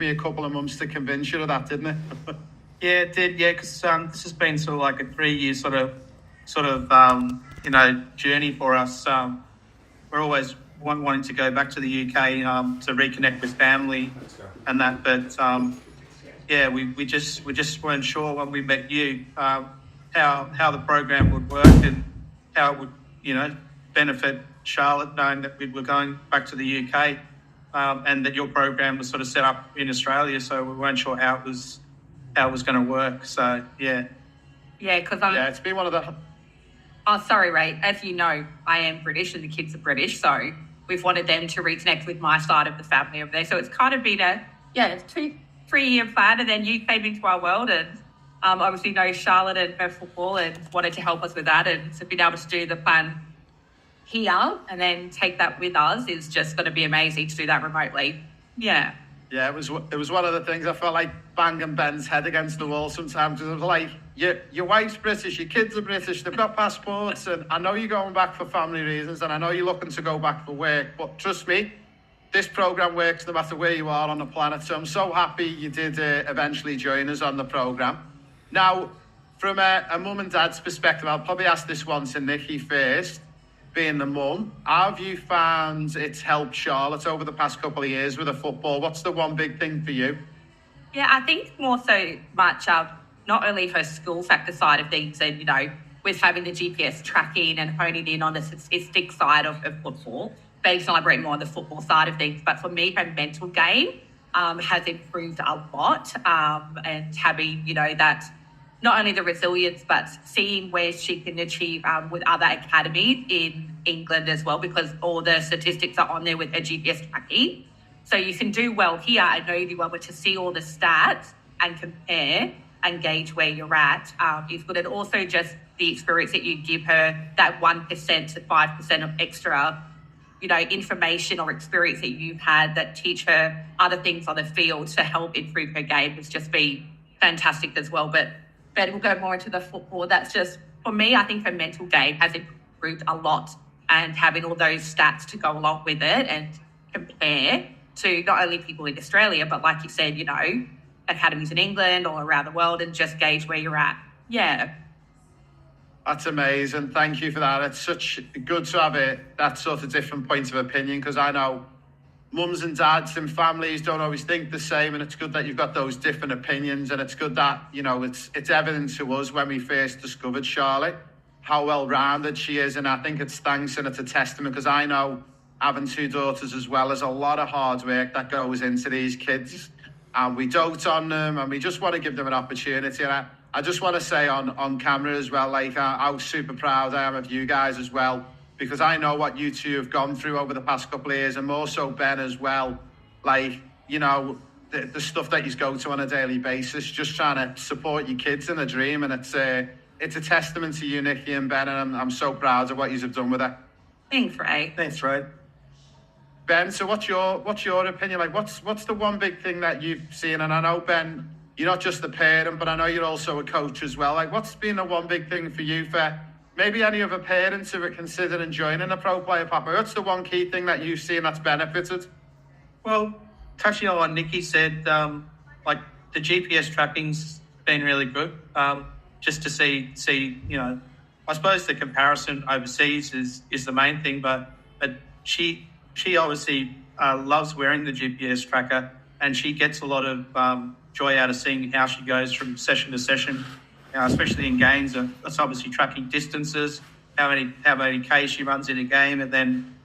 me a couple of months to convince you of that, didn't it? Yeah, it did. Yeah, because this has been sort of like a 3 year journey for us. We're always wanting to go back to the UK to reconnect with family and that. But we just weren't sure when we met you how the program would work and how it would benefit Charlotte, knowing that we were going back to the UK and that your program was sort of set up in Australia. So we weren't sure how it was going to work. So yeah, because it's been one of the. Oh, sorry, Ray. As you know, I am British and the kids are British, so we've wanted them to reconnect with my side of the family over there. So it's kind of been a 2-3 year plan, and then you came into our world and obviously know Charlotte and her football and wanted to help us with that, and so being able to do the plan here and then take that with us is just going to be amazing to do that remotely. Yeah, it was one of the things I felt like banging Ben's head against the wall sometimes, because it was like, your wife's British, your kids are British, they've got passports, and I know you're going back for family reasons, and I know you're looking to go back for work, but trust me, this programme works no matter where you are on the planet, so I'm so happy you did eventually join us on the programme. Now, from a mum and dad's perspective, I'll probably ask this one to Nikki first. Being the mum, how have you found it's helped Charlotte over the past couple of years with the football? What's the one big thing for you? Yeah, I think more so much not only her school factor side of things and, with having the GPS tracking and honing in on the statistic side of football, being celebrating more on the football side of things. But for me, her mental game has improved a lot, and having, that not only the resilience, but seeing where she can achieve with other academies in England as well, because all the statistics are on there with her GPS tracking. So you can do well here and know you are, but to see all the stats and compare and gauge where you're at is good. And also just the experience that you give her, that 1% to 5% of extra, information or experience that you've had that teach her other things on the field to help improve her game has just been fantastic as well. But Ben will go more into the football. That's just, for me, I think her mental game has improved a lot, and having all those stats to go along with it and compare to not only people in Australia, but like you said, academies in England or around the world, and just gauge where you're at. Yeah. That's amazing. Thank you for that. It's such good to have that sort of different points of opinion, because I know mums and dads and families don't always think the same, and it's good that you've got those different opinions, and it's good that, it's evident to us when we first discovered Charlotte how well-rounded she is, and I think it's thanks and it's a testament, because I know, having 2 daughters as well, there's a lot of hard work that goes into these kids, and we dote on them, and we just want to give them an opportunity. And I just want to say on camera as well, like, how super proud I am of you guys as well, because I know what you two have gone through over the past couple of years, and more so Ben as well. Like, the stuff that you go to on a daily basis, just trying to support your kids in a dream, and it's a testament to you, Nikki and Ben, and I'm so proud of what you have done with it. Thanks, Ray. Thanks, Ray. Ben, so what's your opinion? Like, what's the one big thing that you've seen? And I know, Ben, you're not just a parent, but I know you're also a coach as well. Like, what's been the one big thing for you, for maybe any other parents who are considering joining a Pro Player Papa? What's the one key thing that you've seen that's benefited? Well, touching on what Nikki said, like the GPS tracking's been really good. Just to see, I suppose the comparison overseas is the main thing, but she obviously loves wearing the GPS tracker, and she gets a lot of joy out of seeing how she goes from session to session, especially in games. That's obviously tracking distances, how many Ks she runs in a game, and then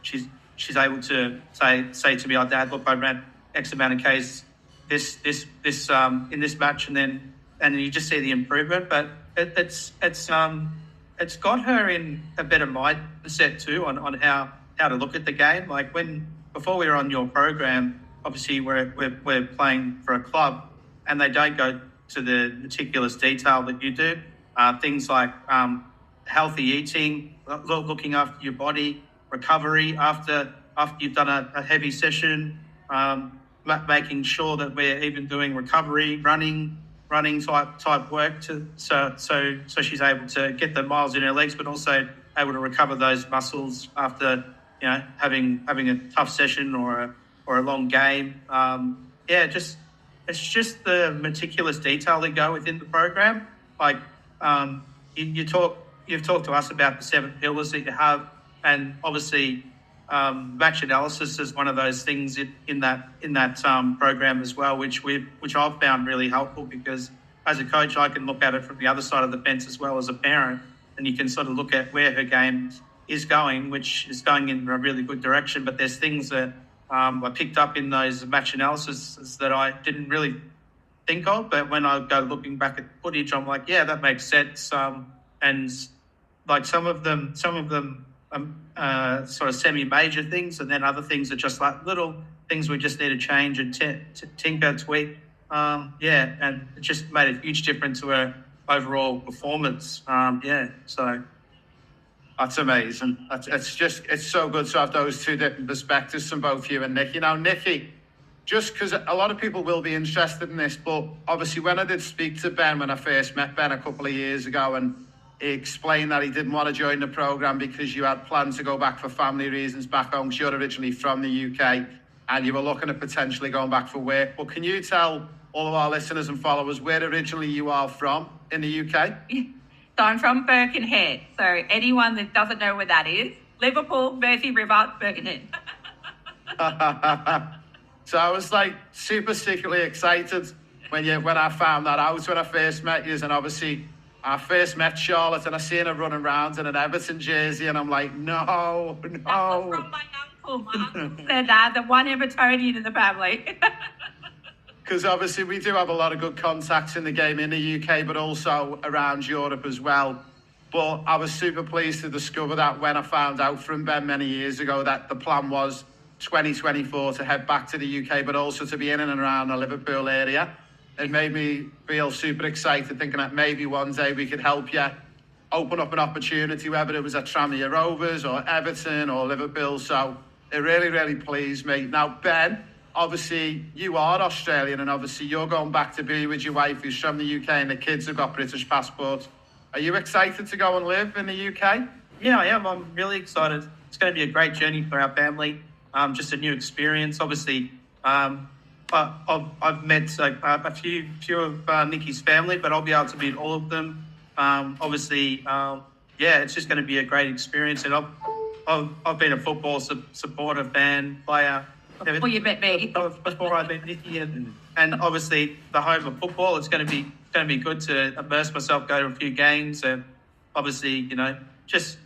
she's able to say to me, "Oh, Dad, look, I ran X amount of Ks this in this match," and then you just see the improvement. But it's got her in a better mindset too on how to look at the game. Like before we were on your program, obviously we're playing for a club, and they don't go to the meticulous detail that you do. Things like healthy eating, looking after your body, recovery after you've done a heavy session, making sure that we're even doing recovery, running type work so she's able to get the miles in her legs, but also able to recover those muscles after having a tough session or a long game. yeah, it's just the meticulous detail they go within the program. Like you've talked to us about the 7 pillars that you have, and obviously match analysis is one of those things in that program as well, which I've found really helpful, because as a coach I can look at it from the other side of the fence as well as a parent, and you can sort of look at where her game is going, which is going in a really good direction. But there's things that I picked up in those match analysis that I didn't really think of, but when I go looking back at footage, I'm like, yeah, that makes sense. And like some of them sort of semi-major things, and then other things are just like little things we just need to change and tinker, tweak. And it just made a huge difference to her overall performance. So that's amazing. It's so good to have those two different perspectives from both you and Nikki. Now, Nikki, just because a lot of people will be interested in this, but obviously when I did speak to Ben, when I first met Ben a couple of years ago, and he explained that he didn't want to join the programme because you had planned to go back for family reasons back home, because you're originally from the UK and you were looking at potentially going back for work. But can you tell all of our listeners and followers where originally you are from in the UK? So I'm from Birkenhead. So anyone that doesn't know where that is, Liverpool, Mersey River, Birkenhead. So I was like super secretly excited when I found that out when I first met you, and obviously I first met Charlotte and I seen her running around in an Everton jersey, and I'm like, no. That was from my uncle. My uncle said that, the one Evertonian in the family. Because obviously we do have a lot of good contacts in the game in the UK, but also around Europe as well. But I was super pleased to discover that when I found out from Ben many years ago that the plan was 2024 to head back to the UK, but also to be in and around the Liverpool area. It made me feel super excited, thinking that maybe one day we could help you open up an opportunity, whether it was at Tranmere Rovers or Everton or Liverpool. So it really, really pleased me. Now, Ben, obviously you are Australian, and obviously you're going back to be with your wife who's from the UK, and the kids have got British passports. Are you excited to go and live in the UK? Yeah, I am. I'm really excited. It's going to be a great journey for our family. Just a new experience. Obviously, I've met a few of Nikki's family, but I'll be able to meet all of them. It's just going to be a great experience. And I've been a football supporter, fan, player. Before you met me. Before I met Nikki, and obviously the home of football. It's going to be good to immerse myself, go to a few games, and obviously just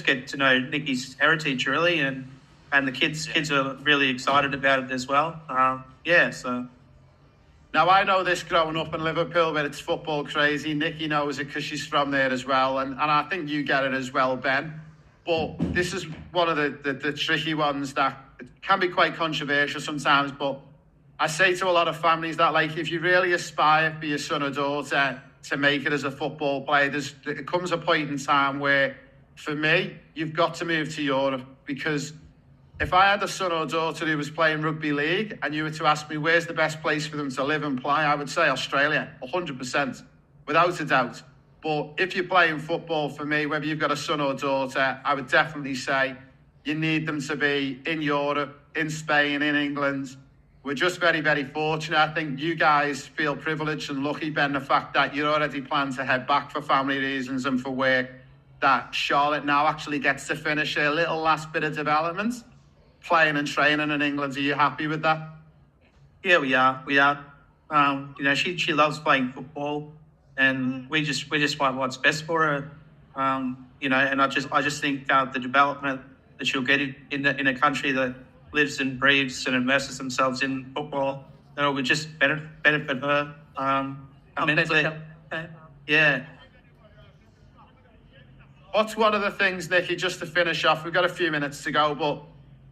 get to know Nikki's heritage really, and the kids are really excited about it as well. So. Now, I know this growing up in Liverpool where it's football crazy. Nikki knows it because she's from there as well. And I think you get it as well, Ben. But this is one of the tricky ones that can be quite controversial sometimes. But I say to a lot of families that, like, if you really aspire for your son or daughter to make it as a football player, there comes a point in time where, for me, you've got to move to Europe, because if I had a son or daughter who was playing rugby league and you were to ask me where's the best place for them to live and play, I would say Australia, 100%, without a doubt. But if you're playing football, for me, whether you've got a son or daughter, I would definitely say you need them to be in Europe, in Spain, in England. We're just very, very fortunate. I think you guys feel privileged and lucky, Ben, the fact that you're already planning to head back for family reasons and for work, that Charlotte now actually gets to finish her little last bit of development, playing and training in England. Are you happy with that? Yeah, we are. She loves playing football, and we just want what's best for her. And I just think the development that she'll get in a country that lives and breathes and immerses themselves in football, it will just benefit her. Yeah. What's one of the things, Nikki, just to finish off, we've got a few minutes to go, but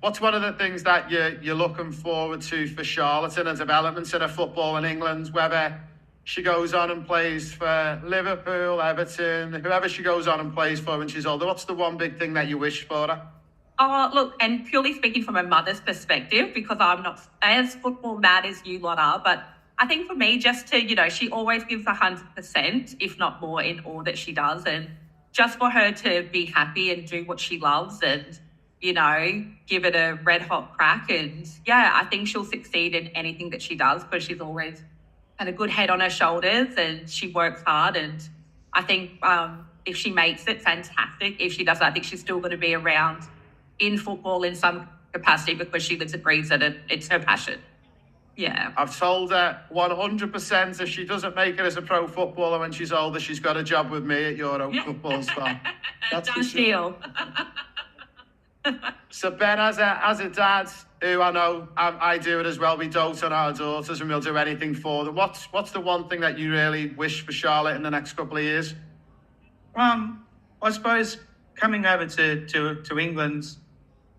what's one of the things that you're looking forward to for Charlotte and her developments in her football in England, whether she goes on and plays for Liverpool, Everton, whoever she goes on and plays for when she's older? What's the one big thing that you wish for her? Oh, look, and purely speaking from a mother's perspective, because I'm not as football mad as you lot are, but I think for me, just to, she always gives 100%, if not more, in all that she does. And just for her to be happy and do what she loves and, give it a red hot crack. And yeah, I think she'll succeed in anything that she does because she's always had a good head on her shoulders and she works hard. And I think if she makes it, fantastic. If she doesn't, I think she's still going to be around in football in some capacity because she lives and breathes it and it's her passion. Yeah. I've told her 100% if she doesn't make it as a pro footballer when she's older, she's got a job with me at Euro Football Star. That's for Done sure. deal. So Ben, as a dad, who I know I do it as well, we dote on our daughters and we'll do anything for them. What's the one thing that you really wish for Charlotte in the next couple of years? I suppose coming over to England,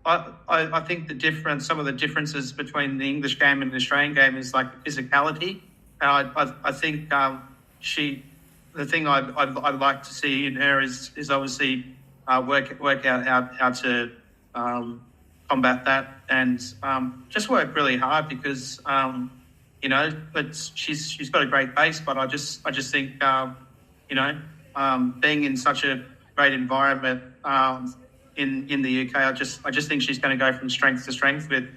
I think some of the differences between the English game and the Australian game is like physicality. I think the thing I'd like to see in her is obviously work out how to combat that and just work really hard because but she's got a great base, but I just think being in such a great environment in the UK, I just think she's going to go from strength to strength with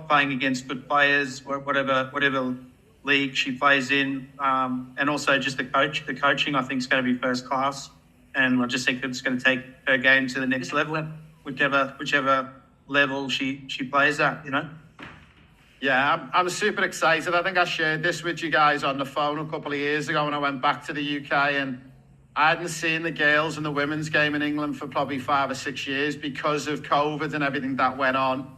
playing against good players, whatever league she plays in, and also just the coaching I think is going to be first class, and I just think it's going to take her game to the next level, whichever level she plays at, Yeah, I'm super excited. I think I shared this with you guys on the phone a couple of years ago when I went back to the UK, and I hadn't seen the girls and the women's game in England for probably 5 or 6 years because of COVID and everything that went on.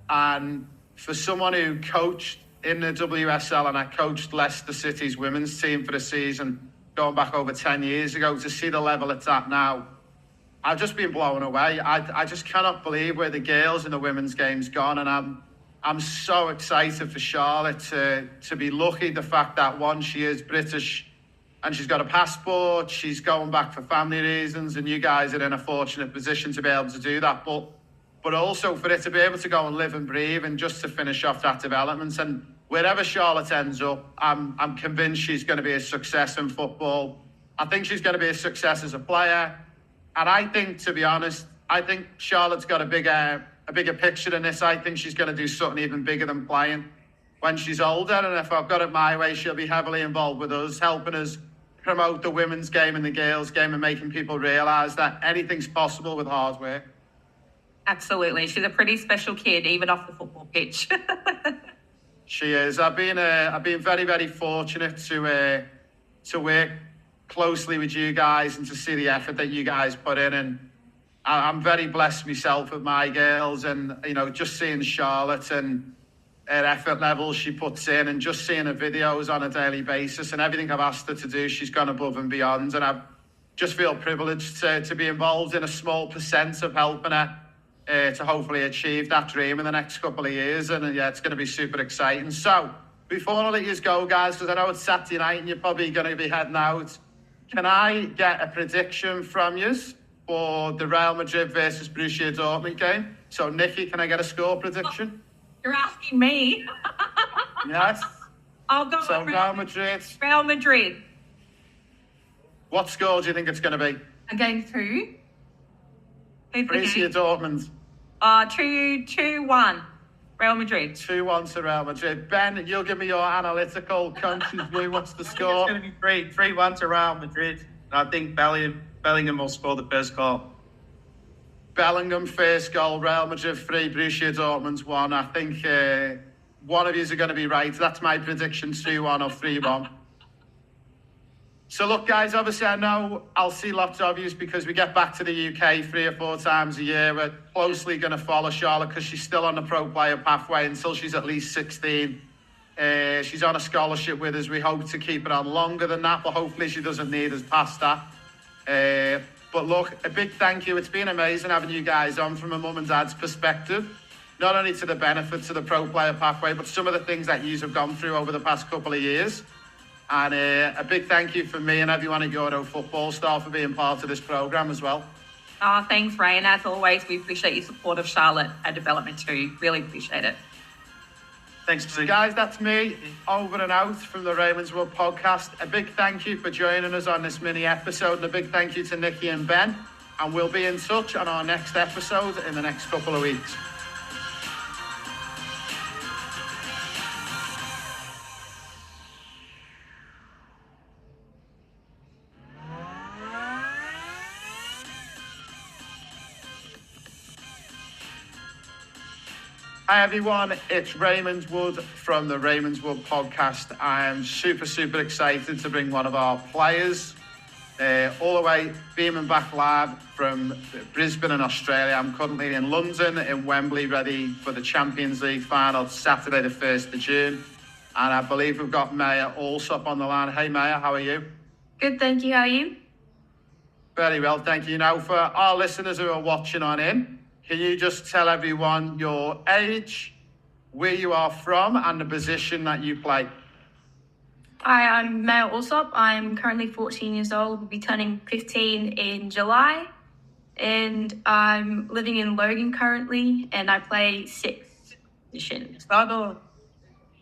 And for someone who coached in the WSL, and I coached Leicester City's women's team for the season going back over 10 years ago, to see the level it's at now, I've just been blown away. I just cannot believe where the girls and the women's game's gone, and I'm so excited for Charlotte to be lucky the fact that, one, she is British and she's got a passport, she's going back for family reasons, and you guys are in a fortunate position to be able to do that. But also for it to be able to go and live and breathe and just to finish off that development. And wherever Charlotte ends up, I'm convinced she's going to be a success in football. I think she's going to be a success as a player. And I think, to be honest, I think Charlotte's got a bigger picture than this. I think she's going to do something even bigger than playing when she's older. And if I've got it my way, she'll be heavily involved with us, helping us promote the women's game and the girls' game and making people realise that anything's possible with hard work. Absolutely. She's a pretty special kid, even off the football pitch. She is. I've been very, very fortunate to work closely with you guys and to see the effort that you guys put in. And I'm very blessed myself with my girls, and just seeing Charlotte and her effort level she puts in, and just seeing her videos on a daily basis, and everything I've asked her to do, she's gone above and beyond. And I just feel privileged to be involved in a small percent of helping her to hopefully achieve that dream in the next couple of years. And yeah, it's going to be super exciting. So before I let you go, guys, because I know it's Saturday night and you're probably going to be heading out, can I get a prediction from you for the Real Madrid versus Borussia Dortmund game? So Nikki, can I get a score prediction? You're asking me. Yes. I'll go So with Real Madrid. Real Madrid. What score do you think it's going to be? Against who? Who's the Borussia game? Dortmund. 2-1. Real Madrid. 2-1 to Real Madrid. Ben, you'll give me your analytical conscious view. What's the It's score? going to be 3-1 to Real Madrid. And I think Bellingham will score the first goal. Bellingham first goal, Real Madrid 3, Borussia Dortmund 1. I think one of you are going to be right. That's my prediction, 2-1 or 3-1. So look, guys, obviously I know I'll see lots of you because we get back to the UK 3 or 4 times a year. We're closely going to follow Charlotte because she's still on the pro player pathway until she's at least 16. She's on a scholarship with us. We hope to keep her on longer than that, but hopefully she doesn't need us past that. But look, a big thank you. It's been amazing having you guys on from a mum and dad's perspective, not only to the benefits of the pro player pathway, but some of the things that you have gone through over the past couple of years. And a big thank you from me and everyone at Euro Football Star for being part of this programme as well. Thanks, Ray. And as always, we appreciate your support of Charlotte and development too. Really appreciate it. Thanks, So guys, that's me over and out from the Raymond's World podcast. A big thank you for joining us on this mini episode, and a big thank you to Nikki and Ben. and we'll be in touch on our next episode in the next couple of weeks. Hi everyone, it's Ravenswood from the Ravenswood podcast. I'm super excited to bring one of our players all the way beaming back live from Brisbane in Australia. I'm currently in London, in Wembley, ready for the Champions League final Saturday the 1st of June. And I believe we've got Maya Allsop on the line. Hey Maya, how are you? Good, thank you. How are you? Very well, thank you. Now for our listeners who are watching on in, can you just tell everyone your age, where you are from, and the position that you play? Hi, I'm Maya Allsop. I'm currently 14 years old. Will be turning 15 in July. And I'm living in Logan currently, and I play sixth position.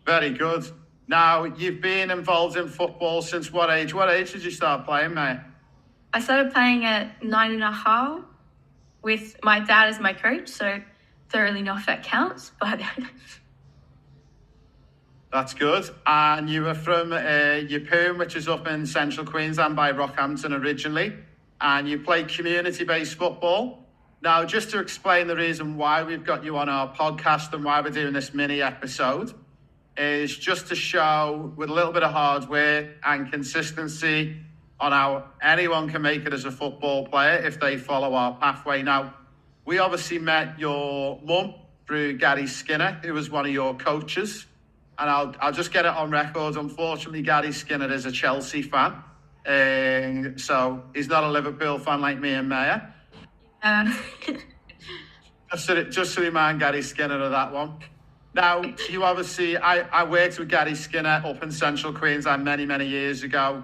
Very good. Now, you've been involved in football since what age? What age did you start playing, Maya? I started playing at 9.5 with my dad as my coach, so don't really know if that counts, but That's good. And you were from Yeppoon, which is up in central Queensland by Rockhampton originally, and you played community-based football. Now, just to explain the reason why we've got you on our podcast and why we're doing this mini episode is just to show with a little bit of hard work and consistency on how anyone can make it as a football player if they follow our pathway. Now, we obviously met your mum through Gary Skinner, who was one of your coaches. And I'll just get it on record. Unfortunately, Gary Skinner is a Chelsea fan. So he's not a Liverpool fan like me and Maya. Just to remind Gary Skinner of that one. Now, you obviously, I worked with Gary Skinner up in central Queensland many years ago.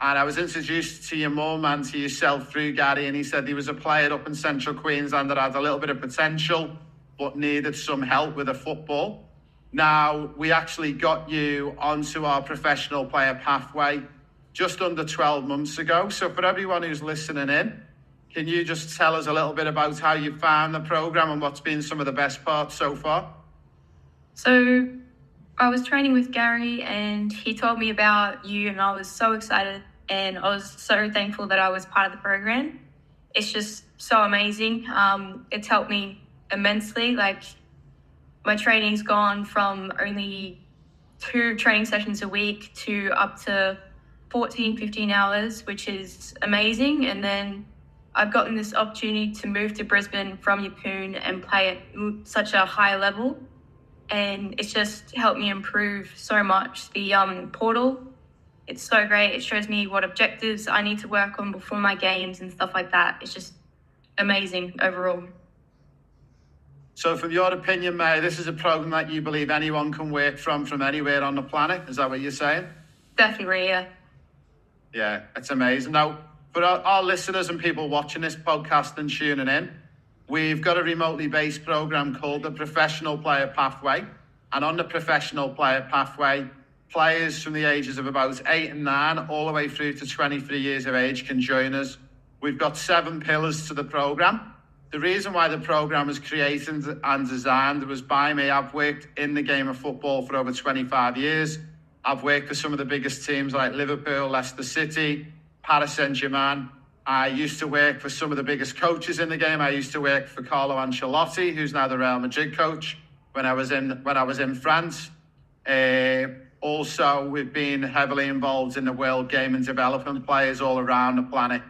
And I was introduced to your mum and to yourself through Gary, and he said he was a player up in central Queensland that had a little bit of potential, but needed some help with a football. Now, we actually got you onto our professional player pathway just under 12 months ago. So for everyone who's listening in, can you just tell us a little bit about how you found the program and what's been some of the best parts so far? So I was training with Gary and he told me about you, and I was so excited and I was so thankful that I was part of the program. It's just so amazing. It's helped me immensely. Like, my training's gone from only 2 training sessions a week to up to 14, 15 hours, which is amazing. And then I've gotten this opportunity to move to Brisbane from Yeppoon and play at such a high level. And it's just helped me improve so much. The portal, it's so great. It shows me what objectives I need to work on before my games and stuff like that. It's just amazing overall. So from your opinion, Maya, this is a program that you believe anyone can work from anywhere on the planet? Is that what you're saying? Definitely, yeah. Yeah, it's amazing. Now, for our listeners and people watching this podcast and tuning in, we've got a remotely based program called the Professional Player Pathway. And on the Professional Player Pathway, players from the ages of about 8 and 9 all the way through to 23 years of age can join us. We've got 7 pillars to the program. The reason why the program was created and designed was by me. I've worked in the game of football for over 25 years. I've worked for some of the biggest teams like Liverpool, Leicester City, Paris Saint-Germain. I used to work for some of the biggest coaches in the game. I used to work for Carlo Ancelotti, who's now the Real Madrid coach, when I was in France. Also, we've been heavily involved in the world game and developing players all around the planet.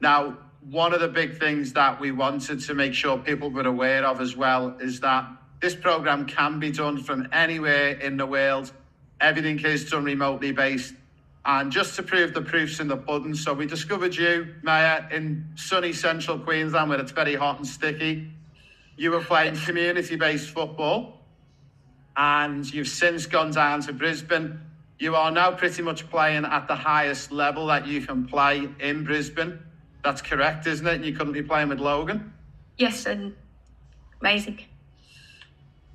Now, one of the big things that we wanted to make sure people were aware of as well is that this program can be done from anywhere in the world. Everything is done remotely based. And just to prove the proof's in the pudding, so we discovered you, Maya, in sunny central Queensland where it's very hot and sticky. You were playing community-based football, and you've since gone down to Brisbane. You are now pretty much playing at the highest level that you can play in Brisbane. That's correct, isn't it? And you're currently playing with Logan? Yes, and amazing.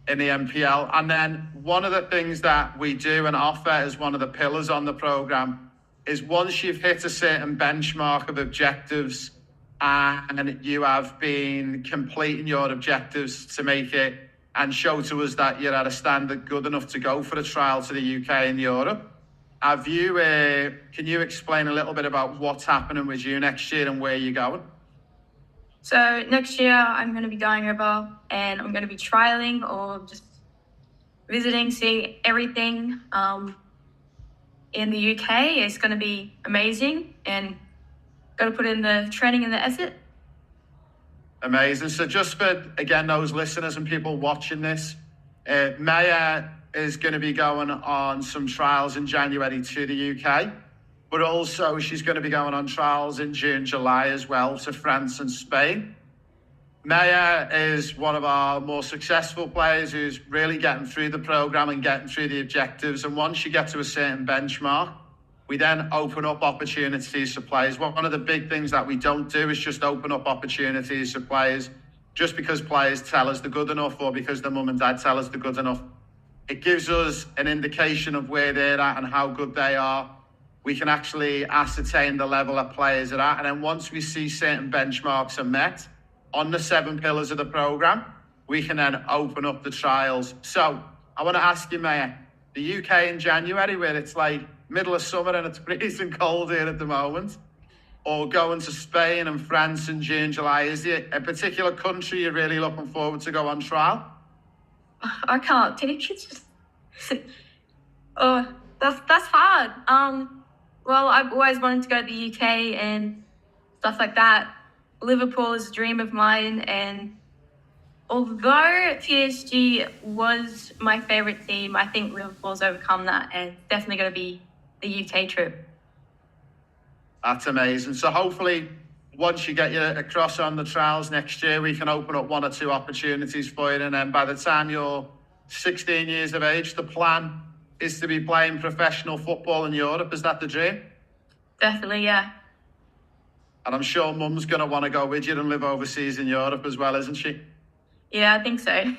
In the NPL. And then one of the things that we do and offer as one of the pillars on the program is once you've hit a certain benchmark of objectives and you have been completing your objectives to make it and show to us that you're at a standard good enough to go for a trial to the UK and Europe. Have you? Can you explain a little bit about what's happening with you next year and where you're going? So next year I'm going to be going over and I'm going to be trialing or just visiting, seeing everything in the UK. It's going to be amazing and got to put in the training and the effort. Amazing. So just for, again, those listeners and people watching this, Maya is going to be going on some trials in January to the UK, but also she's going to be going on trials in June, July as well to France and Spain. Maya is one of our more successful players who's really getting through the program and getting through the objectives. And once you get to a certain benchmark, we then open up opportunities for players. One of the big things that we don't do is just open up opportunities for players just because players tell us they're good enough or because their mum and dad tell us they're good enough. It gives us an indication of where they're at and how good they are. We can actually ascertain the level that players are at. And then once we see certain benchmarks are met on the 7 pillars of the program, we can then open up the trials. So I want to ask you, Maya, the UK in January, where it's like middle of summer and it's freezing cold here at the moment, or going to Spain and France in June, July, is there a particular country you're really looking forward to go on trial? I can't take it. Just that's hard. Well, I've always wanted to go to the UK and stuff like that. Liverpool is a dream of mine, and although PSG was my favourite team, I think Liverpool's overcome that, and it's definitely going to be the UK trip. That's amazing. So hopefully, once you get your across on the trials next year, we can open up 1 or 2 opportunities for you. And then by the time you're 16 years of age, the plan is to be playing professional football in Europe. Is that the dream? Definitely, yeah. And I'm sure Mum's going to want to go with you and live overseas in Europe as well, isn't she? Yeah, I think so.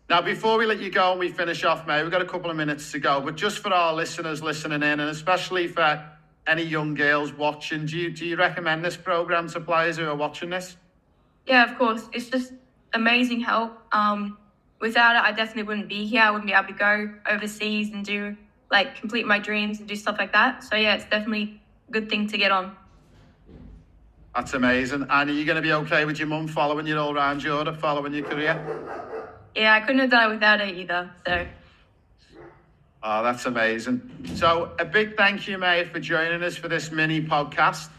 Now, before we let you go and we finish off, mate, we've got a couple of minutes to go. But just for our listeners listening in, and especially for any young girls watching, do you recommend this program to players who are watching this? Yeah, of course. It's just amazing help. Without it, I definitely wouldn't be here. I wouldn't be able to go overseas and do, like, complete my dreams and do stuff like that. So, yeah, it's definitely a good thing to get on. That's amazing. And are you going to be okay with your mum following you all around Europe, following your career? Yeah, I couldn't have done it without it either, so. Oh, that's amazing. So a big thank you, mate, for joining us for this mini podcast.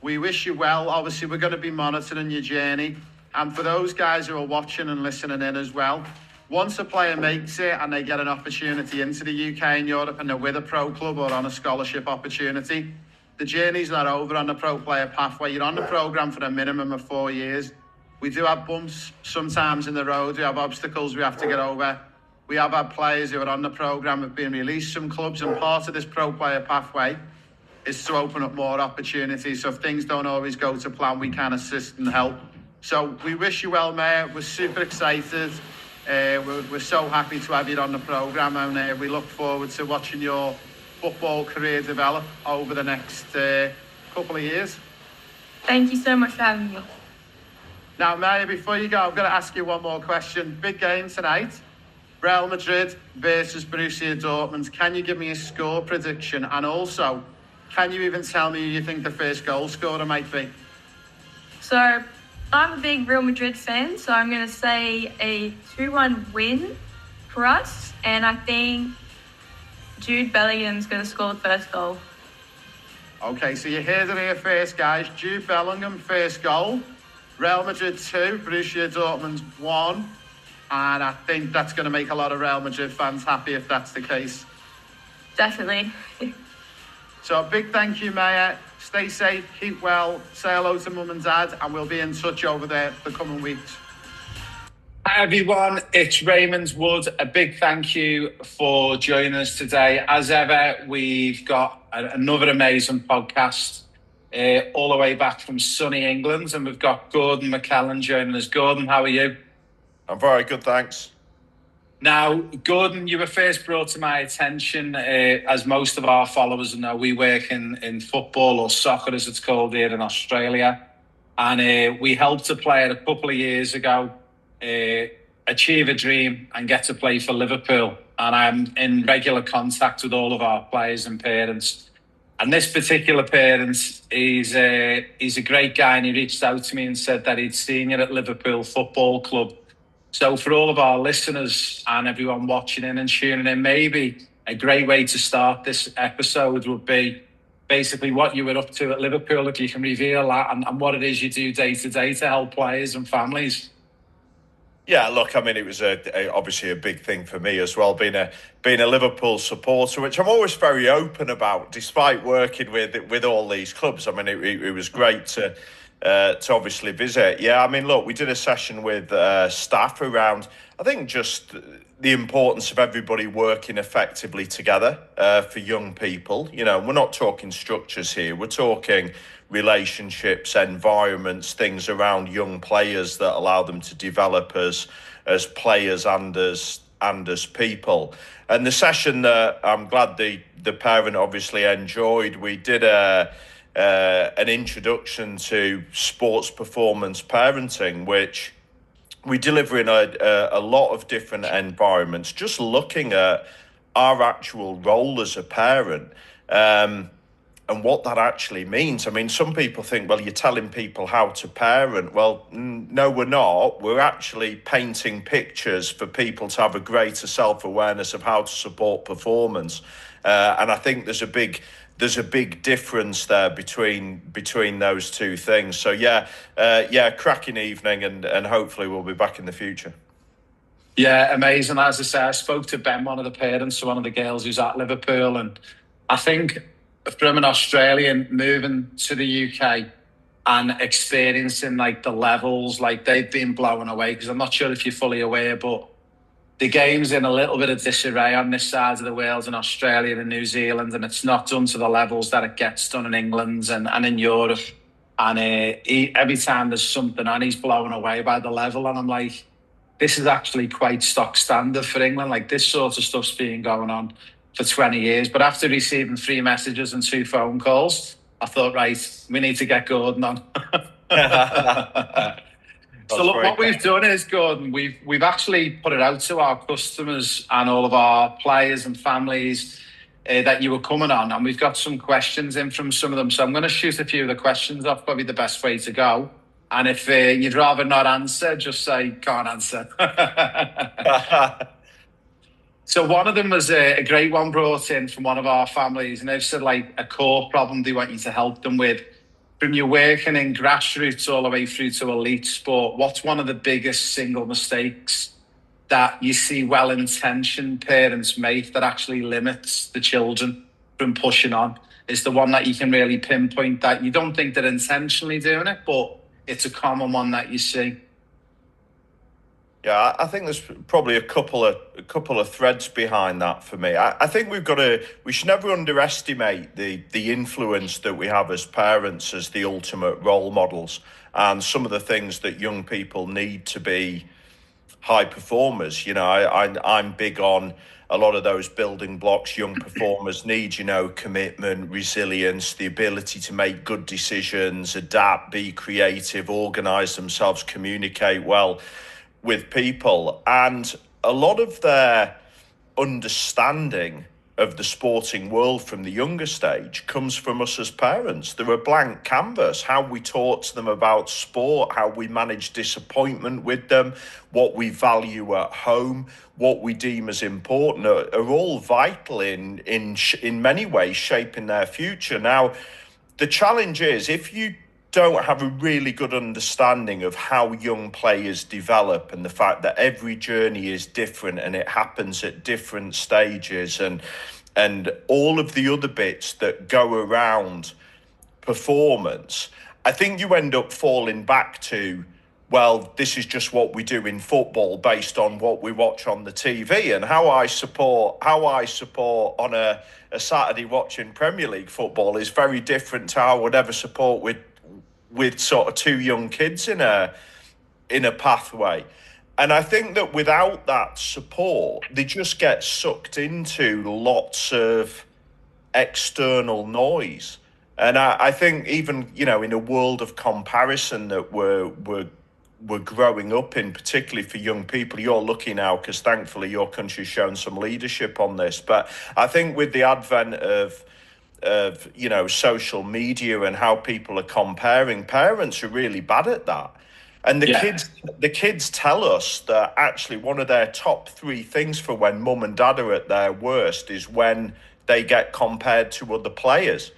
We wish you well. Obviously, we're going to be monitoring your journey. And for those guys who are watching and listening in as well, once a player makes it and they get an opportunity into the UK and Europe and they're with a pro club or on a scholarship opportunity, the journey's not over on the pro player pathway. You're on the program for a minimum of 4 years. We do have bumps sometimes in the road. We have obstacles we have to get over. We have had players who are on the program have been released from clubs, and part of this pro player pathway is to open up more opportunities. So if things don't always go to plan, we can assist and help. So we wish you well, Maya. We're super excited. We're so happy to have you on the program, and we look forward to watching your football career develop over the next couple of years. Thank you so much for having me. Now, Maya, before you go, I'm going to ask you one more question. Big game tonight. Real Madrid versus Borussia Dortmund. Can you give me a score prediction? And also, can you even tell me who you think the first goal scorer might be? So, I'm a big Real Madrid fan, so I'm going to say a 2-1 win for us. And I think Jude Bellingham's going to score the first goal. Okay, so you heard it here first, guys. Jude Bellingham, first goal. Real Madrid 2, Borussia Dortmund 1. And I think that's going to make a lot of Real Madrid fans happy if that's the case. Definitely. So a big thank you, Maya. Stay safe, keep well, say hello to Mum and Dad, and we'll be in touch over the coming weeks. Hi everyone, it's Raymond Wood. A big thank you for joining us today. As ever, we've got another amazing podcast all the way back from sunny England, and we've got Gordon McKellen joining us. Gordon, how are you? I'm very good, thanks. Now, Gordon, you were first brought to my attention, as most of our followers know, we work in football, or soccer as it's called here in Australia. And we helped a player a couple of years ago achieve a dream and get to play for Liverpool. And I'm in regular contact with all of our players and parents. And this particular parent, he's a great guy, and he reached out to me and said that he'd seen you at Liverpool Football Club. So for all of our listeners and everyone watching in and tuning in, maybe a great way to start this episode would be basically what you were up to at Liverpool, if you can reveal that, and what it is you do day to day to help players and families. Yeah, look, I mean, it was obviously a big thing for me as well, being a Liverpool supporter, which I'm always very open about, despite working with all these clubs. I mean, it was great to obviously visit. Yeah, I mean, look, we did a session with staff around, I think, just the importance of everybody working effectively together for young people. You know, we're not talking structures here. We're talking relationships, environments, things around young players that allow them to develop as players and as people. And the session that I'm glad the parent obviously enjoyed, we did an introduction to sports performance parenting, which we deliver in a lot of different environments, just looking at our actual role as a parent, and what that actually means. I mean, some people think, well, you're telling people how to parent. Well, no, we're not. We're actually painting pictures for people to have a greater self-awareness of how to support performance. And I think there's a big difference there between those two things. So cracking evening, and hopefully we'll be back in the future. Yeah, amazing. As I say, I spoke to Ben, one of the parents, one of the girls who's at Liverpool, and I think from an Australian moving to the UK and experiencing like the levels, like they've been blown away, because I'm not sure if you're fully aware, but the game's in a little bit of disarray on this side of the world, in Australia and New Zealand, and it's not done to the levels that it gets done in England and in Europe. And every time there's something on, he's blown away by the level. And I'm like, this is actually quite stock standard for England. Like, this sort of stuff's been going on for 20 years. But after receiving 3 messages and 2 phone calls, I thought, right, we need to get Gordon on. So look, what we've done is, Gordon, we've actually put it out to our customers and all of our players and families that you were coming on, and we've got some questions in from some of them. So I'm going to shoot a few of the questions off, probably the best way to go. And if you'd rather not answer, just say, can't answer. So one of them was a great one brought in from one of our families, and they've said, like, a core problem they want you to help them with. From you working in grassroots all the way through to elite sport, what's one of the biggest single mistakes that you see well-intentioned parents make that actually limits the children from pushing on? Is the one that you can really pinpoint that you don't think they're intentionally doing it, but it's a common one that you see? Yeah, I think there's probably a couple of threads behind that for me. I think we should never underestimate the influence that we have as parents as the ultimate role models, and some of the things that young people need to be high performers. You know, I'm big on a lot of those building blocks young performers need, you know, commitment, resilience, the ability to make good decisions, adapt, be creative, organize themselves, communicate well with people. And a lot of their understanding of the sporting world from the younger stage comes from us as parents. They're a blank canvas. How we talk to them about sport, how we manage disappointment with them, what we value at home, what we deem as important are all vital in many ways shaping their future. Now, the challenge is, if you don't have a really good understanding of how young players develop, and the fact that every journey is different and it happens at different stages, and all of the other bits that go around performance, I think you end up falling back to, well, this is just what we do in football based on what we watch on the TV. And how I support on a Saturday watching Premier League football is very different to how I would ever support with sort of 2 young kids in a pathway. And I think that without that support, they just get sucked into lots of external noise. And I think even, you know, in a world of comparison that we're growing up in, particularly for young people, you're lucky now because thankfully your country's shown some leadership on this. But I think with the advent of you know, social media and how people are comparing, parents are really bad at that. And the kids tell us that actually one of their top 3 things for when mum and dad are at their worst is when they get compared to other players.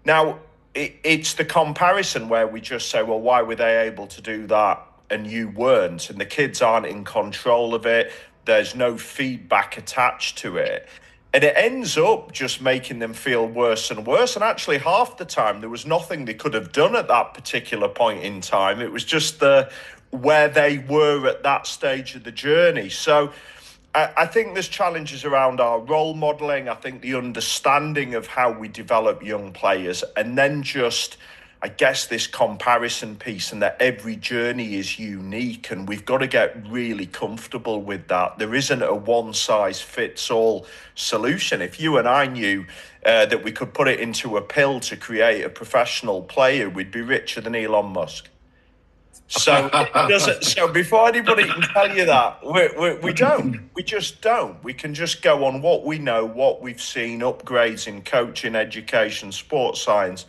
Now, it's the comparison where we just say, well, why were they able to do that and you weren't? And the kids aren't in control of it. There's no feedback attached to it. And it ends up just making them feel worse and worse. And actually, half the time, there was nothing they could have done at that particular point in time. It was just where they were at that stage of the journey. So I think there's challenges around our role modelling. I think the understanding of how we develop young players, and then just, I guess, this comparison piece, and that every journey is unique, and we've got to get really comfortable with that. There isn't a one-size-fits-all solution. If you and I knew that we could put it into a pill to create a professional player, we'd be richer than Elon Musk. So, so before anybody can tell you that, we don't. We just don't. We can just go on what we know, what we've seen, upgrades in coaching, education, sports science,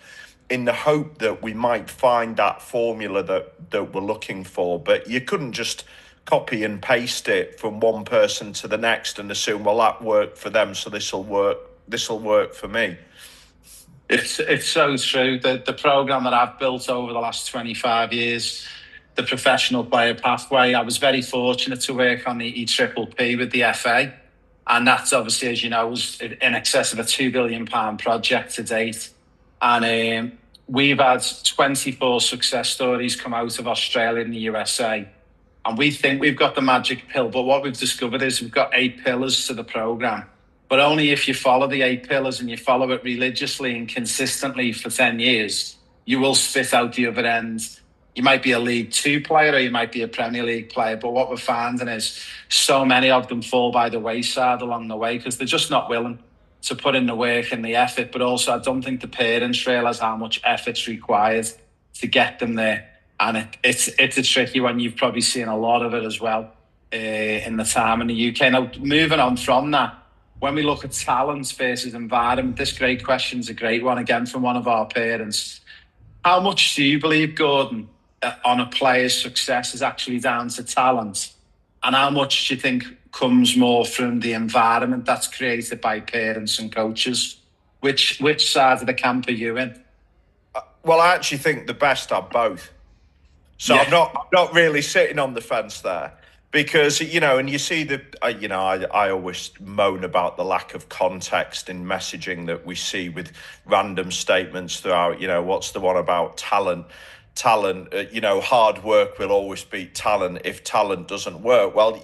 in the hope that we might find that formula that we're looking for. But you couldn't just copy and paste it from one person to the next and assume, well, that worked for them, so this will work for me. It's so true. The program that I've built over the last 25 years, the professional player pathway, I was very fortunate to work on the EPPP with the FA. And that's obviously, as you know, was in excess of a £2 billion project to date. And we've had 24 success stories come out of Australia and the USA. And we think we've got the magic pill. But what we've discovered is we've got 8 pillars to the program. But only if you follow the 8 pillars and you follow it religiously and consistently for 10 years, you will spit out the other end. You might be a League 2 player or you might be a Premier League player. But what we're finding is so many of them fall by the wayside along the way because they're just not willing to put in the work and the effort. But also, I don't think the parents realise how much effort's required to get them there. And it's a tricky one. You've probably seen a lot of it as well in the time in the UK. Now, moving on from that, when we look at talent versus environment, this great question is a great one, again, from one of our parents. How much do you believe, Gordon, on a player's success is actually down to talent? And how much do you think comes more from the environment that's created by parents and coaches? Which side of the camp are you in? Well, I actually think the best are both. So yeah. I'm not really sitting on the fence there. Because, you know, and you see I always moan about the lack of context in messaging that we see with random statements throughout, you know, what's the one about talent, hard work will always beat talent if talent doesn't work. Well,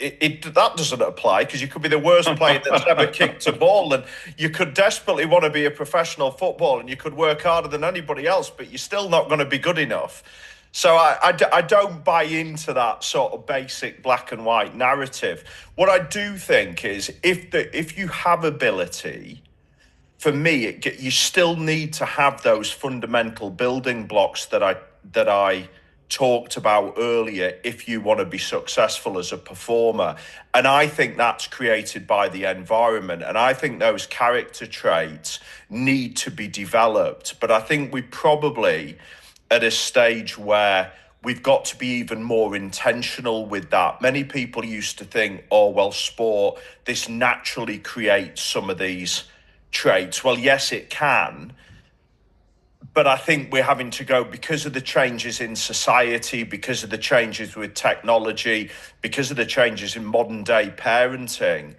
that doesn't apply because you could be the worst player that's ever kicked a ball and you could desperately want to be a professional footballer and you could work harder than anybody else, but you're still not going to be good enough. So I don't buy into that sort of basic black and white narrative. What I do think is if you have ability, for me, you still need to have those fundamental building blocks that I talked about earlier if you want to be successful as a performer. And I think that's created by the environment. And I think those character traits need to be developed. But I think we probably at a stage where we've got to be even more intentional with that. Many people used to think, oh, well, sport, this naturally creates some of these traits. Well, yes, it can. But I think we're having to go, because of the changes in society, because of the changes with technology, because of the changes in modern day parenting,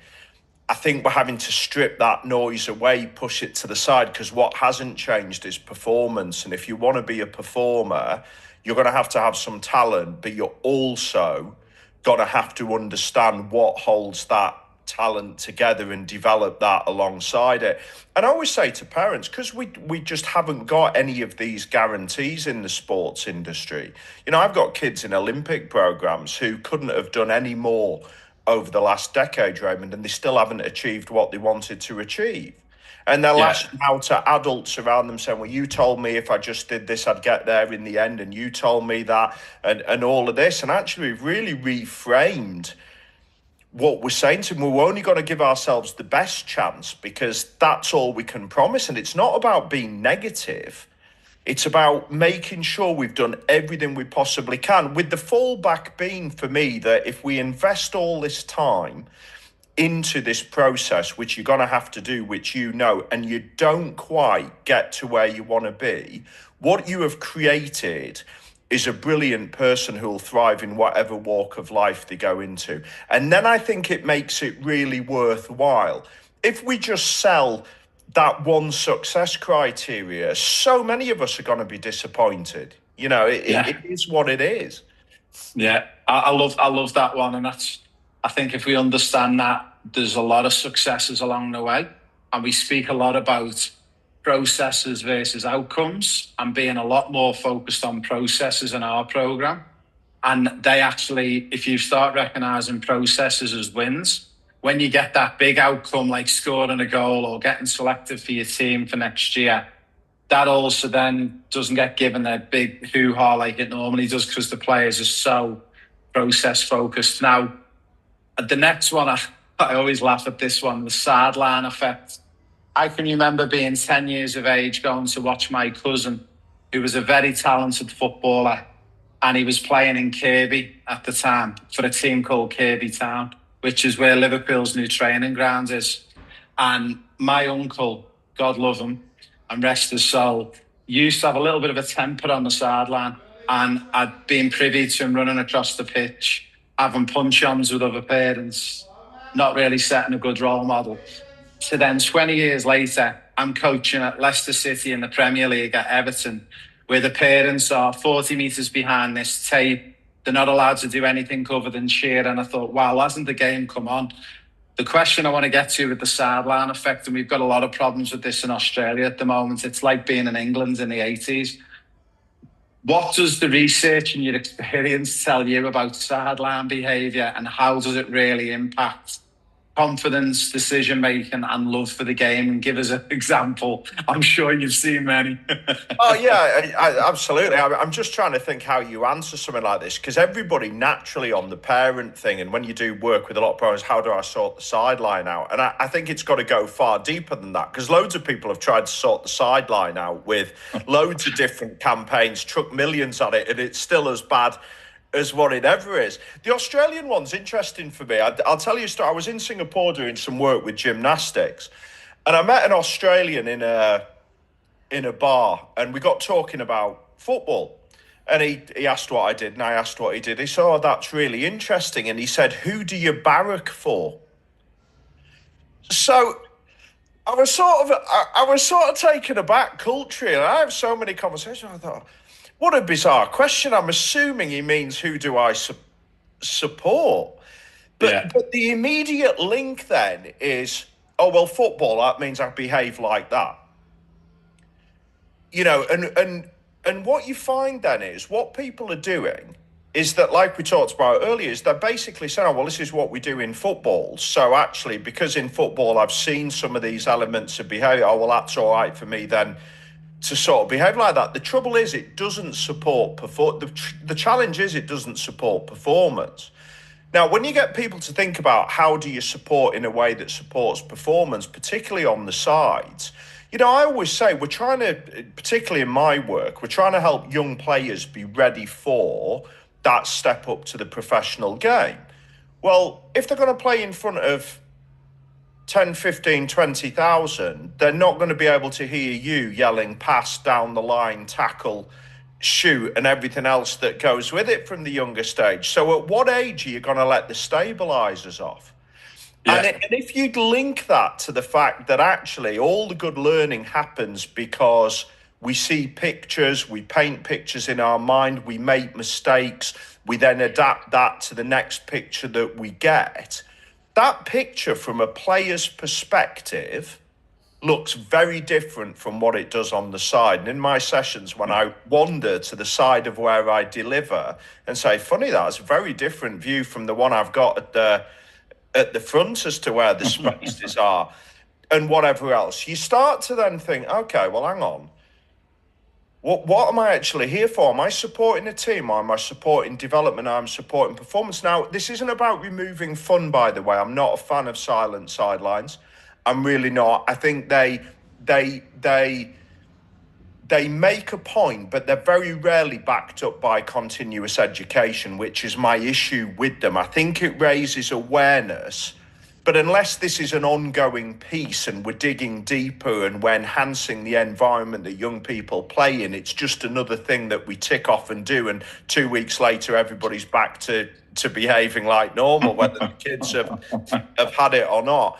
I think we're having to strip that noise away, push it to the side, because what hasn't changed is performance. And if you want to be a performer, you're going to have some talent, but you're also going to have to understand what holds that talent together and develop that alongside it. And I always say to parents, because we just haven't got any of these guarantees in the sports industry. You know, I've got kids in Olympic programs who couldn't have done any more over the last decade, Raymond, and they still haven't achieved what they wanted to achieve. And they're lashing out to adults around them saying, well, you told me if I just did this, I'd get there in the end. And you told me that, and all of this. And actually, we've really reframed what we're saying to them. We're only going to give ourselves the best chance because that's all we can promise. And it's not about being negative. It's about making sure we've done everything we possibly can, with the fallback being for me that if we invest all this time into this process, which you're going to have to do, which you know, and you don't quite get to where you want to be, what you have created is a brilliant person who will thrive in whatever walk of life they go into. And then I think it makes it really worthwhile. If we just sell that one success criteria, so many of us are going to be disappointed. You know, it is what it is. Yeah, I love that one. And I think if we understand that, there's a lot of successes along the way. And we speak a lot about processes versus outcomes and being a lot more focused on processes in our program. And they actually, if you start recognizing processes as wins, when you get that big outcome like scoring a goal or getting selected for your team for next year, that also then doesn't get given a big hoo-ha like it normally does because the players are so process focused. Now, the next one, I always laugh at this one, the sideline effect. I can remember being 10 years of age going to watch my cousin, who was a very talented footballer, and he was playing in Kirby at the time for a team called Kirby Town, which is where Liverpool's new training ground is. And my uncle, God love him, and rest his soul, used to have a little bit of a temper on the sideline. And I'd been privy to him running across the pitch, having punch-ons with other parents, not really setting a good role model. So then 20 years later, I'm coaching at Leicester City in the Premier League at Everton, where the parents are 40 metres behind this tape. They're not allowed to do anything other than cheer. And I thought, wow, hasn't the game come on? The question I want to get to with the sideline effect, and we've got a lot of problems with this in Australia at the moment. It's like being in England in the 80s. What does the research and your experience tell you about sideline behaviour, and how does it really impact confidence, decision-making and love for the game? And give us an example. I'm sure you've seen many. Oh, yeah, absolutely. I'm just trying to think how you answer something like this, because everybody naturally on the parent thing, and when you do work with a lot of parents, how do I sort the sideline out? And I think it's got to go far deeper than that, because loads of people have tried to sort the sideline out with loads of different campaigns, chuck millions at it, and it's still as bad as what it ever is. The Australian one's interesting for me. I'll tell you a story. I was in Singapore doing some work with gymnastics, and I met an Australian in a bar, and we got talking about football. And he asked what I did, and I asked what he did. He said, oh, that's really interesting. And he said, who do you barrack for? So I was sort of taken aback culturally, and I have so many conversations. I thought, what a bizarre question. I'm assuming he means who do I support? But the immediate link then is, oh, well, football, that means I behave like that. You know, and what you find then is what people are doing is that, like we talked about earlier, is they're basically saying, oh, well, this is what we do in football. So actually, because in football I've seen some of these elements of behaviour, oh, well, that's all right for me then to sort of behave like that. The trouble is it doesn't support the challenge is it doesn't support performance. Now, when you get people to think about how do you support in a way that supports performance, particularly on the sides, you know, I always say we're trying to, particularly in my work, we're trying to help young players be ready for that step up to the professional game. Well, if they're going to play in front of 10, 15, 20,000, they're not going to be able to hear you yelling pass, down the line, tackle, shoot, and everything else that goes with it from the younger stage. So at what age are you going to let the stabilizers off? Yeah. And if you'd link that to the fact that actually all the good learning happens because we see pictures, we paint pictures in our mind, we make mistakes, we then adapt that to the next picture that we get. that picture from a player's perspective looks very different from what it does on the side. And in my sessions, when I wander to the side of where I deliver and say, funny, that's a very different view from the one I've got at the front as to where the spaces are and whatever else, you start to then think, okay, well, hang on. What am I actually here for? Am I supporting a team? Or am I supporting development? I'm supporting performance. Now, this isn't about removing fun, by the way. I'm not a fan of silent sidelines. I'm really not. I think they make a point, but they're very rarely backed up by continuous education, which is my issue with them. I think it raises awareness, but unless this is an ongoing piece and we're digging deeper and we're enhancing the environment that young people play in, it's just another thing that we tick off and do. And 2 weeks later, everybody's back to behaving like normal, whether the kids have had it or not.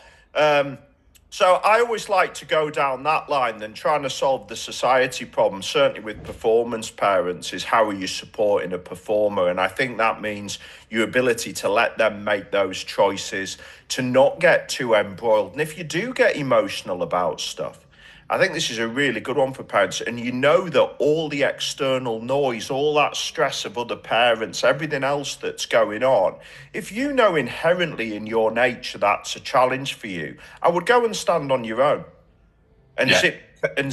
So I always like to go down that line than trying to solve the society problem, certainly with performance parents, is how are you supporting a performer? And I think that means your ability to let them make those choices, to not get too embroiled. And if you do get emotional about stuff, I think this is a really good one for parents. And you know that all the external noise, all that stress of other parents, everything else that's going on, if you know inherently in your nature that's a challenge for you, I would go and stand on your own and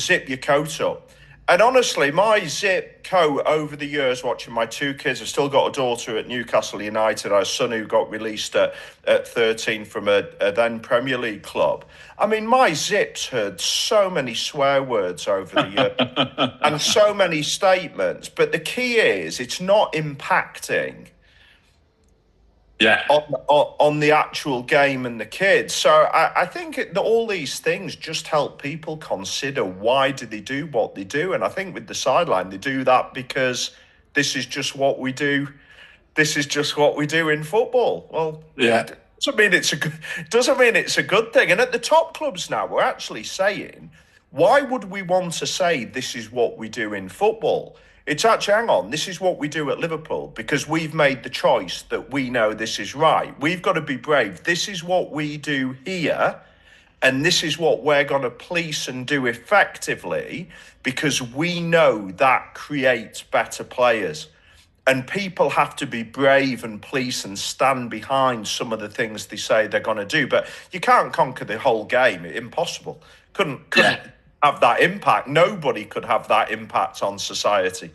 zip your coat up. And honestly, my zip coat over the years, watching my two kids, I've still got a daughter at Newcastle United, a son who got released at 13 from a then Premier League club. I mean, my zips heard so many swear words over the years and so many statements. But the key is it's not impacting on the actual game and the kids. So I think all these things just help people consider why do they do what they do. And I think with the sideline, they do that because this is just what we do. This is just what we do in football. Well, it doesn't mean it's a good thing. And at the top clubs now, we're actually saying, why would we want to say this is what we do in football? It's actually, hang on, this is what we do at Liverpool because we've made the choice that we know this is right. We've got to be brave. This is what we do here, and this is what we're going to police and do effectively because we know that creates better players. And people have to be brave and police and stand behind some of the things they say they're going to do. But you can't conquer the whole game. Impossible. Couldn't have that impact. Nobody could have that impact on society.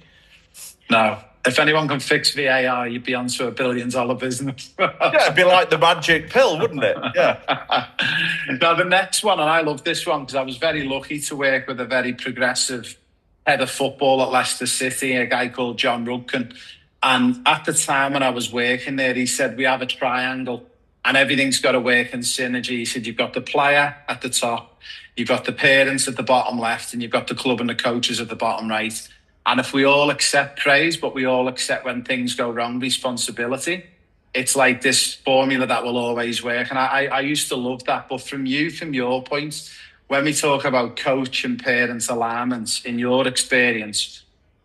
No. If anyone can fix VAR, you'd be onto $1 billion business. It'd be like the magic pill, wouldn't it? Yeah. Now, the next one, and I love this one because I was very lucky to work with a very progressive head of football at Leicester City, a guy called John Rudkin. And at the time when I was working there, he said, we have a triangle and everything's got to work in synergy. He said, you've got the player at the top, you've got the parents at the bottom left, and you've got the club and the coaches at the bottom right. And if we all accept praise, but we all accept when things go wrong, responsibility, it's like this formula that will always work. And I used to love that. But from your point, when we talk about coach and parents alignments, in your experience,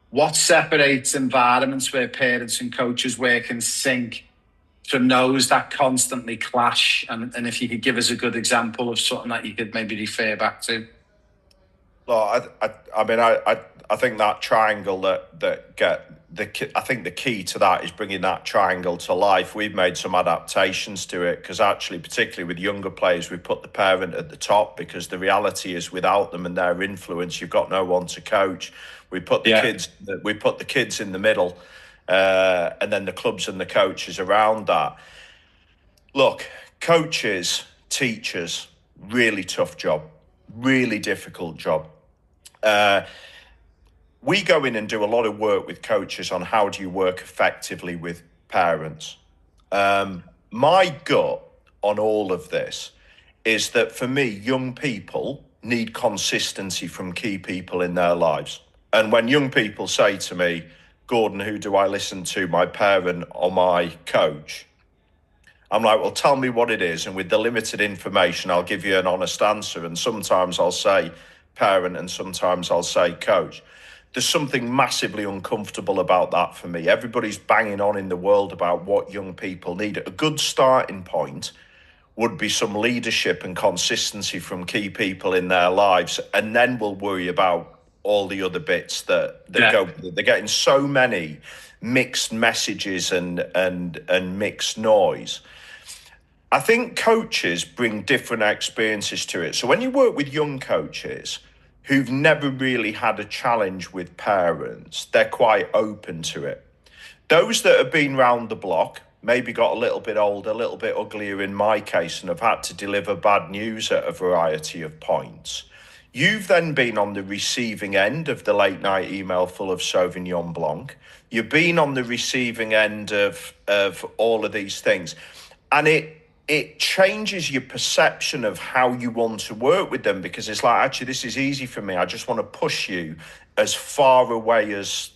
what separates environments where parents and coaches work in sync from those that constantly clash? And if you could give us a good example of something that you could maybe refer back to. Well, I think that triangle I think the key to that is bringing that triangle to life. We've made some adaptations to it because actually, particularly with younger players, we put the parent at the top because the reality is without them and their influence, you've got no one to coach. We put the kids in the middle, and then the clubs and the coaches around that. Look, coaches, teachers, really tough job, really difficult job. We go in and do a lot of work with coaches on how do you work effectively with parents. My gut on all of this is that for me, young people need consistency from key people in their lives. And when young people say to me, Gordon, who do I listen to, my parent or my coach? I'm like, well, tell me what it is. And with the limited information, I'll give you an honest answer. And sometimes I'll say parent and sometimes I'll say coach. There's something massively uncomfortable about that for me. Everybody's banging on in the world about what young people need. A good starting point would be some leadership and consistency from key people in their lives, and then we'll worry about all the other bits that go with it. They're getting so many mixed messages and mixed noise. I think coaches bring different experiences to it. So when you work with young coaches who've never really had a challenge with parents, they're quite open to it. Those that have been round the block, maybe got a little bit older, a little bit uglier in my case, and have had to deliver bad news at a variety of points. You've then been on the receiving end of the late night email full of Sauvignon Blanc. You've been on the receiving end of all of these things. And it changes your perception of how you want to work with them, because it's like, actually, this is easy for me. I just want to push you as far away as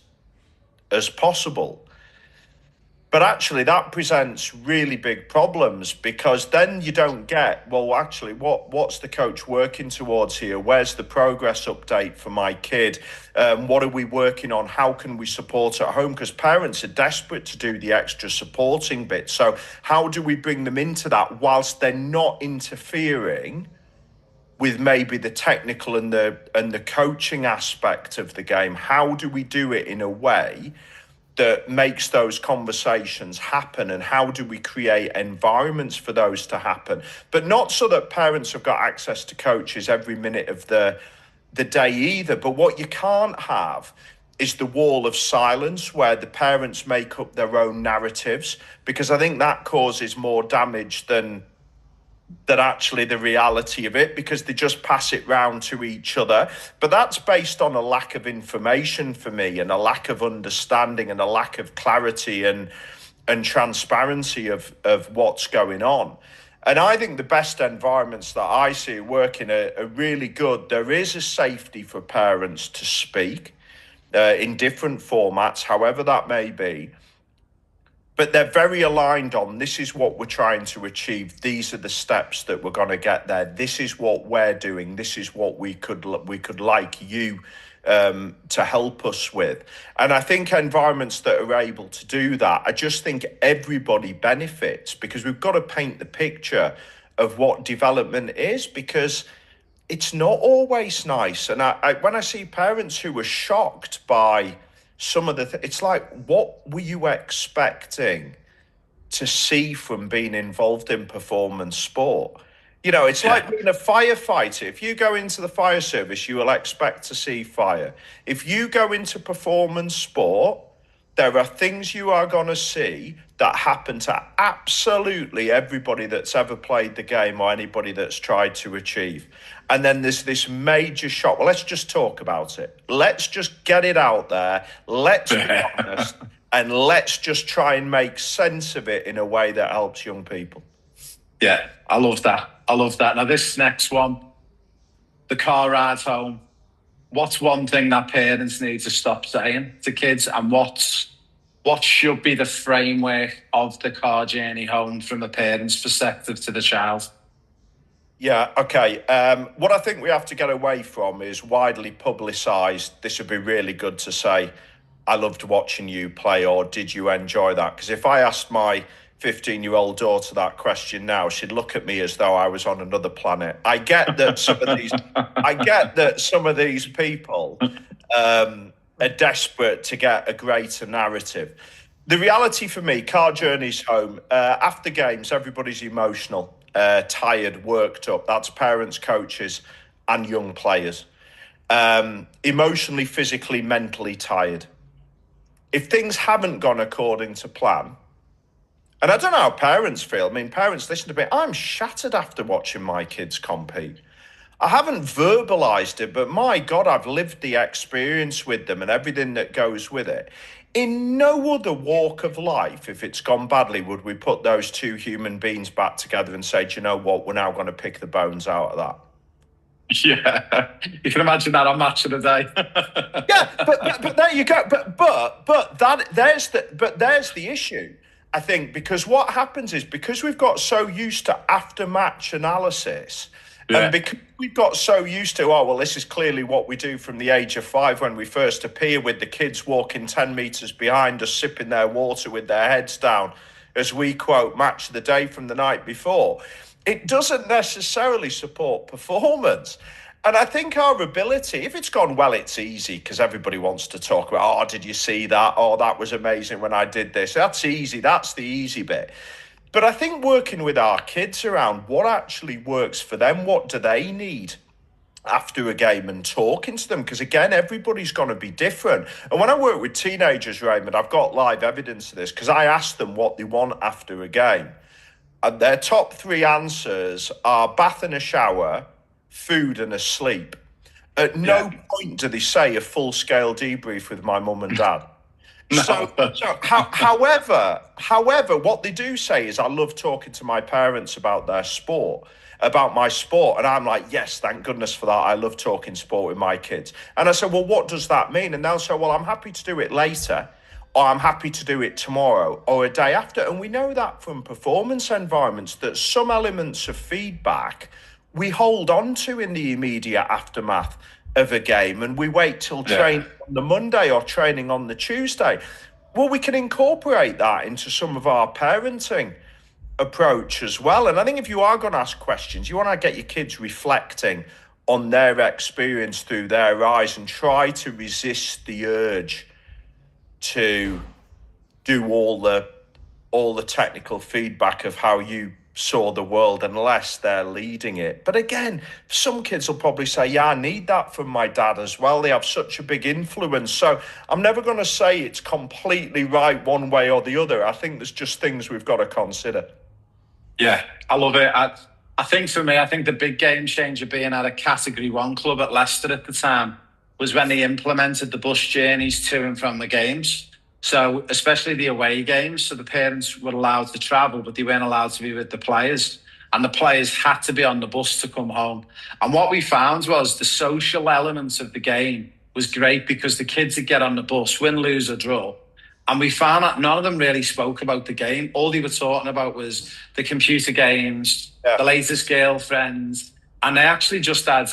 possible. But actually, that presents really big problems, because then you don't get, well, actually, what's the coach working towards here? Where's the progress update for my kid? What are we working on? How can we support at home? Because parents are desperate to do the extra supporting bit. So how do we bring them into that whilst they're not interfering with maybe the technical and the coaching aspect of the game? How do we do it in a way that makes those conversations happen, and how do we create environments for those to happen? But not so that parents have got access to coaches every minute of the day either. But what you can't have is the wall of silence where the parents make up their own narratives, because I think that causes more damage than actually the reality of it, because they just pass it round to each other. But that's based on a lack of information for me, and a lack of understanding, and a lack of clarity and transparency of what's going on. And I think the best environments that I see working are really good. There is a safety for parents to speak in different formats, however that may be. But they're very aligned on, this is what we're trying to achieve. These are the steps that we're going to get there. This is what we're doing. This is what we could like you to help us with. And I think environments that are able to do that, I just think everybody benefits, because we've got to paint the picture of what development is, because it's not always nice. And I when I see parents who are shocked by some of the it's like, what were you expecting to see from being involved in performance sport? You know, it's like being a firefighter. If you go into the fire service, you will expect to see fire. If you go into performance sport, there are things you are going to see that happen to absolutely everybody that's ever played the game, or anybody that's tried to achieve. And then there's this major shock. Well, let's just talk about it. Let's just get it out there. Let's be honest. And let's just try and make sense of it in a way that helps young people. Yeah, I love that. Now, this next one, the car ride home. What's one thing that parents need to stop saying to kids, and what should be the framework of the car journey home from a parent's perspective to the child? Yeah, okay. What I think we have to get away from is widely publicised, this would be really good to say, I loved watching you play, or did you enjoy that? Because if I asked my 15-year-old daughter that question now, she'd look at me as though I was on another planet. I get that some of these people are desperate to get a greater narrative. The reality for me, car journeys home, after games, everybody's emotional, tired, worked up. That's parents, coaches, and young players. Emotionally, physically, mentally tired. If things haven't gone according to plan, and I don't know how parents feel. I mean, parents listen to me. I'm shattered after watching my kids compete. I haven't verbalized it, but my God, I've lived the experience with them and everything that goes with it. In no other walk of life, if it's gone badly, would we put those two human beings back together and say, do you know what, we're now going to pick the bones out of that. Yeah, you can imagine that on Match of the Day. Yeah, but there you go. But there's the issue. I think, because what happens is, because we've got so used to after-match analysis, and because we've got so used to, oh, well, this is clearly what we do from the age of 5 when we first appear, with the kids walking 10 metres behind us, sipping their water with their heads down, as we quote Match of the Day from the night before. it doesn't necessarily support performance. And I think our ability, if it's gone well, it's easy because everybody wants to talk about, oh, did you see that? Oh, that was amazing when I did this. That's easy. That's the easy bit. But I think working with our kids around what actually works for them, what do they need after a game, and talking to them, because again, everybody's going to be different. And when I work with teenagers, Raymond, I've got live evidence of this because I ask them what they want after a game. And their top 3 answers are bath and a shower, food and a sleep. At no point do they say a full-scale debrief with my mum and dad. No. However, what they do say is, I love talking to my parents about their sport, about my sport. And I'm like, yes, thank goodness for that. I love talking sport with my kids. And I said, well, what does that mean? And they'll say, well, I'm happy to do it later, or I'm happy to do it tomorrow or a day after. And we know that from performance environments, that some elements of feedback we hold on to in the immediate aftermath of a game, and we wait till training on the Monday or training on the Tuesday. Well, we can incorporate that into some of our parenting approach as well. And I think if you are going to ask questions, you want to get your kids reflecting on their experience through their eyes and try to resist the urge to do all the technical feedback of how you saw the world unless they're leading it. But again, some kids will probably say, yeah, I need that from my dad as well. They have such a big influence. So I'm never going to say it's completely right one way or the other. I think there's just things we've got to consider. Yeah, I love it. I think for me, I think the big game changer being at a Category 1 club at Leicester at the time was when they implemented the bus journeys to and from the games. So especially the away games, so the parents were allowed to travel, but they weren't allowed to be with the players. And the players had to be on the bus to come home. And what we found was the social elements of the game was great because the kids would get on the bus, win, lose or draw. And we found that none of them really spoke about the game. All they were talking about was the computer games, the latest girlfriends. And they actually just had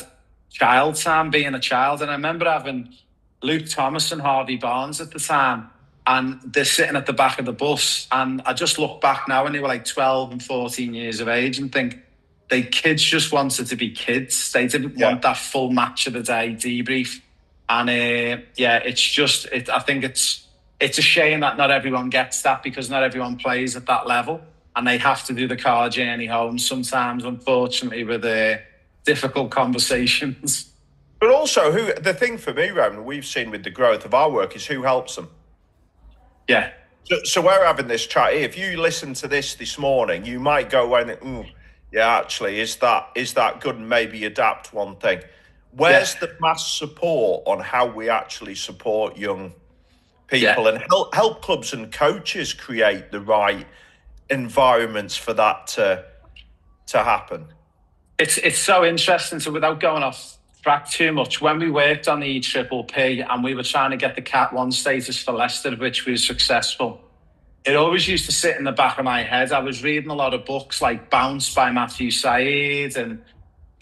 child time, being a child. And I remember having Luke Thomas and Harvey Barnes at the time, and they're sitting at the back of the bus. And I just look back now and they were like 12 and 14 years of age and think they kids just wanted to be kids. They didn't want that full match of the day debrief. And it's just, I think it's a shame that not everyone gets that because not everyone plays at that level. And they have to do the car journey home sometimes, unfortunately, with difficult conversations. But also, the thing for me, Roman, we've seen with the growth of our work is who helps them. Yeah. So we're having this chat. If you listen to this morning, you might go away and think, actually, is that good, and maybe adapt one thing. Where's the mass support on how we actually support young people and help clubs and coaches create the right environments for that to happen? It's so interesting. So without going off track too much, when we worked on the EPPP and we were trying to get the Cat 1 status for Leicester, which was successful, it always used to sit in the back of my head. I was reading a lot of books like Bounce by Matthew Said and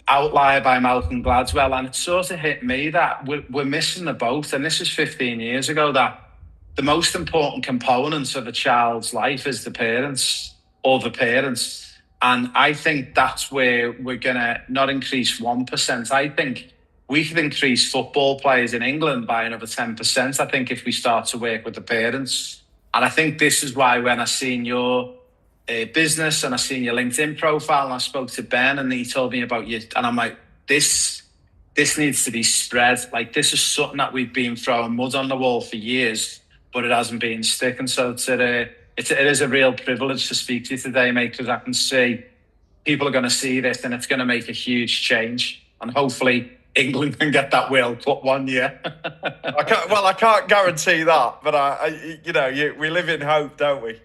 Outlier by Malcolm Gladwell, and it sort of hit me that we're missing the boat. And this is 15 years ago, that the most important components of a child's life is the parents or the parents. And I think that's where we're going to not increase 1%. I think we could increase football players in England by another 10%, I think, if we start to work with the parents. And I think this is why when I seen your business and I seen your LinkedIn profile and I spoke to Ben and he told me about you, and I'm like, this needs to be spread. Like, this is something that we've been throwing mud on the wall for years, but it hasn't been sticking. So it is a real privilege to speak to you today, mate, because I can see people are going to see this and it's going to make a huge change. And hopefully England can get that World Cup one year. I can't guarantee that, but we live in hope, don't we?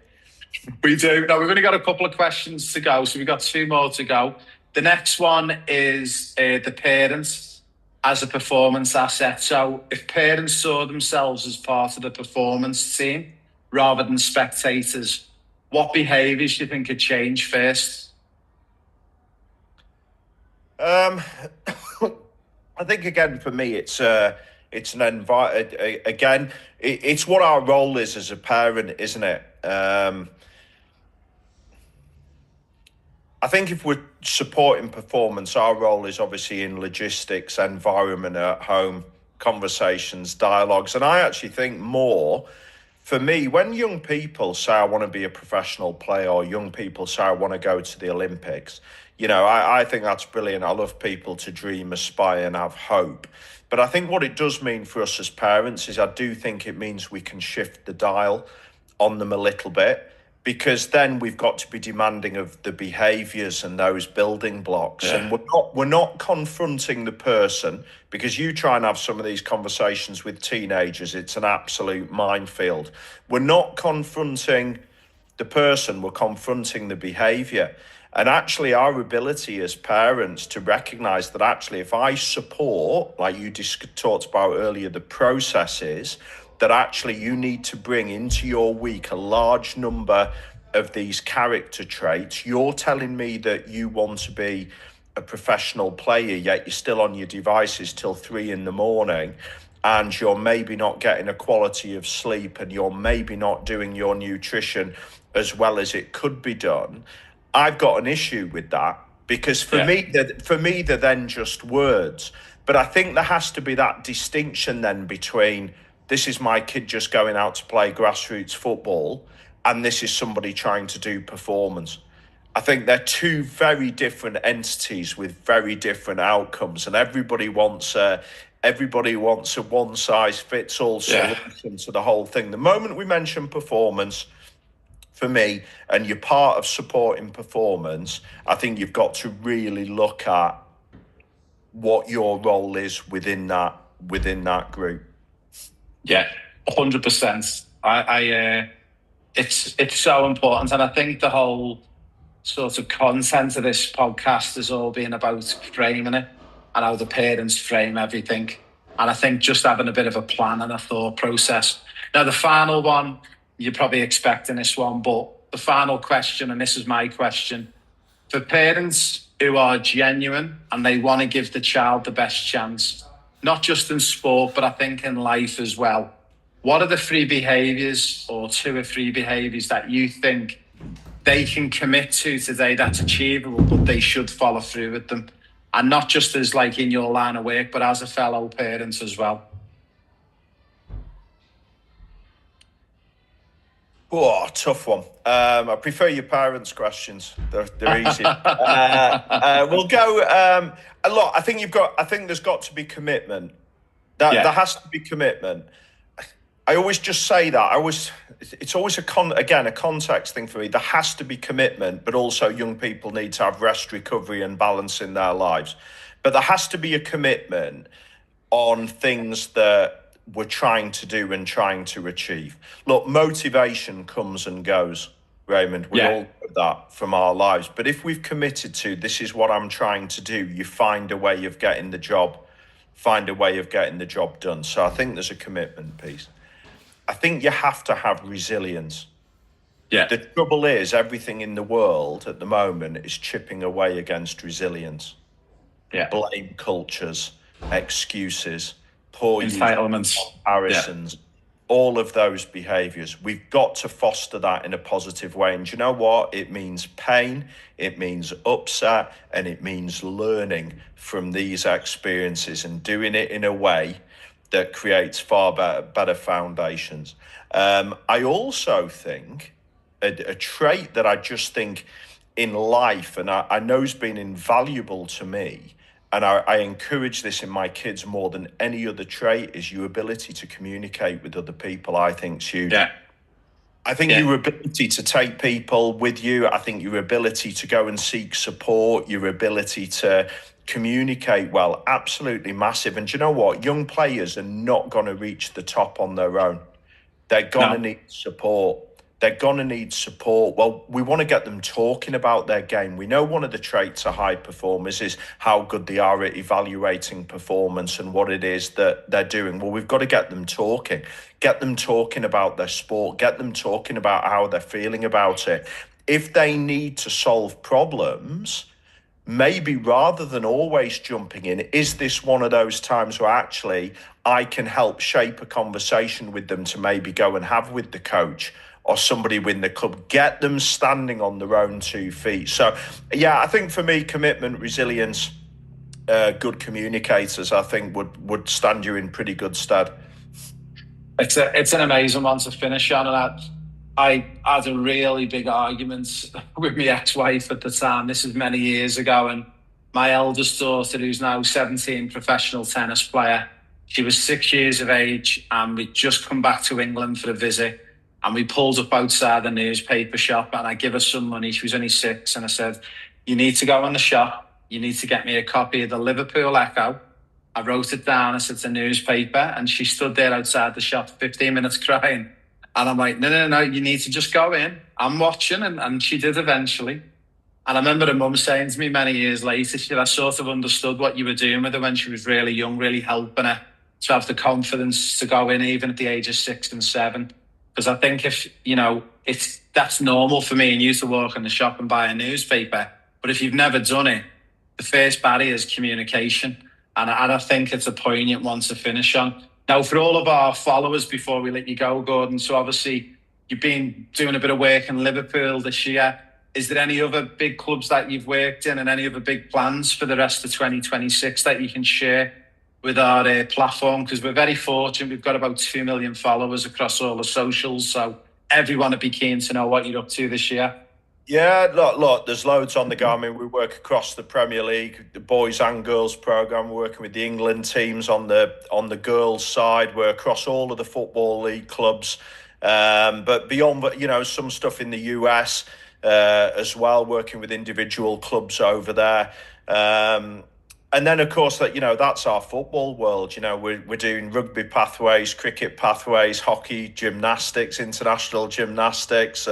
We do. Now, we've only got a couple of questions to go, so we've got 2 more to go. The next one is the parents as a performance asset. So if parents saw themselves as part of the performance team rather than spectators, what behaviours do you think could change first? I think, again, for me, it's an again, it's what our role is as a parent, isn't it? I think if we're supporting performance, our role is obviously in logistics, environment at home, conversations, dialogues. And I actually think more, for me, when young people say, I want to be a professional player, or young people say, I want to go to the Olympics, I think that's brilliant. I love people to dream, aspire, and have hope. But I think what it does mean for us as parents is I do think it means we can shift the dial on them a little bit, because then we've got to be demanding of the behaviours and those building blocks. Yeah. And we're not confronting the person, because you try and have some of these conversations with teenagers, it's an absolute minefield. We're not confronting the person, we're confronting the behaviour. And actually our ability as parents to recognise that actually if I support, like you talked about earlier, the processes, that actually you need to bring into your week a large number of these character traits. You're telling me that you want to be a professional player, yet you're still on your devices till 3 a.m, and you're maybe not getting a quality of sleep, and you're maybe not doing your nutrition as well as it could be done. I've got an issue with that, because for me, they're then just words. But I think there has to be that distinction then between, this is my kid just going out to play grassroots football, and this is somebody trying to do performance. I think they're two very different entities with very different outcomes, and everybody wants a one-size-fits-all solution to the whole thing. The moment we mention performance, for me, and you're part of supporting performance, I think you've got to really look at what your role is within that group. Yeah, 100%. It's so important, and I think the whole sort of content of this podcast has all been about framing it and how the parents frame everything. And I think just having a bit of a plan and a thought process. Now, the final one, you're probably expecting this one, but the final question, and this is my question, for parents who are genuine and they want to give the child the best chance, not just in sport, but I think in life as well, what are the 3 behaviours or 2 or 3 behaviours that you think they can commit to today that's achievable, but they should follow through with them? And not just as like in your line of work, but as a fellow parent as well. Oh, tough one. I prefer your parents' questions. They're easy. We'll go. Look, I think there's got to be commitment. There has to be commitment. I always just say that. It's always a context thing for me. There has to be commitment, but also young people need to have rest, recovery, and balance in their lives. But there has to be a commitment on things that we're trying to do and trying to achieve. Look, motivation comes and goes, Raymond. We all know that from our lives. But if we've committed to, this is what I'm trying to do, you find a way of getting the job done. So I think there's a commitment piece. I think you have to have resilience. Yeah. The trouble is, everything in the world at the moment is chipping away against resilience. Yeah. Blame cultures, excuses, poor entitlements, comparisons, all of those behaviours. We've got to foster that in a positive way. And you know what? It means pain, it means upset, and it means learning from these experiences and doing it in a way that creates far better foundations. I also think a trait that I just think in life, and I know has been invaluable to me, and I encourage this in my kids more than any other trait, is your ability to communicate with other people. I think is huge. Yeah. I think your ability to take people with you, I think your ability to go and seek support, your ability to communicate well, absolutely massive. And do you know what? Young players are not going to reach the top on their own. They're going to need support. Well, we want to get them talking about their game. We know one of the traits of high performers is how good they are at evaluating performance and what it is that they're doing. Well, we've got to get them talking about their sport, get them talking about how they're feeling about it. If they need to solve problems, maybe rather than always jumping in, is this one of those times where actually I can help shape a conversation with them to maybe go and have with the coach or somebody win the club. Get them standing on their own 2 feet. So, yeah, I think for me, commitment, resilience, good communicators, I think would stand you in pretty good stead. It's an amazing one to finish on, and I had a really big argument with my ex-wife at the time. This is many years ago, and my eldest daughter, who's now 17, professional tennis player, she was 6 years of age, and we'd just come back to England for a visit, and we pulled up outside the newspaper shop, and I give her some money. She was only 6, and I said, "You need to go in the shop. You need to get me a copy of the Liverpool Echo." I wrote it down. I said, "It's a newspaper." And she stood there outside the shop 15 minutes crying. And I'm like, no, you need to just go in. I'm watching. And she did eventually. And I remember her mum saying to me many years later, she said, "I sort of understood what you were doing with her when she was really young, really helping her to have the confidence to go in even at the age of 6 and 7. Because I think if, that's normal for me and you to walk in the shop and buy a newspaper. But if you've never done it, the first barrier is communication. And I think it's a poignant one to finish on. Now, for all of our followers, before we let you go, Gordon, so obviously you've been doing a bit of work in Liverpool this year. Is there any other big clubs that you've worked in and any other big plans for the rest of 2026 that you can share with our platform? Because we're very fortunate. We've got about 2 million followers across all the socials. So everyone would be keen to know what you're up to this year. Yeah, look, there's loads on the go. I mean, we work across the Premier League, the boys and girls program. We're working with the England teams on the girls' side. We're across all of the Football League clubs. But beyond, some stuff in the US as well, working with individual clubs over there. And then, of course, that's our football world. We're doing rugby pathways, cricket pathways, hockey, gymnastics, international gymnastics.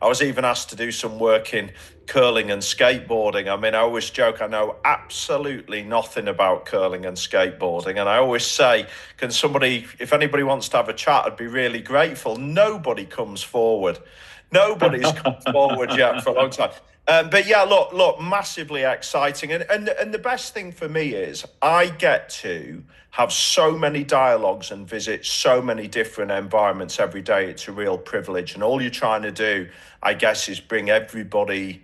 I was even asked to do some work in curling and skateboarding. I mean, I always joke, I know absolutely nothing about curling and skateboarding. And I always say, if anybody wants to have a chat, I'd be really grateful. Nobody comes forward. Nobody's come forward yet for a long time. But yeah, look, massively exciting. And the best thing for me is I get to have so many dialogues and visit so many different environments every day. It's a real privilege. And all you're trying to do, I guess, is bring everybody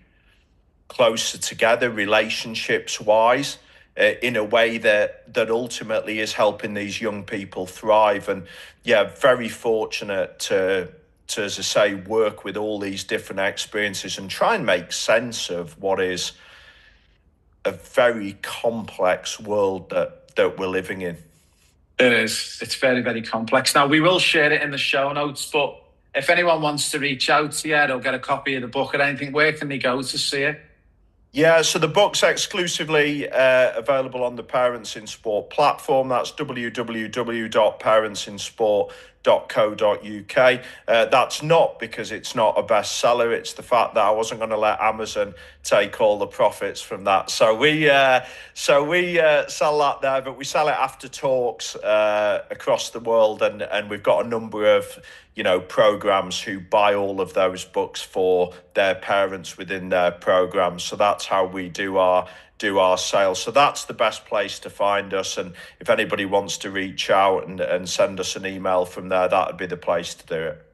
closer together, relationships-wise, in a way that ultimately is helping these young people thrive. And yeah, very fortunate to, as I say, work with all these different experiences and try and make sense of what is a very complex world that we're living in. It is. It's very, very complex. Now, we will share it in the show notes, but if anyone wants to reach out to you or get a copy of the book or anything, where can they go to see it? Yeah, so the book's exclusively available on the Parents in Sport platform. That's www.parentsinsport.co.uk. That's not because it's not a bestseller. It's the fact that I wasn't going to let Amazon take all the profits from that. So we sell that there, but we sell it after talks across the world, and we've got a number of programs who buy all of those books for their parents within their programs. So that's how we do our sales. So that's the best place to find us. And if anybody wants to reach out and send us an email from there, that would be the place to do it.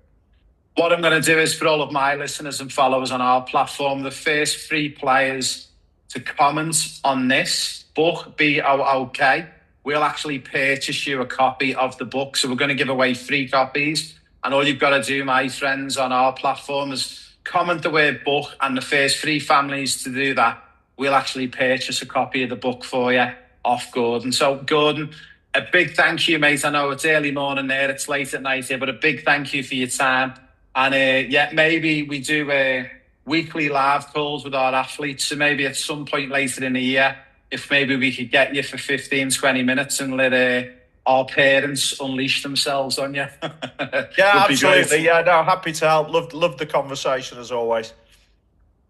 What I'm going to do is, for all of my listeners and followers on our platform, the first 3 players to comment on this book, BOOK, we'll actually purchase you a copy of the book. So we're going to give away 3 copies. And all you've got to do, my friends, on our platform is comment the word book, and the first 3 families to do that, we'll actually purchase a copy of the book for you off Gordon. So, Gordon, a big thank you, mate. I know it's early morning there, it's late at night here, but a big thank you for your time. And maybe we do weekly live calls with our athletes. So maybe at some point later in the year, if maybe we could get you for 15, 20 minutes and let our parents unleash themselves on you. Yeah, absolutely. Yeah, no, happy to help. Love the conversation as always.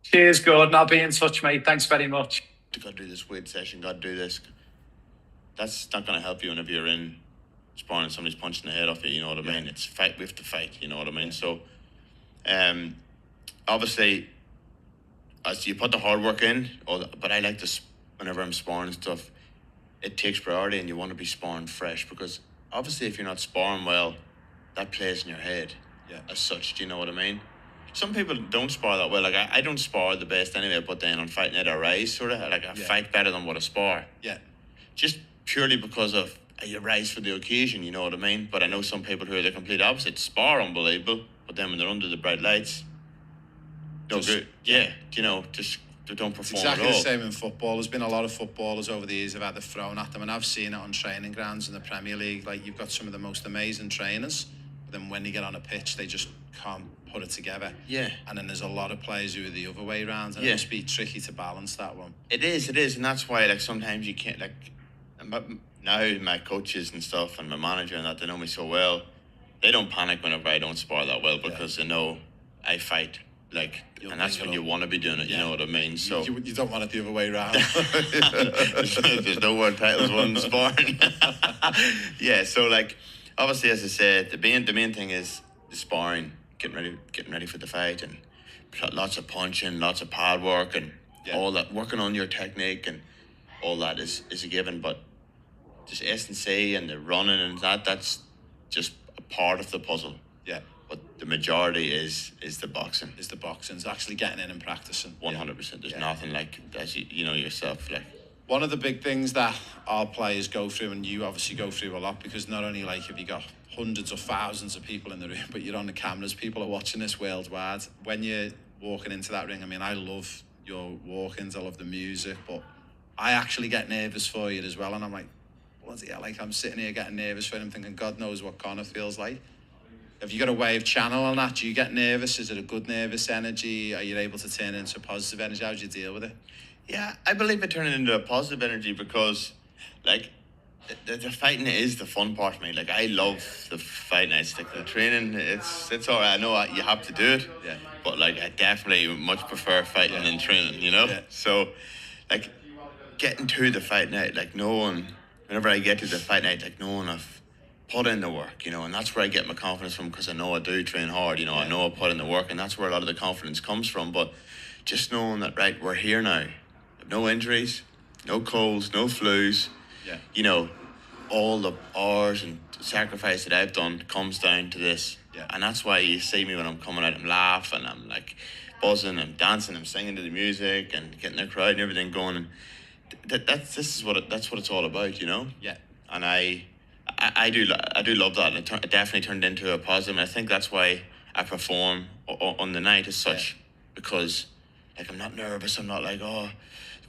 Cheers, Gordon. I'll be in touch, mate. Thanks very much. You got to do this weight session, got to do this. That's not going to help you whenever you're in sparring and somebody's punching the head off you, you know what I mean? It's fight, we have to fight, you know what I mean? So, obviously, as you put the hard work in, but I like to, whenever I'm sparring and stuff, it takes priority and you want to be sparring fresh, because obviously if you're not sparring well, that plays in your head. as such. Do you know what I mean? Some people don't spar that well. Like I don't spar the best anyway, but then on Fight Night I rise sort of like I fight better than what I spar. Yeah. Just purely because of you rise for the occasion, you know what I mean? But I know some people who are the complete opposite, spar unbelievable, but then when they're under the bright lights, no Just- good. Yeah, you know, just they don't It's perform exactly at the all. same in football. There's been a lot of footballers over the years who've had the thrown at them, and I've seen it on training grounds in the Premier League. Like, you've got some of the most amazing trainers, but then when they get on a pitch, they just can't put it together. Yeah. And then there's a lot of players who are the other way around, and Yeah. it must be tricky to balance that one. It is, and that's why like sometimes you can't like. Now my coaches and stuff and my manager and that, they know me so well. They don't panic whenever I don't spar that well because they know I fight like, You'll and that's bring it when you up. want to be doing it. You Yeah. know what I mean? So You don't want it the other way around. there's no word titles won sparring. Yeah, so like obviously as I said, the main thing is the sparring, getting ready for the fight, and lots of punching, lots of pad work, and Yeah. all that, working on your technique and all that is a given. But just S&C and the running and that's just a part of the puzzle. Yeah, But the majority is the boxing. is the boxing. It's actually getting in and practicing. 100%. There's Yeah. nothing like, as you know yourself, like. One of the big things that our players go through, and you obviously go through a lot, because not only like have you got hundreds or thousands of people in the room, but you're on the cameras, people are watching this worldwide. When you're walking into that ring, I mean, I love your walk-ins, I love the music, but I actually get nervous for you as well, and I'm like, bloody hell, like I'm sitting here getting nervous for him, thinking God knows what Conor feels like. Have you got a way of channeling that? Do you get nervous? Is it a good nervous energy? Are you able to turn it into positive energy? How do you deal with it? Yeah, I believe it turned into a positive energy because, like, the fighting is the fun part for me. Like, I love the fighting. It's like the training. It's all right. I know you have to do it. Yeah. But like, I definitely much prefer fighting than training. You know. Yeah. So, like, getting to the fight night, like knowing whenever I get to the fight night, like knowing I've put in the work, you know, and that's where I get my confidence from because I know I do train hard. You know, I know I put in the work, and that's where a lot of the confidence comes from. But just knowing that, right, we're here now. No injuries, no colds, no flus. Yeah. You know, all the hours and sacrifice that I've done comes down to this. Yeah. And that's why you see me when I'm coming out, I'm laughing, I'm like buzzing, I'm dancing, I'm singing to the music and getting the crowd and everything going. And that's what it's all about, you know? Yeah. And I do love that. And it definitely turned into a positive. And I think that's why I perform on the night as such, because like I'm not nervous. I'm not like, oh,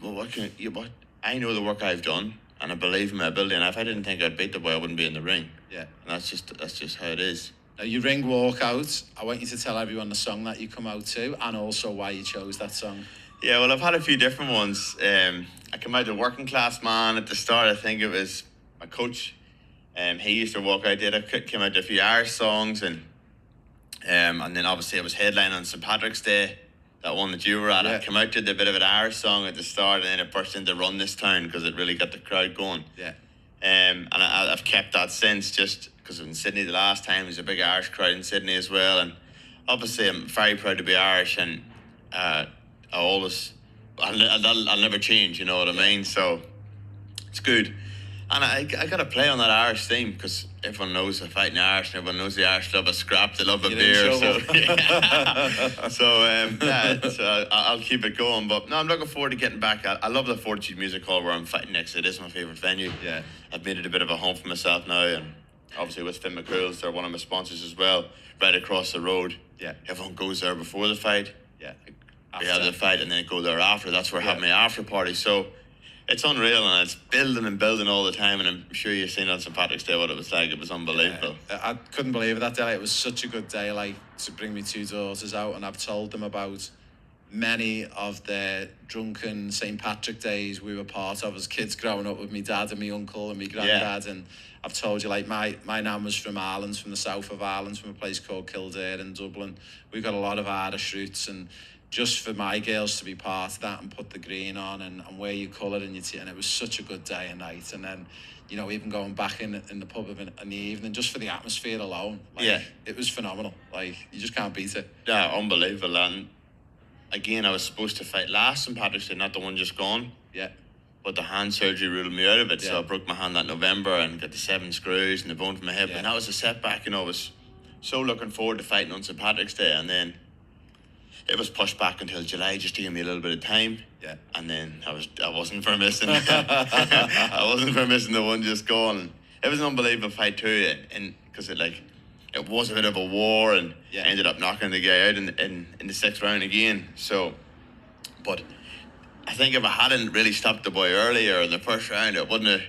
well, what? I know the work I've done, and I believe in my ability. And if I didn't think I'd beat the boy, I wouldn't be in the ring. Yeah. And that's just how it is. Now, you ring walkout. I want you to tell everyone the song that you come out to, and also why you chose that song. Yeah, well, I've had a few different ones. I came out to Working Class Man at the start. I think it was my coach. He used to walk out there. I came out to a few Irish songs, and then obviously I was headlining on St. Patrick's Day, that one that you were at. Yeah. I came out to a bit of an Irish song at the start, and then it burst into Run This Town because it really got the crowd going. Yeah. And I've kept that since, just because in Sydney the last time, there was a big Irish crowd in Sydney as well. And obviously I'm very proud to be Irish, and I'll never change, you know what I mean? So it's good. And I got to play on that Irish theme because everyone knows the fighting Irish, and everyone knows the Irish love a scrap, they love a You're in beer. So, trouble. yeah. So I'll keep it going. But no, I'm looking forward to getting back. I love the Fortitude Music Hall where I'm fighting next. It is my favourite venue. Yeah. I've made it a bit of a home for myself now, and obviously with Finn McCool's, they're one of my sponsors as well, right across the road. Yeah. Everyone goes there before the fight. Yeah. We have the fight and then go there after. That's where I have Yeah. my after party. So it's unreal, and it's building and building all the time. And I'm sure you've seen on St. Patrick's Day what it was like. It was unbelievable. I couldn't believe it that day. It was such a good day, like, to bring my two daughters out, and I've told them about many of the drunken St. Patrick days we were part of as kids growing up with my dad and my uncle and my granddad. And I've told you, like, my nan was from Ireland, from the south of Ireland, from a place called Kildare in Dublin. We've got a lot of Irish roots, and just for my girls to be part of that and put the green on and wear your colour in your tea, and it was such a good day and night. And then, you know, even going back in the pub in the evening, just for the atmosphere alone, like, Yeah. it was phenomenal. Like, you just can't beat it. Yeah, unbelievable. And again, I was supposed to fight last St. Patrick's Day, not the one just gone. Yeah. But the hand surgery ruled me out of it. Yeah. So I broke my hand that November and got the 7 screws and the bone from my hip. Yeah. And that was a setback, you know. It was so looking forward to fighting on St. Patrick's Day, and then it was pushed back until July just to give me a little bit of time. Yeah. And then I wasn't for missing. I wasn't for missing the one just gone. It was an unbelievable fight too, and because it was a bit of a war, and Yeah. ended up knocking the guy out in the 6th round again. So, but I think if I hadn't really stopped the boy earlier in the first round, it wouldn't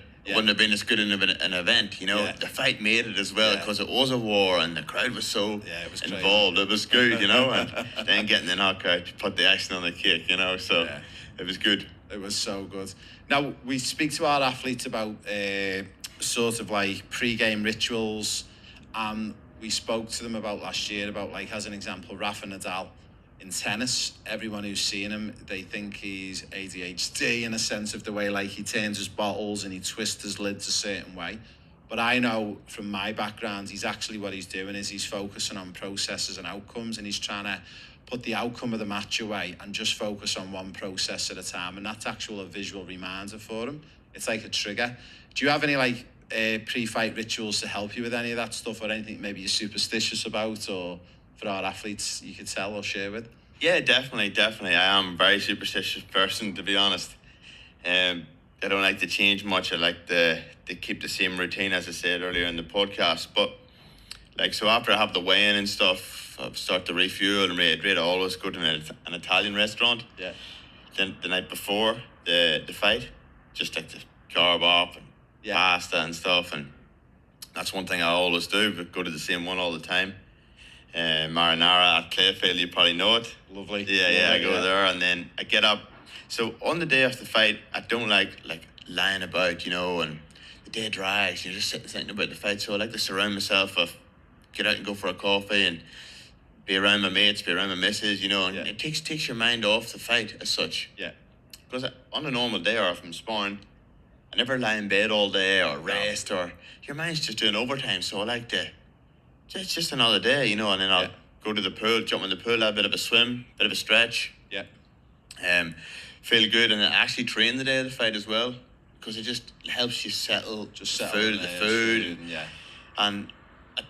have been as good an event. You know, Yeah. the fight made it as well Yeah. because it was a war and the crowd was so Yeah, it was crazy. involved. It was good, you know, and then getting the knockout put the action on the cake, you know. So Yeah. it was good. It was so good. Now, we speak to our athletes about sort of like pre-game rituals, and we spoke to them about last year about, like, as an example, Rafa Nadal in tennis. Everyone who's seen him, they think he's ADHD in a sense of the way, like, he turns his bottles and he twists his lids a certain way. But I know from my background, he's actually, what he's doing is he's focusing on processes and outcomes, and he's trying to put the outcome of the match away and just focus on one process at a time. And that's actual a visual reminder for him. It's like a trigger. Do you have any like pre-fight rituals to help you with any of that stuff, or anything maybe you're superstitious about, or for our athletes you could tell or share with? Yeah, definitely. I am a very superstitious person, to be honest. I don't like to change much. I like to keep the same routine, as I said earlier in the podcast. But like, so after I have the weigh-in and stuff, I start to refuel and read. I always go to an Italian restaurant. Yeah. Then the night before the fight, just like to carb up and pasta and stuff, and that's one thing I always do. But go to the same one all the time. Marinara at Clayfield, you probably know it. Lovely. Yeah, I go there, and then I get up. So on the day of the fight, I don't like lying about, you know, and the day drags, you're just sitting thinking about the fight. So I like to surround myself with, get out and go for a coffee and be around my mates, be around my missus, you know, and it takes your mind off the fight as such. Yeah. Because on a normal day or from sparring, I never lie in bed all day or rest, or your mind's just doing overtime. So I like to, it's just another day, you know, and then I'll go to the pool, jump in the pool, have a bit of a swim, bit of a stretch. Yeah. Feel good, and then actually train the day of the fight as well, because it just helps you settle Just the settle food, in the there, food, yeah. and I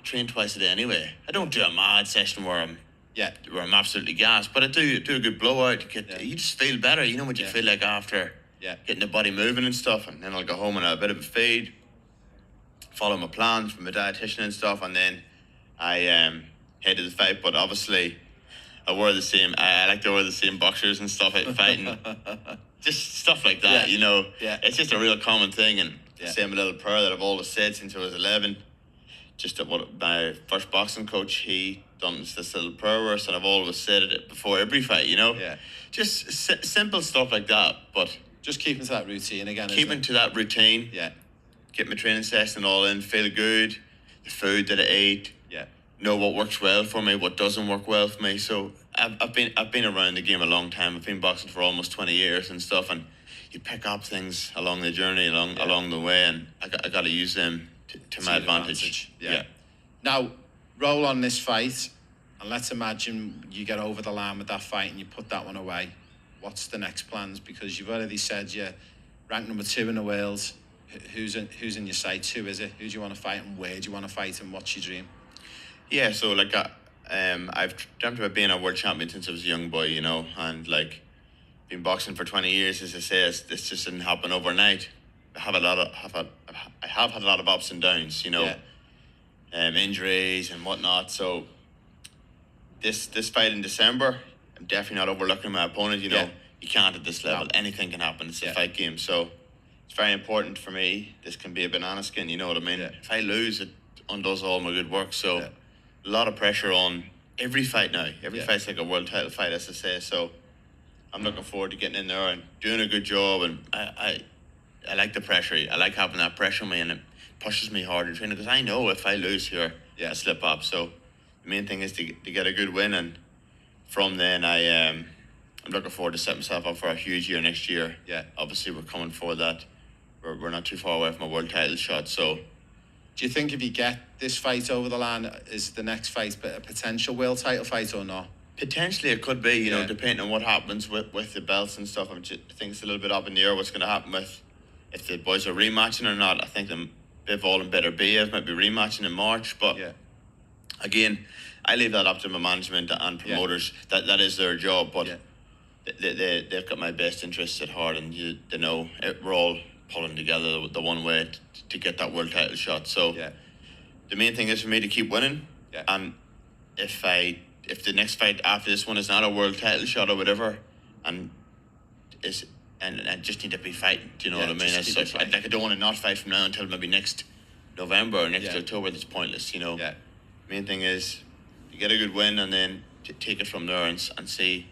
train twice a day anyway. I don't do a mad session where I'm absolutely gassed, but I do a good blowout to get. You just feel better, you know what you feel like after getting the body moving and stuff. And then I'll go home and have a bit of a feed, follow my plans from my dietitian and stuff, and then I head to the fight. But obviously, I wear the same. I like to wear the same boxers and stuff at fighting, just stuff like that. You know, it's just a real common thing. And same little prayer that I've always said since I was 11. Just at what my first boxing coach, he done this little prayer verse, and I've always said it before every fight. You know, just simple stuff like that. But just keeping to that routine again. Keeping to that routine. Get my training session all in. Feel good. The food that I ate. Know what works well for me, what doesn't work well for me. So I've been around the game a long time. I've been boxing for almost 20 years and stuff, and you pick up things along the journey, along the way, and I got to use them to my advantage. Now, roll on this fight, and let's imagine you get over the line with that fight and you put that one away. What's the next plans? Because you've already said you're ranked number 2 in the world. Who's in your sights? Who is it? Who do you want to fight, and where do you want to fight, and what's your dream? Yeah, so like I've dreamt about being a world champion since I was a young boy, you know, and like been boxing for 20 years, as I say, this just didn't happen overnight. I have had a lot of ups and downs, you know, injuries and whatnot. So this fight in December, I'm definitely not overlooking my opponent. You know, you can't at this level. Anything can happen. It's a fight game, so it's very important for me. This can be a banana skin. You know what I mean? If I lose, it undoes all my good work. So a lot of pressure on every fight now. Every fight's like a world title fight, as I say. So I'm looking forward to getting in there and doing a good job. And I like the pressure. I like having that pressure on me, and it pushes me hard in training, because I know if I lose here, I slip up. So the main thing is to get a good win, and from then I'm looking forward to set myself up for a huge year next year. Obviously we're coming for that. We're not too far away from a world title shot. So do you think if you get this fight over the line, is the next fight a potential world title fight or not? Potentially it could be, you know, depending on what happens with the belts and stuff. I think it's a little bit up in the air what's going to happen with if the boys are rematching or not. I think Bivol and Better Biev might be rematching in March, but again, I leave that up to my management and promoters. That is their job, but they've got my best interests at heart, and they know we're all pulling together the one way to get that world title shot. So the main thing is for me to keep winning, and if the next fight after this one is not a world title shot or whatever, and I just need to be fighting. Do you know what I mean? As such, I don't want to not fight from now until maybe next November or next October. That's pointless. You know. Main thing is you get a good win and then take it from there and see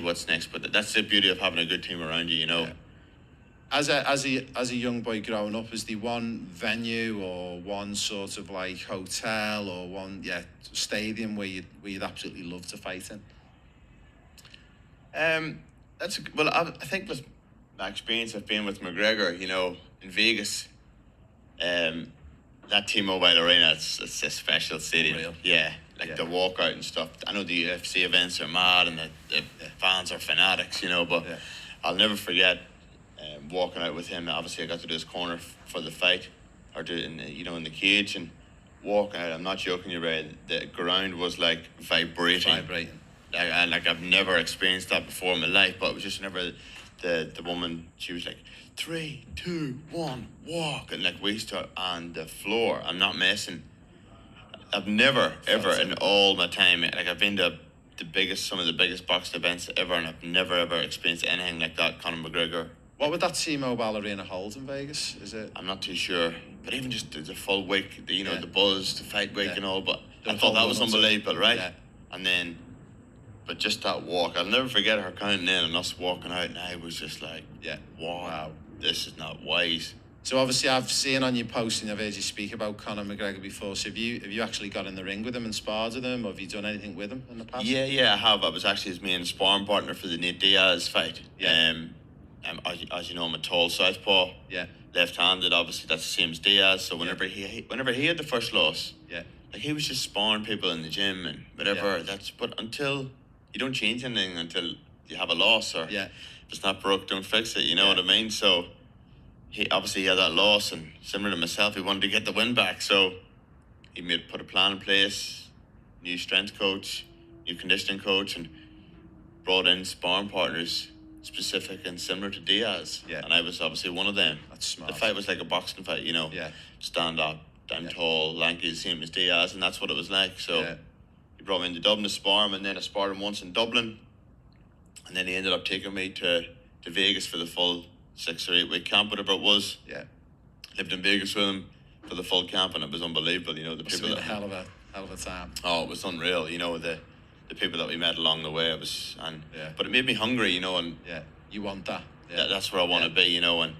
what's next. But that's the beauty of having a good team around you. You know. As a young boy growing up, is there one venue or one sort of like hotel or one stadium where you'd absolutely love to fight in? I think with my experience of being with McGregor, you know, in Vegas, that T-Mobile Arena, it's a special stadium. Real. Yeah, the walkout and stuff. I know the UFC events are mad and the fans are fanatics, you know, but I'll never forget walking out with him. Obviously, I got to do his corner for the fight, or in the cage, and walking out. I'm not joking you, Ray. The ground was like vibrating. Like I've never experienced that before in my life, but it was just never the woman. She was like 3, 2, 1, walk, and like we start on the floor. I'm not messing. I've never ever in all my time, like I've been to some of the biggest boxing events ever, and I've never ever experienced anything like that. Conor McGregor. What would that T-Mobile Arena hold in Vegas? Is it? I'm not too sure, but even just the full week, the buzz, the fight week and all. But I thought that was unbelievable, right? Yeah. And then. But just that walk, I'll never forget her counting in and us walking out, and I was just like, wow, this is not wise. So obviously I've seen on your post and I've heard you speak about Conor McGregor before. So have you actually got in the ring with him and sparred with him, or have you done anything with him in the past? Yeah, I have. I was actually his main sparring partner for the Nate Diaz fight. As you know, I'm a tall southpaw. Left-handed, obviously that's the same as Diaz. So whenever he had the first loss, like he was just sparring people in the gym and whatever. But until you don't change anything until you have a loss, or if it's not broke, don't fix it. You know what I mean? So he obviously had that loss, and similar to myself, he wanted to get the win back. So he put a plan in place, new strength coach, new conditioning coach, and brought in sparring partners specific and similar to Diaz. And I was obviously one of them. That's smart. The fight was like a boxing fight, you know. Stand up, I'm tall, lanky, the same as Diaz, and that's what it was like. So. He brought me into Dublin to spar him, and then I sparred him once in Dublin, and then he ended up taking me to Vegas for the full 6 or 8 week camp, whatever it was. Lived in Vegas with him for the full camp, and it was unbelievable. You know, the people a hell of a time. Oh, it was unreal. You know, the people that we met along the way. But it made me hungry. You know, and you want that. That's where I want to be. You know, and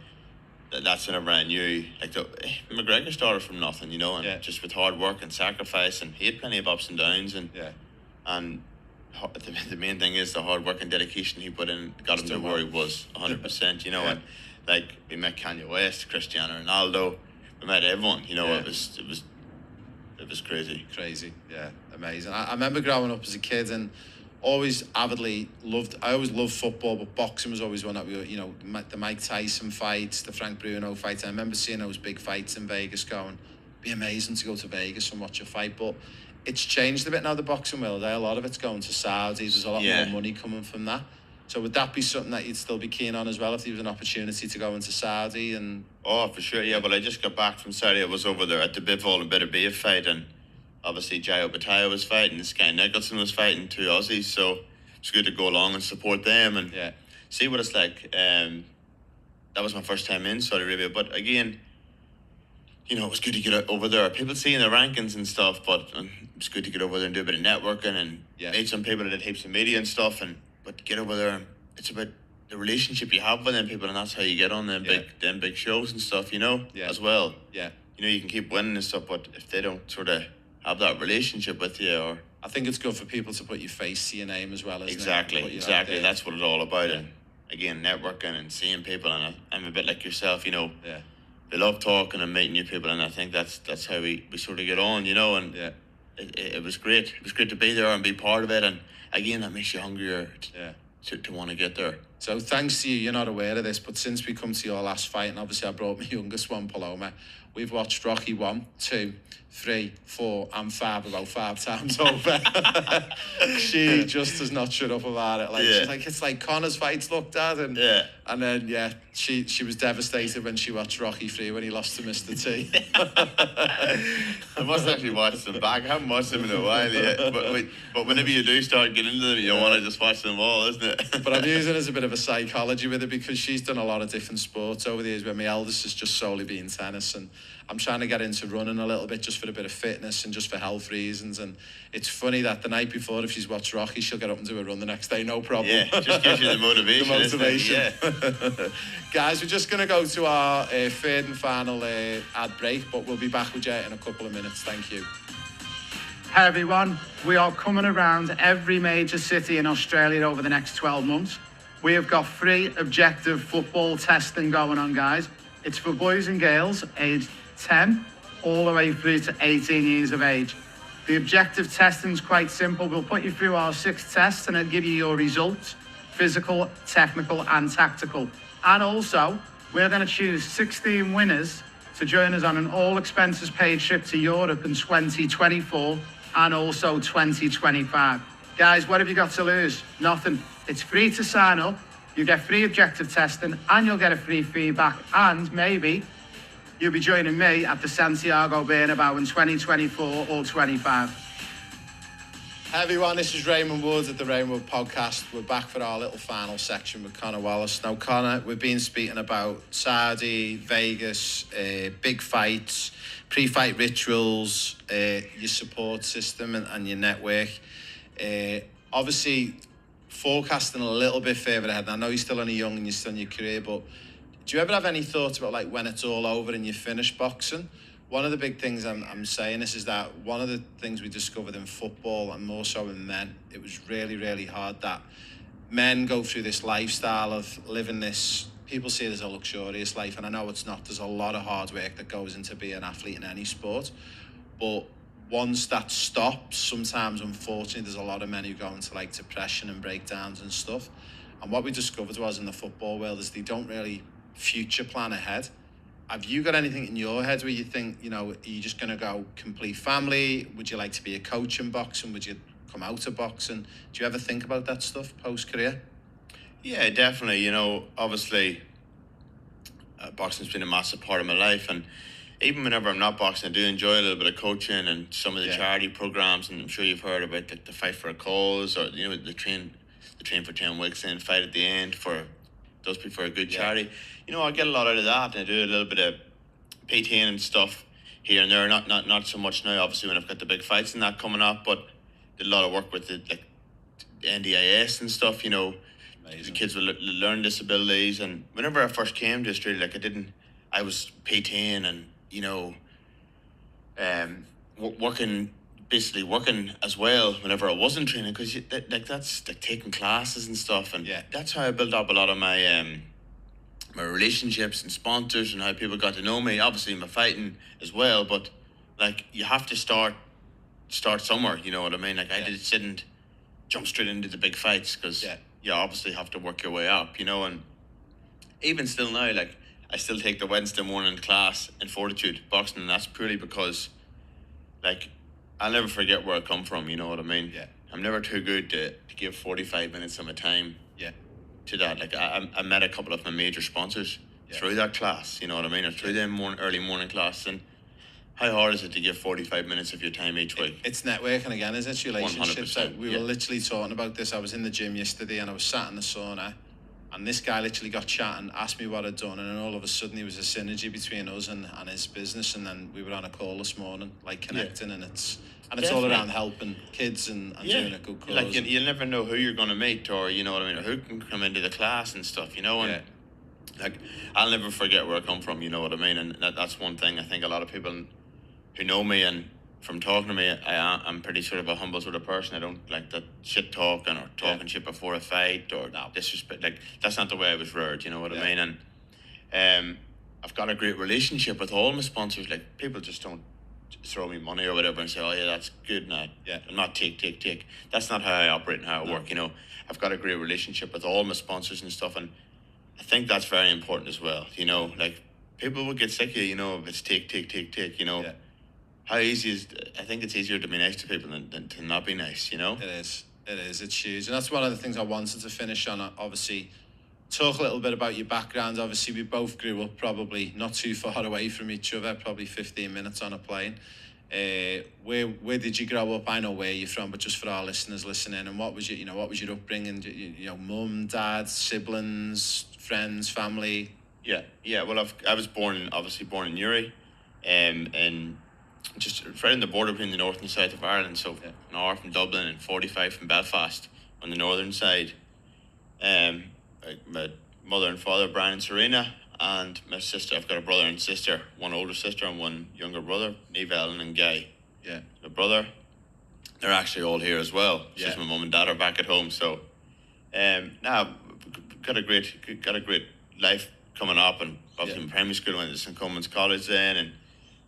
that's whenever I knew, like, McGregor started from nothing, you know, and just with hard work and sacrifice, and he had plenty of ups and downs, and the main thing is the hard work and dedication he put in got him to where he was, 100%, you know, and like we met Kanye West, Cristiano Ronaldo, we met everyone, you know. It was crazy. Amazing. I remember growing up as a kid and always avidly I always loved football, but boxing was always one that the Mike Tyson fights, the Frank Bruno fights. I remember seeing those big fights in Vegas going, it'd be amazing to go to Vegas and watch a fight, but it's changed a bit now, the boxing world. A lot of it's going to Saudi. There's a lot more money coming from that. So would that be something that you'd still be keen on as well if there was an opportunity to go into Saudi? And oh, for sure, well, I just got back from Saudi. I was over there at the Bivol and Beterbiev fight, and obviously Jayo Bataya was fighting, Sky Nicholson was fighting, 2 Aussies, so it's good to go along and support them and see what it's like. That was my first time in Saudi Arabia, but again, you know, it was good to get over there. People seeing the rankings and stuff, but it's good to get over there and do a bit of networking and meet some people that did heaps of media and stuff, but to get over there, it's about the relationship you have with them people, and that's how you get on them big shows and stuff, you know, as well. You know, you can keep winning and stuff, but if they don't sort of have that relationship with you, or I think it's good for people to put your face to your name as well. Exactly. That's what it's all about. And again, networking and seeing people, and I'm a bit like yourself, you know. They love talking and meeting new people, and I think that's how we sort of get on, you know. And it was great. It was great to be there and be part of it, and again, that makes you hungrier to want to get there. So thanks to you, you're not aware of this, but since we come to your last fight, and obviously I brought my youngest one, Paloma, we've watched Rocky 1, 2, 3, 4 and 5 about 5 times over. She just does not shut up about it. Like Yeah. she's like, it's like Connor's fights, look, Dad. And then she was devastated when she watched Rocky 3 when he lost to Mr. T. I must actually watch them back. I haven't watched them in a while yet. But whenever you do start getting into them, you want to just watch them all, isn't it? But I'm using it as a bit of a psychology with it because she's done a lot of different sports over the years, where my eldest has just solely been tennis, and I'm trying to get into running a little bit just for a bit of fitness and just for health reasons. And it's funny that the night before, if she's watched Rocky, she'll get up and do a run the next day, no problem. Yeah, just gives you the motivation. The motivation. Yeah. Guys, we're just going to go to our third and final ad break, but we'll be back with you in a couple of minutes. Thank you. Hey everyone, we are coming around every major city in Australia over the next 12 months. We have got free objective football testing going on, guys. It's for boys and girls aged 10 all the way through to 18 years of age. The objective testing is quite simple. We'll put you through our 6 tests and it'll give you your results, physical, technical and tactical. And also, we're going to choose 16 winners to join us on an all expenses paid trip to Europe in 2024 and also 2025. Guys, what have you got to lose? Nothing. It's free to sign up. You get free objective testing and you'll get a free feedback, and maybe you'll be joining me at the Santiago Bernabeu in 2024 or 25. Hey everyone, this is Raymond Woods at the Raymond Wood Podcast. We're back for our little final section with Connor Wallace. Now, Connor, we've been speaking about Saudi, Vegas, big fights, pre-fight rituals, your support system and your network. Obviously, forecasting a little bit further ahead. I know you're still only young and you're still in your career, but do you ever have any thoughts about like when it's all over and you finish boxing? One of the big things I'm saying this is that one of the things we discovered in football, and more so in men, it was really, really hard that men go through this lifestyle of living this, people see it as a luxurious life, and I know it's not. There's a lot of hard work that goes into being an athlete in any sport, but once that stops, sometimes, unfortunately, there's a lot of men who go into like depression and breakdowns and stuff. And what we discovered was in the football world is they don't really future plan ahead. Have you got anything in your head where you think, you know, are you just going to go complete family? Would you like to be a coach in boxing? Would you come out of boxing? Do you ever think about that stuff post-career? Yeah, definitely. You know, obviously, boxing's been a massive part of my life, and even whenever I'm not boxing, I do enjoy a little bit of coaching and some of the charity programs. And I'm sure you've heard about the Fight for a Cause, or the train for 10 weeks and fight at the end for those people for a good charity. You know, I get a lot out of that, and I do a little bit of PTing and stuff here and there. Not so much now, obviously, when I've got the big fights and that coming up, but did a lot of work with the NDIS and stuff. You know, the kids with learning disabilities. And whenever I first came to Australia, I was PTing and, you know, working as well whenever I wasn't training, because that's like taking classes and stuff, and that's how I built up a lot of my my relationships and sponsors, and how people got to know me. Obviously, my fighting as well, but like you have to start somewhere. You know what I mean? Like I just didn't jump straight into the big fights, because you obviously have to work your way up. You know, and even still now, like I still take the Wednesday morning class in Fortitude boxing, and that's purely because like I'll never forget where I come from, you know what I mean? Yeah. I'm never too good to give 45 minutes of my time to that. Like I met a couple of my major sponsors through that class, you know what I mean? Or through them early morning class. And how hard is it to give 45 minutes of your time each week? It's networking again, isn't it? Relationships. 100%, We were literally talking about this. I was in the gym yesterday and I was sat in the sauna, and this guy literally got chatting, asked me what I'd done, and then all of a sudden there was a synergy between us and his business, and then we were on a call this morning, like connecting, and it's all around helping kids and doing a good cause. Like you'll never know who you're going to meet, or you know what I mean, or who can come into the class and stuff, you know, and like I'll never forget where I come from, you know what I mean, and that's one thing I think a lot of people who know me and from talking to me, I'm pretty sort of a humble sort of person. I don't like that shit talking or talking shit before a fight or disrespect. Like that's not the way I was reared, you know what I mean? And I've got a great relationship with all my sponsors. Like people just don't throw me money or whatever and say, oh yeah, that's good now. Yeah. I'm not take. That's not how I operate and how I No. work, you know. I've got a great relationship with all my sponsors and stuff, and I think that's very important as well. You know, like people will get sick of you, you know, if it's take, you know. Yeah. How easy is, I think it's easier to be nice to people than to not be nice, you know? It is. It's huge. And that's one of the things I wanted to finish on. Obviously, talk a little bit about your background. Obviously, we both grew up probably not too far away from each other, probably 15 minutes on a plane. Where did you grow up? I know where you're from, but just for our listeners listening, and what was your upbringing? You know, mum, dad, siblings, friends, family. Yeah. Well, I was born in Newry, and just right on the border between the north and south of Ireland. So an hour from Dublin and 45 from Belfast on the northern side. My mother and father, Brian and Serena, and my sister. I've got a brother and sister, one older sister and one younger brother, Neve, Ellen, and Guy. Yeah. My brother, they're actually all here as well. It's just Yeah. my mum and dad are back at home. So, now got a great life coming up, and obviously in primary school I went to St. Coleman's College then,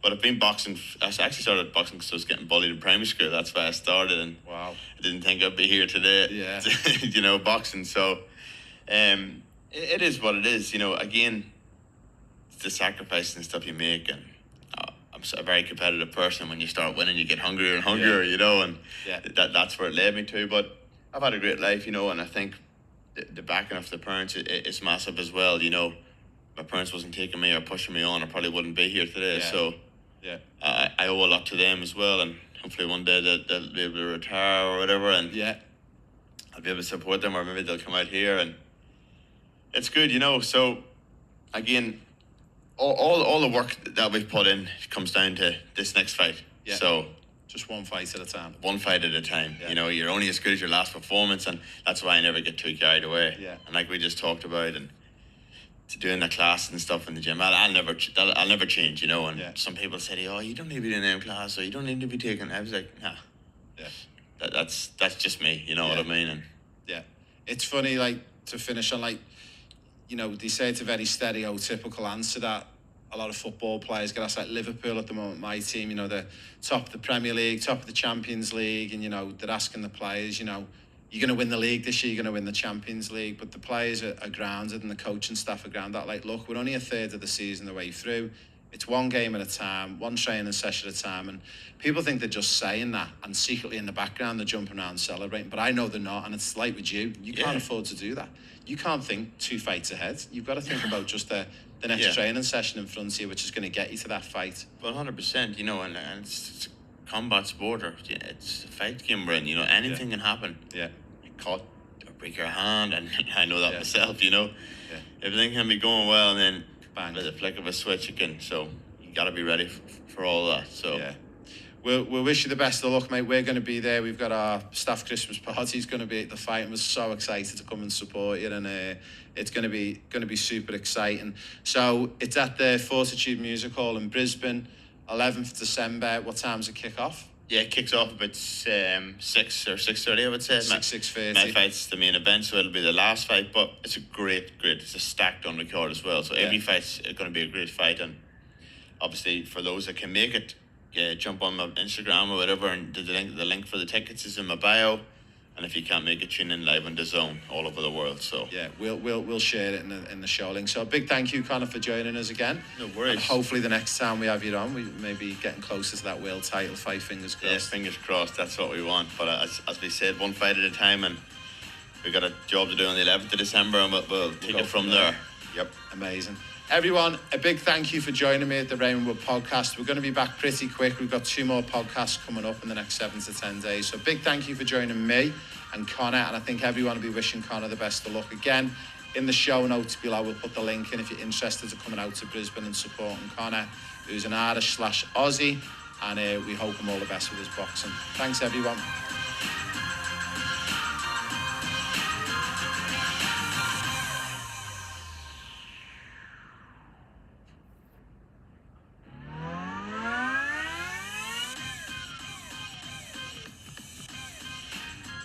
but I've been boxing. I actually started boxing because I was getting bullied in primary school. That's why I started, and Wow. I didn't think I'd be here today. Yeah. You know, boxing. So, it is what it is. You know, again, the sacrifices and stuff you make, and I'm a very competitive person. When you start winning, you get hungrier and hungrier. You know, and that's where it led me to. But I've had a great life, you know, and I think the backing of the parents is massive as well. You know, my parents wasn't taking me or pushing me on, I probably wouldn't be here today. Yeah. So I owe a lot to them as well, and hopefully one day they'll be able to retire or whatever, and I'll be able to support them, or maybe they'll come out here, and it's good, you know. So again, all the work that we've put in comes down to this next fight. Yeah. So Just one fight at a time. one fight at a time. Yeah. You know, you're only as good as your last performance, and that's why I never get too carried away. Yeah. And like we just talked about, and to doing the class and stuff in the gym, I'll never change. You know, and some people say, "Oh, you don't need to be doing M class, or you don't need to be taking." I was like, "Nah, Yeah. that's just me." You know what I mean? And Yeah. It's funny, like, to finish on, like, you know, they say it's a very stereotypical answer that a lot of football players get asked, like Liverpool at the moment, my team, you know, they're top of the Premier League, top of the Champions League, and, you know, they're asking the players, you know, you're going to win the league this year, you're going to win the Champions League, but the players are grounded and the coaching staff are grounded. Like, look, we're only a third of the season the way through. It's one game at a time, one training session at a time, and people think they're just saying that, and secretly in the background they're jumping around celebrating, but I know they're not, and it's like with you can't afford to do that. You can't think 2 fights ahead. You've got to think about just the next training session in front of you, which is going to get you to that fight. well, 100%. You know, and it's a combat sport, or it's a fight game we're in. You know, anything can happen. Yeah. Cut or break your hand, and I know that Yeah. myself. You know, everything can be going well, and then Bang. with a flick of a switch, you can. So you got to be ready for all that. So Yeah. We'll wish you the best of luck, mate. We're going to be there. We've got our staff Christmas party's going to be at the fight, and we're so excited to come and support you. And it's going to be super exciting. So it's at the Fortitude Music Hall in Brisbane, 11th December. What time's it kick off? yeah, it kicks off about 6 or 6:30, I would say. 6:30. My fight's the main event, so it'll be the last fight. But it's a great. It's a stacked undercard as well. So every fight's going to be a great fight, and obviously for those that can make it, jump on my Instagram or whatever, and the link for the tickets is in my bio. And if you can't make it, tune in live on DAZN all over the world. So Yeah, we'll share it in the show link. So a big thank you, Conor, for joining us again. no worries. And hopefully the next time we have you on, we may be getting closer to that world title fight. Fingers Yeah, crossed. fingers crossed. That's what we want. But as we said, one fight at a time, and we got a job to do on the 11th of December, and we'll take go it from from there. there. Yep. Amazing. Everyone, a big thank you for joining me at the Raymond Wood podcast. We're going to be back pretty quick. We've got 2 more podcasts coming up in the next 7 to 10 days. So big thank you for joining me and Conor. And I think everyone will be wishing Conor the best of luck. Again, in the show notes below, we'll put the link in if you're interested in coming out to Brisbane and supporting Conor, who's an Irish/Aussie. And we hope him all the best with his boxing. Thanks, everyone.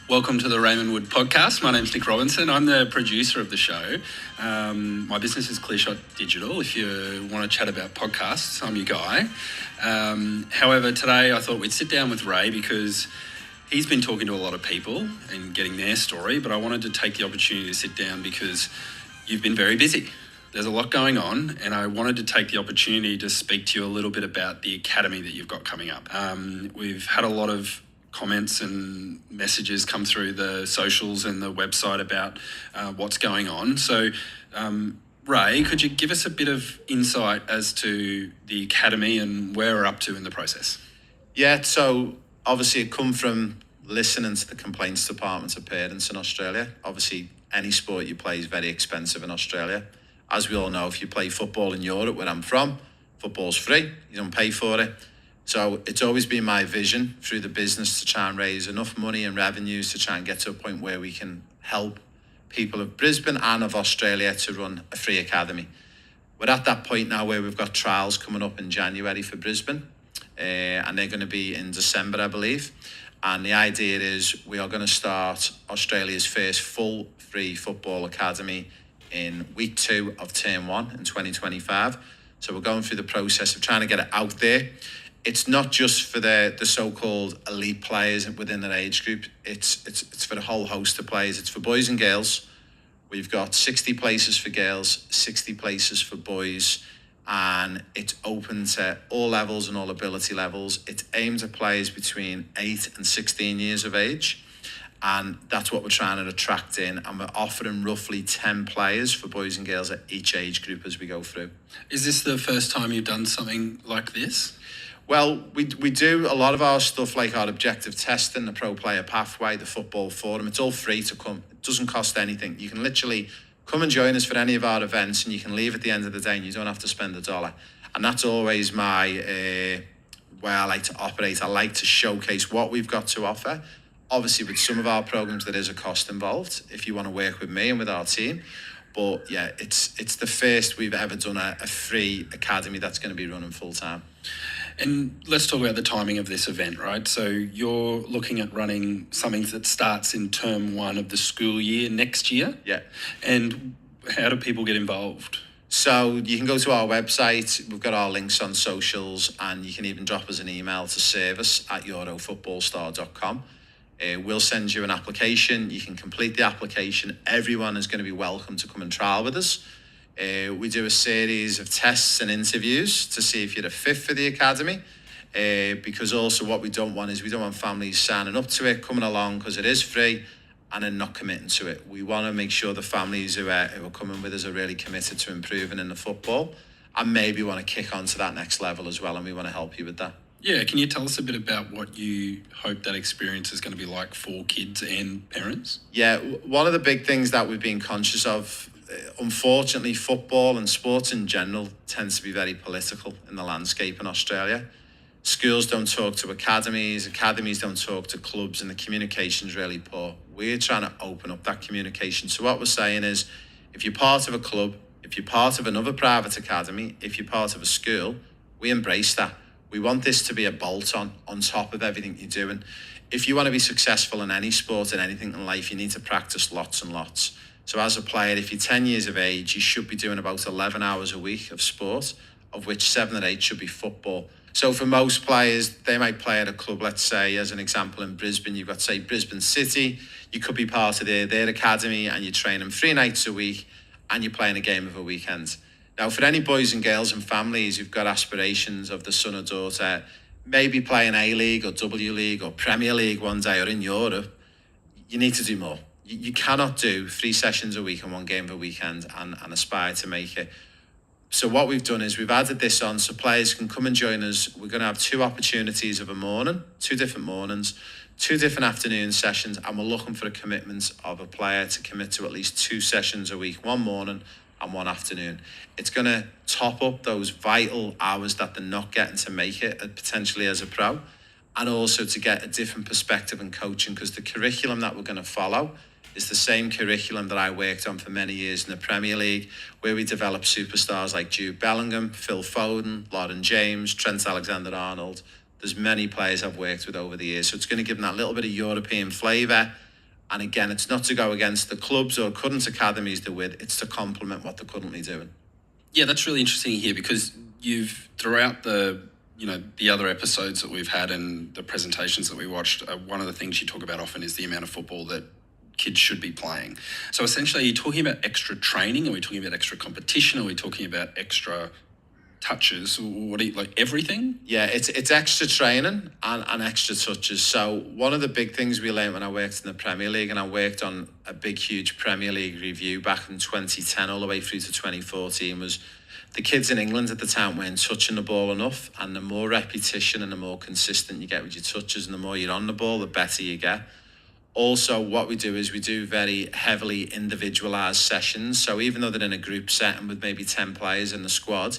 Welcome to the Raymond Wood podcast. My name's Nick Robinson. I'm the producer of the show. My business is Clearshot Digital. If you want to chat about podcasts, I'm your guy. However, today I thought we'd sit down with Ray because he's been talking to a lot of people and getting their story, but I wanted to take the opportunity to sit down because you've been very busy. There's a lot going on, and I wanted to take the opportunity to speak to you a little bit about the academy that you've got coming up. We've had a lot of comments and messages come through the socials and the website about what's going on. So, Ray, could you give us a bit of insight as to the academy and where we're up to in the process? Yeah, so obviously it come from listening to the complaints departments of parents in Australia. Obviously, any sport you play is very expensive in Australia. As we all know, if you play football in Europe, where I'm from, football's free. You don't pay for it. So it's always been my vision through the business to try and raise enough money and revenues to try and get to a point where we can help people of Brisbane and of Australia to run a free academy. We're at that point now where we've got trials coming up in January for Brisbane, and they're going to be in December, I believe. And the idea is we are going to start Australia's first full free football academy in week 2 of term 1 in 2025. So we're going through the process of trying to get it out there. It's not just for the so-called elite players within their age group. It's for the whole host of players. It's for boys and girls. We've got 60 places for girls, 60 places for boys, and it's open to all levels and all ability levels. It's aimed at players between 8 and 16 years of age, and that's what we're trying to attract in, and we're offering roughly 10 players for boys and girls at each age group as we go through. Is this the first time you've done something like this? Well, we do a lot of our stuff, like our objective testing, the pro player pathway, the football forum. It's all free to come. It doesn't cost anything. You can literally come and join us for any of our events, and you can leave at the end of the day and you don't have to spend $1. And that's always my way I like to operate. I like to showcase what we've got to offer. Obviously, with some of our programs, there is a cost involved if you want to work with me and with our team. But yeah, it's the first we've ever done a free academy that's going to be running full time. And let's talk about the timing of this event, right? So you're looking at running something that starts in term 1 of the school year next year? Yeah. And how do people get involved? So you can go to our website. We've got our links on socials, and you can even drop us an email to service@eurofootballstar.com. We'll send you an application. You can complete the application. Everyone is going to be welcome to come and trial with us. We do a series of tests and interviews to see if you're a fit for the academy, because also what we don't want is we don't want families signing up to it, coming along because it is free, and then not committing to it. We want to make sure the families who are coming with us are really committed to improving in the football and maybe want to kick on to that next level as well, and we want to help you with that. Yeah, can you tell us a bit about what you hope that experience is going to be like for kids and parents? Yeah, one of the big things that we've been conscious of, unfortunately, football and sports in general tends to be very political in the landscape in Australia. Schools don't talk to academies don't talk to clubs, and the communication's really poor. We're trying to open up that communication. So what we're saying is, if you're part of a club, if you're part of another private academy, if you're part of a school, we embrace that. We want this to be a bolt-on on top of everything you're doing. If you want to be successful in any sport and anything in life, you need to practice lots and lots. So as a player, if you're 10 years of age, you should be doing about 11 hours a week of sport, of which 7 or 8 should be football. So for most players, they might play at a club, let's say, as an example, in Brisbane, you've got, say, Brisbane City. You could be part of their academy, and you train them 3 nights a week, and you're playing a game of a weekend. Now, for any boys and girls and families who've got aspirations of the son or daughter, maybe playing A-League or W League or Premier League one day or in Europe, you need to do more. You cannot do 3 sessions a week and 1 game of a weekend and aspire to make it. So what we've done is we've added this on so players can come and join us. We're going to have 2 opportunities of a morning, 2 different mornings, 2 different afternoon sessions, and we're looking for a commitment of a player to commit to at least 2 sessions a week, 1 morning and 1 afternoon. It's going to top up those vital hours that they're not getting to make it potentially as a pro, and also to get a different perspective and coaching, because the curriculum that we're going to follow is the same curriculum that I worked on for many years in the Premier League, where we developed superstars like Jude Bellingham, Phil Foden, Lauren James, Trent Alexander-Arnold. There's many players I've worked with over the years, so it's going to give them that little bit of European flavour, And again, it's not to go against the clubs or current academies they're with, it's to complement what they're currently doing. Yeah, that's really interesting here because you've, throughout the other episodes that we've had and the presentations that we watched, one of the things you talk about often is the amount of football that kids should be playing. So essentially, are you talking about extra training? Are we talking about extra competition? Are we talking about extra touches? What do you, like everything? Yeah, it's extra training and extra touches. So one of the big things we learned when I worked in the Premier League, and I worked on a big, huge Premier League review back in 2010 all the way through to 2014, was the kids in England at the time weren't touching the ball enough. And the more repetition and the more consistent you get with your touches and the more you're on the ball, the better you get. Also, what we do is we do very heavily individualised sessions. So even though they're in a group setting with maybe 10 players in the squad,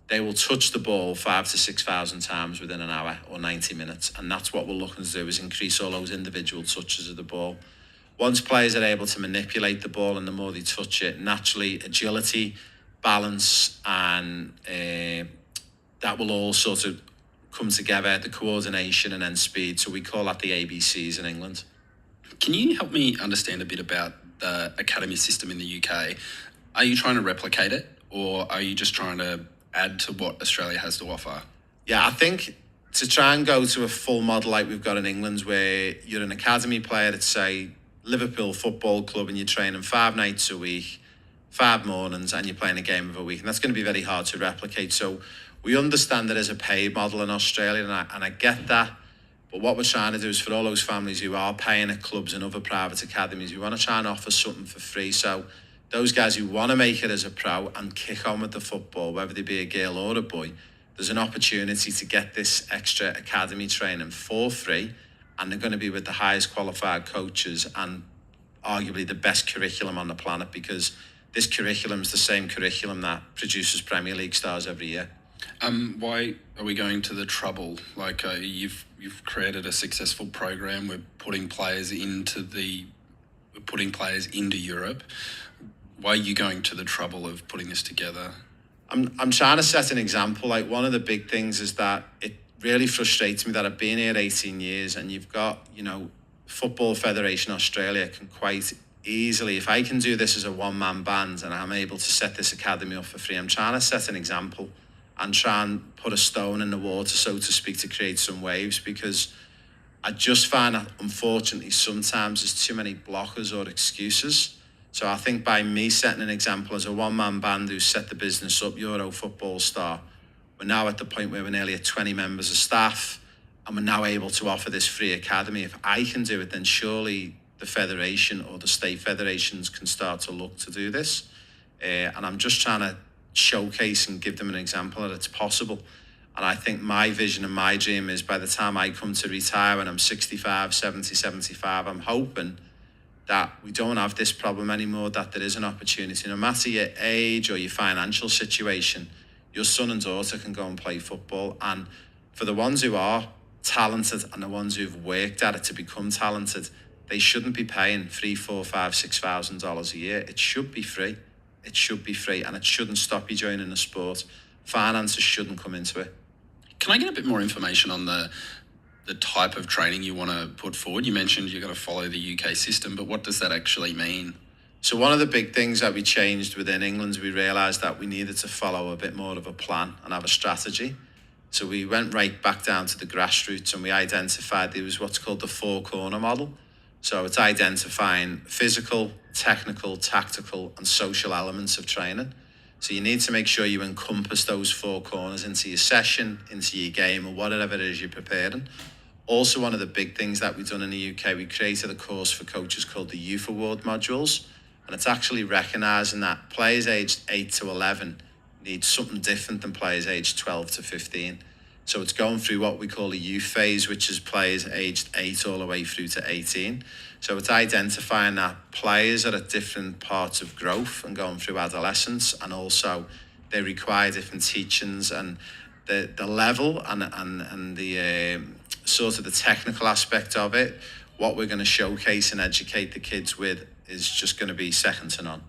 they will touch the ball 5,000 to 6,000 times within an hour or 90 minutes. And that's what we're looking to do, is increase all those individual touches of the ball. Once players are able to manipulate the ball and the more they touch it, naturally agility, balance, and that will all sort of come together, the coordination and then speed. So we call that the ABCs in England. Can you help me understand a bit about the academy system in the UK? Are you trying to replicate it, or are you just trying to add to what Australia has to offer? Yeah, I think to try and go to a full model like we've got in England, where you're an academy player at, say, Liverpool Football Club, and you're training 5 nights a week, 5 mornings, and you're playing a game of a week, and that's going to be very hard to replicate. So we understand that there's a paid model in Australia, and I get that. But what we're trying to do is, for all those families who are paying at clubs and other private academies, we want to try and offer something for free. So those guys who want to make it as a pro and kick on with the football, whether they be a girl or a boy, there's an opportunity to get this extra academy training for free, and they're going to be with the highest qualified coaches and arguably the best curriculum on the planet, because this curriculum is the same curriculum that produces Premier League stars every year. Why are we going to the trouble? Like you've created a successful program. We're putting players into Europe. Why are you going to the trouble of putting this together? I'm trying to set an example. Like, one of the big things is that it really frustrates me that I've been here 18 years and you've got, Football Federation Australia can quite easily, if I can do this as a one-man band and I'm able to set this academy up for free, I'm trying to set an example and try and put a stone in the water, so to speak, to create some waves, because I just find that, unfortunately, sometimes there's too many blockers or excuses. So I think by me setting an example as a one-man band who set the business up, Euro Football Star, we're now at the point where we're nearly at 20 members of staff, and we're now able to offer this free academy. If I can do it, then surely the federation or the state federations can start to look to do this. And I'm just trying to showcase and give them an example that it's possible. And I think my vision and my dream is, by the time I come to retire when I'm 65, 70, 75, I'm hoping that we don't have this problem anymore, that there is an opportunity, no matter your age or your financial situation, your son and daughter can go and play football. And for the ones who are talented and the ones who've worked at it to become talented, they shouldn't be paying $3,000, $4,000, $5,000 a year. It should be free. It should be free, and it shouldn't stop you joining the sport. Finances shouldn't come into it. Can I get a bit more information on the type of training you want to put forward? You mentioned you're going to follow the UK system, but what does that actually mean? So one of the big things that we changed within England, we realised that we needed to follow a bit more of a plan and have a strategy. So we went right back down to the grassroots, and we identified there was what's called the 4-corner model. So it's identifying physical, technical, tactical, and social elements of training. So you need to make sure you encompass those 4 corners into your session, into your game, or whatever it is you're preparing. Also, one of the big things that we've done in the UK, we created a course for coaches called the Youth Award modules. And it's actually recognising that players aged 8 to 11 need something different than players aged 12 to 15. So it's going through what we call a youth phase, which is players aged 8 all the way through to 18. So it's identifying that players are at different parts of growth and going through adolescence, and also they require different teachings, and the level and the sort of the technical aspect of it, what we're going to showcase and educate the kids with, is just going to be second to none.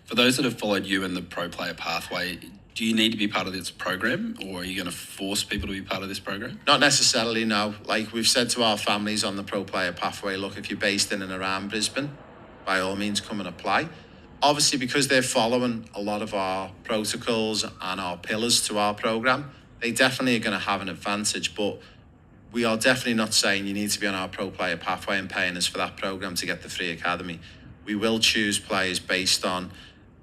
For those that have followed you in the pro player pathway, do you need to be part of this program, or are you going to force people to be part of this program? Not necessarily, no. Like we've said to our families on the Pro Player Pathway, look, if you're based in and around Brisbane, by all means come and apply. Obviously, because they're following a lot of our protocols and our pillars to our program, they definitely are going to have an advantage. But we are definitely not saying you need to be on our Pro Player Pathway and paying us for that program to get the free academy. We will choose players based on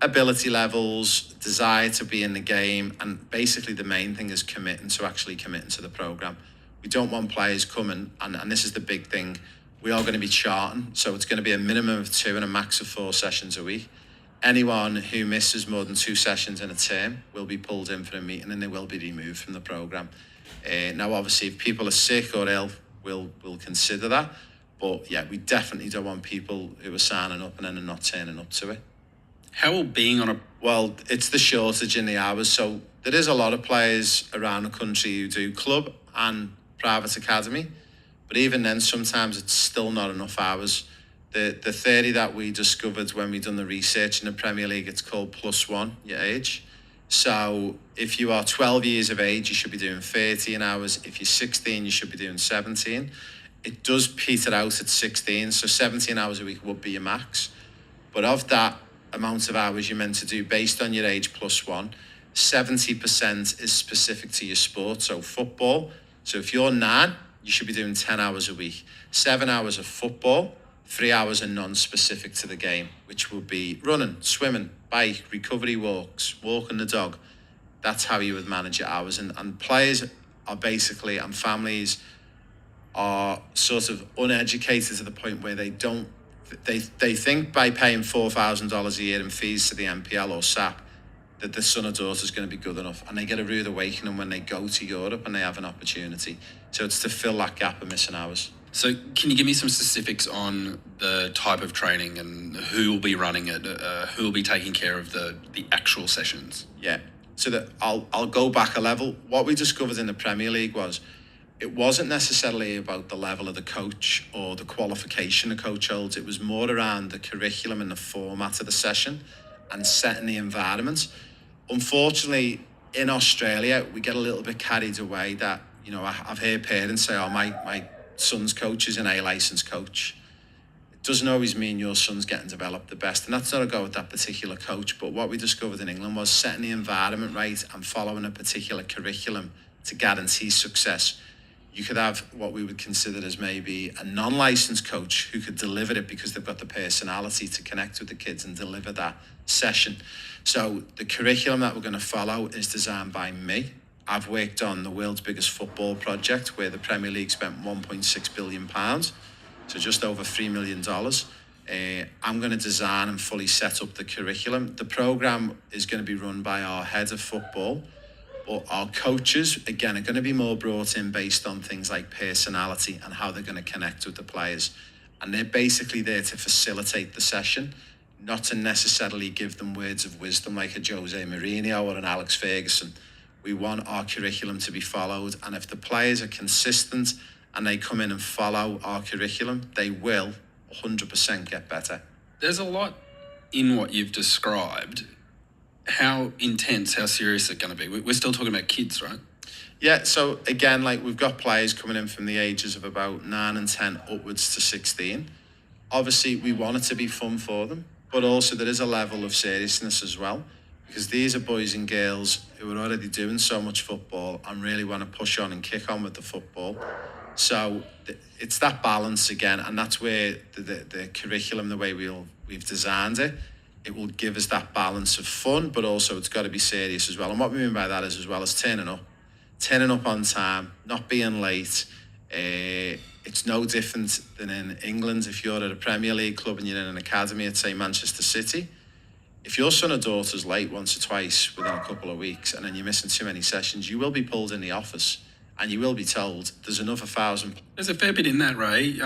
ability levels, desire to be in the game, and basically the main thing is committing to the program. We don't want players coming, and this is the big thing, we are going to be charting, so it's going to be a minimum of 2 and a max of 4 sessions a week. Anyone who misses more than 2 sessions in a term will be pulled in for a meeting and they will be removed from the program. Now, obviously, if people are sick or ill, we'll consider that. But yeah, we definitely don't want people who are signing up and then are not turning up to it. How will being on a... Well, it's the shortage in the hours. So there is a lot of players around the country who do club and private academy. But even then, sometimes it's still not enough hours. The theory that we discovered when we done the research in the Premier League, it's called +1, your age. So if you are 12 years of age, you should be doing 13 hours. If you're 16, you should be doing 17. It does peter out at 16, so 17 hours a week would be your max. But of that amount of hours you're meant to do based on your age +1, 70% is specific to your sport, so football. So if you're 9, you should be doing 10 hours a week. 7 hours of football, 3 hours are non-specific to the game, which would be running, swimming, bike, recovery walks, walking the dog. That's how you would manage your hours. And players are basically, and families are sort of uneducated to the point where they think by paying $4,000 a year in fees to the NPL or SAP that the son or daughter is going to be good enough, and they get a rude awakening when they go to Europe and they have an opportunity. So it's to fill that gap of missing hours. So can you give me some specifics on the type of training and who will be running it, who will be taking care of the actual sessions? Yeah, so that I'll go back a level. What we discovered in the Premier League was it wasn't necessarily about the level of the coach or the qualification the coach holds. It was more around the curriculum and the format of the session and setting the environment. Unfortunately, in Australia, we get a little bit carried away that, you know, I've heard parents say, oh, my son's coach is an A-licensed coach. It doesn't always mean your son's getting developed the best. And that's not a go with that particular coach. But what we discovered in England was setting the environment right and following a particular curriculum to guarantee success. You could have what we would consider as maybe a non-licensed coach who could deliver it because they've got the personality to connect with the kids and deliver that session. So the curriculum that we're going to follow is designed by me. I've worked on the world's biggest football project where the Premier League spent £1.6 billion, so just over $3 million. I'm going to design and fully set up the curriculum. The programme is going to be run by our head of football, but our coaches, again, are going to be more brought in based on things like personality and how they're going to connect with the players. And they're basically there to facilitate the session, not to necessarily give them words of wisdom like a Jose Mourinho or an Alex Ferguson. We want our curriculum to be followed. And if the players are consistent and they come in and follow our curriculum, they will 100% get better. There's a lot in what you've described. How intense, how serious is it going to be? We're still talking about kids, right? Yeah, so again, like we've got players coming in from the ages of about 9 and 10 upwards to 16. Obviously, we want it to be fun for them, but also there is a level of seriousness as well, because these are boys and girls who are already doing so much football and really want to push on and kick on with the football. So it's that balance again, and that's where the curriculum, the way we've designed it, it will give us that balance of fun, but also it's got to be serious as well. And what we mean by that is as well as turning up on time, not being late. It's no different than in England. If you're at a Premier League club and you're in an academy at, say, Manchester City, if your son or daughter's late once or twice within a couple of weeks and then you're missing too many sessions, you will be pulled in the office and you will be told there's another 1,000. There's a fair bit in that, Ray.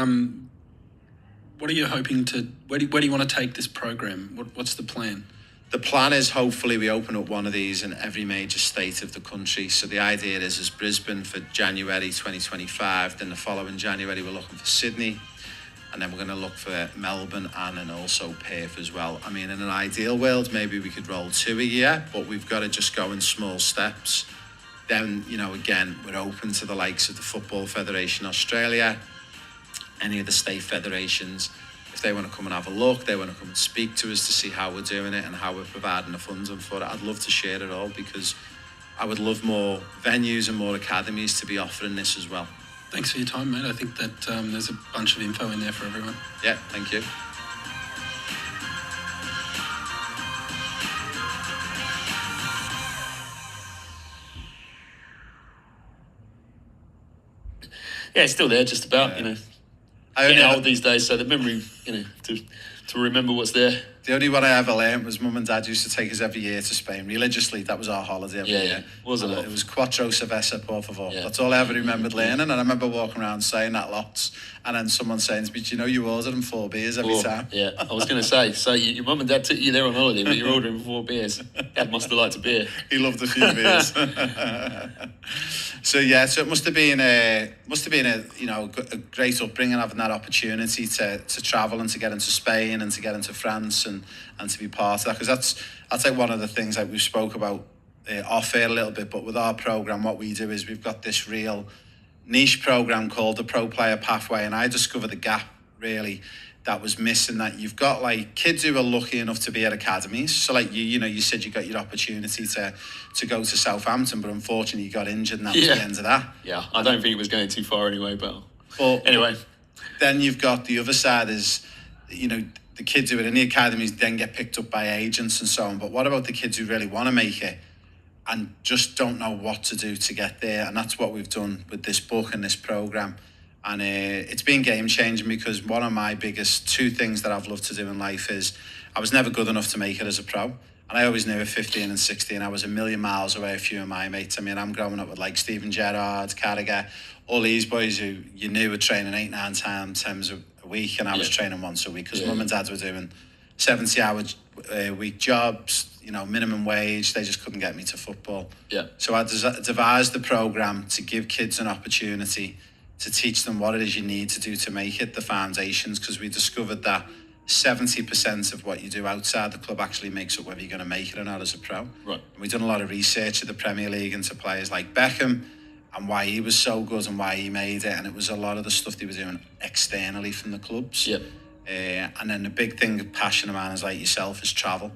What are you hoping to... Where do you want to take this program? What's the plan? The plan is hopefully we open up one of these in every major state of the country. So the idea is Brisbane for January 2025. Then the following January we're looking for Sydney. and then we're going to look for Melbourne and then also Perth as well. I mean, in an ideal world, maybe we could roll 2 a year, but we've got to just go in small steps. Then, you know, again, we're open to the likes of the Football Federation Australia, any of the state federations. If they want to come and have a look, they want to come and speak to us to see how we're doing it and how we're providing the funding for it. I'd love to share it all, because I would love more venues and more academies to be offering this as well. Thanks for your time, mate. I think that there's a bunch of info in there for everyone. Yeah, thank you. Yeah, it's still there, just about, you know. Getting old these days, so the memory, you know, to remember what's there. The only one I ever learned was Mum and Dad used to take us every year to Spain religiously. That was our holiday every year. Was a lot. It was Cuatro Cerveza, por favor. Yeah. That's all I ever remembered learning. And I remember walking around saying that lots. And then someone saying to me, do you know you ordered them 4 beers every time? Yeah, I was going to say, so your mum and dad took you there on holiday, but you're ordering 4 beers. Dad must have liked a beer. He loved a few beers. So it must have been a you know, a great upbringing, having that opportunity to travel and to get into Spain and to get into France and to be part of that, because that's like one of the things that we spoke about off air a little bit. But with our program, what we do is we've got this real niche program called the Pro Player Pathway, and I discovered the gap really that was missing, that you've got like kids who are lucky enough to be at academies. So like you know, you said you got your opportunity to go to Southampton, but unfortunately you got injured and that was the end of that. Yeah, I don't think it was going too far anyway, but anyway. Then you've got the other side is, you know, the kids who are in the academies then get picked up by agents and so on. But what about the kids who really want to make it and just don't know what to do to get there? And that's what we've done with this book and this program. And it's been game-changing, because one of my biggest 2 things that I've loved to do in life is I was never good enough to make it as a pro. And I always knew at 15 and 16 I was a million miles away a few of my mates. I mean, I'm growing up with like Stephen Gerrard, Carragher, all these boys who you knew were training 8-9 times a week, and I was training once a week, because Mum and Dad were doing 70-hour week jobs, you know, minimum wage. They just couldn't get me to football. Yeah. So I devised the program to give kids an opportunity to teach them what it is you need to do to make it, the foundations, because we discovered that 70% of what you do outside the club actually makes up whether you're going to make it or not as a pro. Right. And we've done a lot of research at the Premier League into players like Beckham and why he was so good and why he made it, and it was a lot of the stuff they were doing externally from the clubs. Yep. And then the big thing, passionate man is like yourself, is travel.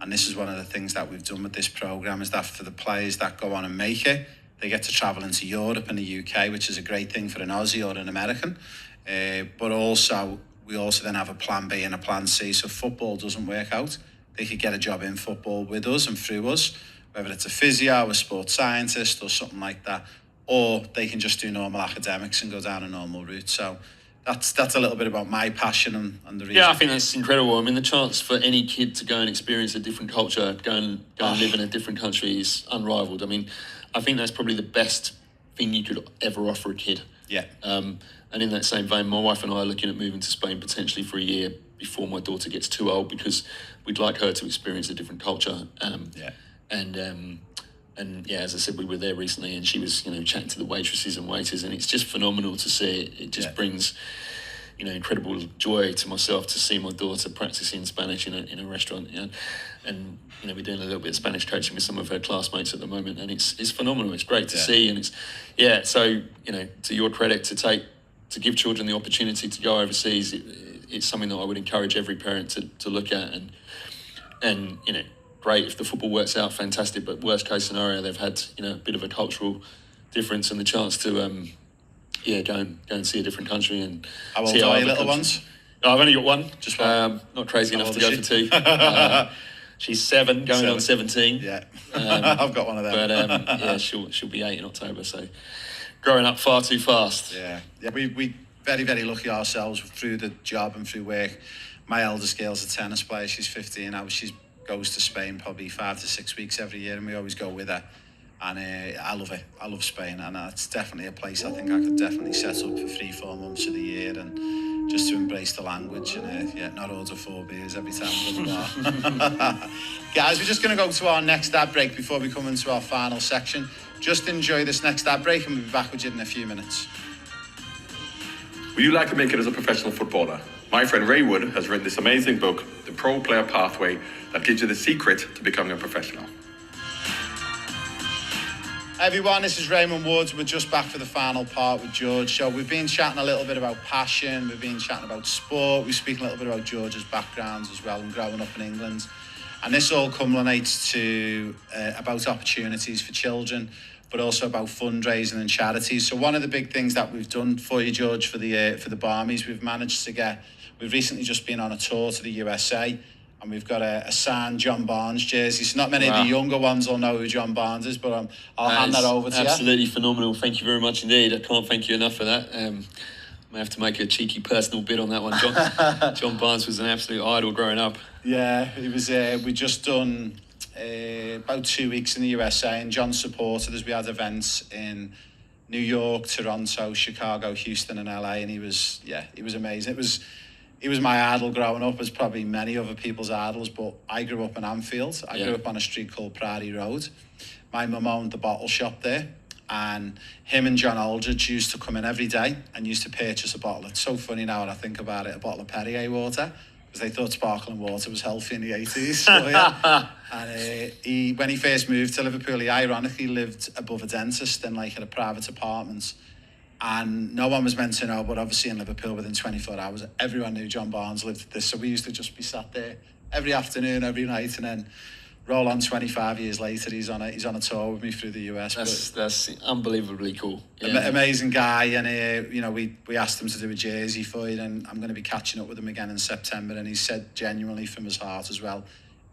And this is one of the things that we've done with this program, is that for the players that go on and make it, they get to travel into Europe and the UK, which is a great thing for an Aussie or an American. But also, we also then have a plan B and a plan C. So if football doesn't work out, they could get a job in football with us and through us, whether it's a physio, a sports scientist or something like that. Or they can just do normal academics and go down a normal route. So that's a little bit about my passion and the reason. Yeah, I think that's incredible. I mean, the chance for any kid to go and experience a different culture, go and live in a different country is unrivaled. I mean, I think that's probably the best thing you could ever offer a kid. Yeah. And in that same vein, my wife and I are looking at moving to Spain potentially for a year before my daughter gets too old, because we'd like her to experience a different culture. And yeah, as I said, we were there recently, and she was, you know, chatting to the waitresses and waiters, and it's just phenomenal to see it. It just brings, you know, incredible joy to myself to see my daughter practicing Spanish in a restaurant. You know? And you know, we're doing a little bit of Spanish coaching with some of her classmates at the moment, and it's phenomenal. It's great to see, and so you know, to your credit, to give children the opportunity to go overseas, it's something that I would encourage every parent to look at, and you know, great if the football works out, fantastic. But worst case scenario, they've had, you know, a bit of a cultural difference and the chance to go and see a different country and how old see are your little ones? Oh, I've only got one. Just one. Not crazy How enough old to is go she? for 2. She's 7, going on 17. Yeah, I've got one of them. But yeah, she'll be 8 in October. So growing up far too fast. Yeah. We very, very lucky ourselves through the job and through work. My eldest girl's a tennis player. She's 15 now. She goes to Spain probably 5 to 6 weeks every year, and we always go with her. And I love it. I love Spain, and it's definitely a place I think I could definitely set up for 3-4 months of the year, and just to embrace the language and not order 4 beers every time we go to the bar. Guys, we're just going to go to our next ad break before we come into our final section. Just enjoy this next ad break, and we'll be back with you in a few minutes. Would you like to make it as a professional footballer? My friend Ray Wood has written this amazing book, The Pro Player Pathway, that gives you the secret to becoming a professional. Everyone, this is Raymond Woods. We're just back for the final part with George. So we've been chatting a little bit about passion, we've been chatting about sport, we've speaking a little bit about George's backgrounds as well and growing up in England. And this all culminates to about opportunities for children, but also about fundraising and charities. So one of the big things that we've done for you, George, for the Barmies, we've recently just been on a tour to the USA, and we've got a signed John Barnes jersey. So not many of the younger ones will know who John Barnes is, but I'll hand that over to you. Absolutely phenomenal. Thank you very much indeed. I can't thank you enough for that. May have to make a cheeky personal bid on that one, John. John Barnes was an absolute idol growing up. Yeah, he was. We just done about 2 weeks in the USA, and John supported us. We had events in New York, Toronto, Chicago, Houston, and LA, and he was amazing. He was my idol growing up, as probably many other people's idols, but I grew up in Anfield. I grew up on a street called Priory Road. My mum owned the bottle shop there, and him and John Aldridge used to come in every day and used to purchase a bottle. It's so funny now when I think about it, a bottle of Perrier water, because they thought sparkling water was healthy in the 80s. So, yeah. And when he first moved to Liverpool, he ironically lived above a dentist in like in a private apartment. And no one was meant to know, but obviously in Liverpool within 24 hours, everyone knew John Barnes lived at this. So we used to just be sat there every afternoon, every night, and then roll on 25 years later, he's on a tour with me through the US. That's unbelievably cool. Yeah. Amazing guy, and we asked him to do a jersey for it, and I'm going to be catching up with him again in September, and he said genuinely from his heart as well,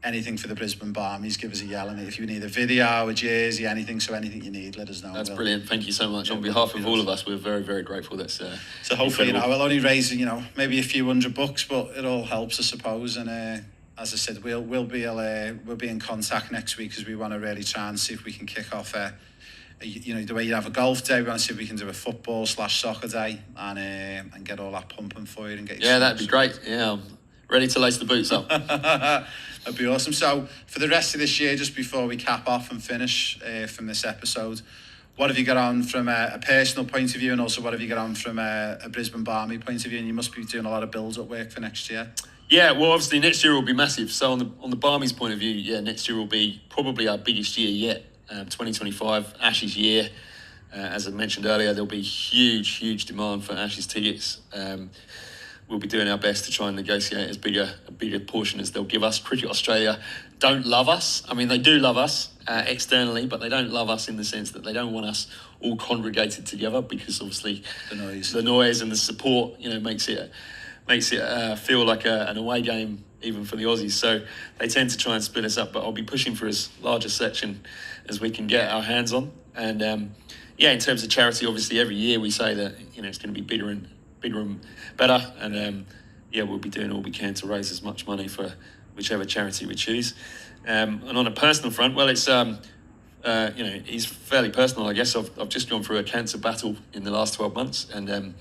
anything for the Brisbane Barmies, give us a yell, and if you need a video, a jersey, anything you need, let us know. That's brilliant. Thank you so much. On behalf of all of us, we're very, very grateful. That's so hopefully, incredible. We'll only raise maybe a few $100, but it all helps, I suppose. And as I said, we'll be in contact next week, because we want to really try and see if we can kick off the way you have a golf day. We want to see if we can do a football/soccer day and get all that pumping for you and get you. Yeah, that'd be great. Yeah, I'm ready to lace the boots up. That'd be awesome. So for the rest of this year, just before we cap off and finish from this episode, what have you got on from a personal point of view, and also what have you got on from a Brisbane Barmy point of view? And you must be doing a lot of build-up work for next year. Yeah, well, obviously next year will be massive. So on the Barmy's point of view, yeah, next year will be probably our biggest year yet. 2025, Ashes year. As I mentioned earlier, there'll be huge demand for Ashes tickets. We'll be doing our best to try and negotiate as big a portion as they'll give us. Cricket Australia don't love us. I mean, they do love us externally, but they don't love us in the sense that they don't want us all congregated together, because obviously the noise and the support, makes it feel like an away game even for the Aussies. So they tend to try and split us up, but I'll be pushing for as large a section as we can get our hands on. And in terms of charity, obviously every year we say that it's going to be bigger and better, and we'll be doing all we can to raise as much money for whichever charity we choose. And on a personal front, well, it's it's fairly personal, I guess. I've just gone through a cancer battle in the last 12 months, and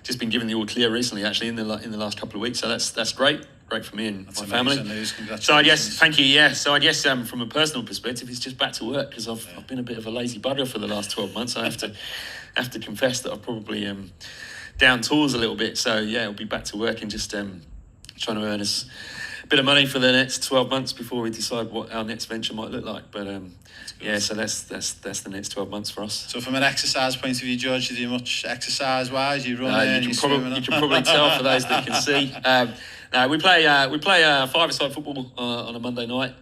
just been given the all clear recently, actually, in the last couple of weeks. So that's great for me and my family. News. Congratulations. So I guess, thank you. Yeah. So I guess from a personal perspective, it's just back to work, because I've been a bit of a lazy bugger for the last 12 months. I have to confess that I've probably down tools a little bit. So yeah, it'll be back to work and just trying to earn us a bit of money for the next 12 months before we decide what our next venture might look like. But so that's the next 12 months for us. So from an exercise point of view, George, do you do much exercise-wise? You run you can probably tell for those that can see. We play 5-a-side football on a Monday night,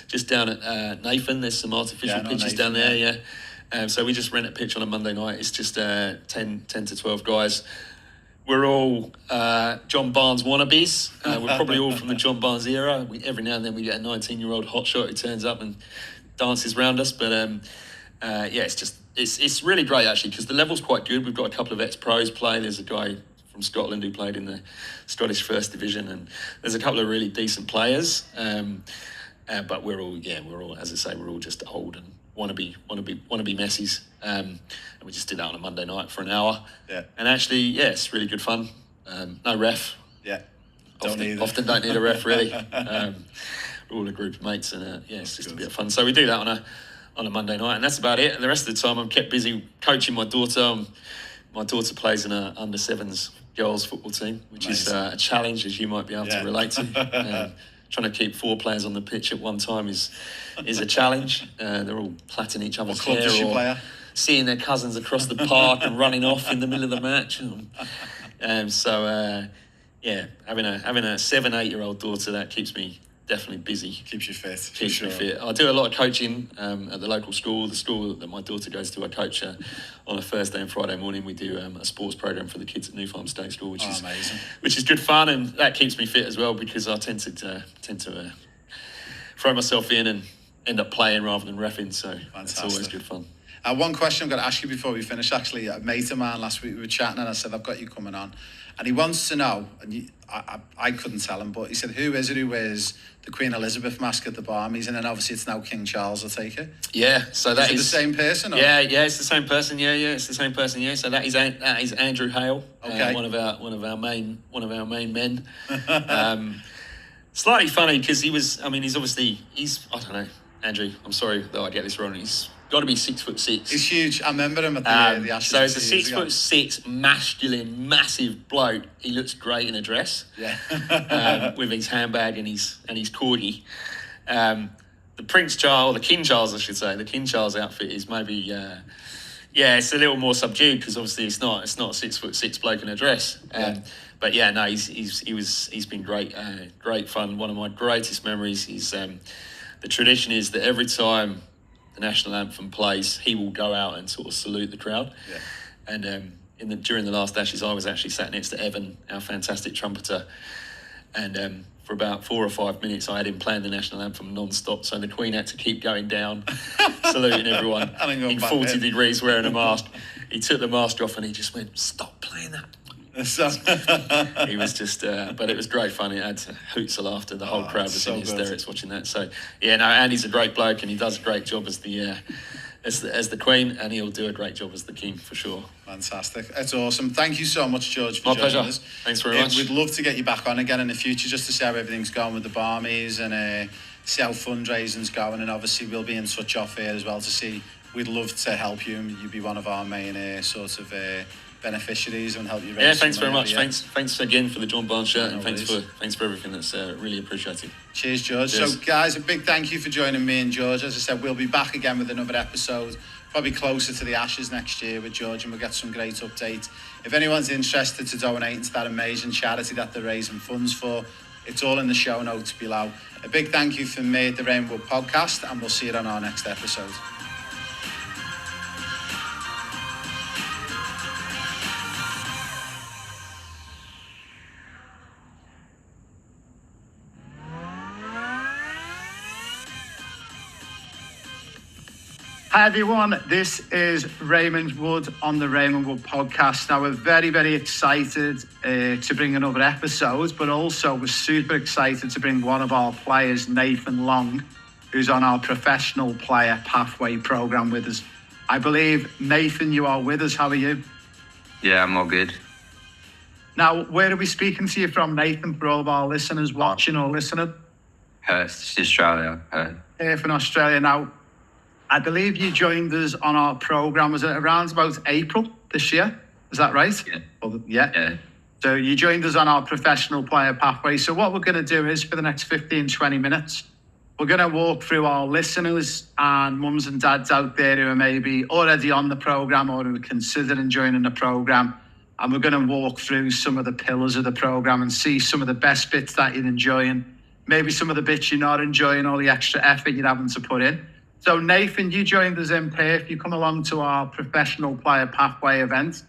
just down at Nathan. There's some artificial pitches down there. Yeah. So we just rent a pitch on a Monday night. It's just 10 to 12 guys. We're all John Barnes wannabes. We're probably all from the John Barnes era. Every now and then we get a 19-year-old hotshot who turns up and dances around us. But it's really great, actually, because the level's quite good. We've got a couple of ex-pros play. There's a guy from Scotland who played in the Scottish First Division, and there's a couple of really decent players. But we're all, as I say, we're all just old and want to be Messi's, and we just did that on a Monday night for an hour. Yeah. And actually, it's really good fun. No ref. Yeah. Often don't need a ref, really. We're all a group of mates, and it's just a bit of fun. So we do that on a Monday night, and that's about it. And the rest of the time, I'm kept busy coaching my daughter. my daughter plays in a under sevens girls football team, which is a challenge, as you might be able to relate to. Trying to keep 4 players on the pitch at one time is a challenge. They're all plaiting each other's hair or seeing their cousins across the park and running off in the middle of the match. Having a 7-8-year-old daughter, that keeps me definitely busy. Keeps you fit. Keeps me fit. I do a lot of coaching at the local school. The school that my daughter goes to, I coach on a Thursday and Friday morning. We do a sports program for the kids at New Farm State School, which is amazing. Which is good fun, and that keeps me fit as well because I tend to throw myself in and end up playing rather than reffing. So it's always good fun. One question I've got to ask you before we finish. Actually, a mate of mine last week, we were chatting, and I said, I've got you coming on. And he wants to know, and I couldn't tell him, but he said, who is it who wears the Queen Elizabeth mask at the Barmies? And then obviously it's now King Charles, I take it. Yeah, so that is the same person? Or? Yeah, it's the same person. Yeah, it's the same person. Yeah, so that is Andrew Hale, one of our main men. Slightly funny because he's I don't know, Andrew. I'm sorry that I get this wrong. He's got to be 6'6". He's huge. I remember him at the Ashes. So he's a 6'6", masculine, massive bloke. He looks great in a dress. Yeah. With his handbag and his corgi. The Prince Charles, the King Charles, I should say, the King Charles outfit is maybe it's a little more subdued because obviously it's not a 6'6" bloke in a dress. But yeah, no, he's been great, great fun. One of my greatest memories is the tradition is that every time the national anthem plays, he will go out and sort of salute the crowd. Yeah. And during the last Ashes, I was actually sat next to Evan, our fantastic trumpeter, and for about 4 or 5 minutes, I had him playing the national anthem non-stop. So the Queen had to keep going down, saluting everyone in 40 degrees, wearing a mask. He took the mask off and he just went, "Stop playing that." He was just, but it was great fun. It had hoots of laughter. The whole crowd was in hysterics watching that. So, Andy's a great bloke and he does a great job as the Queen, and he'll do a great job as the King for sure. Fantastic. That's awesome. Thank you so much, George, for My joining pleasure. us. Thanks very much. We'd love to get you back on again in the future just to see how everything's going with the Barmies and see how fundraising's going. And obviously we'll be in touch off here as well to see. We'd love to help you. You'd be one of our main beneficiaries and help you raise. Yeah, thanks very much. Thanks again for the John Barnes shirt, and thanks for everything. That's really appreciated. Cheers, George. Cheers. So, guys, a big thank you for joining me and George. As I said, we'll be back again with another episode, probably closer to the Ashes next year with George, and we'll get some great updates. If anyone's interested to donate into that amazing charity that they're raising funds for, it's all in the show notes below. A big thank you from me at the Rainwood Podcast, and we'll see you on our next episode. Hi everyone, this is Raymond Wood on the Raymond Wood Podcast. Now we're very, very excited to bring another episode, but also we're super excited to bring one of our players, Nathan Long, who's on our professional player pathway program with us. I believe, Nathan, you are with us. How are you? Yeah, I'm all good. Now, where are we speaking to you from, Nathan, for all of our listeners watching or listening? Perth, Australia. Here from Australia. Now, I believe you joined us on our programme, was it around about April this year? Is that right? Yeah. Well, yeah. So you joined us on our professional player pathway. So what we're going to do is for the next 15, 20 minutes, we're going to walk through our listeners and mums and dads out there who are maybe already on the programme or who are considering joining the programme. And we're going to walk through some of the pillars of the programme and see some of the best bits that you're enjoying, maybe some of the bits you're not enjoying, all the extra effort you're having to put in. So Nathan, you joined us in Perth. You come along to our professional player pathway event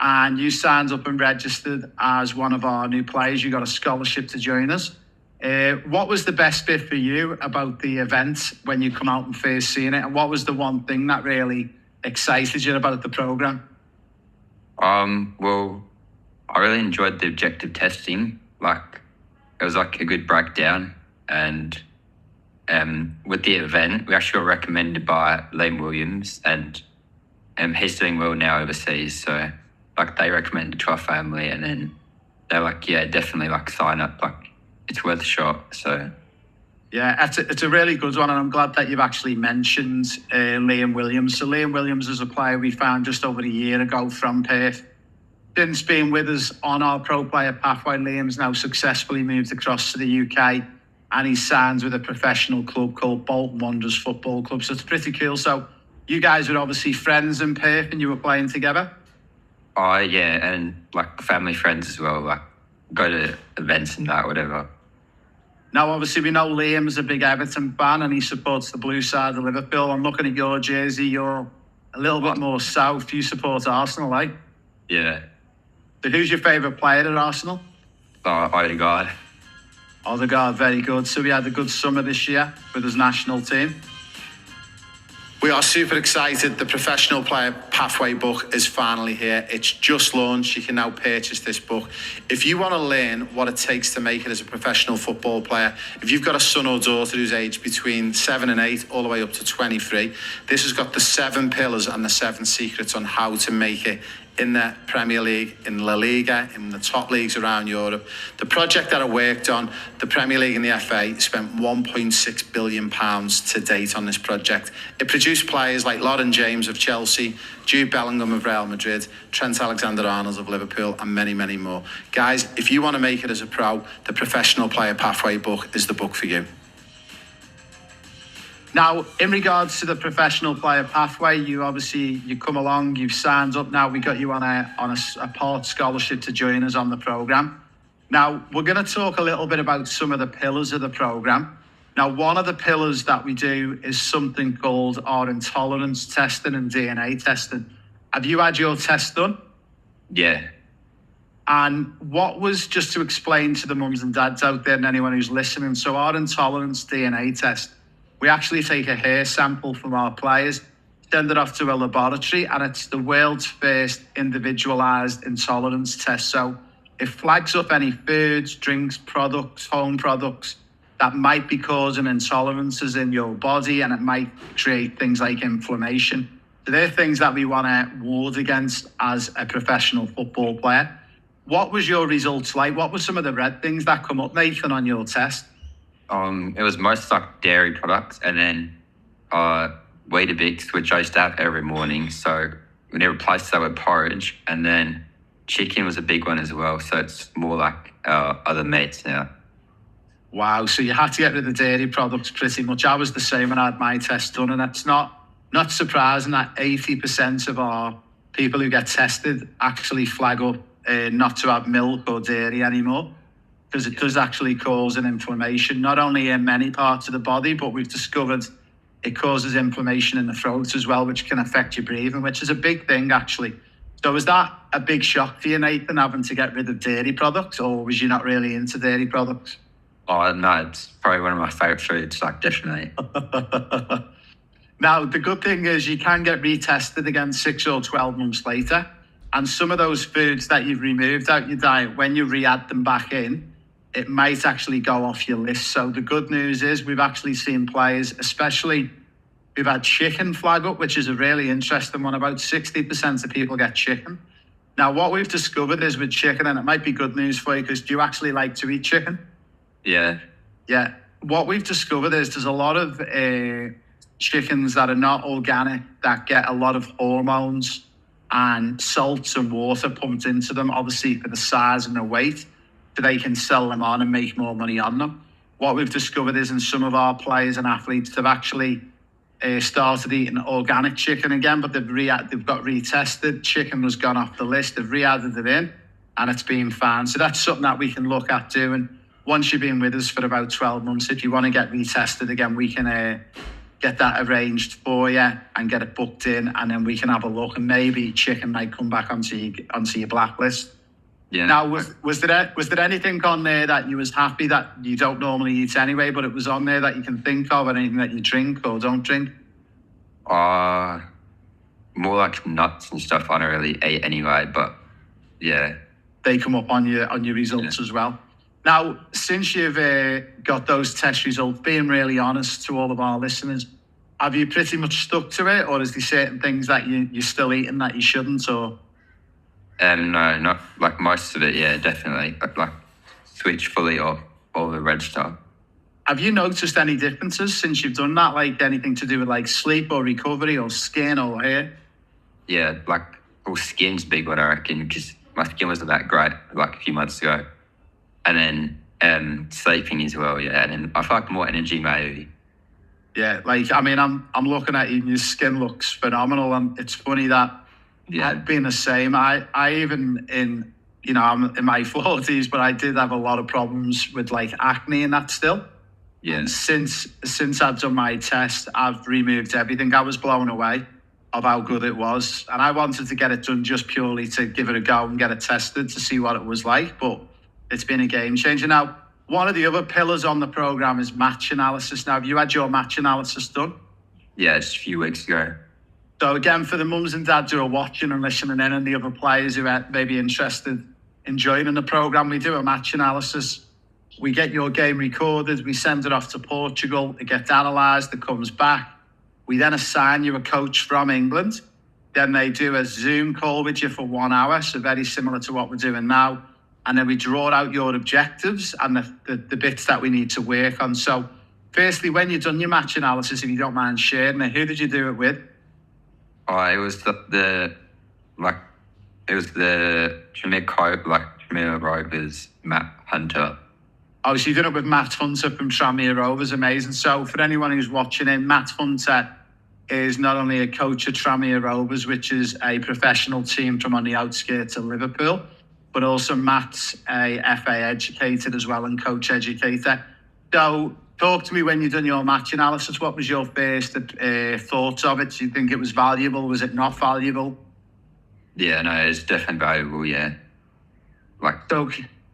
and you signed up and registered as one of our new players. You got a scholarship to join us. What was the best bit for you about the event when you come out and first seen it? And what was the one thing that really excited you about the programme? Well, I really enjoyed the objective testing. It was like a good breakdown, and with the event, we actually got recommended by Liam Williams, and he's doing well now overseas. So, they recommended to our family, and then they're like, yeah, definitely sign up. It's worth a shot. So, yeah, it's a really good one, and I'm glad that you've actually mentioned Liam Williams. So Liam Williams is a player we found just over a year ago from Perth. since being with us on our Pro Player Pathway, Liam's now successfully moved across to the UK and he signs with a professional club called Bolton Wanderers Football Club. So it's pretty cool. So you guys were obviously friends in Perth and you were playing together? Oh, yeah, and like family friends as well, like go to events and that, whatever. Now, obviously, we know Liam's a big Everton fan and he supports the blue side of Liverpool. I'm looking at your jersey, you're a little bit more south. You support Arsenal, eh? Yeah. So who's your favourite player at Arsenal? Odegaard. Odegaard, very good. So we had a good summer this year with his national team. We are super excited. The Professional Player Pathway book is finally here. It's just launched. You can now purchase this book. If you want to learn what it takes to make it as a professional football player, if you've got a son or daughter who's aged between 7 and 8 all the way up to 23, this has got the 7 pillars and the 7 secrets on how to make it in the Premier League, in La Liga, in the top leagues around Europe. The project that I worked on, the Premier League and the FA, spent £1.6 billion to date on this project. It produced players like Lauren James of Chelsea, Jude Bellingham of Real Madrid, Trent Alexander-Arnold of Liverpool, and many, many more. Guys, if you want to make it as a pro, the Professional Player Pathway book is the book for you. Now, in regards to the Professional Player Pathway, you come along, you've signed up now. We got you on a part scholarship to join us on the programme. Now, we're going to talk a little bit about some of the pillars of the programme. Now, one of the pillars that we do is something called our intolerance testing and DNA testing. Have you had your test done? Yeah. And what was, just to explain to the mums and dads out there and anyone who's listening, so our intolerance DNA test, we actually take a hair sample from our players, send it off to a laboratory, and it's the world's first individualised intolerance test. So it flags up any foods, drinks, products, home products that might be causing intolerances in your body, and it might create things like inflammation. So they're things that we want to ward against as a professional football player. What was your results like? What were some of the red things that come up, Nathan, on your test? It was most like dairy products, and then Weetabix, which I used to have every morning. So we never replaced that with porridge, and then chicken was a big one as well. So it's more like other meats now. Wow, so you had to get rid of the dairy products pretty much. I was the same when I had my test done, and it's not surprising that 80% of our people who get tested actually flag up not to have milk or dairy anymore, because it does actually cause an inflammation, not only in many parts of the body, but we've discovered it causes inflammation in the throat as well, which can affect your breathing, which is a big thing, actually. So was that a big shock for you, Nathan, having to get rid of dairy products, or was you not really into dairy products? Oh, no, it's probably one of my favourite foods, like, definitely. Now, the good thing is you can get retested again 6 or 12 months later, and some of those foods that you've removed out your diet, when you re-add them back in, it might actually go off your list. So the good news is we've actually seen players, especially, we've had chicken flag up, which is a really interesting one. About 60% of people get chicken. Now, what we've discovered is with chicken, and it might be good news for you, because do you actually like to eat chicken? Yeah. Yeah. What we've discovered is there's a lot of chickens that are not organic that get a lot of hormones and salts and water pumped into them, obviously for the size and the weight, so they can sell them on and make more money on them. What we've discovered is in some of our players and athletes, they've actually started eating organic chicken again, but they've got retested. Chicken was gone off the list. They've re-added it in, and it's been fine. So that's something that we can look at doing. Once you've been with us for about 12 months, if you want to get retested again, we can get that arranged for you and get it booked in, and then we can have a look, and maybe chicken might come back onto your blacklist. Yeah. Now, was there anything on there that you was happy that you don't normally eat anyway, but it was on there that you can think of, and anything that you drink or don't drink? More like nuts and stuff I don't really eat anyway, but yeah. They come up on your results as well. Now, since you've got those test results, being really honest to all of our listeners, have you pretty much stuck to it, or is there certain things that you're still eating that you shouldn't, or? No, not like most of it, yeah, definitely. Like switch fully off all the red stuff. Have you noticed any differences since you've done that, like anything to do with like sleep or recovery or skin or hair? Yeah, like, well, skin's big one, I reckon, because my skin wasn't that great like a few months ago. And then sleeping as well, yeah. And then I feel like more energy maybe. Yeah, like, I mean, I'm looking at you and your skin looks phenomenal. And it's funny that I've been the same. I even in, you know, I'm in my 40s, but I did have a lot of problems with like acne and that still. Yeah. And since I've done my test, I've removed everything. I was blown away of how good it was. And I wanted to get it done just purely to give it a go and get it tested to see what it was like. But it's been a game changer. Now, one of the other pillars on the program is match analysis. Now, have you had your match analysis done? Yeah, just a few weeks ago. So again, for the mums and dads who are watching and listening in, and the other players who are maybe interested in joining the program, we do a match analysis. We get your game recorded, we send it off to Portugal, it gets analysed, it comes back. We then assign you a coach from England. Then they do a Zoom call with you for 1 hour, so very similar to what we're doing now. And then we draw out your objectives and the bits that we need to work on. So firstly, when you've done your match analysis, if you don't mind sharing it, who did you do it with? It was the Tranmere Rovers, Matt Hunter. Oh, so you did it with Matt Hunter from Tranmere Rovers, amazing. So for anyone who's watching in, Matt Hunter is not only a coach at Tranmere Rovers, which is a professional team from on the outskirts of Liverpool, but also Matt's a FA educator as well and coach educator. So talk to me when you've done your match analysis. What was your first thoughts of it? Do you think it was valuable? Was it not valuable? Yeah, no, it's definitely valuable, yeah. So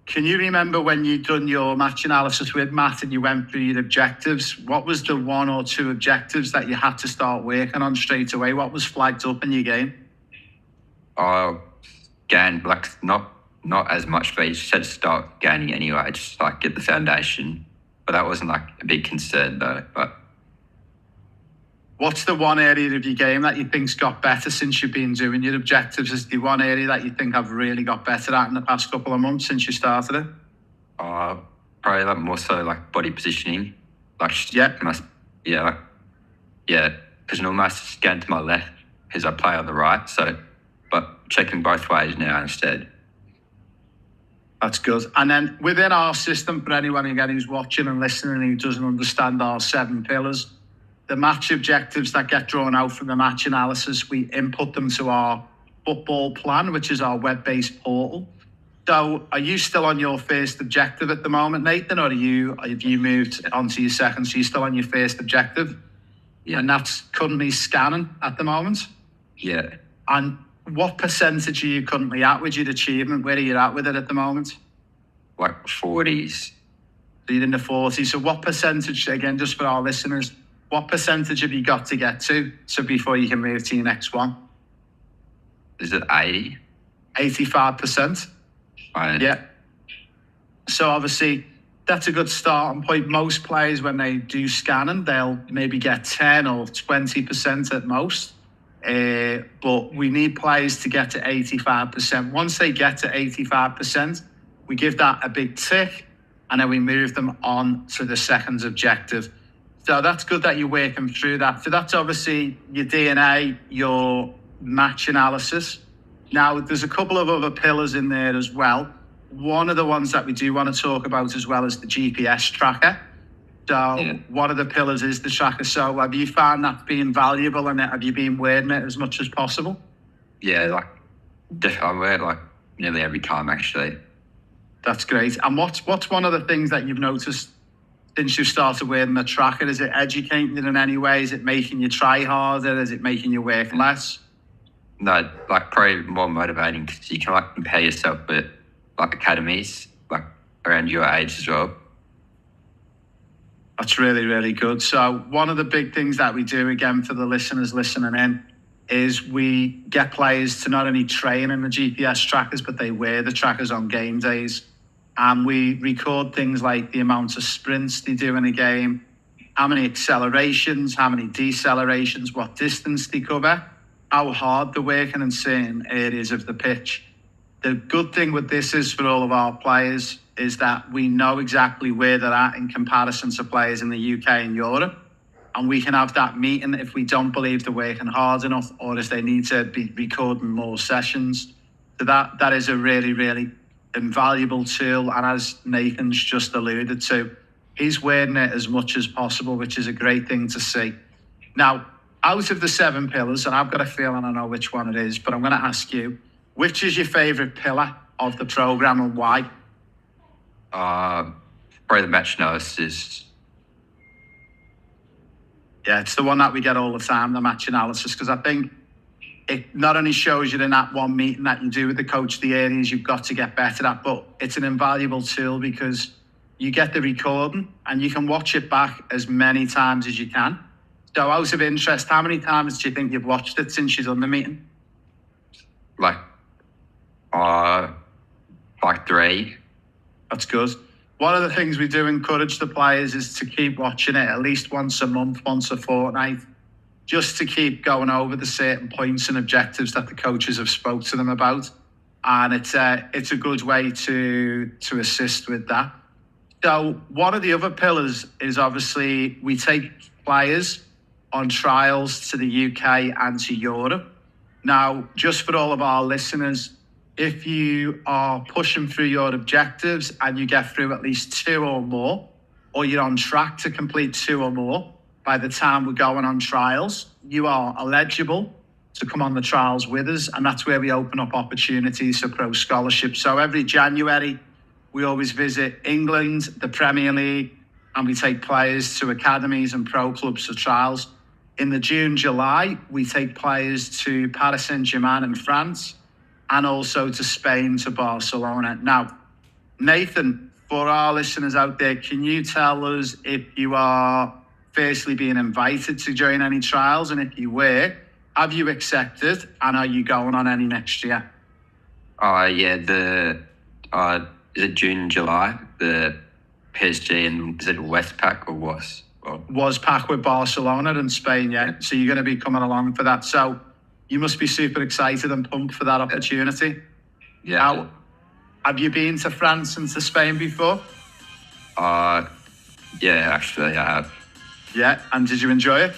can you remember when you'd done your match analysis with Matt and you went through your objectives? What was the 1 or 2 objectives that you had to start working on straight away? What was flagged up in your game? Gain, not as much, but you said to start gaining anyway, just like get the foundation. But that wasn't like a big concern though. But what's the one area of your game that you think's got better since you've been doing your objectives? Is the one area that you think I've really got better at in the past couple of months since you started it? Probably like more so like body positioning. Because normally I scan to my left because I play on the right. So, but checking both ways now instead. That's good. And then within our system, for anyone again who's watching and listening and who doesn't understand our 7 pillars, the match objectives that get drawn out from the match analysis, we input them to our football plan, which is our web-based portal. So are you still on your first objective at the moment, Nathan, or have you moved on to your second? So you're still on your first objective? Yeah. And that's currently scanning at the moment? Yeah. And what percentage are you currently at with your achievement? Where are you at with it at the moment? Like 40s. So you're in the 40s. So what percentage, again, just for our listeners, what percentage have you got to get to before you can move to your next one? Is it 80? 85%? Yeah. So obviously, that's a good starting point. Most players, when they do scanning, they'll maybe get 10 or 20% at most. But we need players to get to 85%. Once they get to 85%, we give that a big tick, and then we move them on to the second objective. So that's good that you're working through that. So that's obviously your DNA, your match analysis. Now, there's a couple of other pillars in there as well. One of the ones that we do want to talk about as well is the GPS tracker. So one of the pillars is the tracker. So have you found that being valuable, and have you been wearing it as much as possible? Yeah, I wear it nearly every time actually. That's great. And what's one of the things that you've noticed since you started wearing the tracker? Is it educating you in any way? Is it making you try harder? Is it making you work less? No, probably more motivating because you can compare yourself with academies around your age as well. That's really, really good. So one of the big things that we do, again, for the listeners listening in, is we get players to not only train in the GPS trackers, but they wear the trackers on game days. And we record things like the amount of sprints they do in a game, how many accelerations, how many decelerations, what distance they cover, how hard they're working in certain areas of the pitch. The good thing with this is for all of our players is that we know exactly where they're at in comparison to players in the UK and Europe. And we can have that meeting if we don't believe they're working hard enough, or if they need to be recording more sessions. So that is a really, really invaluable tool. And as Nathan's just alluded to, he's wearing it as much as possible, which is a great thing to see. Now, out of the 7 pillars, and I've got a feeling I know which one it is, but I'm going to ask you, which is your favourite pillar of the programme and why? Probably the match analysis. Yeah, it's the one that we get all the time, the match analysis, because I think it not only shows you in that one meeting that you do with the coach the areas you've got to get better at, but it's an invaluable tool because you get the recording and you can watch it back as many times as you can. So out of interest, how many times do you think you've watched it since you've done the meeting? Like 3. That's good. One of the things we do encourage the players is to keep watching it at least once a month, once a fortnight, just to keep going over the certain points and objectives that the coaches have spoke to them about. And it's a good way to assist with that. So one of the other pillars is obviously we take players on trials to the UK and to Europe. Now, just for all of our listeners, if you are pushing through your objectives and you get through at least 2 or more, or you're on track to complete 2 or more, by the time we're going on trials, you are eligible to come on the trials with us. And that's where we open up opportunities for pro scholarships. So every January, we always visit England, the Premier League, and we take players to academies and pro clubs for trials. In the June, July, we take players to Paris Saint-Germain in France, and also to Spain, to Barcelona. Now, Nathan, for our listeners out there, can you tell us if you are firstly being invited to join any trials? And if you were, have you accepted? And are you going on any next year? Yeah, is it June, July? The PSG and is it Westpac or was? Westpac with Barcelona and Spain, yeah. So you're going to be coming along for that. So you must be super excited and pumped for that opportunity. Yeah. Now, have you been to France and to Spain before? Yeah, actually, I have. Yeah, and did you enjoy it?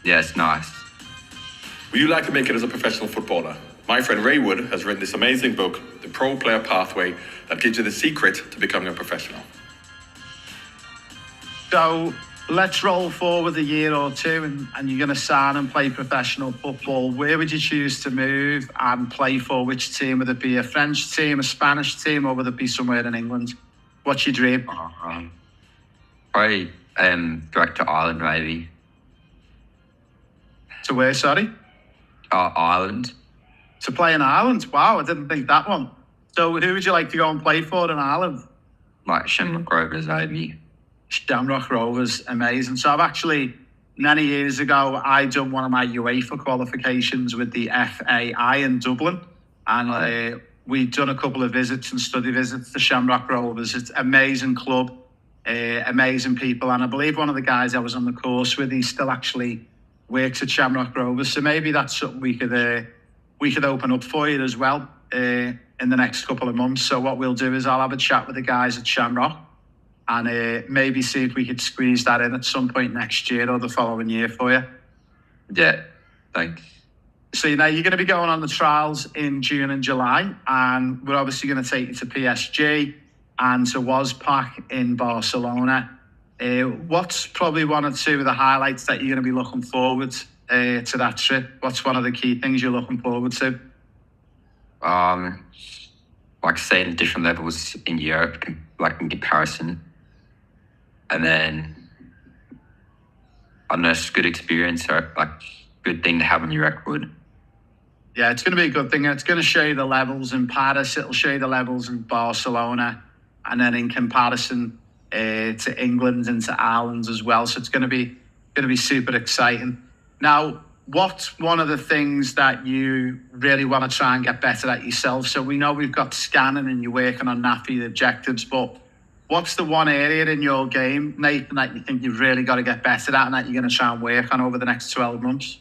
Yeah, it's nice. Would you like to make it as a professional footballer? My friend Ray Wood has written this amazing book, The Pro Player Pathway, that gives you the secret to becoming a professional. So let's roll forward a year or two and you're going to sign and play professional football. Where would you choose to move and play for? Which team? Would it be a French team, a Spanish team, or would it be somewhere in England? What's your dream? Probably direct to Ireland, maybe. To where, sorry? Ireland. To play in Ireland? Wow, I didn't think that one. So who would you like to go and play for in Ireland? Like Shamrock Rovers, maybe. Shamrock Rovers, amazing. So I've actually, many years ago, I done one of my UEFA qualifications with the FAI in Dublin. And we'd done a couple of visits and study visits to Shamrock Rovers. It's an amazing club, amazing people. And I believe one of the guys I was on the course with, he still actually works at Shamrock Rovers. So maybe that's something we could open up for you as well in the next couple of months. So what we'll do is I'll have a chat with the guys at Shamrock and maybe see if we could squeeze that in at some point next year or the following year for you. Yeah, thanks. So you're going to be going on the trials in June and July, and we're obviously going to take you to PSG and to Westpac in Barcelona. What's probably one or two of the highlights that you're going to be looking forward to that trip? What's one of the key things you're looking forward to? Like seeing different levels in Europe, like in comparison. And then, I don't know, it's a good experience, or like good thing to have on your record. Yeah, it's going to be a good thing. It's going to show you the levels in Paris. It'll show you the levels in Barcelona. And then in comparison to England and to Ireland as well. So it's going to be super exciting. Now, what's one of the things that you really want to try and get better at yourself? So we know we've got scanning and you're working on NAFI objectives, but what's the one area in your game, Nathan, that you think you've really got to get better at and that you're going to try and work on over the next 12 months?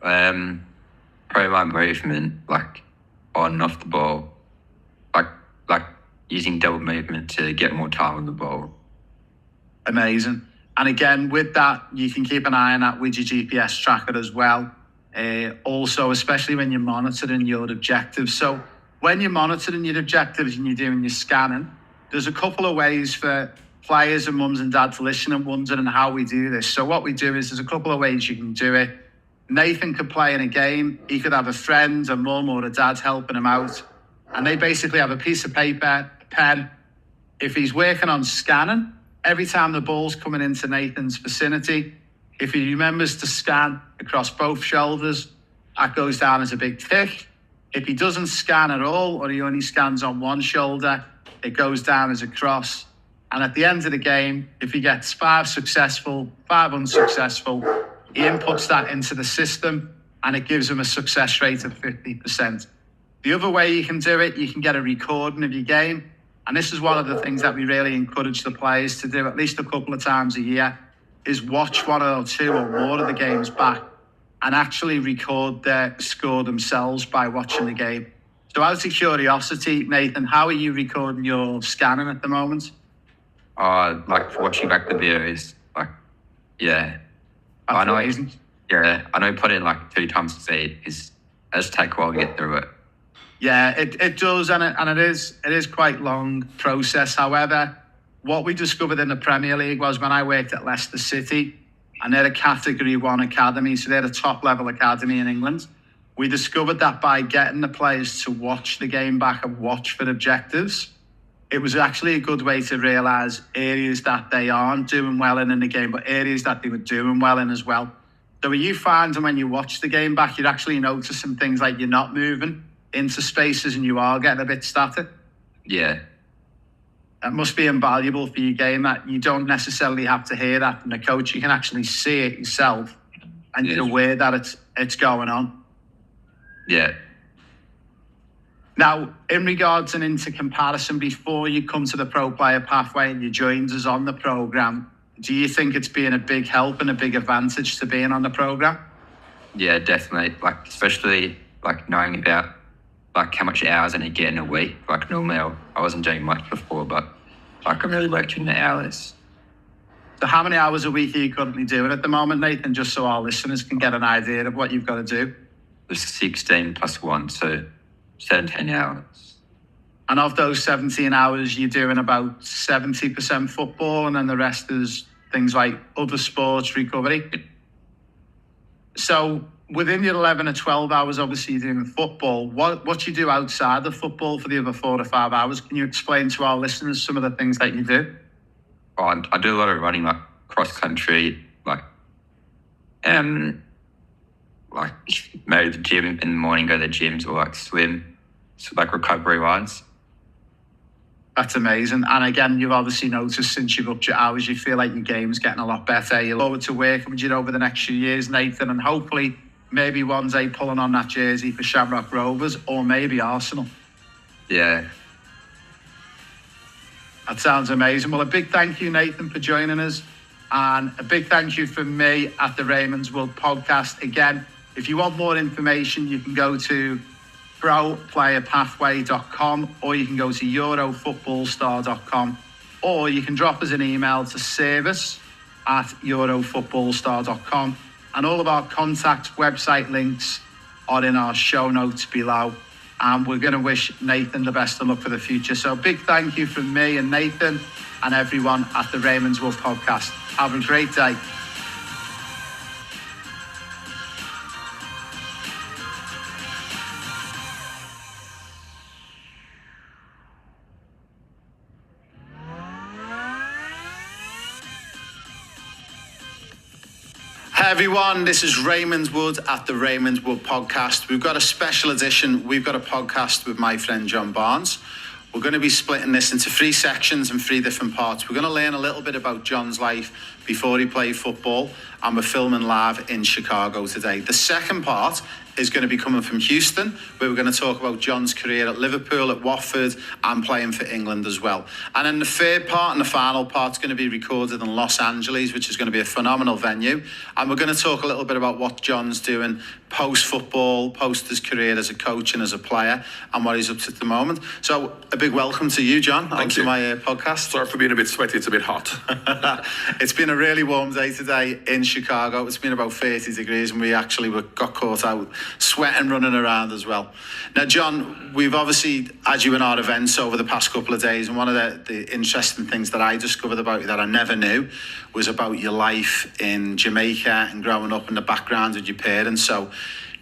Probably my movement, like on and off the ball, like using double movement to get more time on the ball. Amazing. And again, with that, you can keep an eye on that with your GPS tracker as well. Also, especially when you're monitoring your objectives. So when you're monitoring your objectives and you're doing your scanning, there's a couple of ways for players and mums and dads listening and wondering how we do this. So what we do is there's a couple of ways you can do it. Nathan could play in a game. He could have a friend, a mum or a dad helping him out. And they basically have a piece of paper, a pen. If he's working on scanning, every time the ball's coming into Nathan's vicinity, if he remembers to scan across both shoulders, that goes down as a big tick. If he doesn't scan at all, or he only scans on one shoulder, it goes down as a cross. And at the end of the game, if he gets 5 successful, 5 unsuccessful, he inputs that into the system and it gives him a success rate of 50%. The other way you can do it, you can get a recording of your game. And this is one of the things that we really encourage the players to do at least a couple of times a year, is watch 1 or 2 or more of the games back and actually record their score themselves by watching the game. So out of curiosity, Nathan, how are you recording your scanning at the moment? Like watching back the videos, like, yeah. That's I know, amazing. yeah, I know put in like 2 times speed is, it does take a while to get through it. Yeah, it does, and it is quite long process. However, what we discovered in the Premier League was when I worked at Leicester City, and they're a Category 1 academy, so they're a top-level academy in England. We discovered that by getting the players to watch the game back and watch for objectives, it was actually a good way to realise areas that they aren't doing well in the game, but areas that they were doing well in as well. So are you finding when you watch the game back, you're actually noticing things like you're not moving into spaces and you are getting a bit static? Yeah. That must be invaluable for your game, that you don't necessarily have to hear that from the coach. You can actually see it yourself and you're aware that it's going on. Yeah. Now, in regards and into comparison, before you come to the pro player pathway and you joined us on the programme, do you think it's been a big help and a big advantage to being on the programme? Yeah, definitely. Like, especially like knowing about like how much hours I need to get in a week. Like normally I wasn't doing much before, but like I'm really working the hours. So how many hours a week are you currently doing at the moment, Nathan, just so our listeners can get an idea of what you've got to do? There's 16 plus 1, so 17 hours. And of those 17 hours, you're doing about 70% football, and then the rest is things like other sports, recovery. So within your 11 or 12 hours, obviously you're doing football. What you do outside of football for the other 4 to 5 hours? Can you explain to our listeners some of the things that you do? I do a lot of running, like cross country, like maybe the gym in the morning, go to the gyms, or like swim, so like recovery wise. That's amazing. And again, you've obviously noticed since you've upped your hours, you feel like your game's getting a lot better. You look forward to working with you over the next few years, Nathan, and hopefully maybe one day pulling on that jersey for Shamrock Rovers or maybe Arsenal. Yeah. That sounds amazing. Well, a big thank you, Nathan, for joining us. And a big thank you from me at the Raymond's World Podcast. Again, if you want more information, you can go to proplayerpathway.com, or you can go to eurofootballstar.com, or you can drop us an email to service@eurofootballstar.com. And all of our contact website links are in our show notes below. And we're going to wish Nathan the best of luck for the future. So big thank you from me and Nathan and everyone at the Raymond's World Podcast. Have a great day. Hi everyone, this is Raymond Wood at the Raymond Wood Podcast. We've got a special edition. We've got a podcast with my friend John Barnes. We're going to be splitting this into 3 sections and 3 different parts. We're going to learn a little bit about John's life before he played football, and we're filming live in Chicago today. The second part is going to be coming from Houston, where we're going to talk about John's career at Liverpool, at Watford, and playing for England as well. And then the third part and the final part is going to be recorded in Los Angeles, which is going to be a phenomenal venue. And we're going to talk a little bit about what John's doing post-football, post his career as a coach and as a player, and what he's up to at the moment. So a big welcome to you, John, onto my podcast. Sorry for being a bit sweaty, it's a bit hot. It's been a a really warm day today in Chicago. It's been about 30 degrees and we actually got caught out sweating, running around as well. Now, John, we've obviously had you in our events over the past couple of days, and one of the interesting things that I discovered about you that I never knew was about your life in Jamaica and growing up in the background with your parents. So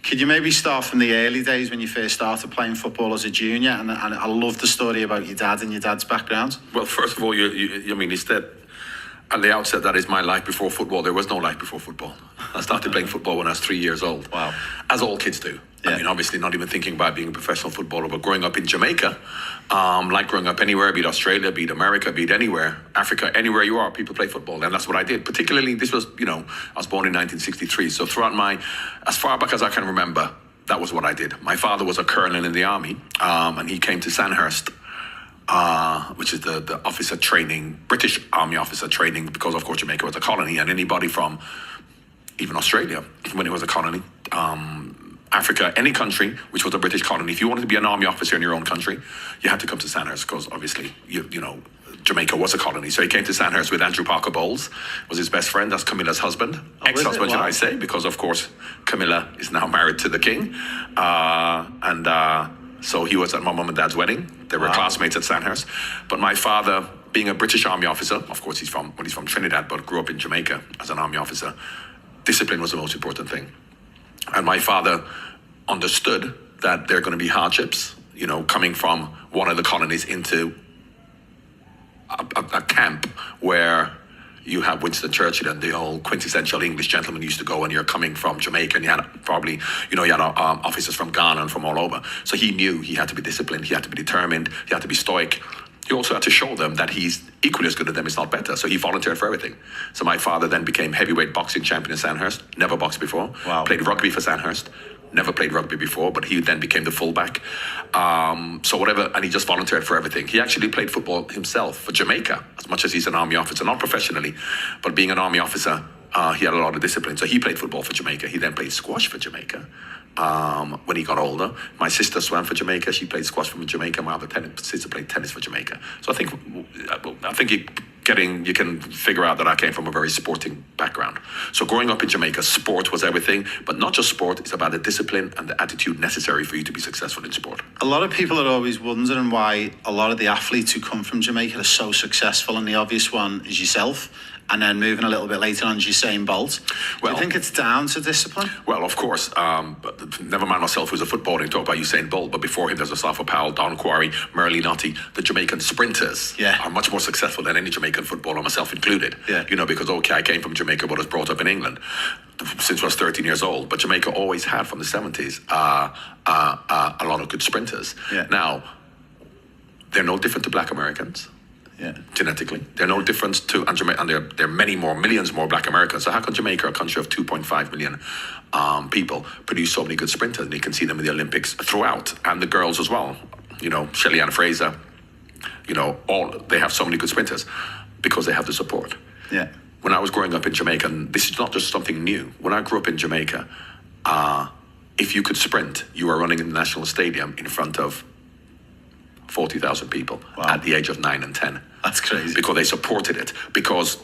could you maybe start from the early days when you first started playing football as a junior? And I love the story about your dad and your dad's background. Well, first of all, I mean, it's that at the outset, that is my life before football. There was no life before football. I started playing football when I was 3 years old. Wow. As all kids do. Yeah. I mean, obviously not even thinking about being a professional footballer, but growing up in Jamaica, like growing up anywhere, be it Australia, be it America, be it anywhere, Africa, anywhere you are, people play football. And that's what I did. Particularly, this was, I was born in 1963. So throughout as far back as I can remember, that was what I did. My father was a colonel in the army, and he came to Sandhurst, which is the officer training, British Army officer training, because of course Jamaica was a colony, and anybody from even Australia, when it was a colony, Africa, any country which was a British colony, if you wanted to be an army officer in your own country, you had to come to Sandhurst, because obviously, Jamaica was a colony. So he came to Sandhurst with Andrew Parker Bowles, was his best friend. That's Camilla's husband. Ex-husband, should I say, because of course Camilla is now married to the king. So he was at my mum and dad's wedding. They were classmates at Sandhurst. But my father, being a British Army officer, of course he's from Trinidad, but grew up in Jamaica as an Army officer, discipline was the most important thing. And my father understood that there are going to be hardships, coming from one of the colonies into a camp where you have Winston Churchill and the old quintessential English gentleman used to go, and you're coming from Jamaica, and you had probably, you had officers from Ghana and from all over. So he knew he had to be disciplined, he had to be determined, he had to be stoic. He also had to show them that he's equally as good as them, if not better. So he volunteered for everything. So my father then became heavyweight boxing champion in Sandhurst, never boxed before. Wow. Played rugby for Sandhurst, never played rugby before, but he then became the fullback. So whatever, and he just volunteered for everything. He actually played football himself for Jamaica, as much as he's an army officer, not professionally, but being an army officer, he had a lot of discipline. So he played football for Jamaica. He then played squash for Jamaica. When he got older, my sister swam for Jamaica. She played squash for Jamaica. My other sister played tennis for Jamaica. So I think you can figure out that I came from a very sporting background. So growing up in Jamaica, sport was everything, but not just sport. It's about the discipline and the attitude necessary for you to be successful in sport. A lot of people are always wondering why a lot of the athletes who come from Jamaica are so successful, and the obvious one is yourself. And then moving a little bit later on, Usain Bolt. Do you think it's down to discipline? Well, of course. But never mind myself, who's a footballer, and talk about Usain Bolt. But before him, there's Asafa Powell, Don Quarry, Merle Notty. The Jamaican sprinters are much more successful than any Jamaican footballer, myself included. Yeah. Because, I came from Jamaica, but was brought up in England since I was 13 years old. But Jamaica always had, from the 70s, a lot of good sprinters. Yeah. Now, they're no different to black Americans. Yeah. Genetically, they're no different to, and there are millions more black Americans. So how can Jamaica, a country of 2.5 million people, produce so many good sprinters? And you can see them in the Olympics throughout, and the girls as well. Shelly-Ann Fraser, they have so many good sprinters because they have the support. Yeah. When I was growing up in Jamaica, and this is not just something new, when I grew up in Jamaica, if you could sprint, you were running in the National Stadium in front of 40,000 people at the age of 9 and 10. That's crazy. Because they supported it. Because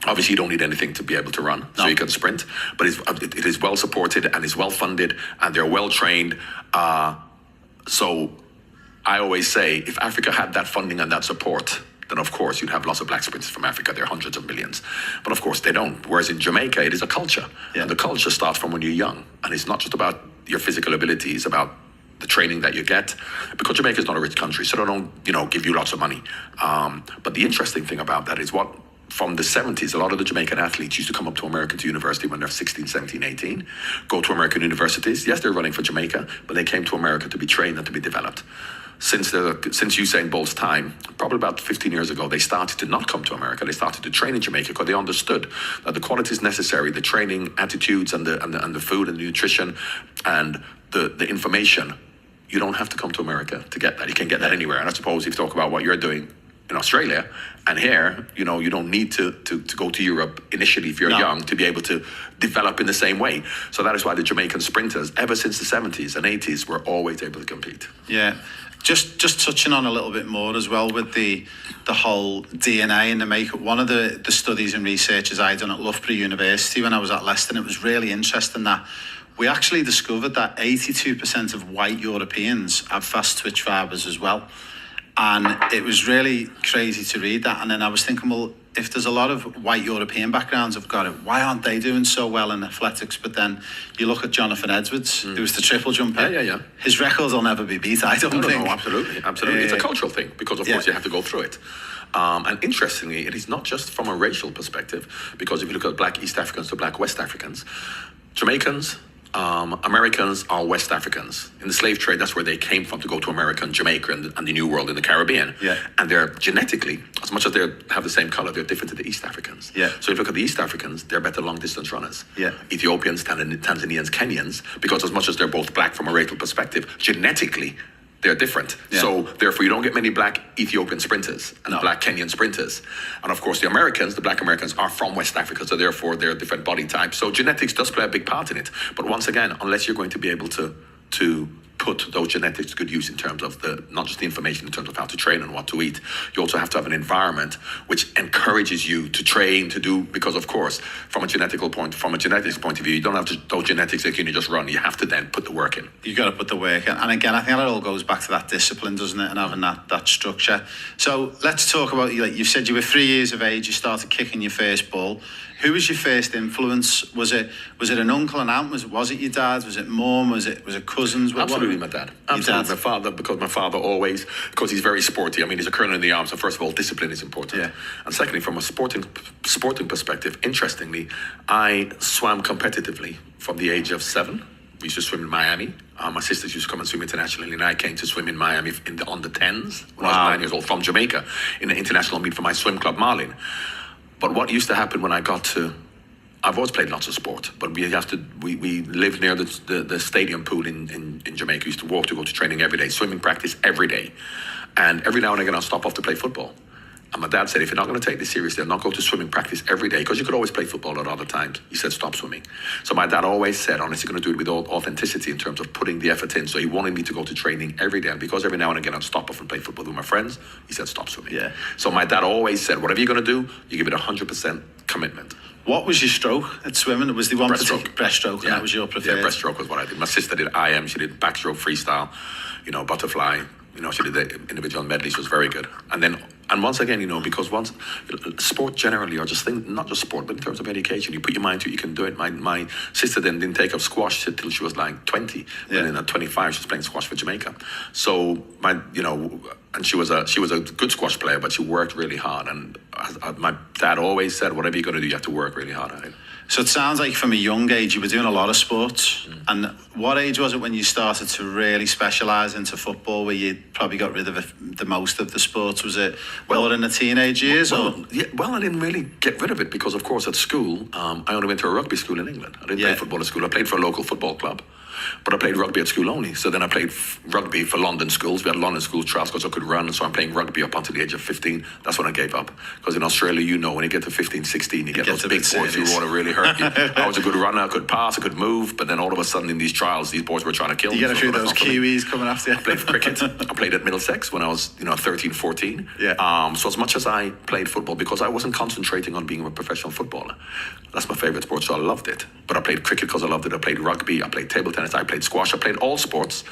obviously you don't need anything to be able to run, so you can sprint. But it is well supported and is well funded, and they're well trained. So I always say, if Africa had that funding and that support, then of course you'd have lots of black sprinters from Africa. There are hundreds of millions. But of course they don't. Whereas in Jamaica, it is a culture. Yeah. And the culture starts from when you're young. And it's not just about your physical ability, it's about the training that you get, because Jamaica is not a rich country, so they don't, give you lots of money. But the interesting thing about that is from the 70s, a lot of the Jamaican athletes used to come up to American university when they're 16, 17, 18, go to American universities. Yes, they're running for Jamaica, but they came to America to be trained and to be developed. Since Usain Bolt's time, probably about 15 years ago, they started to not come to America. They started to train in Jamaica because they understood that the qualities necessary, the training, attitudes, and the food and the nutrition and the information, you don't have to come to America to get that. You can get that anywhere. And I suppose if you talk about what you're doing in Australia and here, you don't need to go to Europe initially if you're young to be able to develop in the same way. So that is why the Jamaican sprinters, ever since the 70s and 80s, were always able to compete. Yeah. Just touching on a little bit more as well with the whole DNA and the makeup. One of the studies and researches I done at Loughborough University when I was at Leicester, it was really interesting that we actually discovered that 82% of white Europeans have fast twitch fibres as well. And it was really crazy to read that. And then I was thinking, well, if there's a lot of white European backgrounds have got it, why aren't they doing so well in athletics? But then you look at Jonathan Edwards, who was the triple jumper. Yeah. His records will never be beat, I don't think. No, absolutely. It's a cultural thing because, of course, you have to go through it. And interestingly, it is not just from a racial perspective, because if you look at black East Africans to black West Africans, Jamaicans, Americans are West Africans. In the slave trade, that's where they came from to go to America and Jamaica and the New World in the Caribbean. Yeah. And they're genetically, as much as they have the same color, they're different to the East Africans. Yeah. So if you look at the East Africans, they're better long distance runners. Yeah. Ethiopians, Tanzanians, Kenyans, because as much as they're both black from a racial perspective, genetically, they're different. Yeah. So therefore, you don't get many black Ethiopian sprinters and black Kenyan sprinters. And of course, the black Americans are from West Africa, so therefore they're different body types. So genetics does play a big part in it. But once again, unless you're going to be able to put those genetics to good use in terms of not just the information in terms of how to train and what to eat, you also have to have an environment which encourages you to train, to do, because of course, from a genetics point of view, you don't have those genetics that you can just run. You have to then put the work in. You got to put the work in. And again, I think that all goes back to that discipline, doesn't it? And having that structure. So let's talk about, like you said, you were 3 years of age, you started kicking your first ball. Who was your first influence? Was it an uncle and aunt? Was it your dad? Was it mum? Was it cousins? Absolutely my dad. Absolutely my father, because my father always, because he's very sporty. I mean, he's a colonel in the army, so first of all, discipline is important. Yeah. And secondly, from a sporting perspective, interestingly, I swam competitively from the age of 7. We used to swim in Miami. My sisters used to come and swim internationally, and I came to swim in Miami on the 10s when I was 9 years old from Jamaica in an international meet for my swim club, Marlin. But what used to happen when I got to, I've always played lots of sport, but we lived near the stadium pool in Jamaica. We used to walk to go to training every day, swimming practice every day. And every now and again I'll stop off to play football. And my dad said, if you're not going to take this seriously and not go to swimming practice every day, because you could always play football at other times, he said, stop swimming. So my dad always said, unless you're going to do it with authenticity in terms of putting the effort in. So he wanted me to go to training every day. And because every now and again I'd stop off and play football with my friends, he said, stop swimming. Yeah. So my dad always said, whatever you're going to do, you give it 100% commitment. What was your stroke at swimming? Was the one breaststroke? Breaststroke, and that was your preferred? Yeah, breaststroke was what I did. My sister did IM, she did backstroke freestyle, butterfly. She did the individual medley. She was very good. And once again, because sport generally, or just things, not just sport, but in terms of education, you put your mind to it, you can do it. My sister then didn't take up squash till she was like 20. Yeah. And then at 25, she was playing squash for Jamaica. So and she was a good squash player, but she worked really hard. And my dad always said, whatever you're going to do, you have to work really hard at it. So it sounds like from a young age you were doing a lot of sports. And what age was it when you started to really specialise into football, where you probably got rid of the most of the sports? Was it in the teenage years? I didn't really get rid of it because, of course, at school, I only went to a rugby school in England. I didn't play football at school. I played for a local football club. But I played rugby at school only. So then I played rugby for London schools. We had London school trials because I could run. So I'm playing rugby up until the age of 15. That's when I gave up. Because in Australia, when you get to 15, 16, you get those big boys who want to really hurt you. I was a good runner. I could pass. I could move. But then all of a sudden in these trials, these boys were trying to kill me. You get a few of those Kiwis coming after you. I played for cricket. I played at Middlesex when I was 13, 14. Yeah. So as much as I played football, because I wasn't concentrating on being a professional footballer. That's my favourite sport, so I loved it. But I played cricket because I loved it. I played rugby. I played table tennis. I played squash. I played all sports.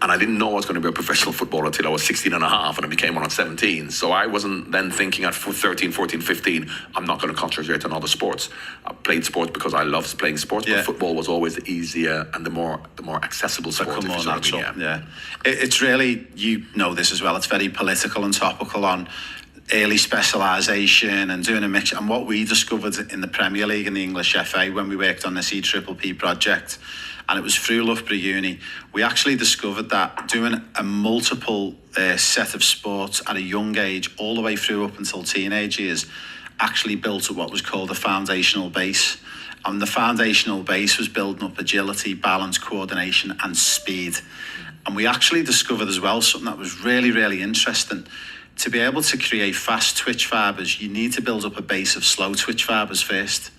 And I didn't know I was going to be a professional footballer until I was 16 and a half, and I became one at 17. So I wasn't then thinking at 13, 14, 15, I'm not going to concentrate on other sports. I played sports because I loved playing sports, but football was always the easier and the more accessible sport. More natural, It's really, this as well, it's very political and topical on early specialisation and doing a mix. And what we discovered in the Premier League and the English FA when we worked on this EPPP project, and it was through Loughborough Uni, we actually discovered that doing a multiple set of sports at a young age, all the way through up until teenage years, actually built up what was called a foundational base. And the foundational base was building up agility, balance, coordination, and speed. And we actually discovered as well something that was really, really interesting. To be able to create fast twitch fibres, you need to build up a base of slow twitch fibres first.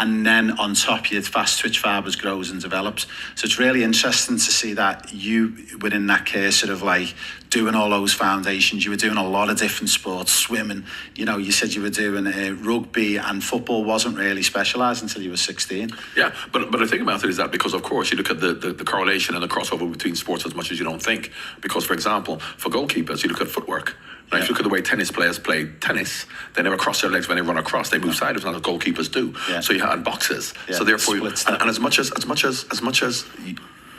and then on top your fast twitch fibers grows and develops. So it's really interesting to see that you, within that case, sort of like doing all those foundations, you were doing a lot of different sports, swimming, you know, you said you were doing rugby, and football wasn't really specialised until you were 16. Yeah, but the thing about it is that because, of course, you look at the correlation and the crossover between sports as much as you don't think. Because, for example, for goalkeepers, you look at footwork. Now, if you look at the way tennis players play tennis, they never cross their legs when they run across. They move sideways, not as goalkeepers do. Yeah. So you had boxers. Yeah. So therefore, and as much as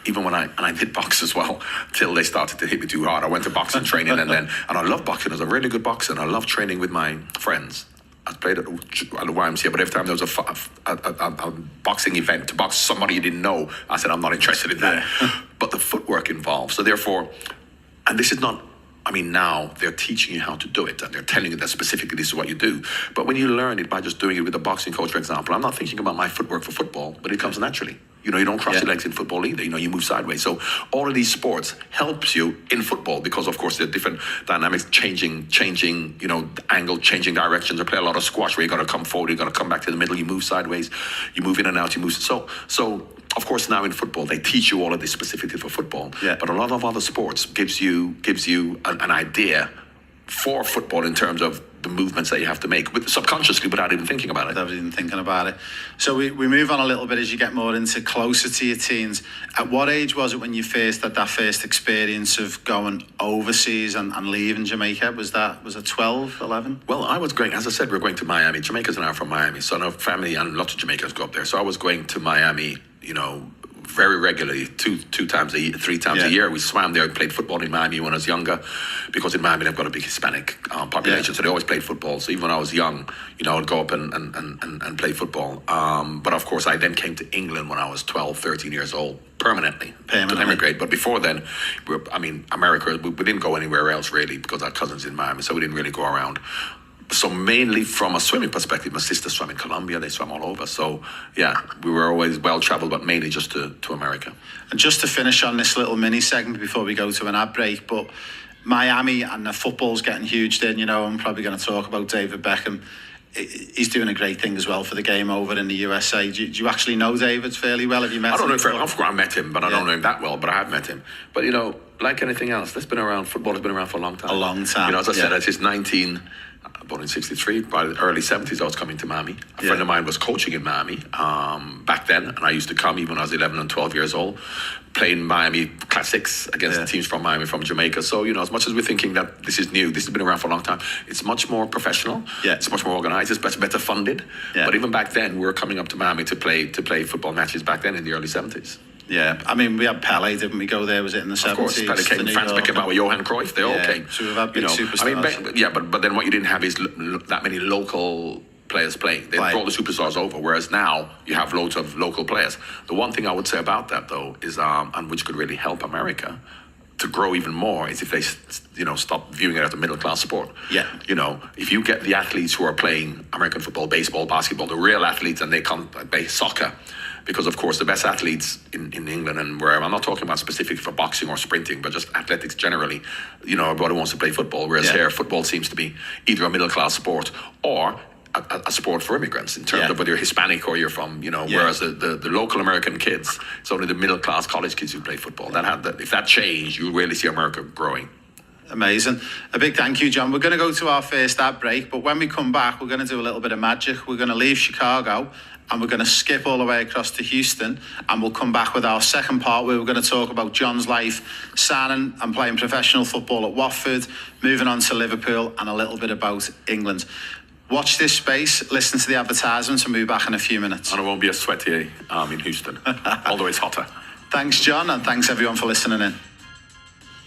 even when I did box as well, till they started to hit me too hard, I went to boxing training, and I love boxing. I was a really good boxer, and I love training with my friends. I played at the YMCA, but every time there was a boxing event to box somebody you didn't know, I said, I'm not interested in that. Yeah. But the footwork involved. So therefore, and this is not, I mean, now they're teaching you how to do it, and they're telling you that specifically this is what you do. But when you learn it by just doing it with a boxing coach, for example, I'm not thinking about my footwork for football, but it comes naturally. You know, you don't cross your legs in football either. You know, you move sideways. So all of these sports helps you in football because, of course, there are different dynamics, changing, you know, angle, changing directions. I play a lot of squash where you got to come forward, you got to come back to the middle, you move sideways, you move in and out, you move. So of course, now in football, they teach you all of this specifically for football. Yeah. But a lot of other sports gives you an idea for football in terms of the movements that you have to make subconsciously without even thinking about it. Without even thinking about it. So we move on a little bit as you get more into closer to your teens. At what age was it when you first had that first experience of going overseas and leaving Jamaica? Was it 12, 11? Well, I was going, as I said, we're going to Miami. Jamaica's an hour from Miami, so I know family and lots of Jamaicans go up there. So I was going to Miami, you know, very regularly, three times a year. We swam there and played football in Miami when I was younger, because in Miami they've got a big Hispanic population, so they always played football. So even when I was young, you know, I'd go up and play football. But of course, I then came to England when I was 12, 13 years old, permanently to emigrate. But before then, America, we didn't go anywhere else really because our cousins in Miami, so we didn't really go around. So mainly from a swimming perspective, my sister swam in Colombia, they swam all over. So yeah, we were always well-traveled, but mainly just to America. And just to finish on this little mini segment before we go to an ad break, but Miami and the football's getting huge then, you know, I'm probably going to talk about David Beckham. He's doing a great thing as well for the game over in the USA. Do you actually know David fairly well? Have you met him? I don't know if I met him, but I don't know him that well, but I have met him. But, you know, like anything else, football has been around for a long time. A long time. You know, as I said, born in 63, by the early 70s, I was coming to Miami. A friend of mine was coaching in Miami back then, and I used to come even when I was 11 and 12 years old, playing Miami Classics against the teams from Miami, from Jamaica. So, you know, as much as we're thinking that this is new, this has been around for a long time, it's much more professional, it's much more organized, it's better funded. But even back then, we were coming up to Miami to play football matches back then in the early 70s. Yeah, I mean, we had Pele, didn't we go there? Was it in the 70s? Of course, Pele came, Franz Beckenbauer, Johan Cruyff, they all came. So we've had big superstars. But then what you didn't have is that many local players playing. They brought the superstars over, whereas now you have loads of local players. The one thing I would say about that, though, is, and which could really help America to grow even more, is if they, you know, stop viewing it as a middle-class sport. Yeah. You know, if you get the athletes who are playing American football, baseball, basketball, the real athletes, and they come play soccer, because, of course, the best athletes in England and wherever, I'm not talking about specifically for boxing or sprinting, but just athletics generally, you know, everybody wants to play football, whereas here, football seems to be either a middle-class sport or a sport for immigrants in terms of whether you're Hispanic or you're from, you know, whereas the local American kids, it's only the middle-class college kids who play football. If that changed, you'll really see America growing. Amazing. A big thank you, John. We're going to go to our first ad break, but when we come back, we're going to do a little bit of magic. We're going to leave Chicago and we're going to skip all the way across to Houston, and we'll come back with our second part where we're going to talk about John's life, signing and playing professional football at Watford, moving on to Liverpool, and a little bit about England. Watch this space, listen to the advertisements, and we'll be back in a few minutes. And it won't be as sweaty in Houston, although it's hotter. Thanks, John, and thanks everyone for listening in.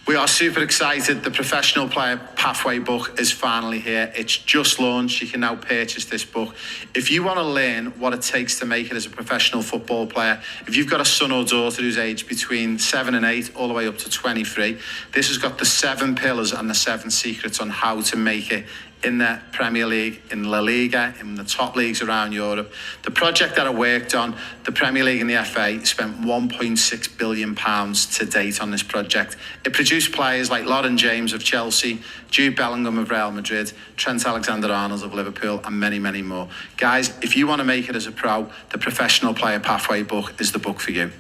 We are super excited. The Professional Player Pathway book is finally here. It's just launched. You can now purchase this book. If you want to learn what it takes to make it as a professional football player, if you've got a son or daughter who's aged between 7 and 8 all the way up to 23, this has got the 7 pillars and the 7 secrets on how to make it in the Premier League, in La Liga, in the top leagues around Europe. The project that I worked on, the Premier League and the FA, spent £1.6 billion to date on this project. It produced players like Lauren James of Chelsea, Jude Bellingham of Real Madrid, Trent Alexander-Arnold of Liverpool, and many, many more. Guys, if you want to make it as a pro, the Professional Player Pathway book is the book for you.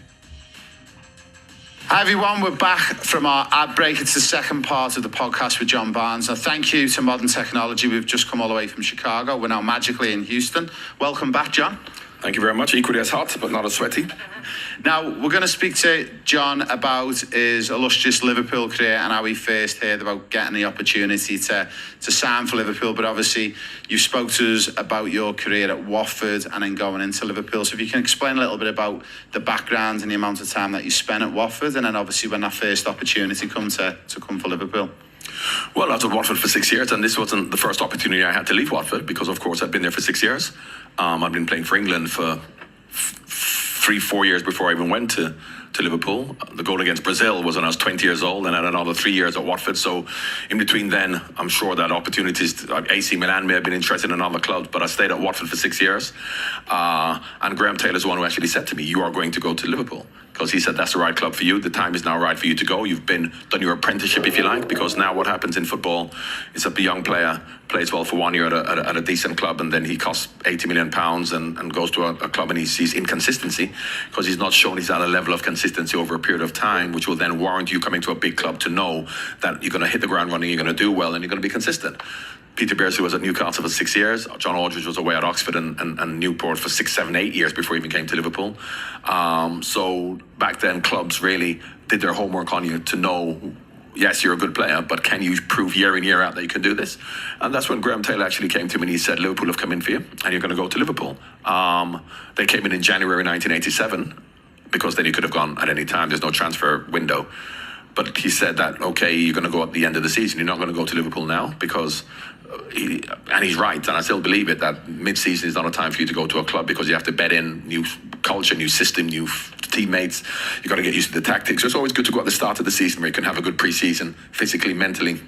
Hi everyone, we're back from our ad break. It's the second part of the podcast with John Barnes. Now, thank you to Modern Technology. We've just come all the way from Chicago. We're now magically in Houston. Welcome back, John. Thank you very much. Equally as hot, but not as sweaty. Now, we're going to speak to John about his illustrious Liverpool career and how he first heard about getting the opportunity to sign for Liverpool. But obviously, you spoke to us about your career at Watford and then going into Liverpool. So if you can explain a little bit about the background and the amount of time that you spent at Watford, and then obviously when that first opportunity come to come for Liverpool. Well, I was at Watford for 6 years, and this wasn't the first opportunity I had to leave Watford because, of course, I'd been there for 6 years. I'd been playing for England for 3-4 years before I even went to Liverpool. The goal against Brazil was when I was 20 years old, and I had another 3 years at Watford. So in between then, I'm sure that opportunities, AC Milan may have been interested in other clubs, but I stayed at Watford for 6 years. And Graham Taylor's the one who actually said to me, you are going to go to Liverpool. Because he said, that's the right club for you. The time is now right for you to go. You've done your apprenticeship, if you like, because now what happens in football is that the young player plays well for 1 year at a decent club, and then he costs £80 million and goes to a club and he sees inconsistency because he's not shown he's at a level of consistency over a period of time, which will then warrant you coming to a big club to know that you're going to hit the ground running, you're going to do well, and you're going to be consistent. Peter Beardsley was at Newcastle for 6 years. John Aldridge was away at Oxford and Newport for 6, 7, 8 years before he even came to Liverpool. So back then, clubs really did their homework on you to know, yes, you're a good player, but can you prove year in, year out that you can do this? And that's when Graham Taylor actually came to me and he said, Liverpool have come in for you and you're going to go to Liverpool. They came in January 1987 because then you could have gone at any time. There's no transfer window. But he said that, okay, you're going to go at the end of the season. You're not going to go to Liverpool now because... and he's right, and I still believe it, that mid-season is not a time for you to go to a club because you have to bed in new culture, new system, new teammates. You've got to get used to the tactics. So it's always good to go at the start of the season where you can have a good pre-season, physically, mentally,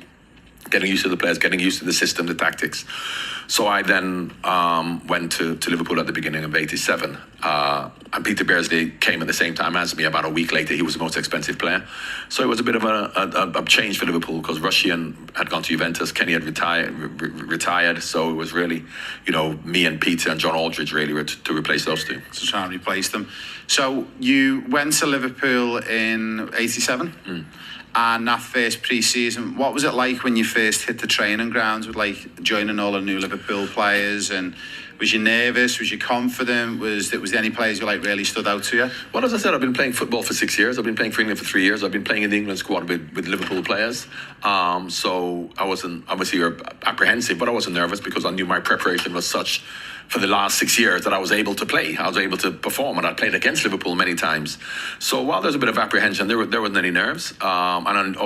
getting used to the players, getting used to the system, the tactics. So I then went to Liverpool at the beginning of 87. And Peter Beardsley came at the same time as me. About a week later, he was the most expensive player. So it was a bit of a change for Liverpool because Rushian had gone to Juventus, Kenny had retired. So it was really, me and Peter and John Aldridge really were to replace those two. To try and replace them. So you went to Liverpool in 87? And that first pre-season, what was it like when you first hit the training grounds with joining all the new Liverpool players? And was you nervous? Was you confident? Was there any players who really stood out to you? Well, as I said, I've been playing football for 6 years. I've been playing for England for 3 years. I've been playing in the England squad with Liverpool players. So I wasn't obviously apprehensive, but I wasn't nervous because I knew my preparation was such for the last 6 years that I was able to play. I was able to perform, and I played against Liverpool many times. So while there's a bit of apprehension, there wasn't any nerves. And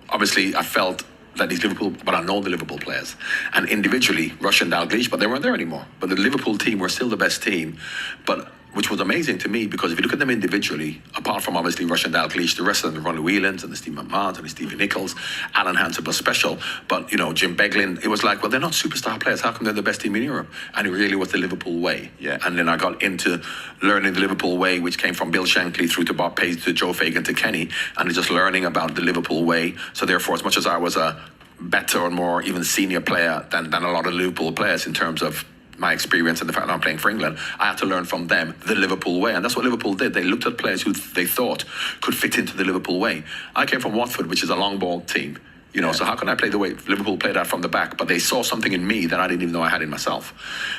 obviously I felt that these Liverpool, but I know the Liverpool players. And individually, Rush and Dalglish, but they weren't there anymore. But the Liverpool team were still the best team. But which was amazing to me because if you look at them individually, apart from obviously Rush and Dalglish, the rest of them, Ronnie Whelan's and the Steve McMahon and the Stevie Nichols, Alan Hansen was special. But, Jim Beglin, it was like, well, they're not superstar players. How come they're the best team in Europe? And it really was the Liverpool way. Yeah. And then I got into learning the Liverpool way, which came from Bill Shankly through to Bob Page to Joe Fagan to Kenny, and just learning about the Liverpool way. So therefore, as much as I was a better or more even senior player than a lot of Liverpool players in terms of my experience and the fact that I'm playing for England, I had to learn from them the Liverpool way. And that's what Liverpool did. They looked at players who they thought could fit into the Liverpool way. I came from Watford, which is a long ball team. So how can I play the way Liverpool played that from the back? But they saw something in me that I didn't even know I had in myself.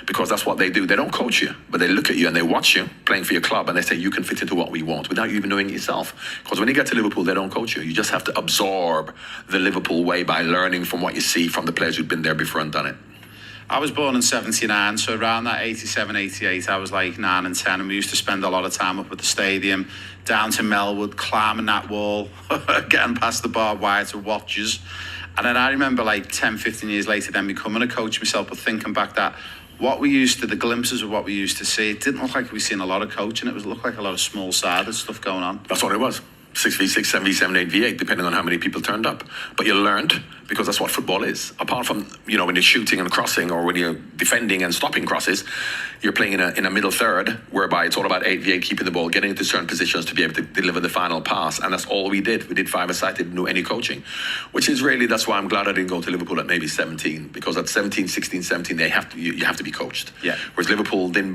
Because that's what they do. They don't coach you, but they look at you and they watch you playing for your club and they say, you can fit into what we want without you even knowing it yourself. Because when you get to Liverpool, they don't coach you. You just have to absorb the Liverpool way by learning from what you see from the players who've been there before and done it. I was born in 79, so around that 87, 88, I was 9 and 10, and we used to spend a lot of time up at the stadium, down to Melwood, climbing that wall, getting past the barbed wire to watch us. And then I remember 10, 15 years later then becoming a coach myself, but thinking back that the glimpses of what we used to see, it didn't look like we seen a lot of coaching. It looked like a lot of small-sided stuff going on. That's what it was. 6v6, 7v7, 8v8, depending on how many people turned up. But you learned, because that's what football is. Apart from, when you're shooting and crossing, or when you're defending and stopping crosses, you're playing in a middle third, whereby it's all about 8v8, keeping the ball, getting into certain positions to be able to deliver the final pass. And that's all we did. We did 5-a-side, didn't do any coaching, which is really, that's why I'm glad I didn't go to Liverpool at maybe 17, because at 17, 16, 17, you have to be coached. Yeah. Whereas Liverpool didn't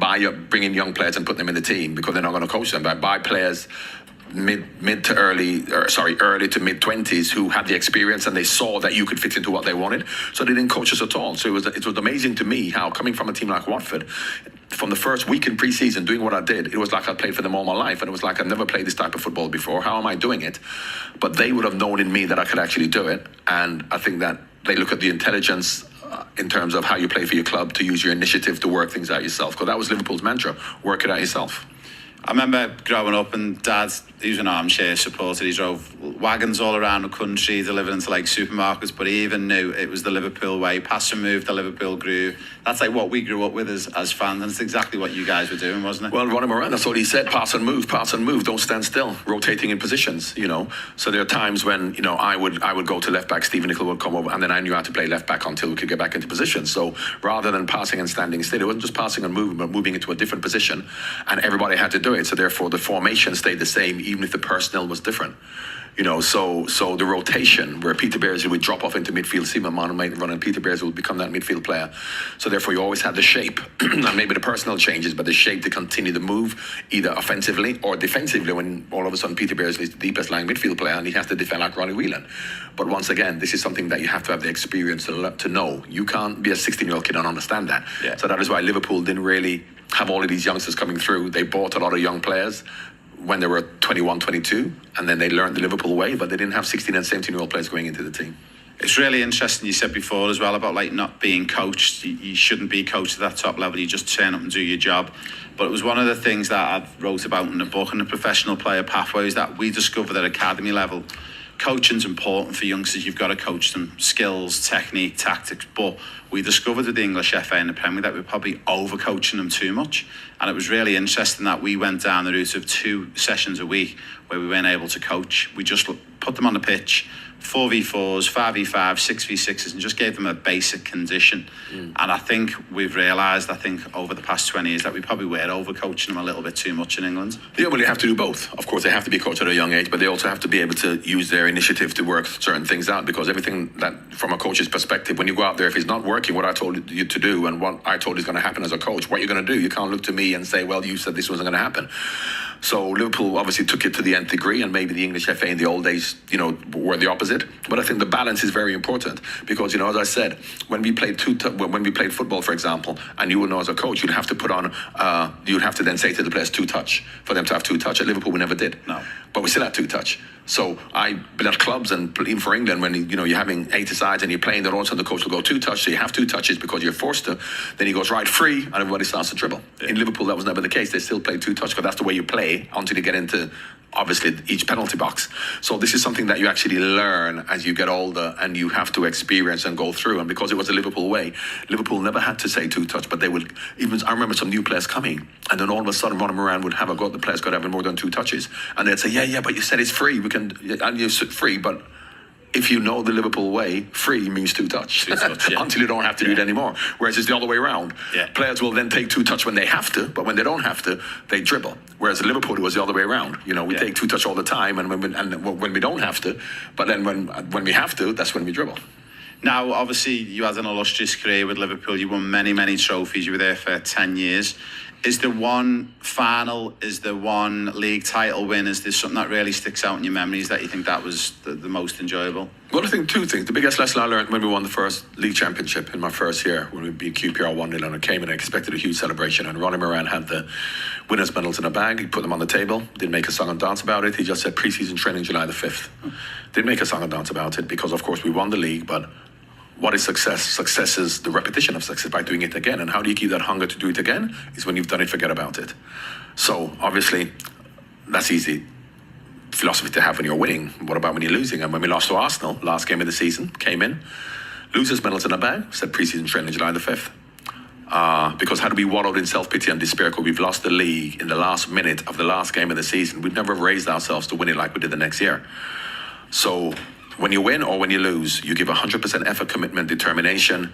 bring in young players and put them in the team because they're not going to coach them. But buy players early to mid 20s who had the experience, and they saw that you could fit into what they wanted, so they didn't coach us at all. So it was amazing to me how, coming from a team like Watford, from the first week in pre-season doing what I did, it was like I played for them all my life, and it was like I'd never played this type of football before. How am I doing it? But they would have known in me that I could actually do it, and I think that they look at the intelligence in terms of how you play for your club, to use your initiative to work things out yourself, because that was Liverpool's mantra: work it out yourself. I remember growing up, and Dad, he was an armchair supporter. He drove wagons all around the country, delivering to like supermarkets, but he even knew it was the Liverpool way. Pass and move, the Liverpool groove. That's like what we grew up with as fans, and it's exactly what you guys were doing, wasn't it? Well, Ronnie Moran, that's what he said: pass and move, don't stand still, rotating in positions, So there are times when, I would go to left back, Stephen Nicol would come over, and then I knew how to play left back until we could get back into position. So rather than passing and standing still, it wasn't just passing and moving, but moving into a different position, and everybody had to do it. So therefore the formation stayed the same, even if the personnel was different. So the rotation, where Peter Beardsley would drop off into midfield, Simon Manu might run, and Peter Beardsley would become that midfield player. So therefore you always had the shape, and maybe the personnel changes, but the shape to continue the move, either offensively or defensively, when all of a sudden Peter Beardsley is the deepest lying midfield player and he has to defend like Ronnie Whelan. But once again, this is something that you have to have the experience to know. You can't be a 16-year-old kid and understand that. Yeah. So that is why Liverpool didn't really have all of these youngsters coming through. They bought a lot of young players when they were 21, 22, and then they learned the Liverpool way, but they didn't have 16 and 17-year-old players going into the team. It's really interesting, you said before as well about like not being coached. You shouldn't be coached at that top level. You just turn up and do your job. But it was one of the things that I wrote about in the book, in the Professional Player Pathways, that we discovered at academy level. Coaching's important for youngsters. You've got to coach them skills, technique, tactics. But we discovered with the English FA and the Premier that we're probably over-coaching them too much. And it was really interesting that we went down the route of 2 sessions a week where we weren't able to coach. We just put them on the pitch, 4v4s, 5v5, 6v6s, and just gave them a basic condition. And I think we've realised, over the past 20 years, that we probably were over-coaching them a little bit too much in England. Yeah, well, you have to do both. Of course, they have to be coached at a young age, but they also have to be able to use their initiative to work certain things out, because everything that, from a coach's perspective, when you go out there, if it's not working what I told you to do and what I told is going to happen as a coach, what you're going to do, you can't look to me and say, well, you said this wasn't going to happen. So Liverpool obviously took it to the nth degree, and maybe the English FA in the old days, were the opposite. But I think the balance is very important, because, as I said, when we played football, for example, and you would know as a coach, you'd have to put on, you'd have to then say to the players 2-touch for them to have 2-touch. At Liverpool, we never did. No. But we still had 2-touch. So I've been at clubs and even for England, when you're having 8-a-sides and you're playing, then also the coach will go 2-touch, so you have 2 touches because you're forced to. Then he goes right free, and everybody starts to dribble. Yeah. In Liverpool, that was never the case. They still played 2-touch because that's the way you play until you get into, obviously, each penalty box. So this is something that you actually learn as you get older, and you have to experience and go through. And because it was the Liverpool way, Liverpool never had to say 2-touch, but they would. Even I remember some new players coming, and then all of a sudden, Ronnie Moran would have a go. The players got having more than 2 touches, and they'd say, "Yeah, but you said it's free. We can, and you said free, but." If you know the Liverpool way, free means 2-touch. 2-touch, yeah. Until you don't have to do it anymore. Whereas it's the other way around. Yeah. Players will then take 2-touch when they have to, but when they don't have to, they dribble. Whereas in Liverpool, it was the other way around. We take 2-touch all the time, and when we don't have to, but then when we have to, that's when we dribble. Now, obviously, you had an illustrious career with Liverpool. You won many, many trophies. You were there for 10 years. Is there one final? Is there one league title win? Is there something that really sticks out in your memories that you think that was the most enjoyable? Well, I think 2 things. The biggest lesson I learned when we won the first league championship in my first year, when we beat QPR 1-0, and I came and I expected a huge celebration, and Ronnie Moran had the winners' medals in a bag. He put them on the table, didn't make a song and dance about it. He just said pre-season training July the 5th. Didn't make a song and dance about it because, of course, we won the league, but what is success? Success is the repetition of success by doing it again. And how do you keep that hunger to do it again? Is when you've done it, forget about it. So obviously, that's easy philosophy to have when you're winning. What about when you're losing? And when we lost to Arsenal, last game of the season, came in, losers' medals in a bag, said pre-season training July the 5th. Because had we wallowed in self-pity and despair because we've lost the league in the last minute of the last game of the season, we'd never have raised ourselves to win it like we did the next year. So when you win or when you lose, you give 100% effort, commitment, determination,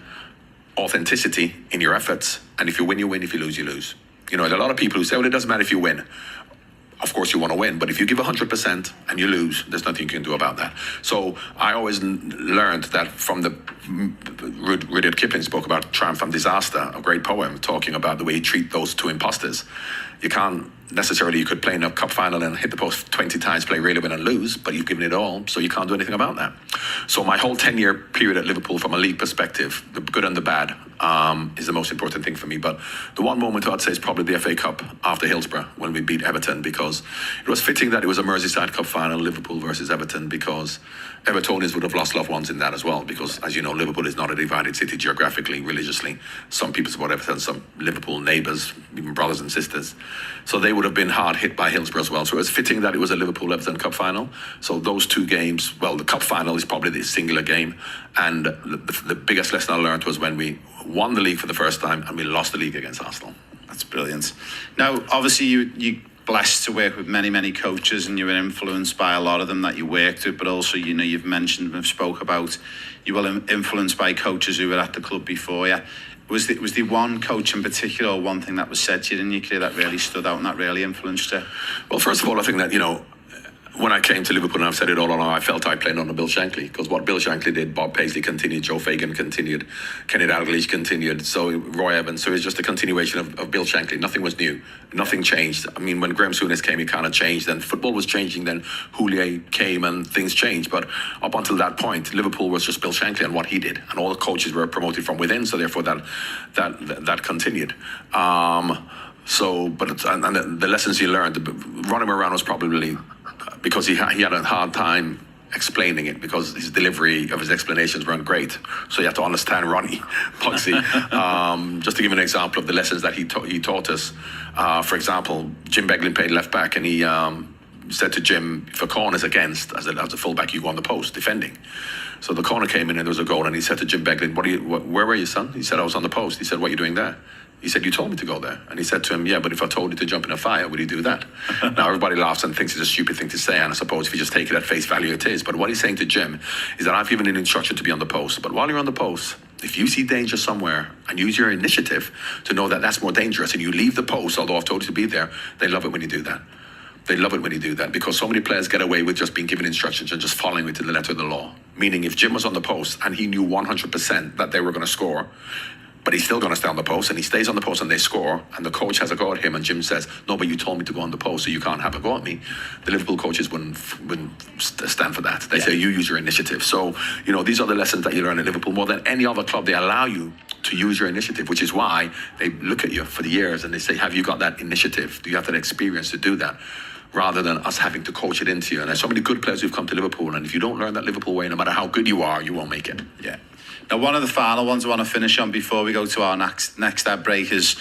authenticity in your efforts. And if you win, you win. If you lose, you lose. You know, there are a lot of people who say, well, it doesn't matter if you win. Of course you want to win, but if you give 100% and you lose, there's nothing you can do about that. So I always learned that from the Rudyard Kipling spoke about triumph and disaster, a great poem talking about the way you treat those two imposters. You can't necessarily, you could play in a cup final and hit the post 20 times, play really win and lose, but you've given it all, so you can't do anything about that. So my whole 10-year period at Liverpool, from a league perspective, the good and the bad, is the most important thing for me. But the one moment I'd say is probably the FA Cup after Hillsborough, when we beat Everton, because it was fitting that it was a Merseyside Cup final, Liverpool versus Everton, because Evertonians would have lost loved ones in that as well, because as you know, Liverpool is not a divided city geographically, religiously. Some people support Everton, some Liverpool neighbours, even brothers and sisters. So they would have been hard hit by Hillsborough as well. So it was fitting that it was a Liverpool-Everton Cup final. So those two games, well, the Cup final is probably the singular game. And the biggest lesson I learned was when we won the league for the first time and we lost the league against Arsenal. That's brilliant. Now, obviously, you blessed to work with many coaches, and you were influenced by a lot of them that you worked with, but also, you know, you've mentioned and spoke about you were influenced by coaches who were at the club before you. Was there one coach in particular, or one thing that was said to you in your career that really stood out and that really influenced you? Well, first of all, I think that, you know, when I came to Liverpool, and I've said it all along, I felt I played under Bill Shankly, because what Bill Shankly did, Bob Paisley continued, Joe Fagan continued, Kenny Dalglish continued, so Roy Evans. So it's just a continuation of Bill Shankly. Nothing was new. Nothing changed. I mean, when Graham Souness came, it kind of changed. Then football was changing. Then Houllier came and things changed. But up until that point, Liverpool was just Bill Shankly and what he did. And all the coaches were promoted from within, so therefore that continued. So, but the lessons he learned, running around was probably because he had a hard time explaining it, because his delivery of his explanations weren't great. So you have to understand Ronnie Pugsy. Just to give an example of the lessons that he taught us. For example, Jim Beglin played left back, and he said to Jim, for corners against, as a fullback, you go on the post defending. So the corner came in and there was a goal, and he said to Jim Beglin, where were you, son? He said, I was on the post. He said, what are you doing there? He said, you told me to go there. And he said to him, yeah, but if I told you to jump in a fire, would you do that? Now, everybody laughs and thinks it's a stupid thing to say, and I suppose if you just take it at face value, it is. But what he's saying to Jim is that I've given an instruction to be on the post. But while you're on the post, if you see danger somewhere and use your initiative to know that that's more dangerous, and you leave the post, although I've told you to be there, they love it when you do that. They love it when you do that, because so many players get away with just being given instructions and just following it to the letter of the law. Meaning if Jim was on the post and he knew 100% that they were going to score, but he's still going to stay on the post, and he stays on the post and they score, and the coach has a go at him, and Jim says, no, but you told me to go on the post, so you can't have a go at me. The Liverpool coaches wouldn't stand for that. They say, you use your initiative. So, you know, these are the lessons that you learn at Liverpool. More than any other club, they allow you to use your initiative, which is why they look at you for the years and they say, have you got that initiative? Do you have that experience to do that? Rather than us having to coach it into you. And there's so many good players who've come to Liverpool, and if you don't learn that Liverpool way, no matter how good you are, you won't make it. Yeah. Now, one of the final ones I want to finish on before we go to our next ad break is,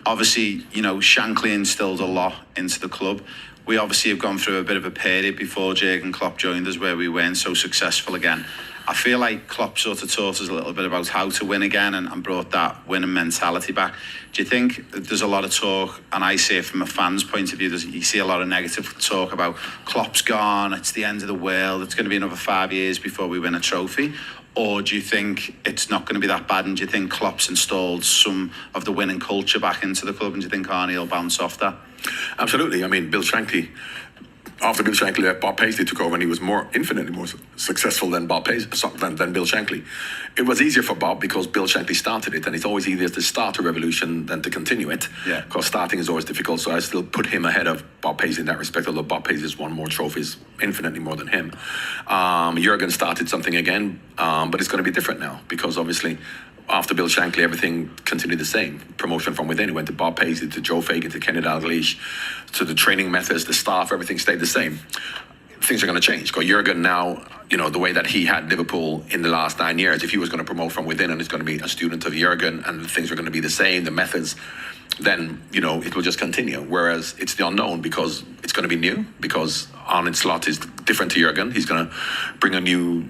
obviously, you know, Shankly instilled a lot into the club. We obviously have gone through a bit of a period before Jurgen Klopp joined us where we weren't so successful again. I feel like Klopp sort of taught us a little bit about how to win again and brought that winning mentality back. Do you think there's a lot of talk, and I see it from a fan's point of view, you see a lot of negative talk about Klopp's gone, it's the end of the world, it's going to be another 5 years before we win a trophy? Or do you think it's not going to be that bad, and do you think Klopp's installed some of the winning culture back into the club, and do you think Arnie will bounce off that? Absolutely. I mean, Bill Shankly, after Bill Shankly left, Bob Paisley took over, and he was infinitely more successful than Bill Shankly. It was easier for Bob because Bill Shankly started it, and it's always easier to start a revolution than to continue it. Yeah. Because starting is always difficult, so I still put him ahead of Bob Paisley in that respect, although Bob Paisley's won more trophies, infinitely more than him. Jurgen started something again, but it's going to be different now, because obviously after Bill Shankly, everything continued the same. Promotion from within. It went to Bob Paisley, to Joe Fagan, to Kenny Dalglish, to the training methods, the staff, everything stayed the same. Things are going to change. Because Jurgen now, you know, the way that he had Liverpool in the last 9 years, if he was going to promote from within and it's going to be a student of Jurgen and things are going to be the same, the methods, then, you know, it will just continue. Whereas it's the unknown, because it's going to be new, because Arne Slot is different to Jurgen. He's going to bring a new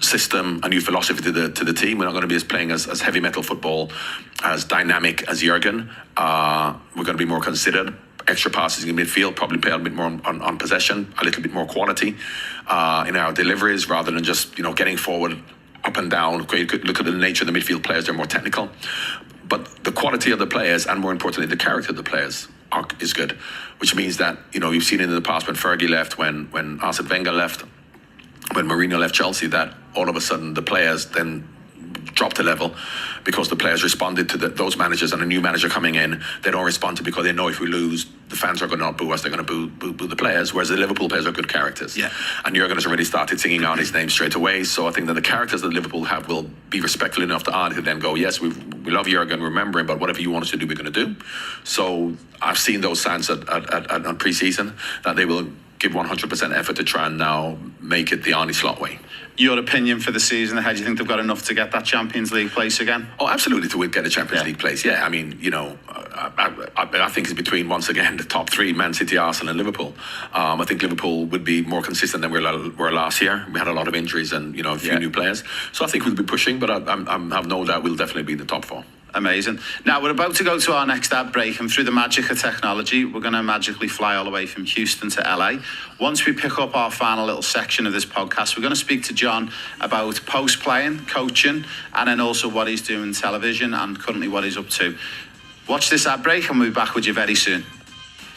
system, a new philosophy to the team. We're not going to be playing as heavy metal football, as dynamic as Jurgen. We're going to be more considered. Extra passes in midfield, probably play a bit more on possession, a little bit more quality in our deliveries rather than just getting forward up and down. You could look at the nature of the midfield players; they're more technical. But the quality of the players, and more importantly, the character of the players is good, which means that you've seen it in the past when Fergie left, when Arsene Wenger left, when Mourinho left Chelsea, that all of a sudden the players then dropped a level because the players responded to those managers, and a new manager coming in, they don't respond to because they know if we lose, the fans are going to not boo us, they're going to boo the players, whereas the Liverpool players are good characters. Yeah. And Jurgen has already started singing out his name straight away, so I think that the characters that Liverpool have will be respectful enough to Arne to then go, yes, we love Jurgen, remember him, but whatever you want us to do, we're going to do. So I've seen those signs on pre-season that they will give 100% effort to try and now make it the Arne Slot way. Your opinion for the season ahead? Do you think they've got enough to get that Champions League place again? Oh, absolutely, to get a Champions League place. Yeah, I mean, I think it's between, once again, the top three: Man City, Arsenal, and Liverpool. I think Liverpool would be more consistent than we were last year. We had a lot of injuries and a few new players, so I think we'll be pushing. But I have no doubt we'll definitely be in the top four. Amazing. Now, we're about to go to our next ad break, and through the magic of technology, we're going to magically fly all the way from Houston to LA. Once we pick up our final little section of this podcast, we're going to speak to John about post-playing, coaching, and then also what he's doing in television and currently what he's up to. Watch this ad break, and we'll be back with you very soon.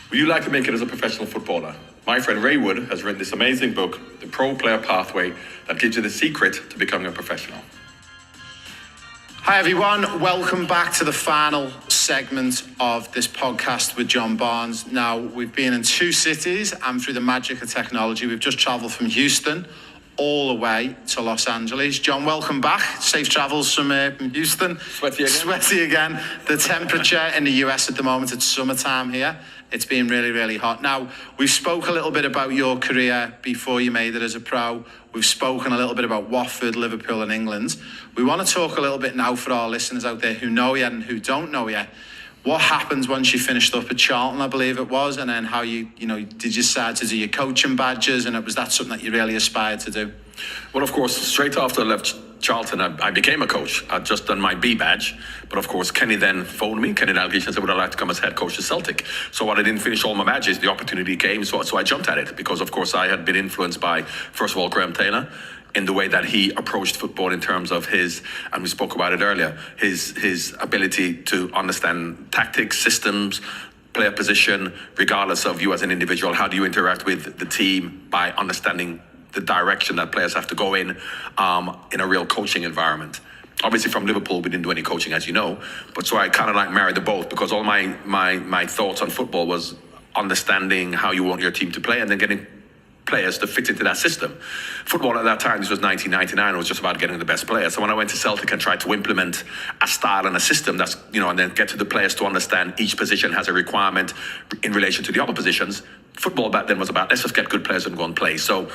Would you like to make it as a professional footballer? My friend Ray Wood has written this amazing book, The Pro Player Pathway, that gives you the secret to becoming a professional. Hi everyone, welcome back to the final segment of this podcast with John Barnes. Now, we've been in two cities, and through the magic of technology, we've just travelled from Houston all the way to Los Angeles. John, welcome back. Safe travels from Houston. Sweaty again. The temperature in the US at the moment, it's summertime here. It's been really, really hot. Now, we've spoke a little bit about your career before you made it as a pro. We've spoken a little bit about Watford, Liverpool and England. We want to talk a little bit now for our listeners out there who know you and who don't know you. What happened once you finished up at Charlton, I believe it was, and then how did you decide to do your coaching badges, and was that something that you really aspired to do? Well, of course, straight after I left Charlton, I became a coach. I'd just done my B badge, but of course, Kenny then phoned me, Kenny Dalglish, and said, would I like to come as head coach to Celtic? So while I didn't finish all my badges, the opportunity came, so I jumped at it, because of course I had been influenced by, first of all, Graham Taylor, in the way that he approached football in terms of his, and we spoke about it earlier, his ability to understand tactics, systems, player position, regardless of you as an individual. How do you interact with the team by understanding the direction that players have to go in a real coaching environment? Obviously from Liverpool, we didn't do any coaching, as you know, but so I kind of married the both, because all my thoughts on football was understanding how you want your team to play and then getting players to fit into that system. Football at that time, this was 1999, it was just about getting the best players. So when I went to Celtic and tried to implement a style and a system that's, and then get to the players to understand each position has a requirement in relation to the other positions, football back then was about, let's just get good players and go and play. So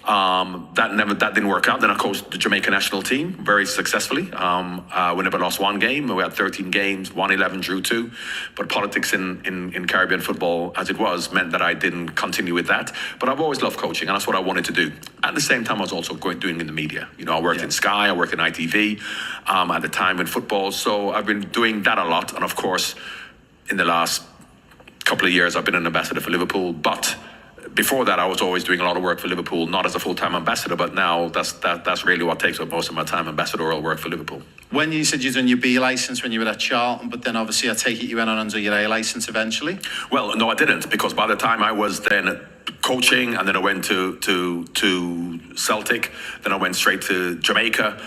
that didn't work out. Then I coached the Jamaica national team very successfully. We never lost one game. We had 13 games, won 11, drew 2. But politics in Caribbean football, as it was, meant that I didn't continue with that. But I've always loved coaching, and that's what I wanted to do. At the same time, I was also doing in the media. I worked in Sky, I worked in ITV at the time in football. So I've been doing that a lot. And of course, in the last couple of years, I've been an ambassador for Liverpool. But before that, I was always doing a lot of work for Liverpool, not as a full-time ambassador, but now that's really what takes up most of my time, ambassadorial work for Liverpool. When you said you'd done your B licence when you were at Charlton, but then obviously I take it you went on under your A licence eventually? Well, no, I didn't, because by the time I was then coaching, and then I went to Celtic, then I went straight to Jamaica.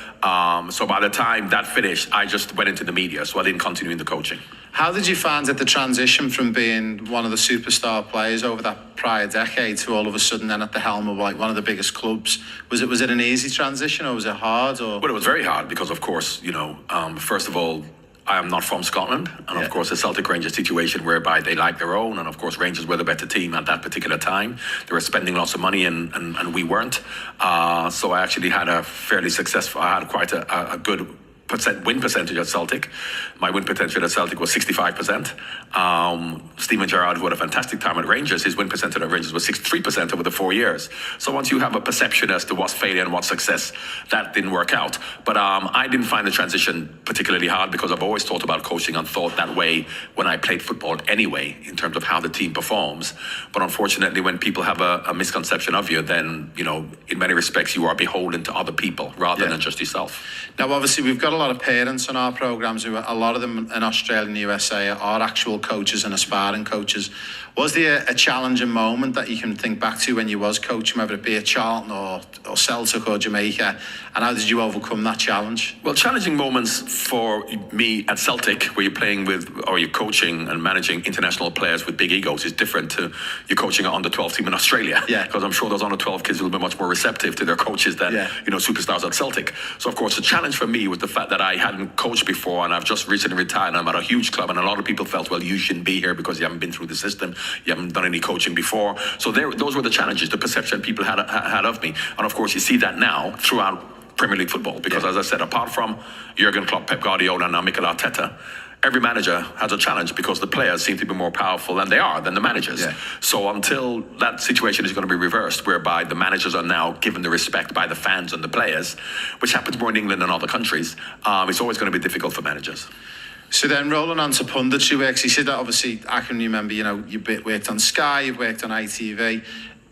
So by the time that finished, I just went into the media, so I didn't continue in the coaching. How did you find it, the transition from being one of the superstar players over that prior decade to all of a sudden then at the helm of one of the biggest clubs? Was it an easy transition, or was it hard? Or? Well, it was very hard because, of course, first of all, I am not from Scotland, and of course the Celtic Rangers situation whereby they like their own, and of course Rangers were the better team at that particular time. They were spending lots of money and we weren't. So I actually had I had quite a good win percentage at Celtic. My win percentage at Celtic was 65%. Steven Gerrard, who had a fantastic time at Rangers, his win percentage at Rangers was 63% over the 4 years. So once you have a perception as to what's failure and what's success, that didn't work out. But I didn't find the transition particularly hard because I've always thought about coaching and thought that way when I played football anyway, in terms of how the team performs. But unfortunately, when people have a misconception of you, then, you know, in many respects, you are beholden to other people rather than just yourself. Now, obviously, we've got a lot of parents on our programs who, a lot of them in Australia and the USA, are actual coaches and aspiring coaches. Was there a challenging moment that you can think back to when you was coaching, whether it be at Charlton or Celtic or Jamaica, and how did you overcome that challenge? Well, challenging moments for me at Celtic, where you're playing with, or you're coaching and managing international players with big egos, is different to you're coaching an under-12 team in Australia. Yeah. Because I'm sure those under-12 kids will be much more receptive to their coaches than, you know, superstars at Celtic. So, of course, the challenge for me was the fact that I hadn't coached before, and I've just recently retired, and I'm at a huge club, and a lot of people felt, well, you shouldn't be here because you haven't been through the system, you haven't done any coaching before. So those were the challenges, the perception people had of me. And, of course, you see that now throughout Premier League football, because as I said, apart from Jurgen Klopp, Pep Guardiola, and now Mikel Arteta, every manager has a challenge because the players seem to be more powerful than the managers. Yeah. So until that situation is going to be reversed, whereby the managers are now given the respect by the fans and the players, which happens more in England than other countries, it's always going to be difficult for managers. So then rolling on to punditry works, you said that obviously, I can remember, you know, you worked on Sky, you've worked on ITV.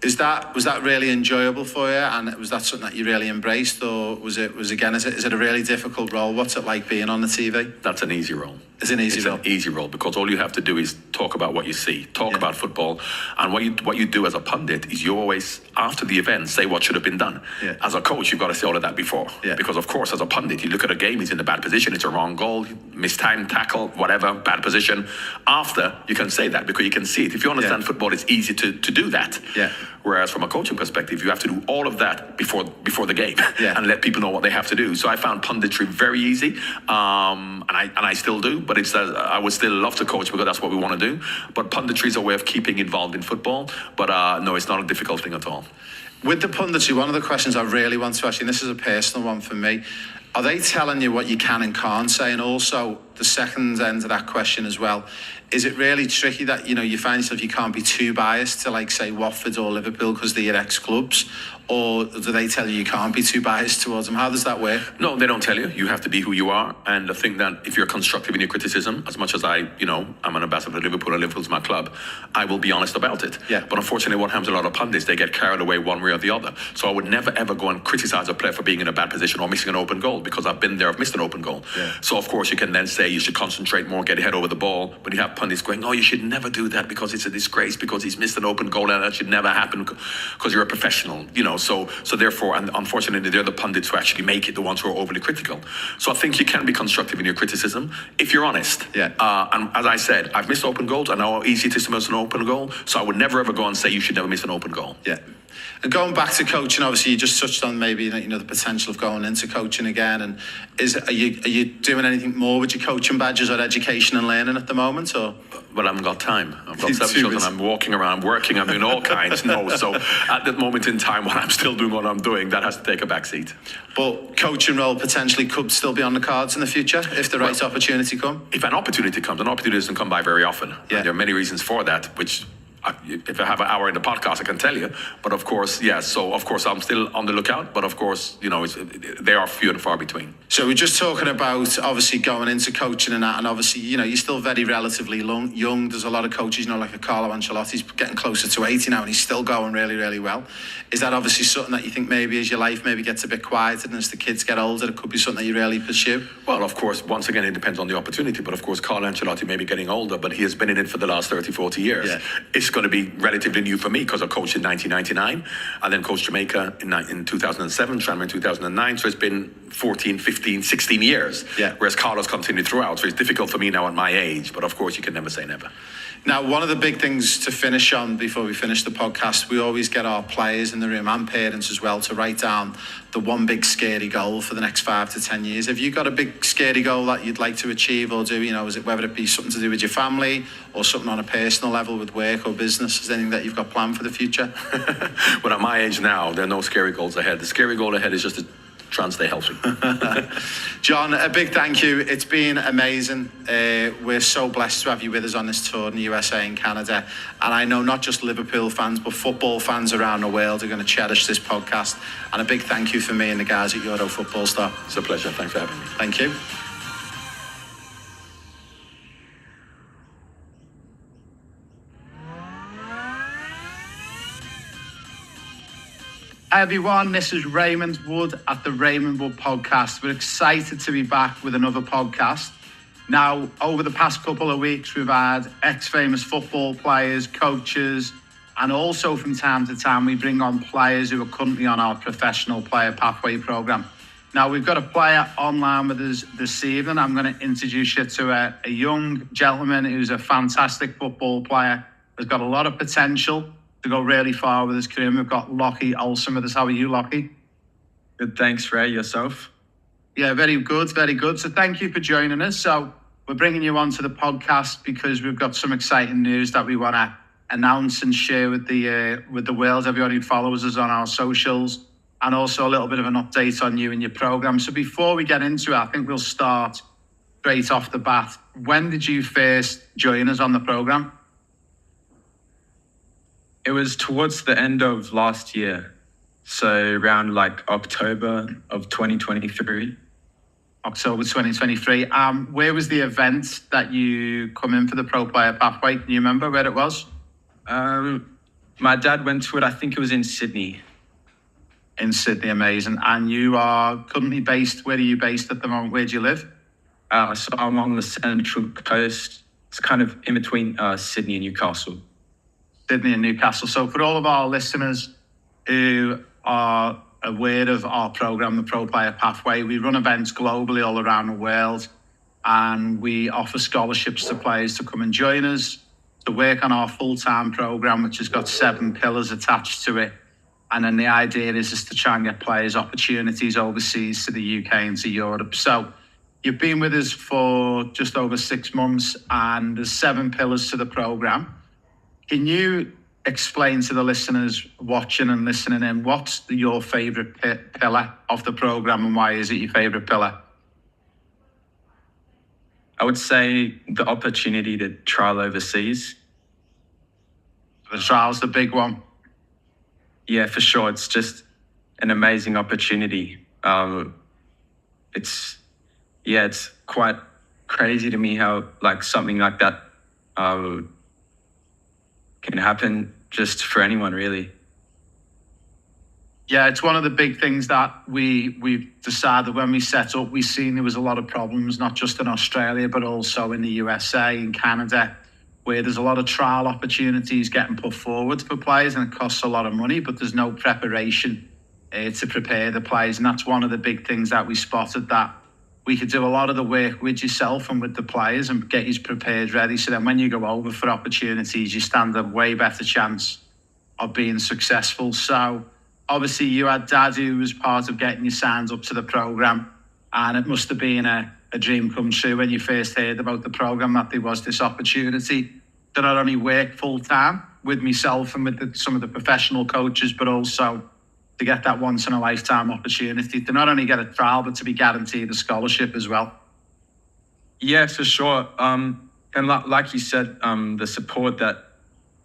Was that really enjoyable for you, and was that something that you really embraced, or is it a really difficult role? What's it like being on the TV? That's an easy role. It's an easy role because all you have to do is talk about what you see, talk about football, and what you do as a pundit is you always, after the event, say what should have been done. Yeah. As a coach, you've got to say all of that before, because of course, as a pundit, you look at a game, he's in a bad position, it's a wrong goal, mistimed tackle, whatever, bad position. After, you can say that because you can see it. If you understand football, it's easy to do that. Yeah. Whereas from a coaching perspective, you have to do all of that before the game and let people know what they have to do. So I found punditry very easy, and I still do. But I would still love to coach because that's what we want to do. But punditry is a way of keeping involved in football. But no, it's not a difficult thing at all. With the punditry, one of the questions I really want to ask you, and this is a personal one for me, are they telling you what you can and can't say? And also, the second end of that question as well, is it really tricky that, you know, you find yourself you can't be too biased to, like, say, Watford or Liverpool because they're your ex-clubs? Or do they tell you can't be too biased towards them? How does that work? No, they don't tell you. You have to be who you are. And I think that if you're constructive in your criticism, as much as I'm an ambassador of Liverpool and Liverpool's my club, I will be honest about it. Yeah. But unfortunately, what happens, a lot of pundits, they get carried away one way or the other. So I would never, ever go and criticize a player for being in a bad position or missing an open goal, because I've been there, I've missed an open goal. Yeah. So, of course, you can then say you should concentrate more, get your head over the ball. But you have pundits going, oh, you should never do that because it's a disgrace, because he's missed an open goal and that should never happen because you're a professional, you know. So therefore, and unfortunately, they're the pundits who actually make it, the ones who are overly critical. So I think you can be constructive in your criticism if you're honest. Yeah. And as I said, I've missed open goals. I know how easy it is to miss an open goal. So I would never ever go and say you should never miss an open goal. Yeah. And going back to coaching, obviously you just touched on maybe, you know, the potential of going into coaching again. And are you doing anything more with your coaching badges or education and learning at the moment, or? Well, I haven't got time. I've got 7 children. I'm walking around, working. I'm doing all kinds. No, so at that moment in time, when I'm still doing what I'm doing, that has to take a back seat. But coaching role potentially could still be on the cards in the future if the right opportunity comes. If an opportunity comes, an opportunity doesn't come by very often. Yeah. And there are many reasons for that, which, if I have an hour in the podcast, I can tell you. But of course, yes. So of course, I'm still on the lookout. But of course, you know, they are few and far between. So we're just talking about obviously going into coaching and that, and obviously, you know, you're still very relatively young. There's a lot of coaches, you know, like a Carlo Ancelotti's getting closer to 80 now, and he's still going really, really well. Is that obviously something that you think maybe as your life maybe gets a bit quieter and as the kids get older, it could be something that you really pursue? Well, of course, once again, it depends on the opportunity. But of course, Carlo Ancelotti may be getting older, but he has been in it for the last 30, 40 years. Yeah. It's going to be relatively new for me because I coached in 1999 and then coached Jamaica in 2007, Tranmere in 2009. So it's been 14, 15, 16 years. Yeah. Whereas Carlos continued throughout. So it's difficult for me now at my age. But of course, you can never say never. Now, one of the big things to finish on before we finish the podcast, we always get our players in the room and parents as well to write down the one big scary goal for the next 5 to 10 years. Have you got a big scary goal that you'd like to achieve or do? You know, is it whether it be something to do with your family or something on a personal level with work or business? Is there anything that you've got planned for the future? Well, at my age now, there are no scary goals ahead. The scary goal ahead is just to Try and stay healthy. John, a big thank you. It's been amazing. We're so blessed to have you with us on this tour in the USA and Canada. And I know not just Liverpool fans, but football fans around the world are going to cherish this podcast. And a big thank you for me and the guys at Euro Football Star. It's a pleasure. Thanks for having me. Thank you. Hi everyone, this is Raymond Wood at the Raymond Wood Podcast. We're excited to be back with another podcast. Now, over the past couple of weeks, we've had ex-famous football players, coaches, and also from time to time, we bring on players who are currently on our professional player pathway program. Now, we've got a player online with us this evening. I'm going to introduce you to a young gentleman who's a fantastic football player, has got a lot of potential to go really far with his career. We've got Lockie Olsen with us. How are you, Lockie? Good, thanks, Ray. Yourself? Yeah, very good, very good. So thank you for joining us. So we're bringing you onto the podcast because we've got some exciting news that we want to announce and share with the world, everyone who follows us on our socials, and also a little bit of an update on you and your program. So before we get into it, I think we'll start straight off the bat. When did you first join us on the program? It was towards the end of last year, so around like October of 2023. October 2023. Where was the event that you come in for the Pro Player Pathway? Can you remember where it was? My dad went to it. I think it was in Sydney. In Sydney, amazing. And you are currently based, where are you based at the moment? Where do you live? So I'm on the Central Coast. It's kind of in between Sydney and Newcastle. Sydney and Newcastle. So for all of our listeners who are aware of our program, the Pro Player Pathway, we run events globally all around the world, and we offer scholarships to players to come and join us to work on our full-time program, which has got 7 pillars attached to it. And then the idea is to try and get players opportunities overseas to the UK and to Europe. So you've been with us for just over 6 months, and there's 7 pillars to the program. Can you explain to the listeners watching and listening in, what's your favourite pillar of the programme, and why is it your favourite pillar? I would say the opportunity to trial overseas. The trial's the big one. Yeah, for sure. It's just an amazing opportunity. It's quite crazy to me how like something like that can happen just for anyone, really. Yeah, it's one of the big things that we decided when we set up. We've seen there was a lot of problems, not just in Australia, but also in the USA and Canada, where there's a lot of trial opportunities getting put forward for players, and it costs a lot of money, but there's no preparation to prepare the players. And that's one of the big things that we spotted, that we could do a lot of the work with yourself and with the players and get you prepared, ready. So then when you go over for opportunities, you stand a way better chance of being successful. So obviously you had Dad, who was part of getting you signed up to the program, and it must have been a dream come true when you first heard about the program, that there was this opportunity to not only work full time with myself and with some of the professional coaches, but also to get that once in a lifetime opportunity to not only get a trial, but to be guaranteed a scholarship as well. Yeah, for sure. And like you said, the support that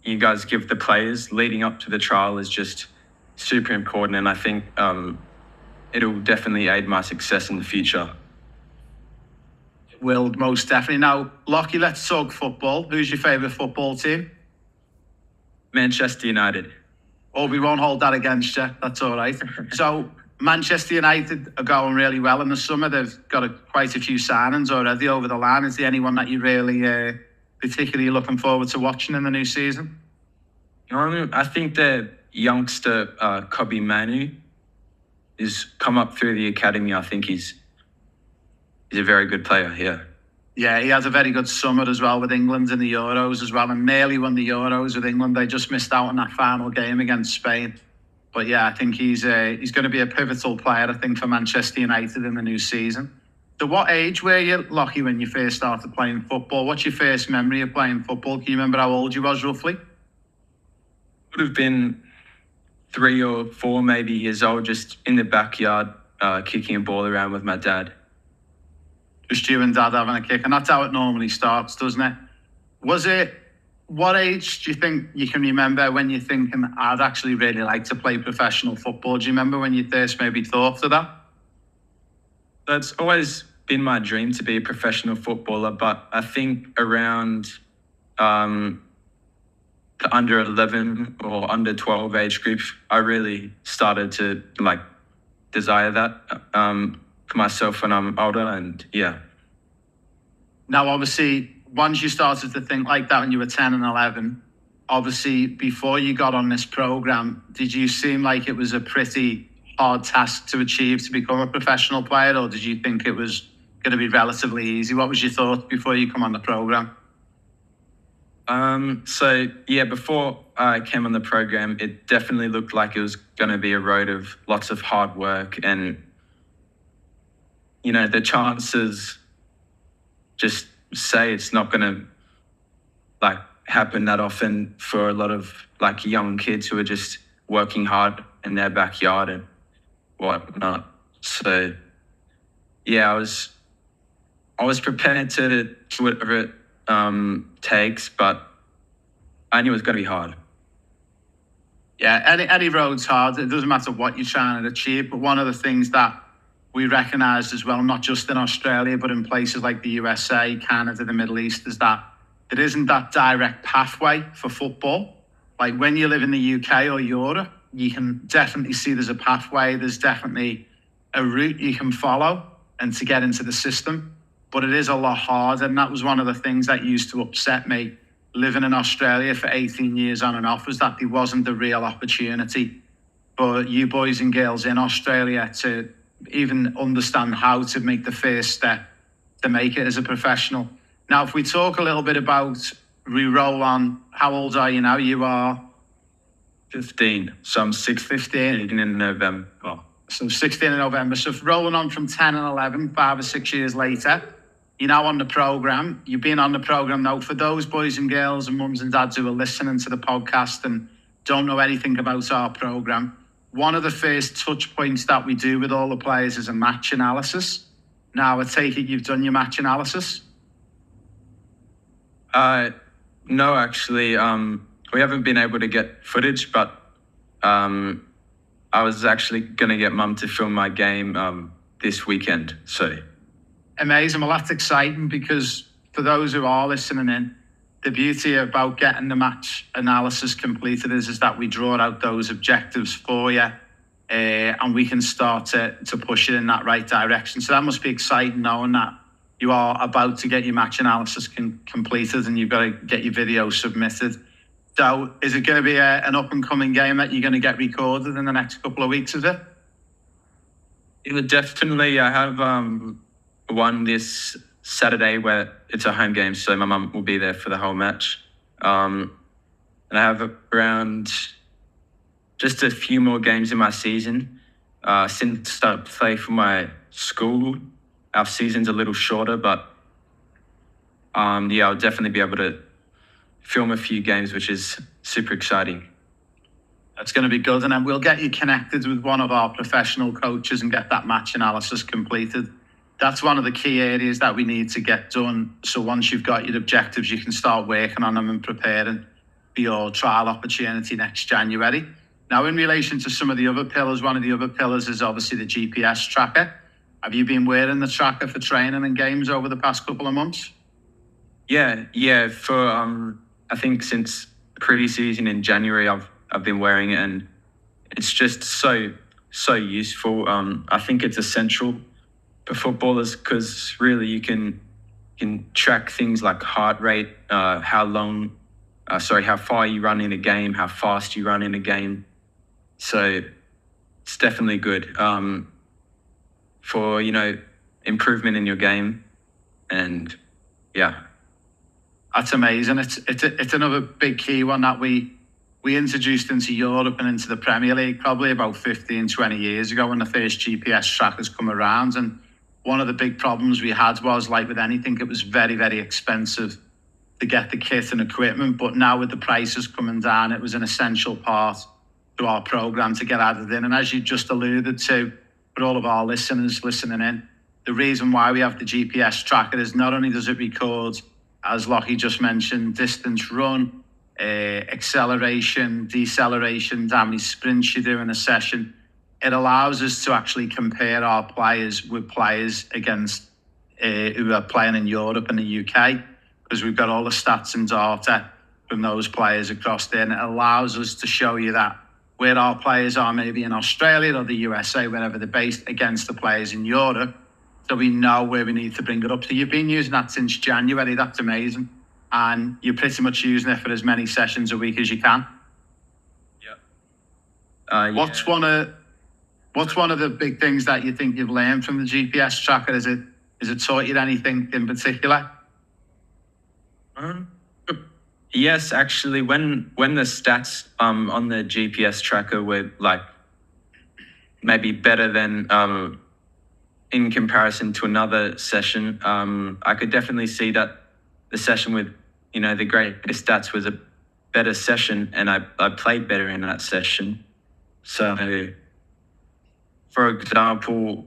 you guys give the players leading up to the trial is just super important. And I think it'll definitely aid my success in the future. It will, most definitely. Now, Lockie, let's talk football. Who's your favourite football team? Manchester United. Oh, we won't hold that against you. That's all right. So Manchester United are going really well in the summer. They've got quite a few signings already over the line. Is there anyone that you really particularly looking forward to watching in the new season? I think the youngster Kobe Manu has come up through the academy. I think he's a very good player here. Yeah, he has a very good summer as well with England in the Euros as well, and nearly won the Euros with England. They just missed out on that final game against Spain. But yeah, I think he's going to be a pivotal player, I think, for Manchester United in the new season. So what age were you, Lockie, when you first started playing football? What's your first memory of playing football? Can you remember how old you was roughly? Would have been 3 or 4 maybe years old, just in the backyard, kicking a ball around with my dad. Just you and dad having a kick, and that's how it normally starts, doesn't it? What age do you think you can remember when you're thinking, I'd actually really like to play professional football? Do you remember when you first maybe thought of that? That's always been my dream to be a professional footballer, but I think around the under 11 or under 12 age group, I really started to desire that for myself when I'm older, and yeah. Now, obviously, once you started to think like that when you were 10 and 11, obviously, before you got on this program, did you seem like it was a pretty hard task to achieve to become a professional player, or did you think it was going to be relatively easy? What was your thought before you come on the program? So yeah, before I came on the program, it definitely looked like it was going to be a road of lots of hard work, and the chances just say it's not going to happen that often for a lot of young kids who are just working hard in their backyard and whatnot. So yeah, I was prepared to do whatever it takes, but I knew it was going to be hard. Yeah, any road's hard. It doesn't matter what you're trying to achieve. But one of the things that we recognise as well, not just in Australia, but in places like the USA, Canada, the Middle East, is that there isn't that direct pathway for football. Like when you live in the UK or Europe, you can definitely see there's a pathway. There's definitely a route you can follow and to get into the system. But it is a lot harder. And that was one of the things that used to upset me living in Australia for 18 years on and off, was that there wasn't the real opportunity for you boys and girls in Australia to even understand how to make the first step to make it as a professional. Now, if we talk a little bit about, we roll on, how old are you now? You are 15. So I'm 16 in November. Oh. So 16 in November. So rolling on from 10 and 11, 5 or 6 years later, you're now on the program. You've been on the program now. For those boys and girls and mums and dads who are listening to the podcast and don't know anything about our program, one of the first touch points that we do with all the players is a match analysis. Now, I take it you've done your match analysis? No, actually. We haven't been able to get footage, but I was actually going to get Mum to film my game this weekend. So amazing. Well, that's exciting, because for those who are listening in, the beauty about getting the match analysis completed is that we draw out those objectives for you, and we can start to push it in that right direction. So that must be exciting, knowing that you are about to get your match analysis completed and you've got to get your video submitted. So is it going to be an up-and-coming game that you're going to get recorded in the next couple of weeks, is it? It would definitely. I have one this Saturday where it's a home game, so my mum will be there for the whole match. And I have around just a few more games in my season. Since I started to play for my school, our season's a little shorter, but yeah, I'll definitely be able to film a few games, which is super exciting. That's going to be good, and then we'll get you connected with one of our professional coaches and get that match analysis completed. That's one of the key areas that we need to get done. So once you've got your objectives, you can start working on them and preparing for your trial opportunity next January. Now, in relation to some of the other pillars, one of the other pillars is obviously the GPS tracker. Have you been wearing the tracker for training and games over the past couple of months? Yeah. For I think since pre-season in January, I've been wearing it, and it's just so useful. I think it's essential for footballers, because really you can track things like heart rate, how far you run in a game, how fast you run in a game. So it's definitely good for improvement in your game, and yeah. That's amazing. It's another big key one that we introduced into Europe and into the Premier League probably about 15, 20 years ago when the first GPS trackers come around. And one of the big problems we had was, like with anything, it was very, very expensive to get the kit and equipment. But now with the prices coming down, it was an essential part to our program to get added in. And as you just alluded to, for all of our listeners listening in, the reason why we have the GPS tracker is not only does it record, as Lockie just mentioned, distance run, acceleration, deceleration, how many sprints you do in a session. It allows us to actually compare our players with players against who are playing in Europe and the UK, because we've got all the stats and data from those players across there, and it allows us to show you that where our players are maybe in Australia or the USA, wherever they're based, against the players in Europe, so we know where we need to bring it up. So you've been using that since January. That's amazing. And you're pretty much using it for as many sessions a week as you can. Yeah. What's one of the big things that you think you've learned from the GPS tracker? Is it taught you anything in particular? Yes, actually, when the stats on the GPS tracker were like maybe better than in comparison to another session, I could definitely see that the session with the greatest stats was a better session, and I played better in that session. So, for example,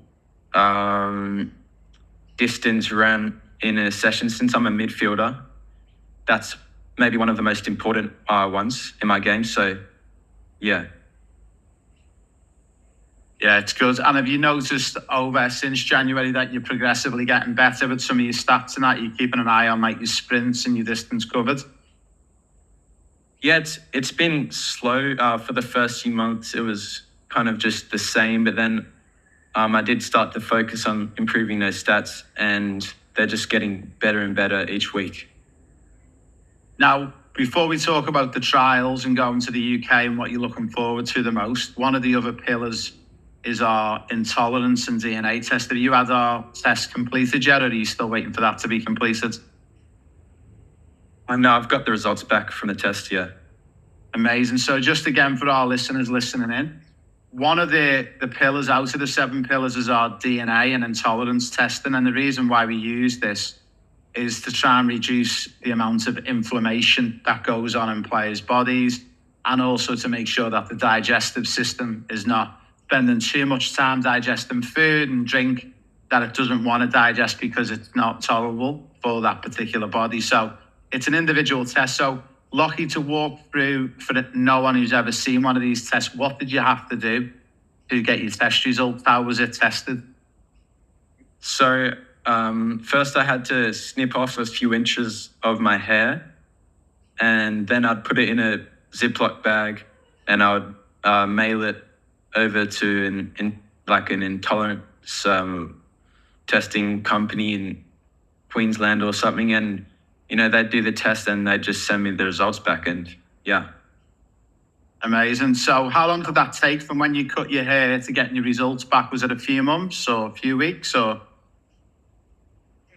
distance ran in a session, since I'm a midfielder, that's maybe one of the most important ones in my game. So, yeah. Yeah, it's good. And have you noticed over since January that you're progressively getting better with some of your stats and that? You're keeping an eye on like your sprints and your distance covered? Yeah, it's been slow. For the first few months, it was kind of just the same. But then I did start to focus on improving those stats, and they're just getting better and better each week. Now, before we talk about the trials and going to the UK and what you're looking forward to the most, one of the other pillars is our intolerance and DNA test. Have you had our test completed yet, or are you still waiting for that to be completed? No, I've got the results back from the test, yeah. Amazing. So just again, for our listeners listening in, one of the pillars out of the 7 pillars is our DNA and intolerance testing. And the reason why we use this is to try and reduce the amount of inflammation that goes on in players' bodies, and also to make sure that the digestive system is not spending too much time digesting food and drink that it doesn't want to digest because it's not tolerable for that particular body. So it's an individual test. So Lockie, to walk through for no one who's ever seen one of these tests, what did you have to do to get your test results? How was it tested? So first I had to snip off a few inches of my hair, and then I'd put it in a Ziploc bag, and I would mail it over to an intolerance testing company in Queensland or something, and they'd do the test and they'd just send me the results back, and yeah. Amazing. So how long did that take from when you cut your hair to getting your results back? Was it a few months or a few weeks, or?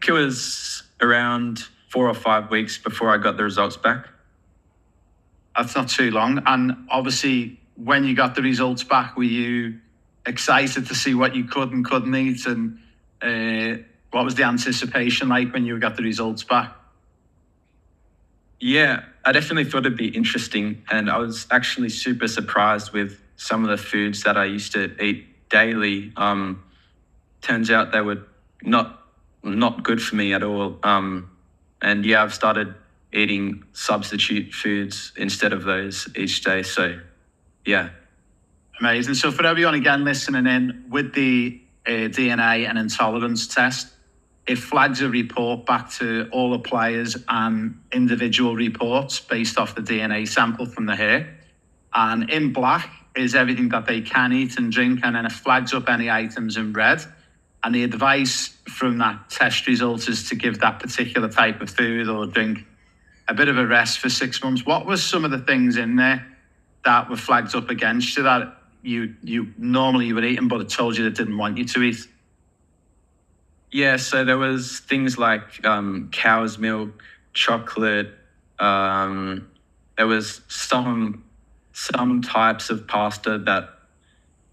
It was around 4 or 5 weeks before I got the results back. That's not too long. And obviously, when you got the results back, were you excited to see what you could and couldn't eat? And what was the anticipation like when you got the results back? Yeah, I definitely thought it'd be interesting. And I was actually super surprised with some of the foods that I used to eat daily. Turns out they were not good for me at all. And yeah, I've started eating substitute foods instead of those each day. So yeah. Amazing. So for everyone again listening in, with the DNA and intolerance test, it flags a report back to all the players and individual reports based off the DNA sample from the hair. And in black is everything that they can eat and drink, and then it flags up any items in red. And the advice from that test result is to give that particular type of food or drink a bit of a rest for 6 months. What was some of the things in there that were flagged up against you that you normally were eating, but it told you that it didn't want you to eat? Yeah, so there was things like cow's milk, chocolate. There was some types of pasta that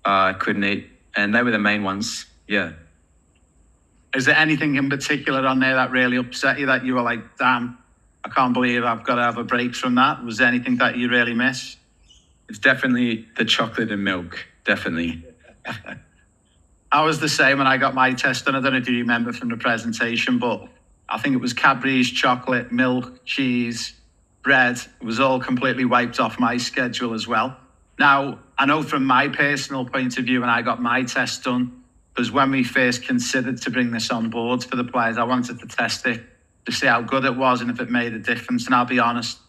I couldn't eat, and they were the main ones. Yeah. Is there anything in particular on there that really upset you, that you were like, damn, I can't believe I've got to have a break from that? Was there anything that you really miss? It's definitely the chocolate and milk, definitely. I was the same when I got my test done. I don't know if you remember from the presentation, but I think it was Cadbury's, chocolate, milk, cheese, bread. It was all completely wiped off my schedule as well. Now, I know from my personal point of view, when I got my test done, because when we first considered to bring this on board for the players, I wanted to test it to see how good it was and if it made a difference. And I'll be honest,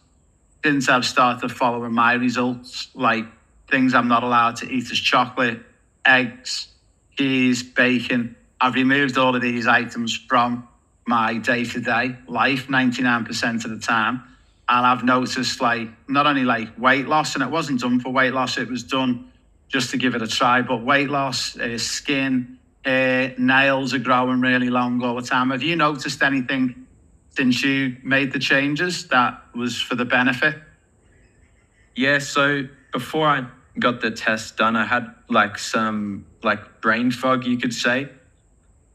since I've started following my results, like things I'm not allowed to eat as chocolate, eggs, cheese, bacon, I've removed all of these items from my day-to-day life 99% of the time. And I've noticed like not only like weight loss, and it wasn't done for weight loss, it was done just to give it a try, but weight loss, skin, nails are growing really long all the time. Have you noticed anything since you made the changes that was for the benefit? Yeah, so before I got the test done, I had like some like brain fog, you could say.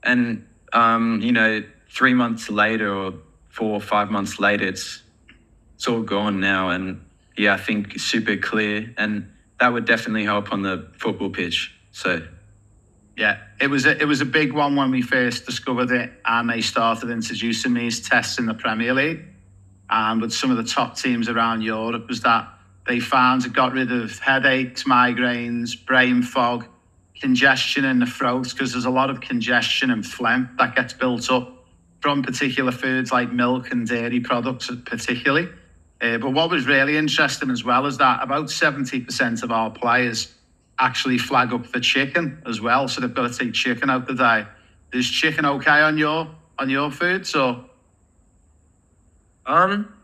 And, 3 months later or 4 or 5 months later, it's all gone now. And yeah, I think super clear. And that would definitely help on the football pitch. So yeah, it was a big one when we first discovered it, and they started introducing these tests in the Premier League and with some of the top teams around Europe, was that they found it got rid of headaches, migraines, brain fog, congestion in the throat, because there's a lot of congestion and phlegm that gets built up from particular foods like milk and dairy products particularly. But what was really interesting as well is that about 70% of our players actually flag up for chicken as well. So they've got to take chicken out the diet. Is chicken okay on your foods or?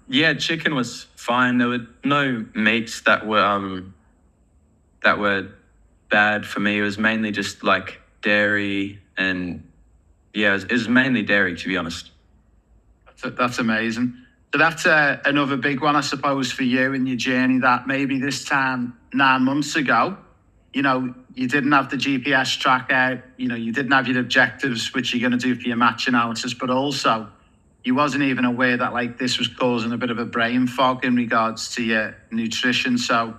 Yeah, chicken was fine. There were no meats that were bad for me. It was mainly just like dairy, and yeah, it was mainly dairy, to be honest. That's amazing. So that's another big one, I suppose, for you in your journey, that maybe this time 9 months ago, you didn't have the GPS tracker, you didn't have your objectives, which you're going to do for your match analysis, but also you wasn't even aware that like this was causing a bit of a brain fog in regards to your nutrition. So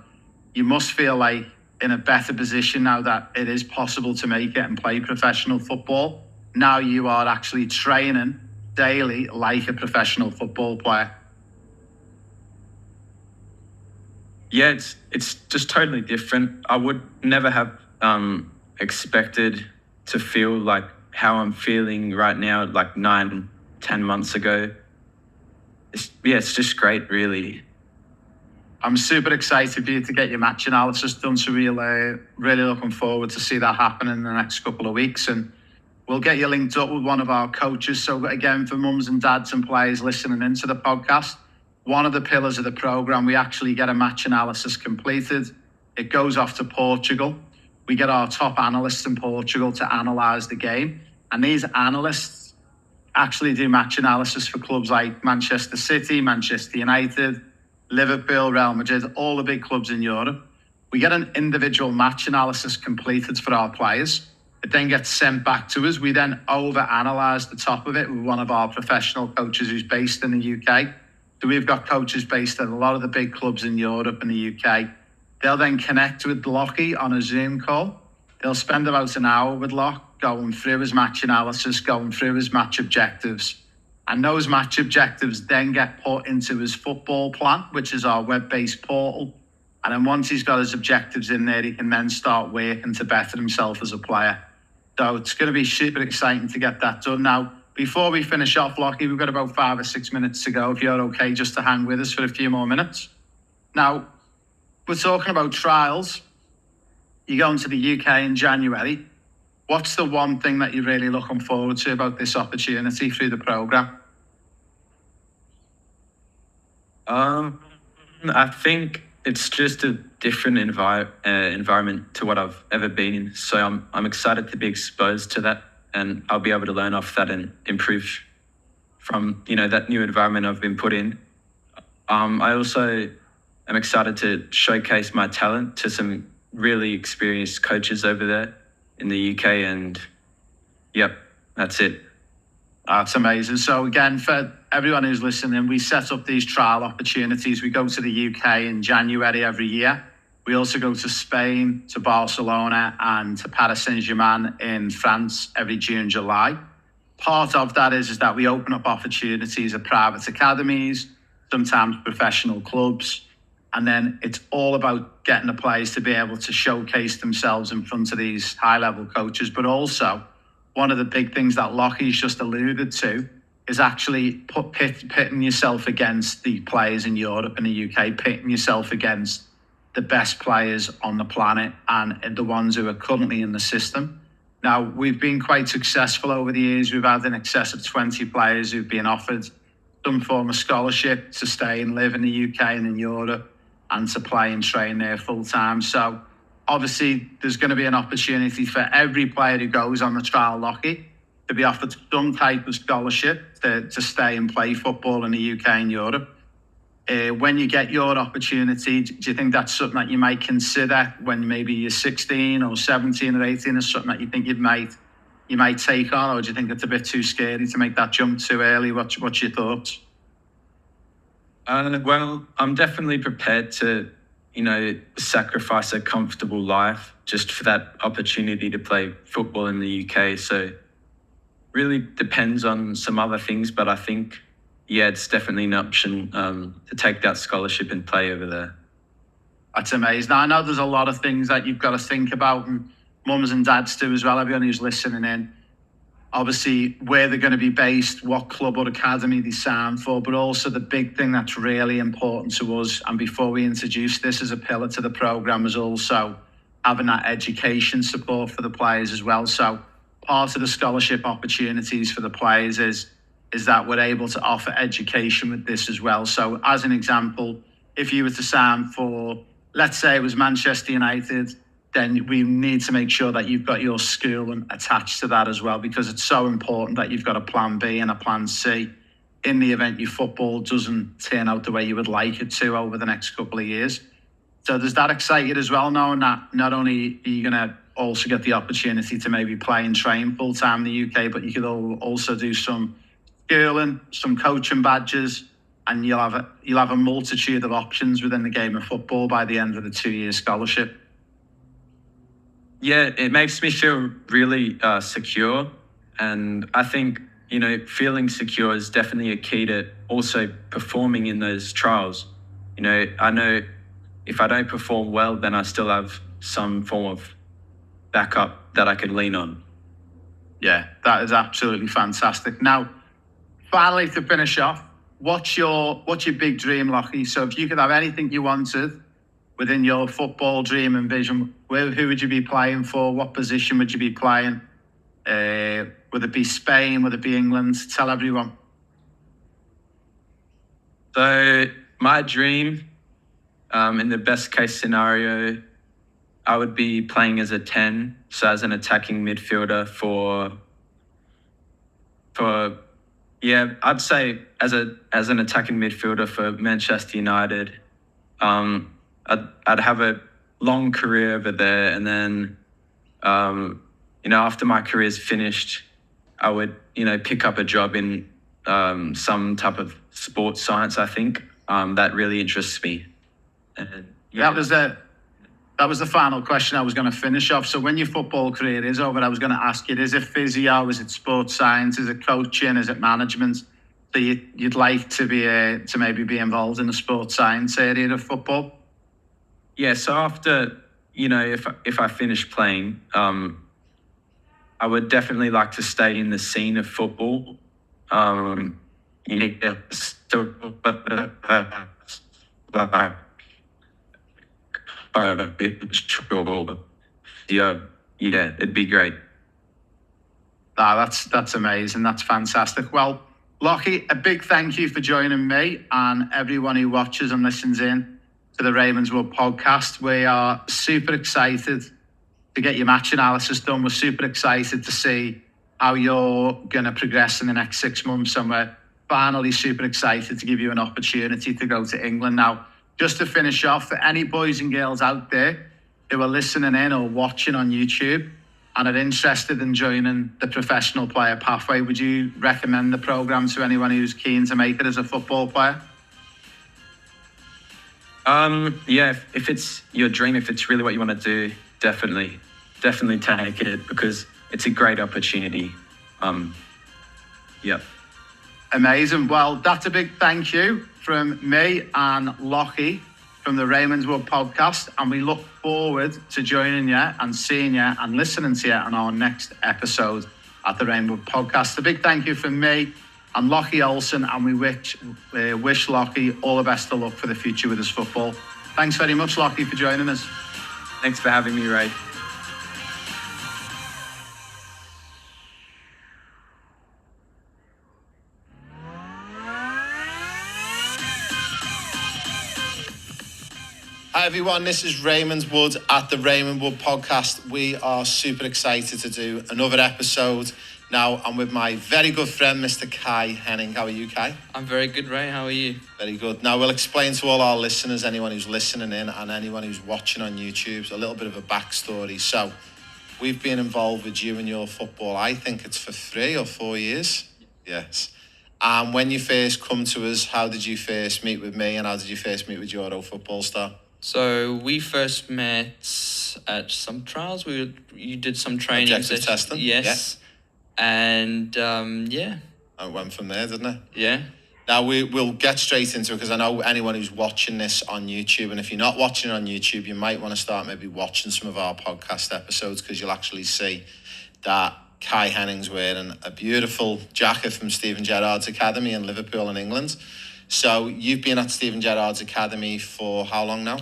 you must feel like in a better position now that it is possible to make it and play professional football. Now you are actually training daily like a professional football player. Yeah, it's just totally different. I would never have expected to feel like how I'm feeling right now, like 9-10 months ago. It's just great, really. I'm super excited for you to get your match analysis done, so we're really looking forward to see that happen in the next couple of weeks, and we'll get you linked up with one of our coaches. So again, for mums and dads and players listening into the podcast, one of the pillars of the program, we actually get a match analysis completed. It goes off to Portugal. We get our top analysts in Portugal to analyse the game. And these analysts actually do match analysis for clubs like Manchester City, Manchester United, Liverpool, Real Madrid, all the big clubs in Europe. We get an individual match analysis completed for our players. It then gets sent back to us. We then over-analyse the top of it with one of our professional coaches who's based in the UK. So we've got coaches based at a lot of the big clubs in Europe and the UK. They'll then connect with Lockie on a Zoom call. They'll spend about an hour with Locke going through his match analysis, going through his match objectives. And those match objectives then get put into his football plan, which is our web-based portal. And then once he's got his objectives in there, he can then start working to better himself as a player. So it's going to be super exciting to get that done. Now, before we finish off, Lockie, we've got about 5 or 6 minutes to go, if you're okay just to hang with us for a few more minutes. Now, we're talking about trials. You're going to the UK in January. What's the one thing that you're really looking forward to about this opportunity through the programme? I think it's just a different environment to what I've ever been in. So I'm excited to be exposed to that, and I'll be able to learn off that and improve from, that new environment I've been put in. I also am excited to showcase my talent to some really experienced coaches over there in the UK, and yep, that's it. That's amazing. So again, for everyone who's listening, we set up these trial opportunities. We go to the UK in January every year. We also go to Spain, to Barcelona, and to Paris Saint-Germain in France every June, July. Part of that is that we open up opportunities at private academies, sometimes professional clubs, and then it's all about getting the players to be able to showcase themselves in front of these high-level coaches. But also, one of the big things that Lockie's just alluded to is actually pitting yourself against the players in Europe and the UK, pitting yourself against the best players on the planet and the ones who are currently in the system. Now, we've been quite successful over the years. We've had in excess of 20 players who've been offered some form of scholarship to stay and live in the UK and in Europe and to play and train there full time. So obviously there's going to be an opportunity for every player who goes on the trial Lockie to be offered some type of scholarship to stay and play football in the UK and Europe. When you get your opportunity, do you think that's something that you might consider when maybe you're 16 or 17 or 18, is something that you think you might take on, or do you think it's a bit too scary to make that jump too early? What's your thoughts? Well, I'm definitely prepared to, sacrifice a comfortable life just for that opportunity to play football in the UK. So really depends on some other things, but I think, yeah, it's definitely an option to take that scholarship and play over there. That's amazing. I know there's a lot of things that you've got to think about, and mums and dads do as well, everyone who's listening in. Obviously, where they're going to be based, what club or academy they sign for, but also the big thing that's really important to us, and before we introduce this as a pillar to the programme, is also having that education support for the players as well. So part of the scholarship opportunities for the players is that we're able to offer education with this as well. So as an example, if you were to sign for, let's say it was Manchester United, then we need to make sure that you've got your school attached to that as well, because it's so important that you've got a plan B and a plan C in the event your football doesn't turn out the way you would like it to over the next couple of years. So does that excite you as well, knowing that not only are you going to also get the opportunity to maybe play and train full-time in the UK, but you could also do some schooling, some coaching badges, and you'll have a multitude of options within the game of football by the end of the 2-year scholarship? Yeah, it makes me feel really secure. And I think, feeling secure is definitely a key to also performing in those trials. I know if I don't perform well, then I still have some form of backup that I can lean on. Yeah, that is absolutely fantastic. Now, finally, to finish off, what's your big dream, Lockie? So if you could have anything you wanted within your football dream and vision, who would you be playing for? What position would you be playing? Would it be Spain? Would it be England? Tell everyone. So my dream, in the best case scenario, I would be playing as a 10, so as an attacking midfielder I'd say as an attacking midfielder for Manchester United. I'd have a long career over there, and then, after my career is finished, I would, pick up a job in some type of sports science. I think that really interests me. And, yeah. That was the final question I was going to finish off. So when your football career is over, I was going to ask you: is it physio? Is it sports science? Is it coaching? Is it management? So you'd like to be to maybe be involved in the sports science area of football? Yeah, so after, if I finish playing, I would definitely like to stay in the scene of football. Yeah, it'd be great. That's amazing. That's fantastic. Well, Lockie, a big thank you for joining me and everyone who watches and listens in to the Raymond's World podcast. We are super excited to get your match analysis done. We're super excited to see how you're going to progress in the next 6 months, and we're finally super excited to give you an opportunity to go to England. Now, just to finish off, for any boys and girls out there who are listening in or watching on YouTube and are interested in joining the professional player pathway, would you recommend the programme to anyone who's keen to make it as a football player? Yeah, if it's your dream, if it's really what you want to do, definitely take it, because it's a great opportunity. Yeah. Amazing. Well, that's a big thank you from me and Lockie from the Raymond's Wood podcast, and we look forward to joining you and seeing you and listening to you on our next episode at the Raymond Wood podcast. A big thank you from me and Lockie Olsen, and we wish Lockie all the best of luck for the future with his football. Thanks very much, Lockie, for joining us. Thanks for having me, Ray. Hi everyone, this is Raymond Wood at the Raymond Wood podcast. We are super excited to do another episode. Now I'm with my very good friend, Mr. Kai Henning. How are you, Kai? I'm very good, Ray. How are you? Very good. Now we'll explain to all our listeners, anyone who's listening in and anyone who's watching on YouTube, a little bit of a backstory. So we've been involved with you and your football, I think it's for 3 or 4 years. Yes. And when you first come to us, how did you first meet with me and how did you first meet with Euro Football Star? So we first met at some trials. You did some training. Objective testing? Yes. Yeah. And yeah. And it went from there, didn't it? Yeah. Now we'll get straight into it because I know anyone who's watching this on YouTube, and if you're not watching it on YouTube, you might want to start maybe watching some of our podcast episodes because you'll actually see that Kai Henning's wearing a beautiful jacket from Steven Gerrard's Academy in Liverpool in England. So you've been at Steven Gerrard's Academy for how long now?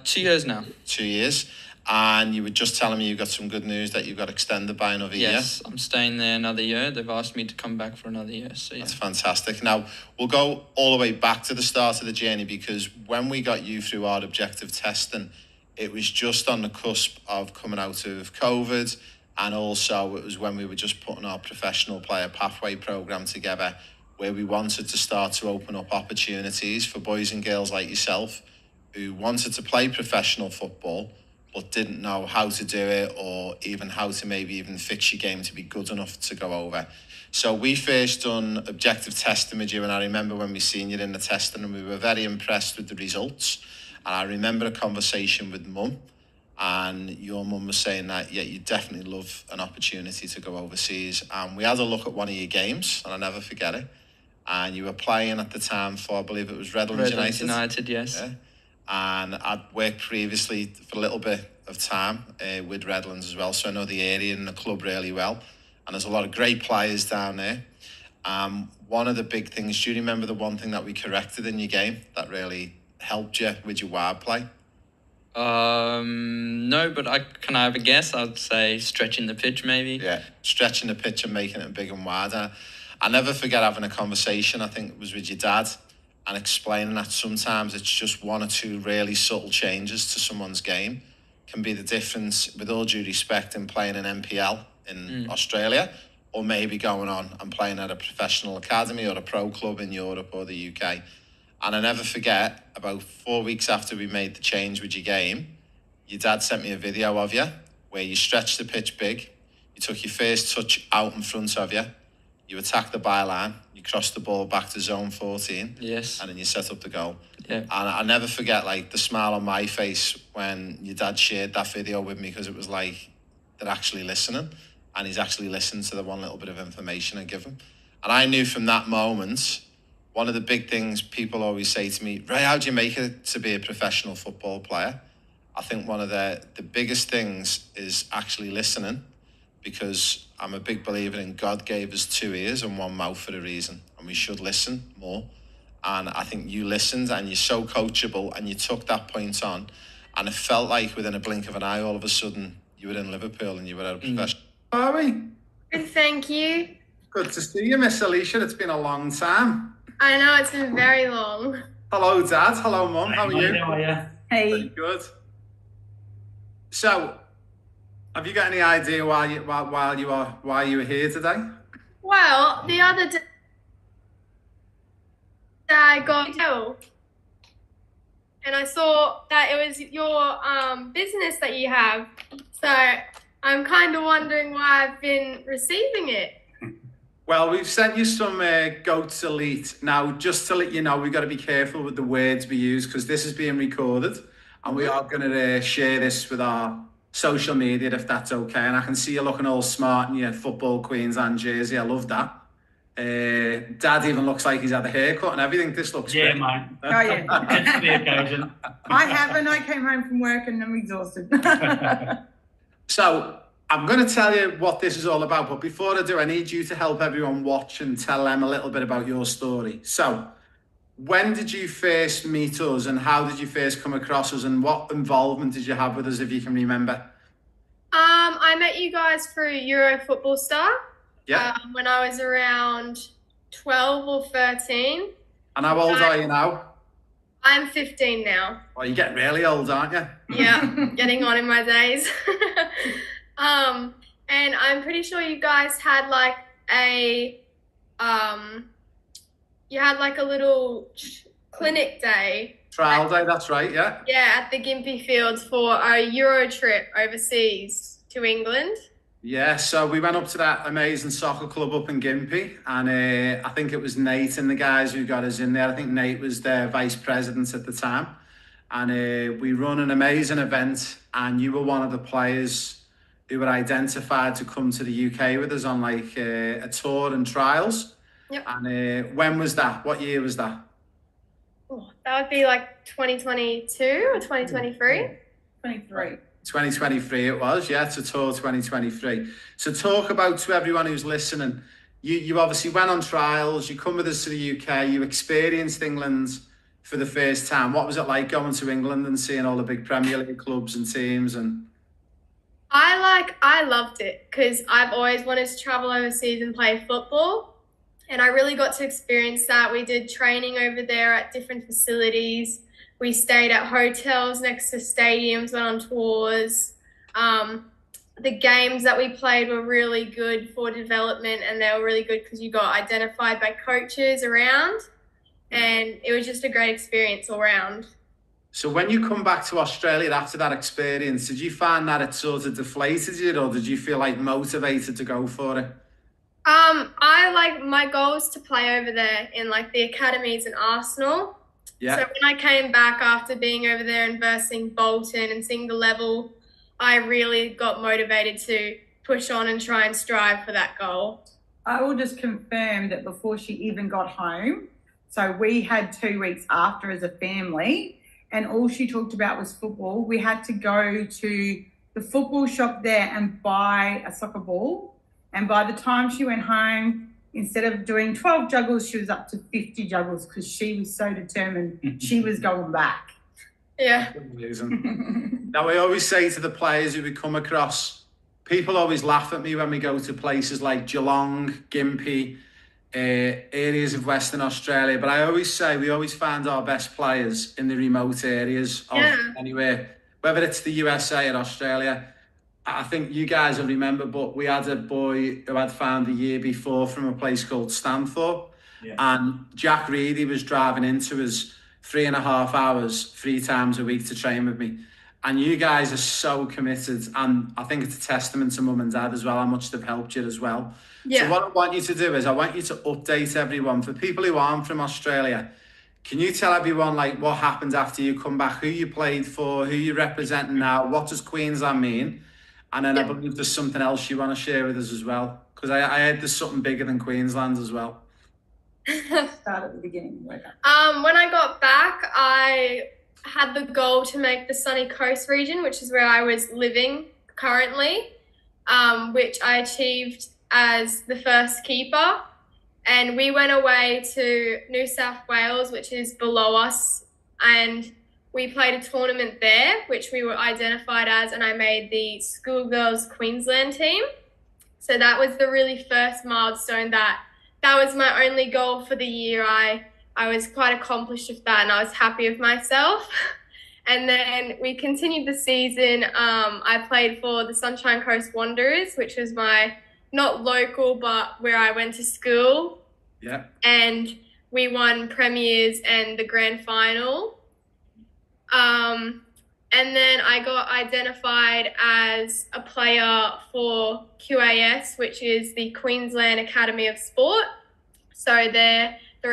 2 years now. 2 years. And you were just telling me you got some good news that you got extended by another year. Yes, I'm staying there another year. They've asked me to come back for another year. So yeah. That's fantastic. Now, we'll go all the way back to the start of the journey because when we got you through our objective testing, it was just on the cusp of coming out of COVID. And also it was when we were just putting our professional player pathway program together, where we wanted to start to open up opportunities for boys and girls like yourself who wanted to play professional football but didn't know how to do it or even how to maybe even fix your game to be good enough to go over. So we first done objective testing with you, and I remember when we seen you in the testing and we were very impressed with the results. And I remember a conversation with Mum, and your mum was saying that, yeah, you definitely love an opportunity to go overseas. And we had a look at one of your games, and I'll never forget it. And you were playing at the time for, I believe it was Redlands United. United, yes. Yeah. And I'd worked previously for a little bit of time with Redlands as well, so I know the area and the club really well. And there's a lot of great players down there. One of the big things, do you remember the one thing that we corrected in your game that really helped you with your wide play? No, but can I have a guess? I'd say stretching the pitch, maybe. Yeah, stretching the pitch and making it big and wide. I never forget having a conversation, I think it was with your dad, and explaining that sometimes it's just 1 or 2 really subtle changes to someone's game can be the difference, with all due respect, in playing an NPL in Australia or maybe going on and playing at a professional academy or a pro club in Europe or the UK. And I never forget, about 4 weeks after we made the change with your game, your dad sent me a video of you where you stretched the pitch big, you took your first touch out in front of you, you attacked the byline, you crossed the ball back to zone 14, yes, and then you set up the goal. Yeah. And I never forget, like, the smile on my face when your dad shared that video with me, because it was like they're actually listening, and he's actually listened to the one little bit of information I give him. And I knew from that moment, one of the big things people always say to me, Ray, how do you make it to be a professional football player? I think one of the biggest things is actually listening, because I'm a big believer in God gave us 2 ears and 1 mouth for a reason, and we should listen more. And I think you listened, and you're so coachable, and you took that point on, and it felt like within a blink of an eye, all of a sudden, you were in Liverpool and you were at a professional. How are we? Good, thank you. Good to see you, Miss Alicia. It's been a long time. I know, it's been very long. Hello, Dad. Hello, Mum. How are you? How are you? Hey. Very good. So, have you got any idea why you were here today? Well, the other day I got ill, and I saw that it was your business that you have. So I'm kind of wondering why I've been receiving it. Well, we've sent you some Goats Elite. Now, just to let you know, we've got to be careful with the words we use because this is being recorded and we are going to share this with our social media if that's okay. And I can see you looking all smart in your football Queensland jersey. I love that. Dad even looks like he's had a haircut and everything. This looks Yeah, great. mate. Oh, yeah. It's the occasion. I haven't. I came home from work and I'm exhausted. So I'm going to tell you what this is all about, but before I do, I need you to help everyone watch and tell them a little bit about your story. So when did you first meet us and how did you first come across us and what involvement did you have with us, if you can remember? I met you guys through Euro Football Star. Yeah. When I was around 12 or 13. And how old are you now? I'm 15 now. Oh, you're getting really old, aren't you? Yeah, getting on in my days. And I'm pretty sure you guys had like a little clinic day. Trial day, that's right, yeah. Yeah, at the Gympie Fields for a Euro trip overseas to England. Yeah, so we went up to that amazing soccer club up in Gympie, and I think it was Nate and the guys who got us in there. I think Nate was their vice president at the time. And we run an amazing event, and you were one of the players who were identified to come to the UK with us on like a tour and trials. Yep. And when was that? What year was that? Oh, that would be like 2022 or 2023. 23. 2023 it was, yeah, to tour 2023. So talk about, to everyone who's listening, you obviously went on trials, you come with us to the UK, you experienced England for the first time. What was it like going to England and seeing all the big Premier League clubs and teams? And I loved it because I've always wanted to travel overseas and play football. And I really got to experience that. We did training over there at different facilities. We stayed at hotels next to stadiums, went on tours. The games that we played were really good for development, and they were really good because you got identified by coaches around, and it was just a great experience all round. so when you come back to Australia after that experience, did you find that it sort of deflated you, or did you feel like motivated to go for it? My goal was to play over there in like the academies in Arsenal. Yeah. So when I came back after being over there and versing Bolton and seeing the level, I really got motivated to push on and try and strive for that goal. I will just confirm that before she even got home, so we had 2 weeks after as a family, and all she talked about was football. We had to go to the football shop there and buy a soccer ball. And by the time she went home, instead of doing 12 juggles, she was up to 50 juggles because she was so determined she was going back. Yeah. Amazing. Now, I always say to the players who we come across, people always laugh at me when we go to places like Geelong, Gympie, areas of Western Australia. But I always say we always find our best players in the remote areas of anywhere, whether it's the USA or Australia. I think you guys will remember, but we had a boy who had found the year before from a place called Stanthorpe. Yeah. And Jack Reedy was driving into us 3.5 hours, 3 times a week to train with me. And you guys are so committed. And I think it's a testament to mum and dad as well, how much they've helped you as well. Yeah. So what I want you to do is I want you to update everyone. For people who aren't from Australia, can you tell everyone like what happened after you come back, who you played for, who you're representing now, what does Queensland mean? And then I believe there's something else you want to share with us as well. Because I heard there's something bigger than Queensland as well. Start at the beginning. When I got back, I had the goal to make the Sunny Coast region, which is where I was living currently, which I achieved as the first keeper. And we went away to New South Wales, which is below us, and we played a tournament there, which we were identified as, and I made the Schoolgirls Queensland team. So that was the really first milestone that was my only goal for the year. I was quite accomplished with that, and I was happy with myself. And then we continued the season. I played for the Sunshine Coast Wanderers, which was my, not local, but where I went to school. Yeah. And we won premiers and the grand final. And then I got identified as a player for QAS, which is the Queensland Academy of Sport. So they're the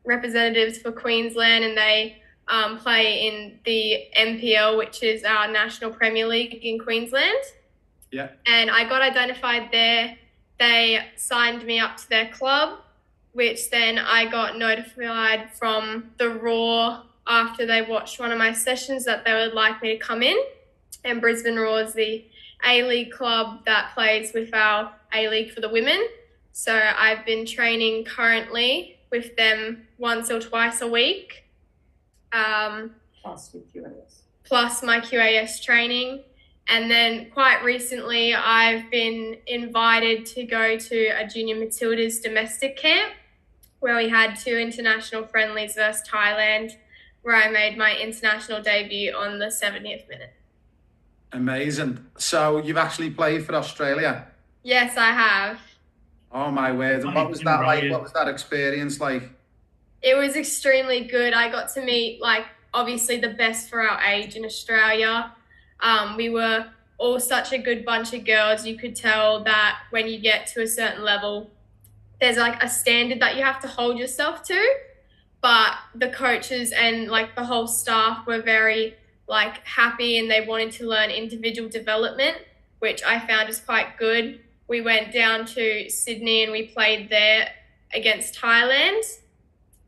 representatives for Queensland, and they play in the NPL, which is our National Premier League in Queensland. Yeah. And I got identified there. They signed me up to their club, which then I got notified from the Raw after they watched one of my sessions that they would like me to come in. And Brisbane Raw is the A-League club that plays with our A-League for the women. So I've been training currently with them once or twice a week. Plus with QAS. Plus my QAS training. And then quite recently, I've been invited to go to a Junior Matildas domestic camp where we had 2 international friendlies versus Thailand, where I made my international debut on the 70th minute. Amazing. So you've actually played for Australia? Yes, I have. Oh my word. And what was that like? What was that experience like? It was extremely good. I got to meet, like, obviously the best for our age in Australia. We were all such a good bunch of girls. You could tell that when you get to a certain level, there's like a standard that you have to hold yourself to. But the coaches and like the whole staff were very like happy, and they wanted to learn individual development, which I found is quite good. We went down to Sydney and we played there against Thailand,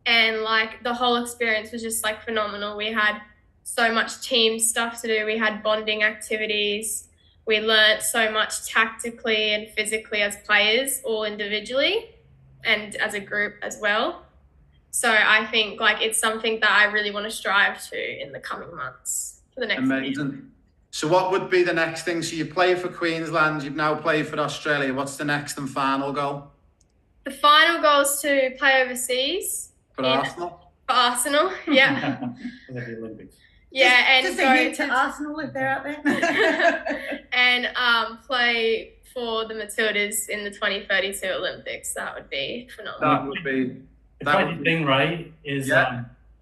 and like the whole experience was just like phenomenal. We had so much team stuff to do. We had bonding activities. We learnt so much tactically and physically as players, all individually and as a group as well. So I think like it's something that I really want to strive to in the coming months for the next year. Amazing. So what would be the next thing? So you play for Queensland, you've now played for Australia. What's the next and final goal? The final goal is to play overseas. For Arsenal? For Arsenal, yeah. The Olympics. Yeah, and just go a hint to Arsenal if they're out there. and play for the Matildas in the 2032 Olympics. That would be phenomenal. That would be... The crazy thing, Ray, is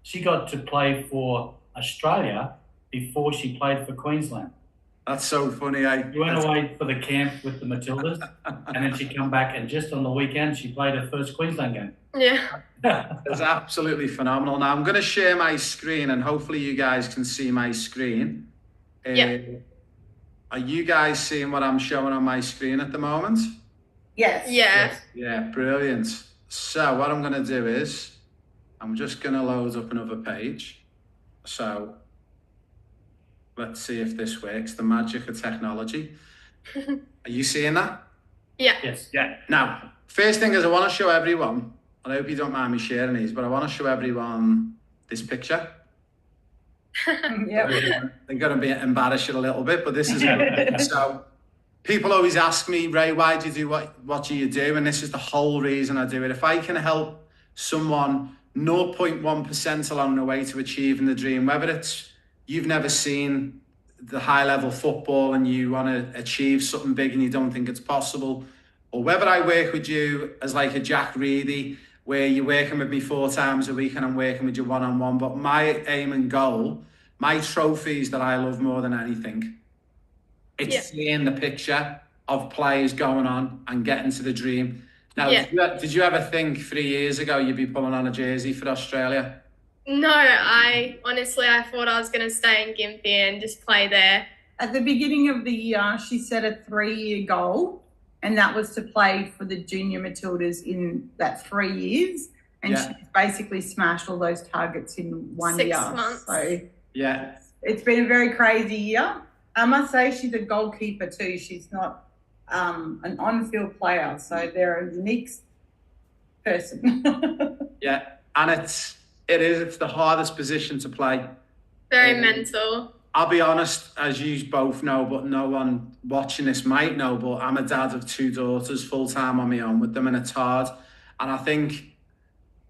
she got to play for Australia before she played for Queensland. That's so funny, eh? She went away for the camp with the Matildas, and then she come back, and just on the weekend, she played her first Queensland game. Yeah. It's absolutely phenomenal. Now, I'm going to share my screen, and hopefully you guys can see my screen. Are you guys seeing what I'm showing on my screen at the moment? Yes. Yeah. Yeah, brilliant. So what I'm going to do is I'm just going to load up another page. So let's see if this works. The magic of technology. Are you seeing that? Yeah. Yes. Yeah. Now, first thing is I want to show everyone, and I hope you don't mind me sharing these, but I want to show everyone this picture. Yeah. They're going to be embarrassed a little bit, but this is good. So people always ask me, Ray, why do you do what do you do? And this is the whole reason I do it. If I can help someone 0.1% along the way to achieving the dream, whether it's you've never seen the high level football and you want to achieve something big and you don't think it's possible, or whether I work with you as like a Jack Reedy, where you're working with me 4 times a week and I'm working with you one-on-one. But my aim and goal, my trophies that I love more than anything, it's seeing the picture of players going on and getting to the dream. Now, did you ever think 3 years ago you'd be pulling on a jersey for Australia? No, I thought I was going to stay in Gympie and just play there. At the beginning of the year, she set a 3-year goal, and that was to play for the Junior Matildas in that 3 years. And she basically smashed all those targets in 1 year. 6 months. So yeah, it's been a very crazy year. I must say she's a goalkeeper too. She's not an on-field player, so they're a unique person. Yeah, and it's the hardest position to play. Very mental. I'll be honest, as you both know, but no one watching this might know, but I'm a dad of 2 daughters, full-time on my own with them, and it's hard. And I think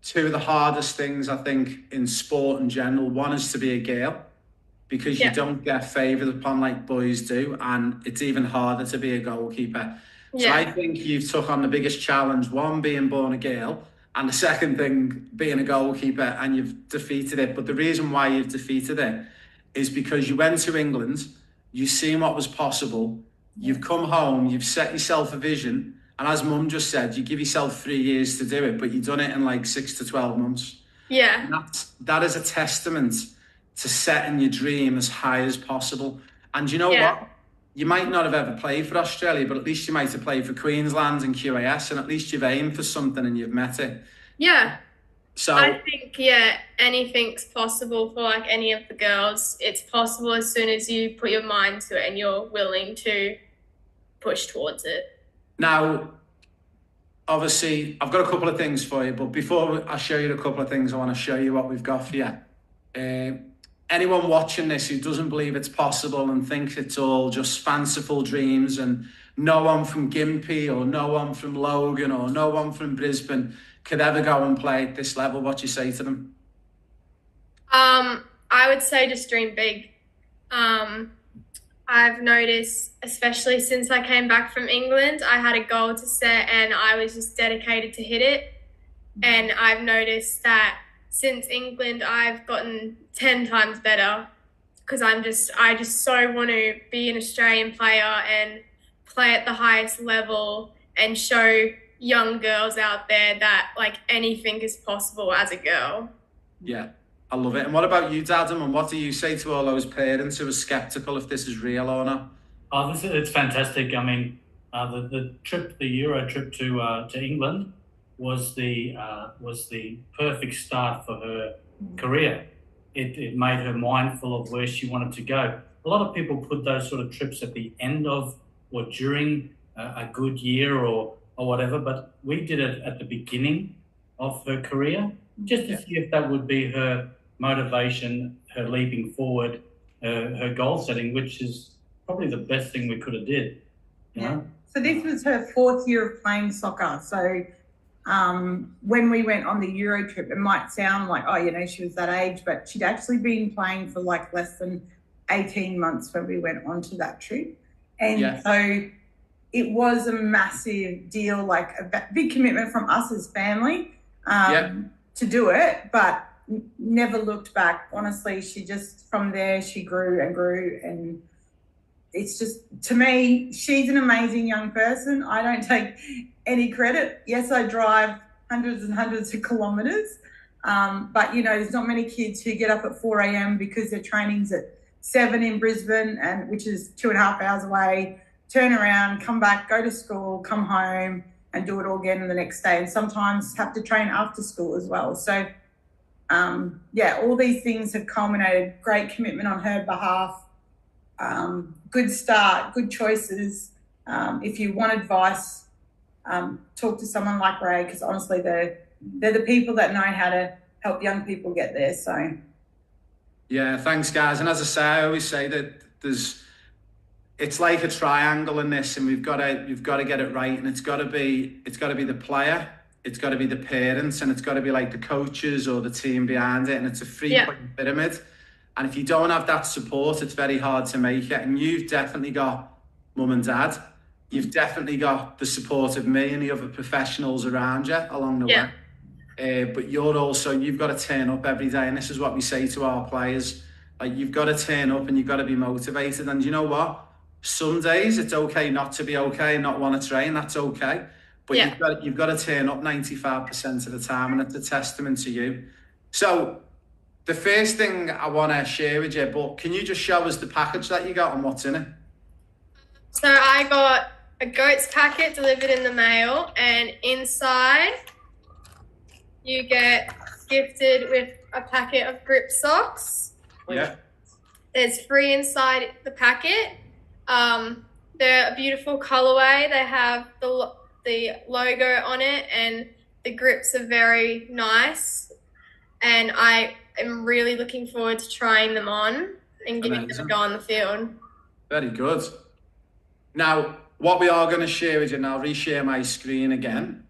2 of the hardest things, I think, in sport in general, one is to be a girl, because you don't get favoured upon like boys do, and it's even harder to be a goalkeeper. So I think you've took on the biggest challenge, one being born a girl, and the second thing being a goalkeeper, and you've defeated it. But the reason why you've defeated it is because you went to England, you've seen what was possible, you've come home, you've set yourself a vision, and as Mum just said, you give yourself 3 years to do it, but you've done it in like 6 to 12 months. Yeah. And that is a testament to setting your dream as high as possible. And you know what? You might not have ever played for Australia, but at least you might have played for Queensland and QAS, and at least you've aimed for something and you've met it. Yeah. So I think, anything's possible for like any of the girls. It's possible as soon as you put your mind to it and you're willing to push towards it. now, obviously, I've got a couple of things for you, but before I show you a couple of things, I want to show you what we've got for you. Anyone watching this who doesn't believe it's possible and thinks it's all just fanciful dreams and no one from Gympie or no one from Logan or no one from Brisbane could ever go and play at this level, what do you say to them? I would say just dream big. I've noticed, especially since I came back from England, I had a goal to set and I was just dedicated to hit it. And I've noticed that since England, I've gotten 10 times better because I just so want to be an Australian player and play at the highest level and show young girls out there that like anything is possible as a girl. Yeah, I love it. And what about you, Dadam? And what do you say to all those parents who are sceptical if this is real or not? Oh, it's fantastic. I mean, the Euro trip to England was the perfect start for her career. It made her mindful of where she wanted to go. A lot of people put those sort of trips at the end of or during a good year or whatever, but we did it at the beginning of her career just to see if that would be her motivation, her leaping forward, her goal setting, which is probably the best thing we could have did. You know? So this was her 4th year of playing soccer. So when we went on the Euro trip, it might sound like, she was that age, but she'd actually been playing for like less than 18 months when we went on to that trip. And so it was a massive deal, like a big commitment from us as family to do it, but never looked back. Honestly, from there, she grew and grew. And it's just, to me, she's an amazing young person. I don't take any credit. Yes, I drive hundreds and hundreds of kilometres, but, there's not many kids who get up at 4 a.m. because their training's at 7 in Brisbane, which is 2.5 hours away, turn around, come back, go to school, come home and do it all again the next day, and sometimes have to train after school as well. So, all these things have culminated. Great commitment on her behalf, good start, good choices. If you want advice, talk to someone like Ray, because honestly, they're the people that know how to help young people get there. So, yeah, thanks, guys. And as I say, I always say that it's like a triangle in this, and you've got to get it right, and it's got to be the player, it's got to be the parents, and it's got to be like the coaches or the team behind it, and it's a 3-point pyramid. And if you don't have that support, it's very hard to make it. And you've definitely got Mum and Dad. You've definitely got the support of me and the other professionals around you along the way. But you've got to turn up every day. And this is what we say to our players. Like, you've got to turn up and you've got to be motivated. And you know what? Some days it's okay not to be okay and not want to train. That's okay. But you've got to turn up 95% of the time. And it's a testament to you. So the first thing I want to share with you, but can you just show us the package that you got and what's in it? So I got a goat's packet delivered in the mail, and inside you get gifted with a packet of grip socks. Yeah. There's free inside the packet. They're a beautiful colorway. They have the logo on it, and the grips are very nice. And I am really looking forward to trying them on and giving them a go on the field. Very good. Now, what we are going to share with you, and I'll reshare my screen again,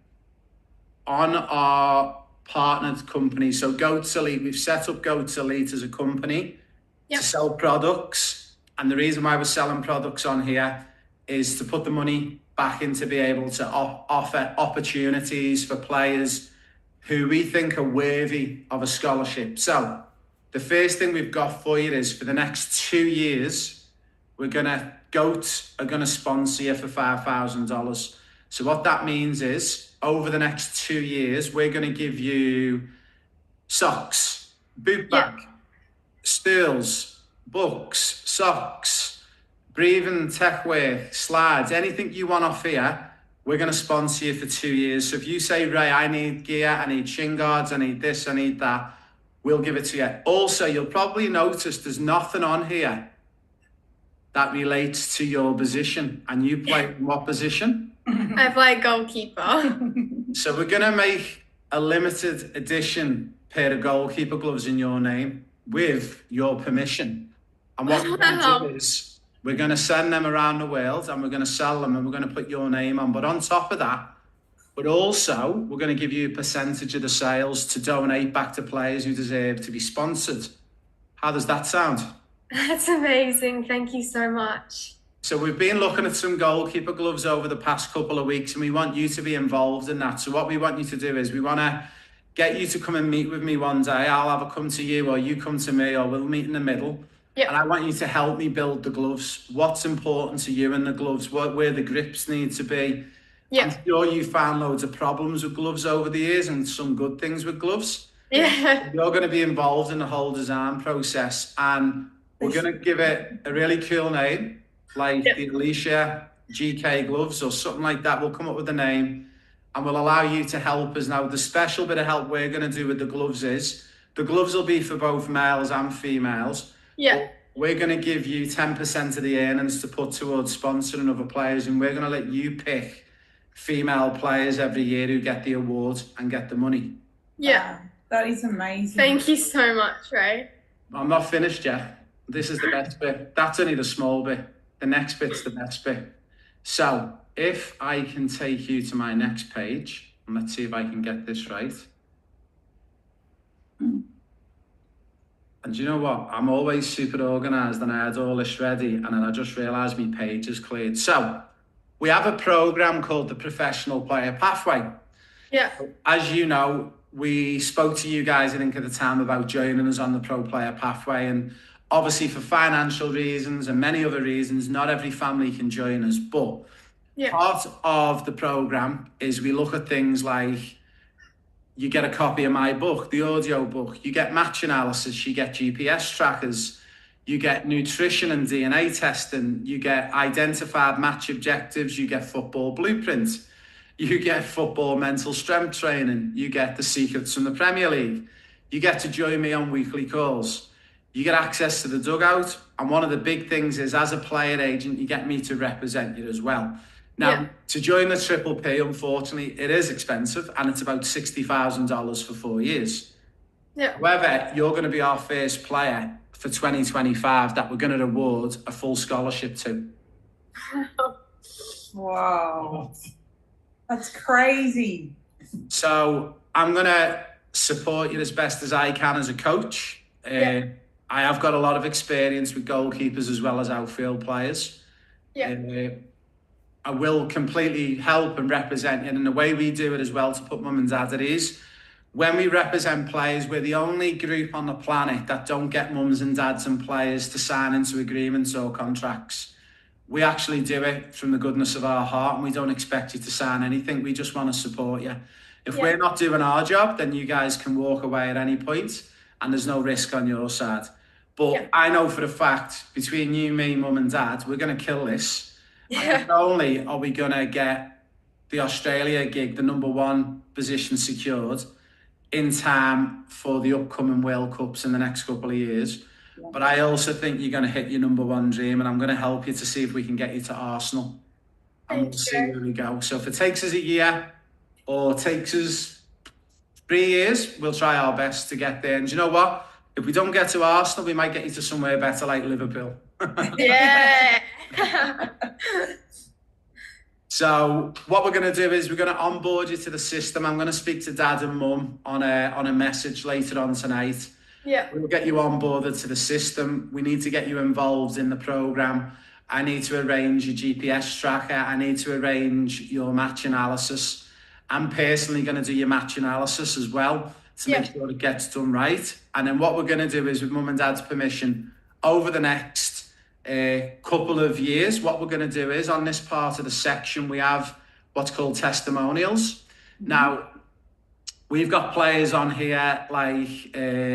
on our partnered company. So Goats Elite, we've set up Goats Elite as a company to sell products. And the reason why we're selling products on here is to put the money back into be able to offer opportunities for players who we think are worthy of a scholarship. So The first thing we've got for you is for the next 2 years, Goat are gonna sponsor you for $5,000. So what that means is over the next 2 years, we're gonna give you socks, boot bag, stools, books, socks, breathing tech wear, slides, anything you want off here, we're going to sponsor you for 2 years. So if you say, Ray, I need gear, I need shin guards, I need this, I need that, we'll give it to you. Also, you'll probably notice there's nothing on here that relates to your position. And you play in what position? I play goalkeeper. So we're going to make a limited edition pair of goalkeeper gloves in your name with your permission. And what we're going to do is we're going to send them around the world and we're going to sell them and we're going to put your name on. But on top of that, but also we're going to give you a percentage of the sales to donate back to players who deserve to be sponsored. How does that sound? That's amazing. Thank you so much. So we've been looking at some goalkeeper gloves over the past couple of weeks and we want you to be involved in that. So what we want you to do is we want to get you to come and meet with me one day. I'll either come to you or you come to me or we'll meet in the middle. Yep. And I want you to help me build the gloves. What's important to you in the gloves? Where the grips need to be. Yeah. I'm sure you found loads of problems with gloves over the years and some good things with gloves. Yeah. You're going to be involved in the whole design process and we're going to give it a really cool name like the Alicia GK gloves or something like that. We'll come up with a name and we'll allow you to help us. Now, the special bit of help we're going to do with the gloves is the gloves will be for both males and females. Yeah. We're going to give you 10% of the earnings to put towards sponsoring other players, and we're going to let you pick female players every year who get the awards and get the money. Yeah. That is amazing. Thank you so much, Ray. I'm not finished yet. This is the best bit. That's only the small bit. The next bit's the best bit. So if I can take you to my next page, and let's see if I can get this right. And do you know what? I'm always super organised and I had all this ready and then I just realised my page is cleared. So we have a programme called the Professional Player Pathway. Yeah. As you know, we spoke to you guys, I think, at the time about joining us on the Pro Player Pathway. And obviously for financial reasons and many other reasons, not every family can join us. But part of the programme is we look at things like you get a copy of my book, the audio book, you get match analysis, you get GPS trackers, you get nutrition and DNA testing, you get identified match objectives, you get football blueprints, you get football mental strength training, you get the secrets from the Premier League, you get to join me on weekly calls, you get access to the dugout, and one of the big things is as a player agent, you get me to represent you as well. Now, to join the Triple P, unfortunately, it is expensive and it's about $60,000 for 4 years. Yeah. However, you're going to be our first player for 2025 that we're going to award a full scholarship to. Wow. That's crazy. So I'm going to support you as best as I can as a coach. I have got a lot of experience with goalkeepers as well as outfield players. I will completely help and represent you. And the way we do it as well, to put mum and dad at ease, when we represent players, we're the only group on the planet that don't get mums and dads and players to sign into agreements or contracts. We actually do it from the goodness of our heart and we don't expect you to sign anything. We just want to support you. If we're not doing our job, then you guys can walk away at any point and there's no risk on your side. But I know for a fact, between you, me, mum and dad, we're going to kill this. And not only are we going to get the Australia gig, the #1 position secured in time for the upcoming World Cups in the next couple of years, but I also think you're going to hit your #1 dream and I'm going to help you to see if we can get you to Arsenal. And we'll see where we go. So if it takes us a year or takes us 3 years, we'll try our best to get there. And do you know what? If we don't get to Arsenal, we might get you to somewhere better like Liverpool. Yeah. So what we're going to do is we're going to onboard you to the system. I'm going to speak to dad and mum on a message later on tonight. Yeah. We'll get you onboarded to the system. We need to get you involved in the program. I need to arrange your GPS tracker. I need to arrange your match analysis. I'm personally going to do your match analysis as well. to make sure it gets done right. And then what we're going to do is, with Mum and Dad's permission, over the next couple of years, what we're going to do is, on this part of the section, we have what's called testimonials. Now, we've got players on here like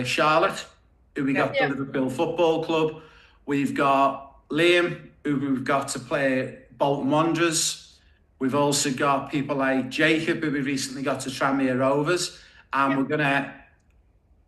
Charlotte, who we got to Liverpool Football Club. We've got Liam, who we've got to play Bolton Wanderers. We've also got people like Jacob, who we recently got to Tranmere Rovers. And we're going to,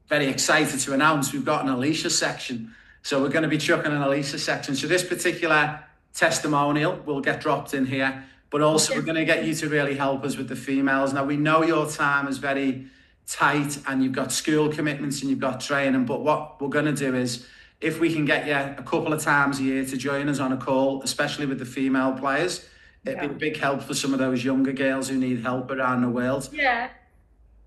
very excited to announce, we've got an Alicia section. So we're going to be chucking an Alicia section. So this particular testimonial will get dropped in here, but also we're going to get you to really help us with the females. Now, we know your time is very tight and you've got school commitments and you've got training, but what we're going to do is, if we can get you a couple of times a year to join us on a call, especially with the female players, it'd be a big help for some of those younger girls who need help around the world. Yeah.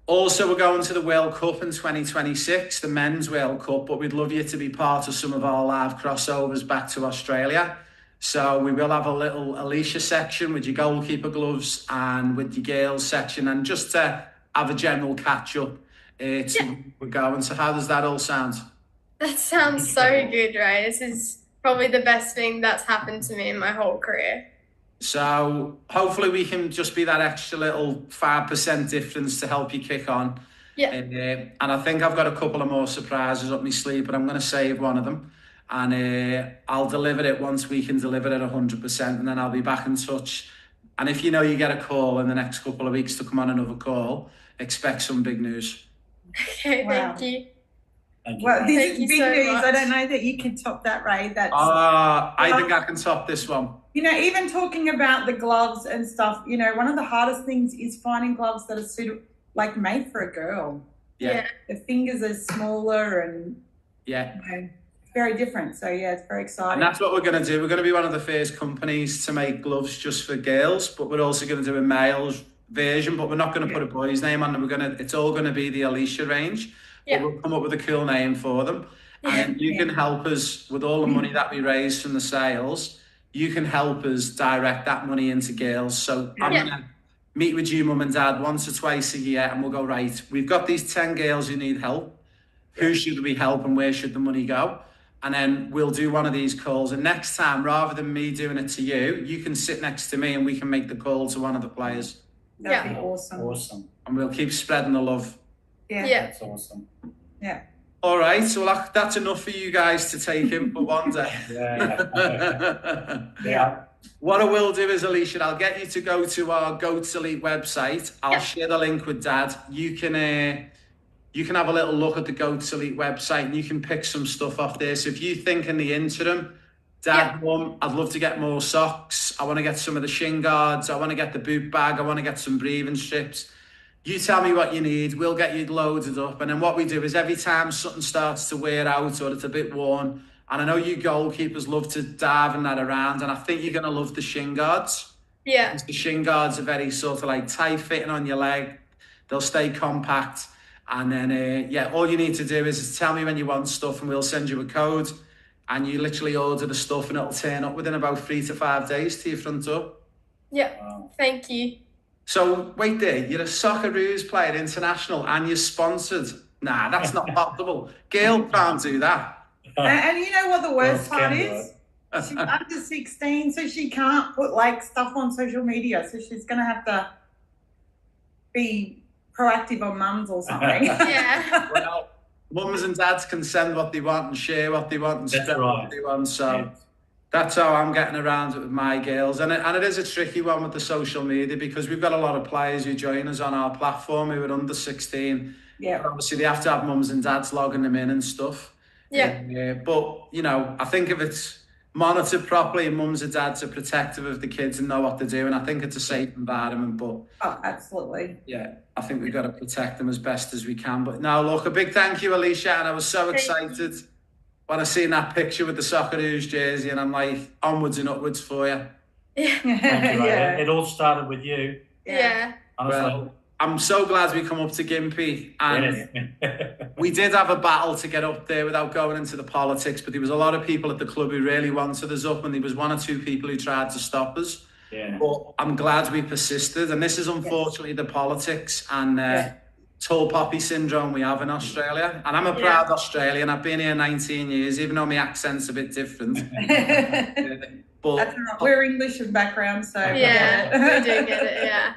Also, we're going to the World Cup in 2026, the Men's World Cup, but we'd love you to be part of some of our live crossovers back to Australia. So we will have a little Alicia section with your goalkeeper gloves and with your girls section, and just to have a general catch-up we're going. So how does that all sound? That sounds so good, right? This is probably the best thing that's happened to me in my whole career. So hopefully we can just be that extra little 5% difference to help you kick on. Yeah. And I think I've got a couple of more surprises up my sleeve, but I'm going to save one of them. And I'll deliver it once we can deliver it 100%, and then I'll be back in touch. And if you know you get a call in the next couple of weeks to come on another call, expect some big news. Okay, thank you. Well, this is you big so news. much. I don't know that you can top that, Ray. That's I think I can top this one. You know, even talking about the gloves and stuff, you know, one of the hardest things is finding gloves that are suitable, like made for a girl. Yeah. The fingers are smaller and Yeah. you know, very different. So yeah, it's very exciting. And that's what we're going to do. We're going to be one of the first companies to make gloves just for girls, but we're also going to do a male's version, but we're not going to put a boy's name on them. It's all going to be the Alicia range. Yeah. But we'll come up with a cool name for them. And you can help us with all the money that we raise from the sales. You can help us direct that money into girls. So I'm going to meet with you, Mum and Dad, once or twice a year, and we'll go, right, we've got these 10 girls who need help. Who should we help and where should the money go? And then we'll do one of these calls. And next time, rather than me doing it to you, you can sit next to me and we can make the call to one of the players. That'd be awesome. Awesome. And we'll keep spreading the love. Yeah. That's awesome. Yeah. All right, so that's enough for you guys to take in for one day. Yeah. What I will do is, Alicia, I'll get you to go to our Goats Elite website. I'll share the link with Dad. You can have a little look at the Goats Elite website and you can pick some stuff off there. So if you think in the interim, Dad, Mum, I'd love to get more socks. I want to get some of the shin guards. I want to get the boot bag. I want to get some breathing strips. You tell me what you need. We'll get you loaded up. And then what we do is, every time something starts to wear out or it's a bit worn, and I know you goalkeepers love to dive in that around, and I think you're going to love the shin guards. Yeah. Because the shin guards are very sort of like tight fitting on your leg. They'll stay compact. And then, all you need to do is tell me when you want stuff and we'll send you a code. And you literally order the stuff and it'll turn up within about 3 to 5 days to your front door. Yeah. Thank you. So wait there, you're a Socceroos player, international, and you're sponsored. Nah, that's not possible. Gail can't do that. And you know what the worst part is? She's under 16, so she can't put like stuff on social media. So she's going to have to be proactive on mums or something. Yeah. Well, mums and dads can send what they want and share what they want and spread what they want. So that's how I'm getting around it with my girls. And it is a tricky one with the social media, because we've got a lot of players who join us on our platform who are under 16. Yeah. But obviously, they have to have mums and dads logging them in and stuff. Yeah. But, you know, I think if it's monitored properly and mums and dads are protective of the kids and know what they're doing, I think it's a safe environment. But oh, absolutely. yeah, I think we've got to protect them as best as we can. But now, look, a big thank you, Alicia. And I was so excited when I seen that picture with the Socceroos jersey, and I'm like, onwards and upwards for you. Yeah. Thank you, Ray. It all started with you. Yeah. Honestly. Well, I'm so glad we come up to Gympie, and we did have a battle to get up there without going into the politics, but there was a lot of people at the club who really wanted us up, and there was 1 or 2 people who tried to stop us. Yeah. But I'm glad we persisted, and this is unfortunately the politics, and tall poppy syndrome we have in Australia. And I'm a proud Australian. I've been here 19 years, even though my accent's a bit different. But That's right. We're English in background, so Yeah, we do get it, yeah.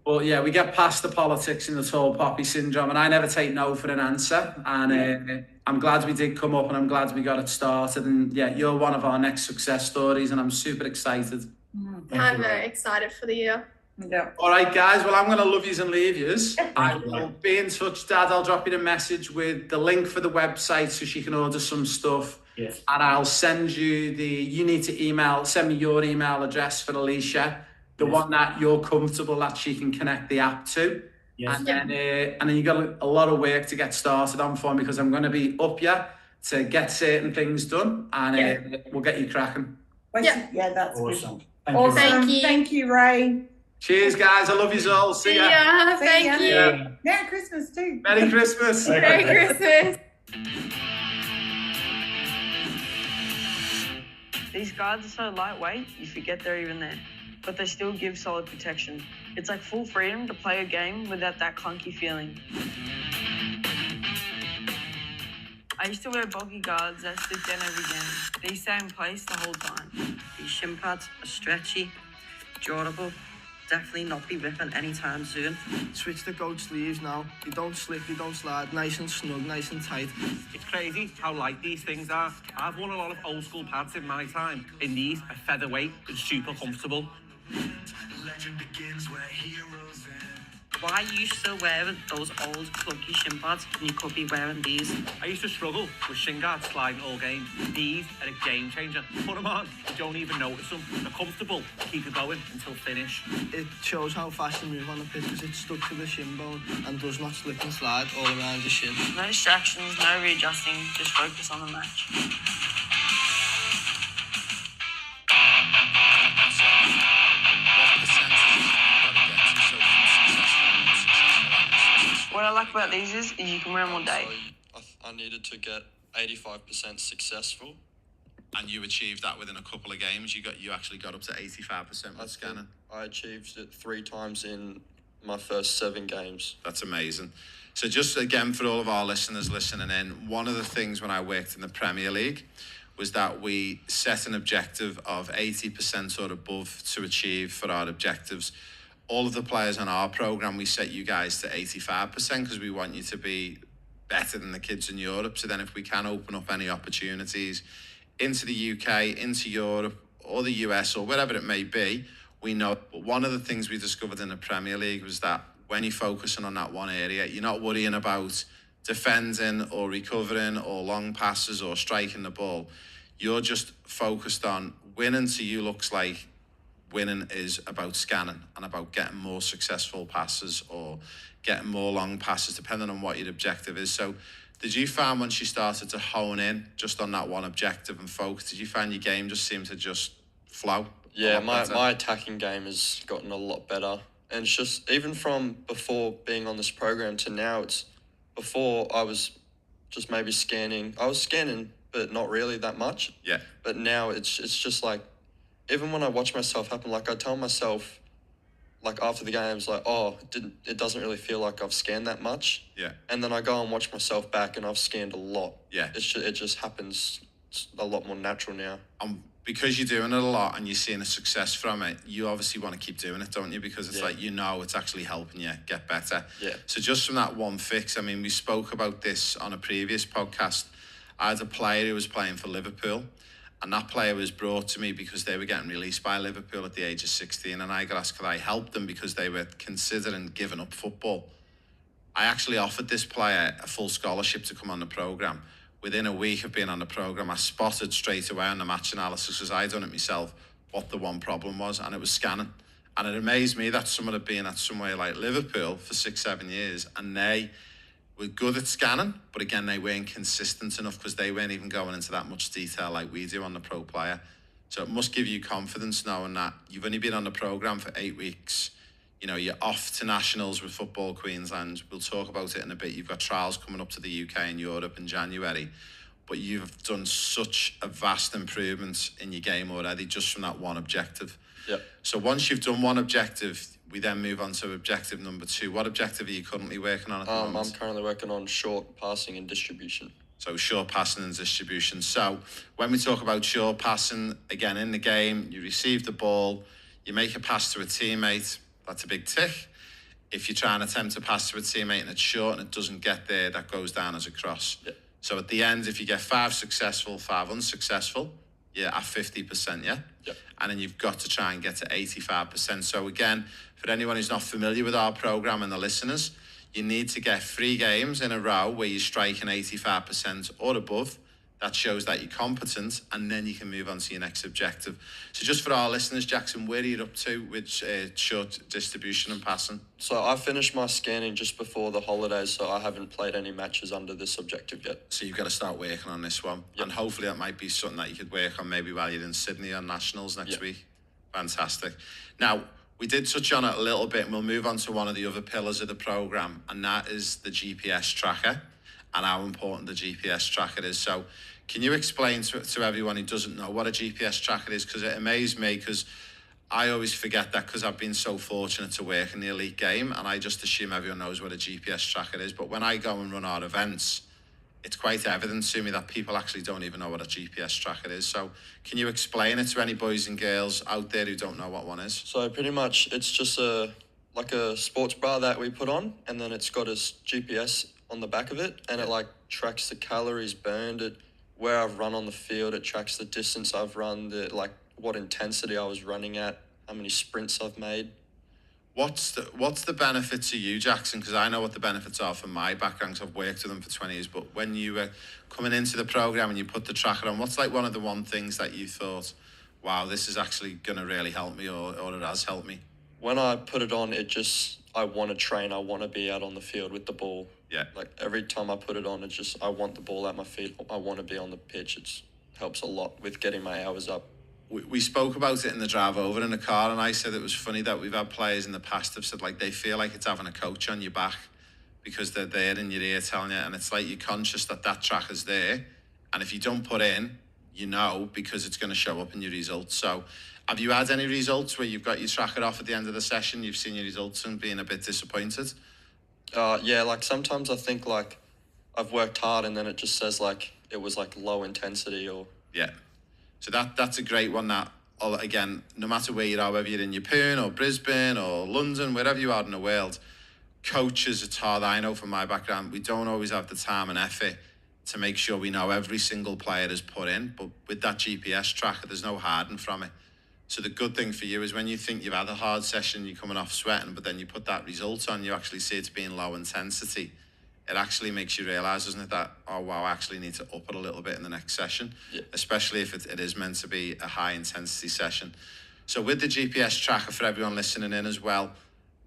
But yeah, we get past the politics in the tall poppy syndrome, and I never take no for an answer. And I'm glad we did come up, and I'm glad we got it started. And yeah, you're one of our next success stories, and I'm super excited. I'm very excited for the year. Yeah. All right, guys. Well, I'm going to love yous and leave yous. I will be in touch, Dad. I'll drop you a message with the link for the website so she can order some stuff. Yes. And I'll send you you need to send me your email address for Alicia, the one that you're comfortable that she can connect the app to. Yes. And then you got a lot of work to get started on for me because I'm going to be up here to get certain things done, and we'll get you cracking. Yeah, that's awesome. Awesome. Thank you. Thank you, Ray. Cheers, guys. I love you all. See ya. Yeah, See thank ya. you. Yeah. Merry Christmas too. Merry Christmas. Merry Christmas. These guards are so lightweight, you forget they're even there, but they still give solid protection. It's like full freedom to play a game without that clunky feeling. I used to wear bulky guards that stick down every game. They stay in place the whole time. These shin pads are stretchy, durable, definitely not be ripping anytime soon. Switch the goat sleeves now. You don't slip, you don't slide. Nice and snug, nice and tight. It's crazy how light these things are. I've worn a lot of old school pads in my time. In these, are featherweight and super comfortable. Legend begins where heroes end. Why are you still wearing those old clunky shin pads when you could be wearing these? I used to struggle with shin guards sliding all game. These are a game changer. Put them on, you don't even notice them. They're comfortable, keep you going until finish. It shows how fast you move on the pitch because it's stuck to the shin bone and does not slip and slide all around your shin. No distractions, no readjusting, just focus on the match. What I like about these is you can wear them all day. I needed to get 85% successful. And you achieved that within a couple of games. You actually got up to 85% with scanning. I achieved it 3 times in my first 7 games. That's amazing. So just again, for all of our listeners listening in, one of the things when I worked in the Premier League was that we set an objective of 80% or above to achieve for our objectives. All of the players on our program, we set you guys to 85% because we want you to be better than the kids in Europe. So then if we can open up any opportunities into the UK, into Europe, or the US, or wherever it may be, we know. But one of the things we discovered in the Premier League was that when you're focusing on that one area, you're not worrying about defending or recovering or long passes or striking the ball. You're just focused on winning. To you looks like winning is about scanning and about getting more successful passes or getting more long passes, depending on what your objective is. So did you find once you started to hone in just on that one objective and focus, did you find your game just seemed to just flow? Yeah, my attacking game has gotten a lot better. And it's just, even from before being on this program to now, it's before I was just maybe scanning. I was scanning, but not really that much. Yeah. But now it's just like, even when I watch myself happen, like I tell myself, like after the games, like, oh, it doesn't really feel like I've scanned that much. Yeah. And then I go and watch myself back and I've scanned a lot. Yeah. It just happens a lot more natural now. Because you're doing it a lot and you're seeing a success from it, you obviously want to keep doing it, don't you? Because it's like, it's actually helping you get better. Yeah. So just from that one fix, I mean, we spoke about this on a previous podcast. I had a player who was playing for Liverpool, and that player was brought to me because they were getting released by Liverpool at the age of 16, and I got asked could I help them because they were considering giving up football. I actually offered this player a full scholarship to come on the programme. Within a week of being on the programme, I spotted straight away on the match analysis, as I'd done it myself, what the one problem was, and it was scanning. And it amazed me that someone had been at somewhere like Liverpool for 6-7 years, and they were good at scanning, but again, they weren't consistent enough because they weren't even going into that much detail like we do on the pro player. So it must give you confidence knowing that you've only been on the programme for 8 weeks. You know, you're off to nationals with Football Queensland. We'll talk about it in a bit. You've got trials coming up to the UK and Europe in January. But you've done such a vast improvement in your game already just from that one objective. Yeah. So once you've done one objective, we then move on to objective number 2. What objective are you currently working on at the moment? I'm currently working on short passing and distribution. So short passing and distribution. So when we talk about short passing, again, in the game, you receive the ball, you make a pass to a teammate, that's a big tick. If you try and attempt to pass to a teammate and it's short and it doesn't get there, that goes down as a cross. Yeah. So at the end, if you get 5 successful, 5 unsuccessful, you're at 50%, yeah? Yep. And then you've got to try and get to 85%. So again, for anyone who's not familiar with our program and the listeners, you need to get 3 games in a row where you're striking 85% or above. That shows that you're competent, and then you can move on to your next objective. So just for our listeners, Jackson, where are you up to with short distribution and passing? So I finished my scanning just before the holidays, so I haven't played any matches under this objective yet. So you've got to start working on this one. Yep. And hopefully that might be something that you could work on maybe while you're in Sydney on Nationals next week. Fantastic. Now, we did touch on it a little bit, and we'll move on to one of the other pillars of the programme, and that is the GPS tracker and how important the GPS tracker is. So can you explain to everyone who doesn't know what a GPS tracker is? Because it amazed me, because I always forget that because I've been so fortunate to work in the elite game, and I just assume everyone knows what a GPS tracker is. But when I go and run our events, it's quite evident to me that people actually don't even know what a GPS tracker is. So can you explain it to any boys and girls out there who don't know what one is? So pretty much it's just like a sports bra that we put on, and then it's got a GPS on the back of it, and it like tracks the calories burned, it where I've run on the field, it tracks the distance I've run, the like what intensity I was running at, how many sprints I've made. What's the benefit to you, Jackson? Because I know what the benefits are from my background, because I've worked with them for 20 years. But when you were coming into the program and you put the tracker on, what's like one of the things that you thought, wow, this is actually going to really help me, or it has helped me? When I put it on, I want to train. I want to be out on the field with the ball. Yeah. Like every time I put it on, it's just I want the ball at my feet. I want to be on the pitch. It helps a lot with getting my hours up. We spoke about it in the drive over in the car, and I said it was funny that we've had players in the past have said like they feel like it's having a coach on your back because they're there in your ear telling you, and it's like you're conscious that tracker's there, and if you don't put in, you know, because it's going to show up in your results. So have you had any results where you've got your tracker off at the end of the session, you've seen your results and been a bit disappointed? Yeah, like sometimes I think like I've worked hard and then it just says like it was like low intensity or... Yeah. So that's a great one that, again, no matter where you are, whether you're in Yeppoon or Brisbane or London, wherever you are in the world, coaches, it's hard. I know from my background, we don't always have the time and effort to make sure we know every single player is put in. But with that GPS tracker, there's no hiding from it. So the good thing for you is when you think you've had a hard session, you're coming off sweating, but then you put that result on, you actually see it's being low intensity. It actually makes you realise, doesn't it, that, oh, wow, I actually need to up it a little bit in the next session, especially if it is meant to be a high-intensity session. So with the GPS tracker, for everyone listening in as well,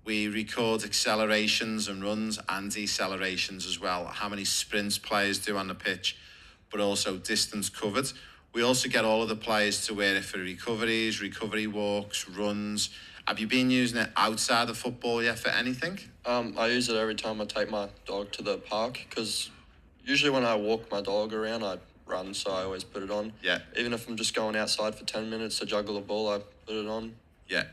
we record accelerations and runs and decelerations as well, how many sprints players do on the pitch, but also distance covered. We also get all of the players to wear it for recoveries, recovery walks, runs. Have you been using it outside of football yet for anything? I use it every time I take my dog to the park, because usually when I walk my dog around, I run, so I always put it on. Yeah. Even if I'm just going outside for 10 minutes to juggle a ball, I put it on. Yeah.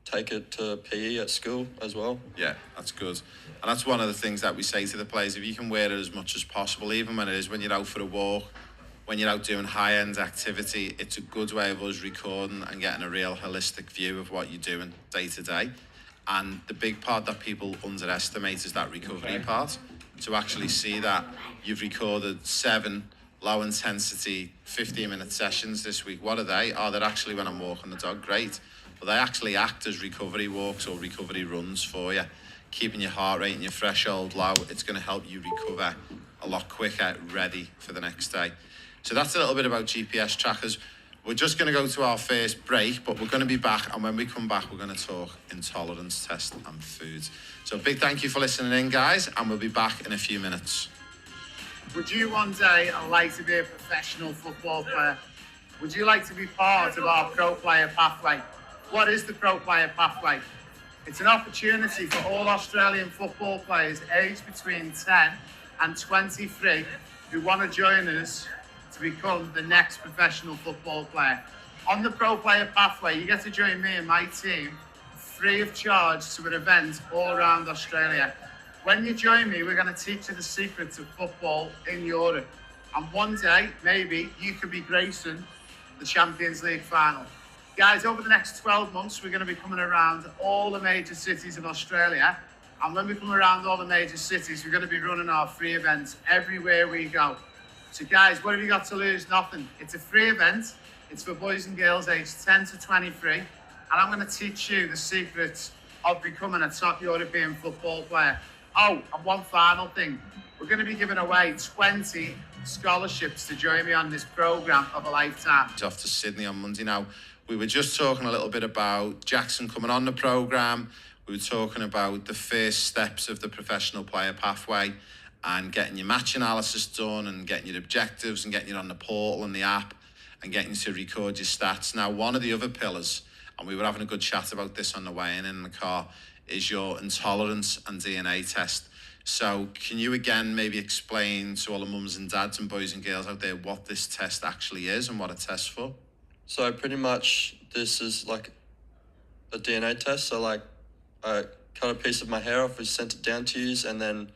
Take it to PE at school as well. Yeah, that's good. And that's one of the things that we say to the players, if you can wear it as much as possible, even when you're out for a walk, when you're out doing high-end activity, it's a good way of us recording and getting a real holistic view of what you're doing day to day. And the big part that people underestimate is that recovery part. To actually see that you've recorded 7 low-intensity 15-minute sessions this week. What are they? Oh, they're actually when I'm walking the dog. Great. But they actually act as recovery walks or recovery runs for you, keeping your heart rate and your threshold low. It's going to help you recover a lot quicker, ready for the next day. So that's a little bit about GPS trackers. We're just going to go to our first break, but we're going to be back, and when we come back, we're going to talk intolerance test and food. So big thank you for listening in, guys, and we'll be back in a few minutes. Would you one day like to be a professional football player? Would you like to be part of our pro player pathway? What is the pro player pathway? It's an opportunity for all Australian football players aged between 10 and 23 who want to join us to become the next professional football player. On the pro player pathway, you get to join me and my team for free of charge to an event all around Australia. When you join me, we're going to teach you the secrets of football in Europe. And one day, maybe, you could be gracing the Champions League final. Guys, over the next 12 months, we're going to be coming around all the major cities in Australia. And when we come around all the major cities, we're going to be running our free events everywhere we go. So guys, what have you got to lose? Nothing. It's a free event. It's for boys and girls aged 10 to 23. And I'm going to teach you the secrets of becoming a top European football player. Oh, and one final thing. We're going to be giving away 20 scholarships to join me on this programme of a lifetime. He's off to Sydney on Monday now. We were just talking a little bit about Jackson coming on the programme. We were talking about the first steps of the professional player pathway and getting your match analysis done and getting your objectives and getting you on the portal and the app and getting you to record your stats. Now, one of the other pillars, and we were having a good chat about this on the way in the car, is your intolerance and DNA test. So can you again maybe explain to all the mums and dads and boys and girls out there what this test actually is and what it tests for? So pretty much this is like a DNA test. So like I cut a piece of my hair off, we sent it down to you, and then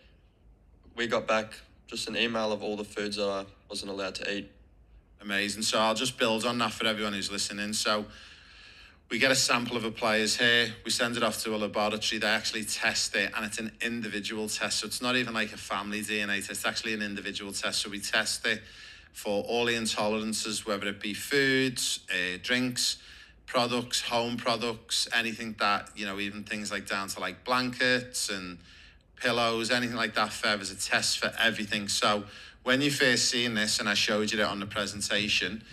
we got back just an email of all the foods that I wasn't allowed to eat. Amazing. So I'll just build on that for everyone who's listening. So we get a sample of a player's hair, we send it off to a laboratory, they actually test it, and it's an individual test. So it's not even like a family DNA test, it's actually an individual test. So we test it for all the intolerances, whether it be foods, drinks, products, home products, anything that, you know, even things like down to like blankets and pillows, anything like that. There's a test for everything. So when you first seen this, and I showed you it on the presentation,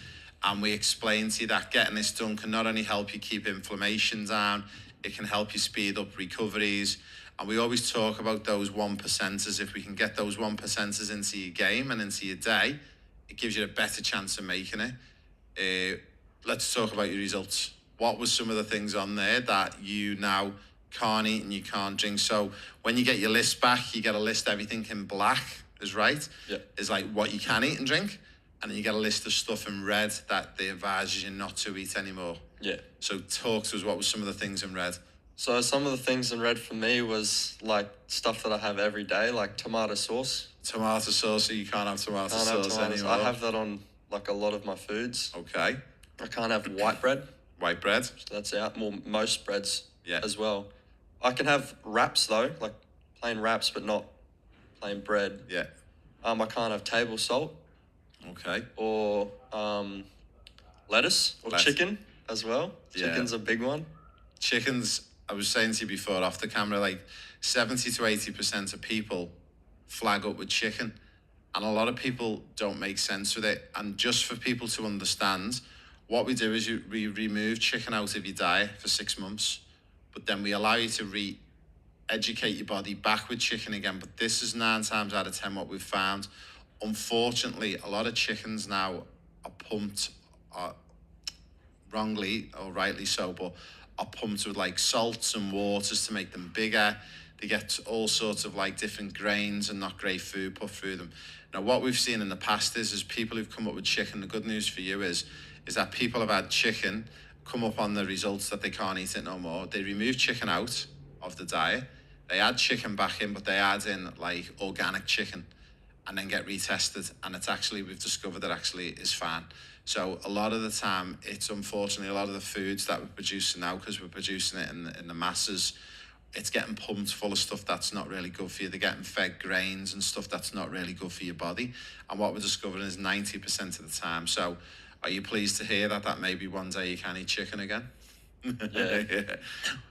and we explained to you that getting this done can not only help you keep inflammation down, it can help you speed up recoveries. And we always talk about those 1%ers. If we can get those 1%ers into your game and into your day, it gives you a better chance of making it. Let's talk about your results. What was some of the things on there that you now can't eat and you can't drink? So when you get your list back, you get a list, everything in black is right. Yeah. Is like what you can eat and drink. And then you get a list of stuff in red that they advise you not to eat anymore. Yeah. So talk to us, what were some of the things in red? So some of the things in red for me was like stuff that I have every day, like tomato sauce. Tomato sauce, so you can't have tomato sauce anymore. I have that on like a lot of my foods. Okay. I can't have white bread. White bread. So that's out. Most breads yeah. as well. I can have wraps though, like plain wraps, but not plain bread. Yeah. I can't have table salt. Okay. Or lettuce or chicken as well. Yeah. Chicken's a big one. Chickens, I was saying to you before off the camera, like 70 to 80% of people flag up with chicken. And a lot of people don't make sense with it. And just for people to understand, what we do is we remove chicken out of your diet for 6 months, but then we allow you to re-educate your body back with chicken again. But this is 9 times out of 10 what we've found. Unfortunately, a lot of chickens now are pumped, wrongly or rightly so, but are pumped with like salts and waters to make them bigger. They get all sorts of like different grains and not great food put through them. Now, what we've seen in the past is people who've come up with chicken, the good news for you is that people have had chicken come up on the results that they can't eat it no more. They remove chicken out of the diet. They add chicken back in, but they add in like organic chicken and then get retested. And it's actually, we've discovered that actually is fine. So a lot of the time, it's unfortunately a lot of the foods that we're producing now, because we're producing it in the masses, it's getting pumped full of stuff that's not really good for you. They're getting fed grains and stuff that's not really good for your body. And what we're discovering is 90% of the time. So are you pleased to hear that maybe one day you can eat chicken again? Yeah. Yeah.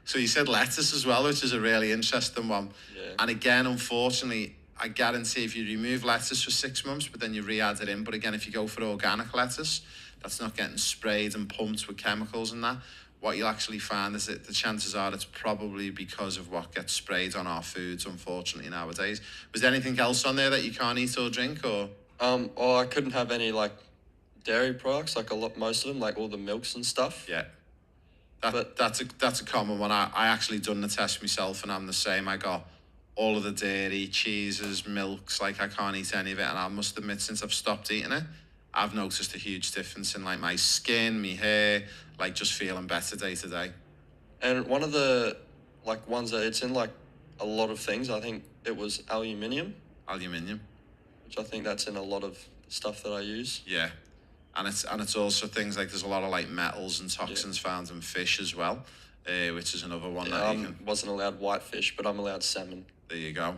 So you said lettuce as well, which is a really interesting one. Yeah. And again, unfortunately, I guarantee if you remove lettuce for 6 months, but then you re-add it in, but again, if you go for organic lettuce, that's not getting sprayed and pumped with chemicals and that, what you'll actually find is that the chances are it's probably because of what gets sprayed on our foods, unfortunately, nowadays. Was there anything else on there that you can't eat or drink, or? Well, I couldn't have any like dairy products, like most of them, like all the milks and stuff. Yeah. That's a common one. I actually done the test myself, and I'm the same. I got all of the dairy, cheeses, milks, like I can't eat any of it. And I must admit, since I've stopped eating it, I've noticed a huge difference in like my skin, my hair, like just feeling better day to day. And one of the like ones that it's in like a lot of things. I think it was aluminium. Aluminium. Which I think that's in a lot of stuff that I use. Yeah. And it's also things like there's a lot of like metals and toxins found in fish as well, which is another one that you can... wasn't allowed whitefish, but I'm allowed salmon. There you go.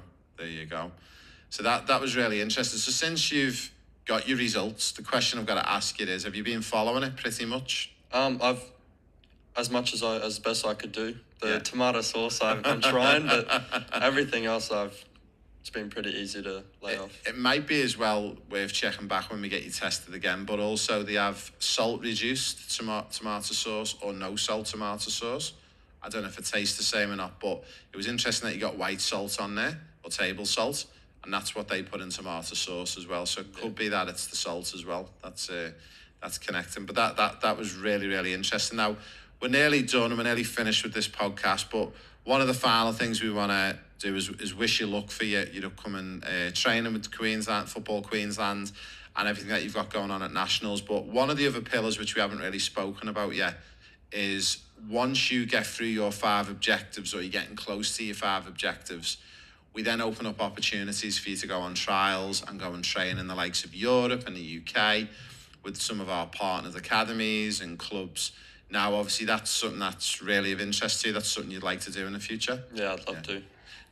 So that was really interesting. So since you've got your results, the question I've got to ask you is, have you been following it pretty much? I've as best I could do. The tomato sauce I'm trying, but everything else it's been pretty easy to lay off. It might be as well worth checking back when we get you tested again, but also they have salt reduced tomato sauce or no salt tomato sauce. I don't know if it tastes the same or not, but it was interesting that you got white salt on there or table salt, and that's what they put in tomato sauce as well. So it could be that it's the salt as well. That's connecting. But that was really, really interesting. Now, we're nearly done and we're nearly finished with this podcast, but one of the final things we want to do is wish you luck for your upcoming training with Queensland, Football Queensland, and everything that you've got going on at Nationals. But one of the other pillars which we haven't really spoken about yet is once you get through your 5 objectives or you're getting close to your 5 objectives, we then open up opportunities for you to go on trials and go and train in the likes of Europe and the UK with some of our partnered academies and clubs. Now, obviously, that's something that's really of interest to you. That's something you'd like to do in the future? Yeah, I'd love to.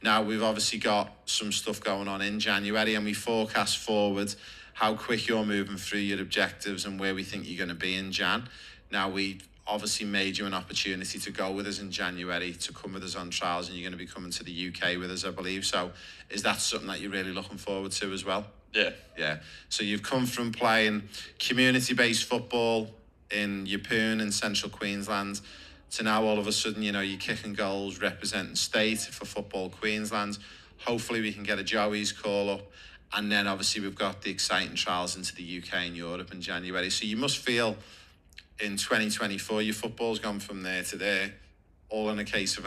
Now, we've obviously got some stuff going on in January, and we forecast forward how quick you're moving through your objectives and where we think you're going to be in Jan. Now, we obviously made you an opportunity to go with us in January, to come with us on trials, and you're going to be coming to the UK with us, I believe. So is that something that you're really looking forward to as well? Yeah. So you've come from playing community-based football in Yeppoon in central Queensland to now all of a sudden, you're kicking goals representing state for Football Queensland. Hopefully we can get a Joey's call up. And then obviously we've got the exciting trials into the UK and Europe in January. So you must feel in 2024, your football's gone from there to there, all in a case of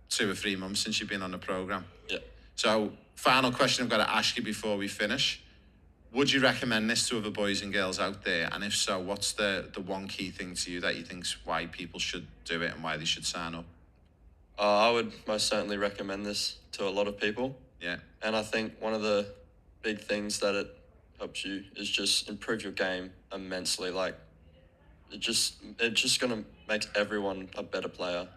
2 or 3 months since you've been on the programme. Yeah. So final question I've got to ask you before we finish. Would you recommend this to other boys and girls out there? And if so, what's the one key thing to you that you think's why people should do it and why they should sign up? I would most certainly recommend this to a lot of people. Yeah. And I think one of the big things that it helps you is just improve your game immensely. Like, it's just going to make everyone a better player.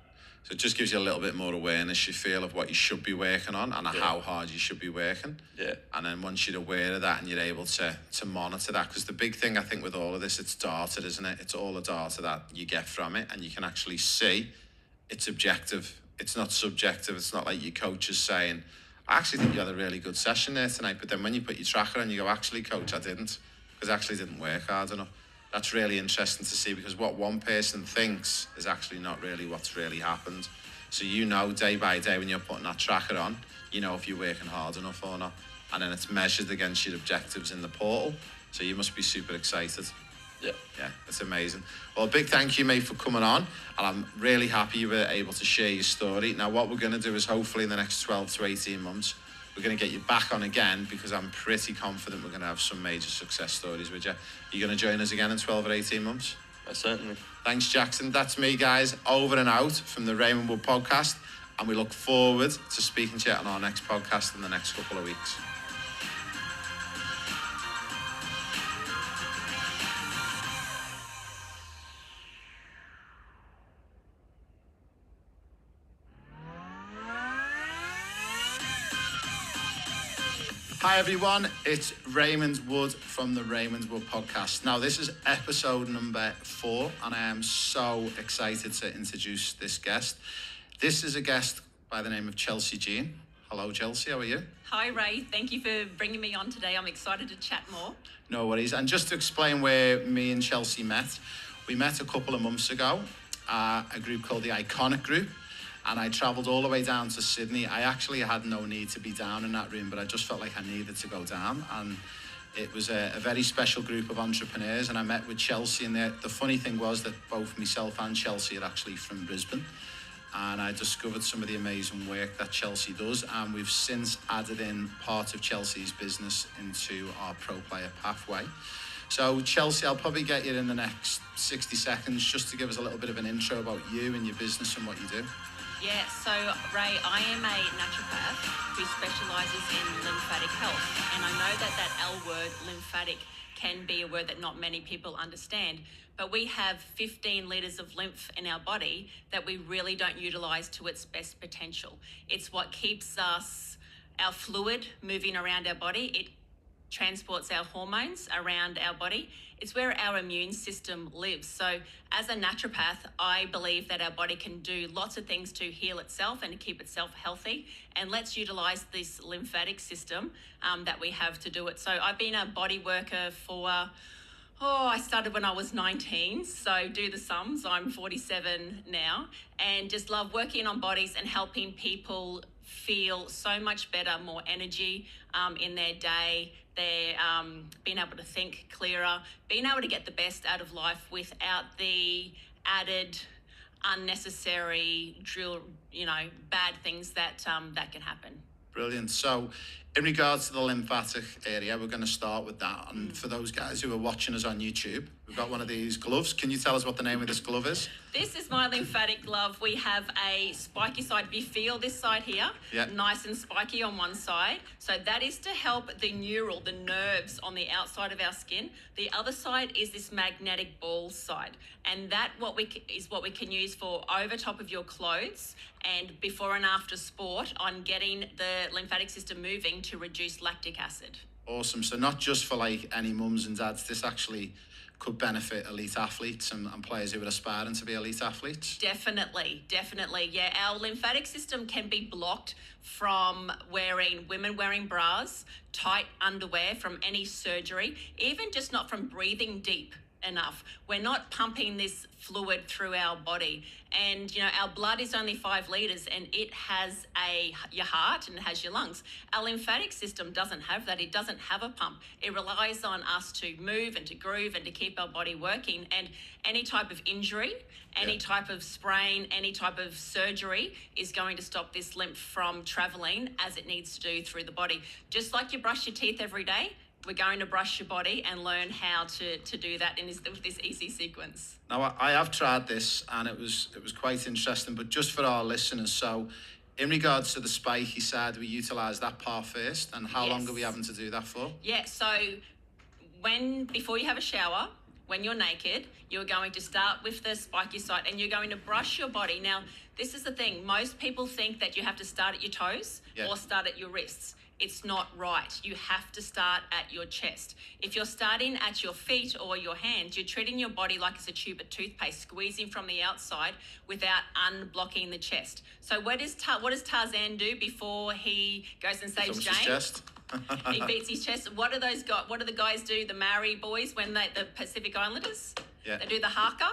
So it just gives you a little bit more awareness, you feel, of what you should be working on and how hard you should be working. Yeah. And then once you're aware of that and you're able to monitor that, because the big thing I think with all of this, it's data, isn't it? It's all the data that you get from it, and you can actually see it's objective. It's not subjective. It's not like your coach is saying, I actually think you had a really good session there tonight, but then when you put your tracker on, you go, actually, coach, I didn't, because I actually didn't work hard enough. That's really interesting to see, because what one person thinks is actually not really what's really happened. So day by day when you're putting that tracker on, if you're working hard enough or not. And then it's measured against your objectives in the portal. So you must be super excited. Yeah. Yeah, it's amazing. Well, a big thank you, mate, for coming on. And I'm really happy you were able to share your story. Now, what we're going to do is hopefully in the next 12 to 18 months, we're going to get you back on again, because I'm pretty confident we're going to have some major success stories with you. You're going to join us again in 12 or 18 months? Certainly. Thanks, Jackson. That's me, guys, over and out from the Raymond Wood podcast. And we look forward to speaking to you on our next podcast in the next couple of weeks. Hi everyone, it's Raymond Wood from the Raymond Wood podcast. Now this is episode number 4 and I am so excited to introduce this guest. This is a guest by the name of Chelsea Jean. Hello Chelsea, how are you? Hi Ray, thank you for bringing me on today. I'm excited to chat more. No worries. And just to explain where me and Chelsea met, we met a couple of months ago, a group called the Iconic Group. And I travelled all the way down to Sydney. I actually had no need to be down in that room, but I just felt like I needed to go down. And it was a very special group of entrepreneurs. And I met with Chelsea. And the funny thing was that both myself and Chelsea are actually from Brisbane. And I discovered some of the amazing work that Chelsea does. And we've since added in part of Chelsea's business into our Pro Player Pathway. So Chelsea, I'll probably get you in the next 60 seconds just to give us a little bit of an intro about you and your business and what you do. Yeah, so Ray, I am a naturopath who specialises in lymphatic health. And I know that L word, lymphatic, can be a word that not many people understand. But we have 15 litres of lymph in our body that we really don't utilise to its best potential. It's what keeps our fluid moving around our body. It transports our hormones around our body. It's where our immune system lives. So as a naturopath, I believe that our body can do lots of things to heal itself and to keep itself healthy. And let's utilize this lymphatic system that we have to do it. So I've been a body worker for, I started when I was 19. So do the sums, I'm 47 now, and just love working on bodies and helping people feel so much better, more energy in their day. They're being able to think clearer, being able to get the best out of life without the added unnecessary bad things that can happen. Brilliant. So in regards to the lymphatic area, we're going to start with that. And for those guys who are watching us on YouTube, we've got one of these gloves. Can you tell us what the name of this glove is? This is my lymphatic glove. We have a spiky side. If you feel this side here, nice and spiky on one side. So that is to help the the nerves on the outside of our skin. The other side is this magnetic ball side. And that is what we can use for over top of your clothes and before and after sport on getting the lymphatic system moving to reduce lactic acid. Awesome. So not just for like any mums and dads, this actually could benefit elite athletes and players who are aspiring to be elite athletes? Definitely. Yeah, our lymphatic system can be blocked from women wearing bras, tight underwear, from any surgery, even just not from breathing deep enough. We're not pumping this fluid through our body, and our blood is only 5 litres and it has your heart and it has your lungs. Our lymphatic system doesn't have that. It doesn't have a pump. It relies on us to move and to groove and to keep our body working, and any type of injury, any type of sprain, any type of surgery is going to stop this lymph from travelling as it needs to do through the body. Just like you brush your teeth every day, we're going to brush your body and learn how to do that in this easy sequence. Now, I have tried this and it was quite interesting, but just for our listeners, so in regards to the spiky side, we utilise that part first, and how long are we having to do that for? Yeah, so before you have a shower, when you're naked, you're going to start with the spiky side and you're going to brush your body. Now, this is the thing. Most people think that you have to start at your toes or start at your wrists. It's not right. You have to start at your chest. If you're starting at your feet or your hands, you're treating your body like it's a tube of toothpaste, squeezing from the outside without unblocking the chest. So what does Tarzan do before he goes and saves Jane? Chest. He beats his chest. What do the guys do, the Maori boys, when the Pacific Islanders? Yeah. They do the haka,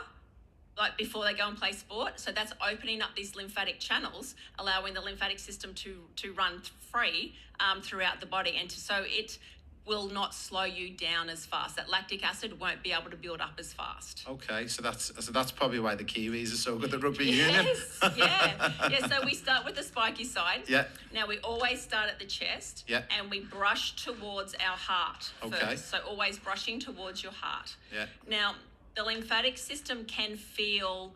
like before they go and play sport. So that's opening up these lymphatic channels, allowing the lymphatic system to run free throughout the body, and so it will not slow you down as fast. That lactic acid won't be able to build up as fast. Okay, so that's probably why the Kiwis are so good at rugby union. Yes, yeah. So we start with the spiky side. Yeah. Now we always start at the chest. Yeah. And we brush towards our heart first. So always brushing towards your heart. Yeah. Now, the lymphatic system can feel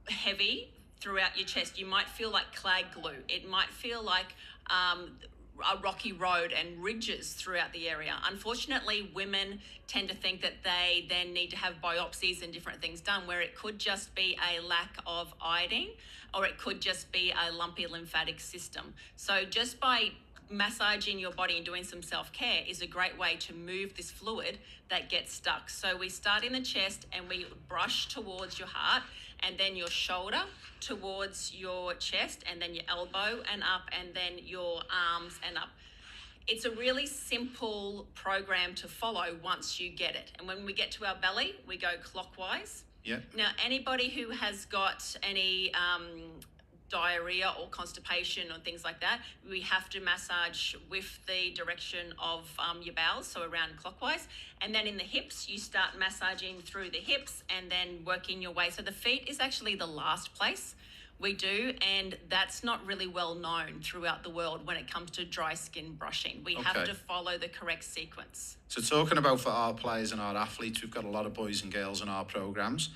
heavy throughout your chest. You might feel like clay glue. It might feel like a rocky road and ridges throughout the area. Unfortunately, women tend to think that they then need to have biopsies and different things done, where it could just be a lack of iodine, or it could just be a lumpy lymphatic system. So just by massaging your body and doing some self-care is a great way to move this fluid that gets stuck. So we start in the chest and we brush towards your heart, and then your shoulder towards your chest, and then your elbow and up, and then your arms and up. It's a really simple program to follow once you get it. And when we get to our belly, we go clockwise. Yeah. Now, anybody who has got any diarrhea or constipation or things like that, we have to massage with the direction of your bowels, so around clockwise. And then in the hips, you start massaging through the hips and then working your way. So the feet is actually the last place We do, and that's not really well known throughout the world when it comes to dry skin brushing. We have Okay. to follow the correct sequence. So talking about for our players and our athletes, we've got a lot of boys and girls in our programs.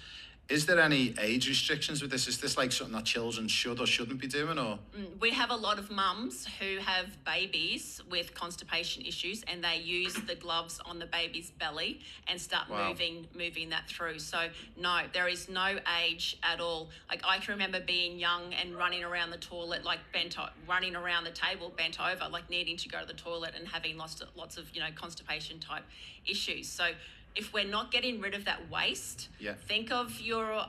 Is there any age restrictions with this? Is this like something that children should or shouldn't be doing, or? We have a lot of mums who have babies with constipation issues, and they use the gloves on the baby's belly and start Wow. moving that through. So no, there is no age at all. Like I can remember being young and running around the toilet like running around the table bent over, like needing to go to the toilet and having lots of constipation type issues. So if we're not getting rid of that waste, Yeah. think of your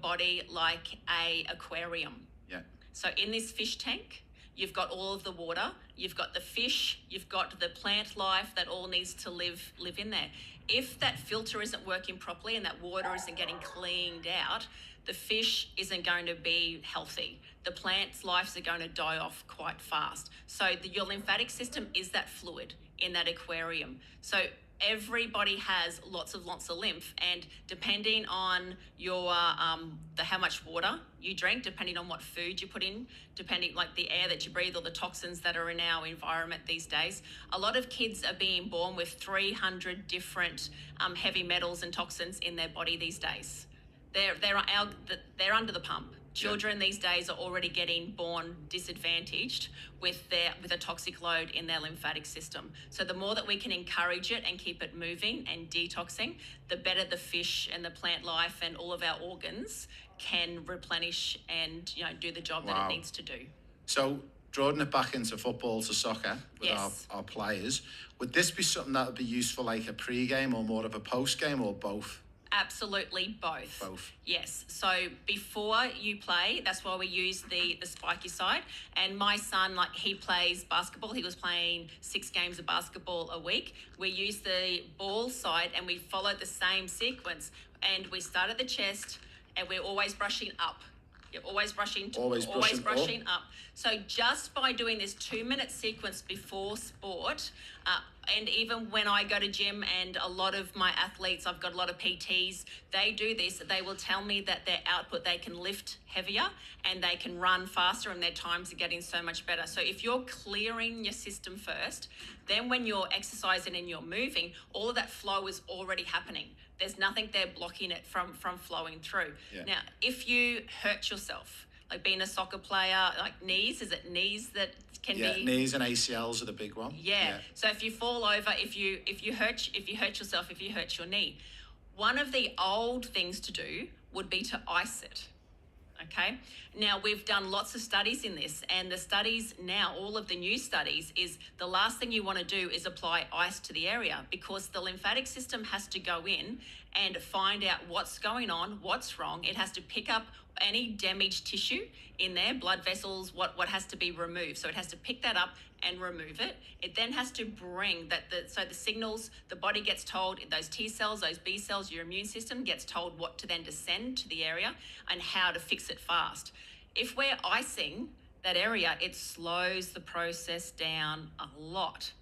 body like a aquarium. Yeah. So in this fish tank, you've got all of the water, you've got the fish, you've got the plant life that all needs to live in there. If that filter isn't working properly and that water isn't getting cleaned out, the fish isn't going to be healthy. The plant's lives are going to die off quite fast. So your lymphatic system is that fluid in that aquarium. So everybody has lots of lymph, and depending on your how much water you drink, depending on what food you put in, depending like the air that you breathe or the toxins that are in our environment these days, a lot of kids are being born with 300 different heavy metals and toxins in their body these days. They're under the pump. Children these days are already getting born disadvantaged with a toxic load in their lymphatic system. So the more that we can encourage it and keep it moving and detoxing, the better the fish and the plant life and all of our organs can replenish and do the job that Wow. it needs to do. So drawing it back into football to soccer with Yes. our players, would this be something that would be useful like a pre-game or more of a post-game, or both? Absolutely both. Both. Yes. So before you play, that's why we use the spiky side. And my son, he plays basketball. He was playing 6 games of basketball a week. We use the ball side and we follow the same sequence. And we start at the chest and we're always brushing up. You're always brushing up. So just by doing this 2-minute sequence before sport, and even when I go to gym and a lot of my athletes, I've got a lot of PTs, they do this. They will tell me that their output, they can lift heavier and they can run faster and their times are getting so much better. So if you're clearing your system first, then when you're exercising and you're moving, all of that flow is already happening. There's nothing there blocking it from flowing through. Yeah. Now, if you hurt yourself, like being a soccer player, like knees, is it knees that can Yeah, be? knees and ACLs are the big one. Yeah. So if you fall over, if you hurt yourself, if you hurt your knee, one of the old things to do would be to ice it. Okay. Now we've done lots of studies in this, and the studies now, all of the new studies, is the last thing you want to do is apply ice to the area, because the lymphatic system has to go in and find out what's going on, what's wrong. It has to pick up any damaged tissue in there, blood vessels, what has to be removed. So it has to pick that up and remove it. It then has to bring so the signals, the body gets told, those T cells, those B cells, your immune system gets told what to then descend to the area and how to fix it fast. If we're icing that area, it slows the process down a lot.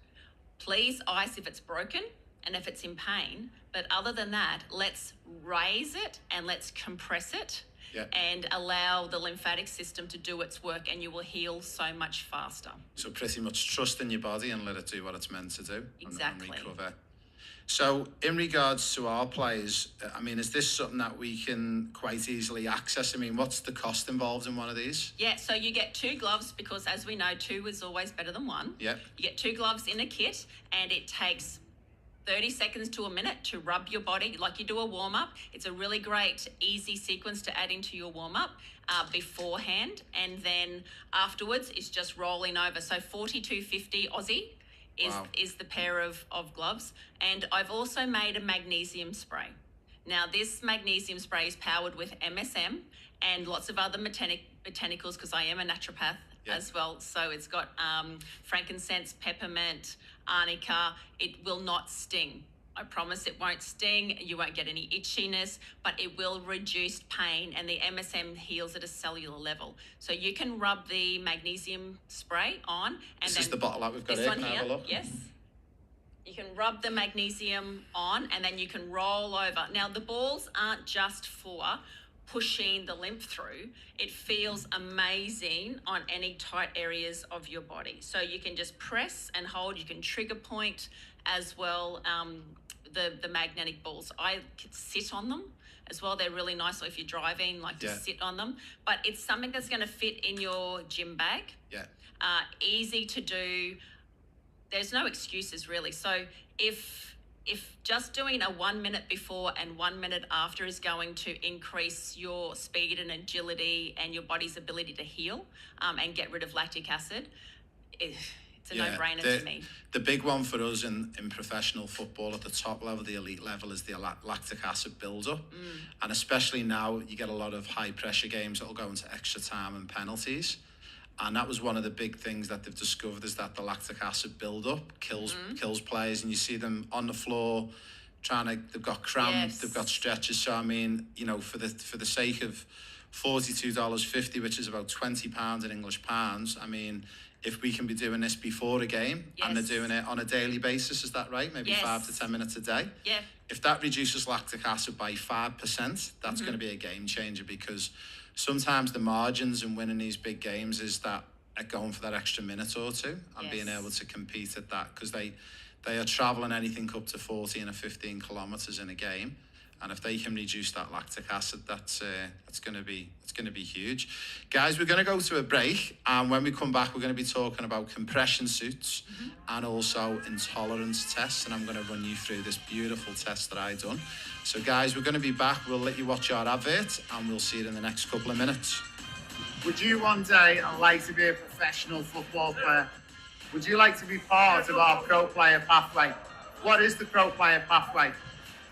Please ice if it's broken and if it's in pain, but other than that, let's raise it and let's compress it. Yeah. And allow the lymphatic system to do its work, and you will heal so much faster. So pretty much trust in your body and let it do what it's meant to do. Exactly. And recover. So in regards to our players, I mean, is this something that we can quite easily access? I mean, what's the cost involved in one of these? Yeah, so you get 2 gloves because, as we know, 2 is always better than 1. Yeah. You get 2 gloves in a kit, and it takes 30 seconds to a minute to rub your body like you do a warm-up. It's a really great, easy sequence to add into your warm-up beforehand, and then afterwards it's just rolling over. So $42.50 Aussie is the pair of gloves. And I've also made a magnesium spray. Now, this magnesium spray is powered with MSM and lots of other botanicals, because I am a naturopath as well. So it's got frankincense, peppermint, arnica. It will not sting. I promise it won't sting. You won't get any itchiness, but it will reduce pain, and the MSM heals at a cellular level. So you can rub the magnesium spray on. And This is the bottle that we've got this here. one Can I have a look? Yes. You can rub the magnesium on, and then you can roll over. Now, the balls aren't just for pushing the lymph through, it feels amazing on any tight areas of your body. So you can just press and hold. You can trigger point as well. The magnetic balls, I could sit on them as well. They're really nice. So if you're driving, like to sit on them. But it's something that's going to fit in your gym bag. Yeah. Easy to do. There's no excuses really. So if just doing a 1 minute before and 1 minute after is going to increase your speed and agility and your body's ability to heal and get rid of lactic acid, it's a no-brainer to me. The big one for us in professional football at the top level, the elite level, is the lactic acid build-up. And especially now, you get a lot of high-pressure games that will go into extra time and penalties. And that was one of the big things that they've discovered, is that the lactic acid build-up kills players. And you see them on the floor they've got cramp, they've got stretches. So, I mean, you know, for the sake of $42.50, which is about £20 in English pounds, I mean, if we can be doing this before a game and they're doing it on a daily basis, is that right? Maybe 5 to 10 minutes a day? Yeah. If that reduces lactic acid by 5%, that's going to be a game changer, because sometimes the margins in winning these big games is that going for that extra minute or two and being able to compete at that, because they are travelling anything up to 14 or 15 kilometres in a game. And if they can reduce that lactic acid, that's going to be huge. Guys, we're going to go to a break, and when we come back, we're going to be talking about compression suits and also intolerance tests, and I'm going to run you through this beautiful test that I done. So, guys, we're going to be back. We'll let you watch our advert, and we'll see you in the next couple of minutes. Would you one day like to be a professional football player? Would you like to be part of our pro player pathway? What is the pro player pathway?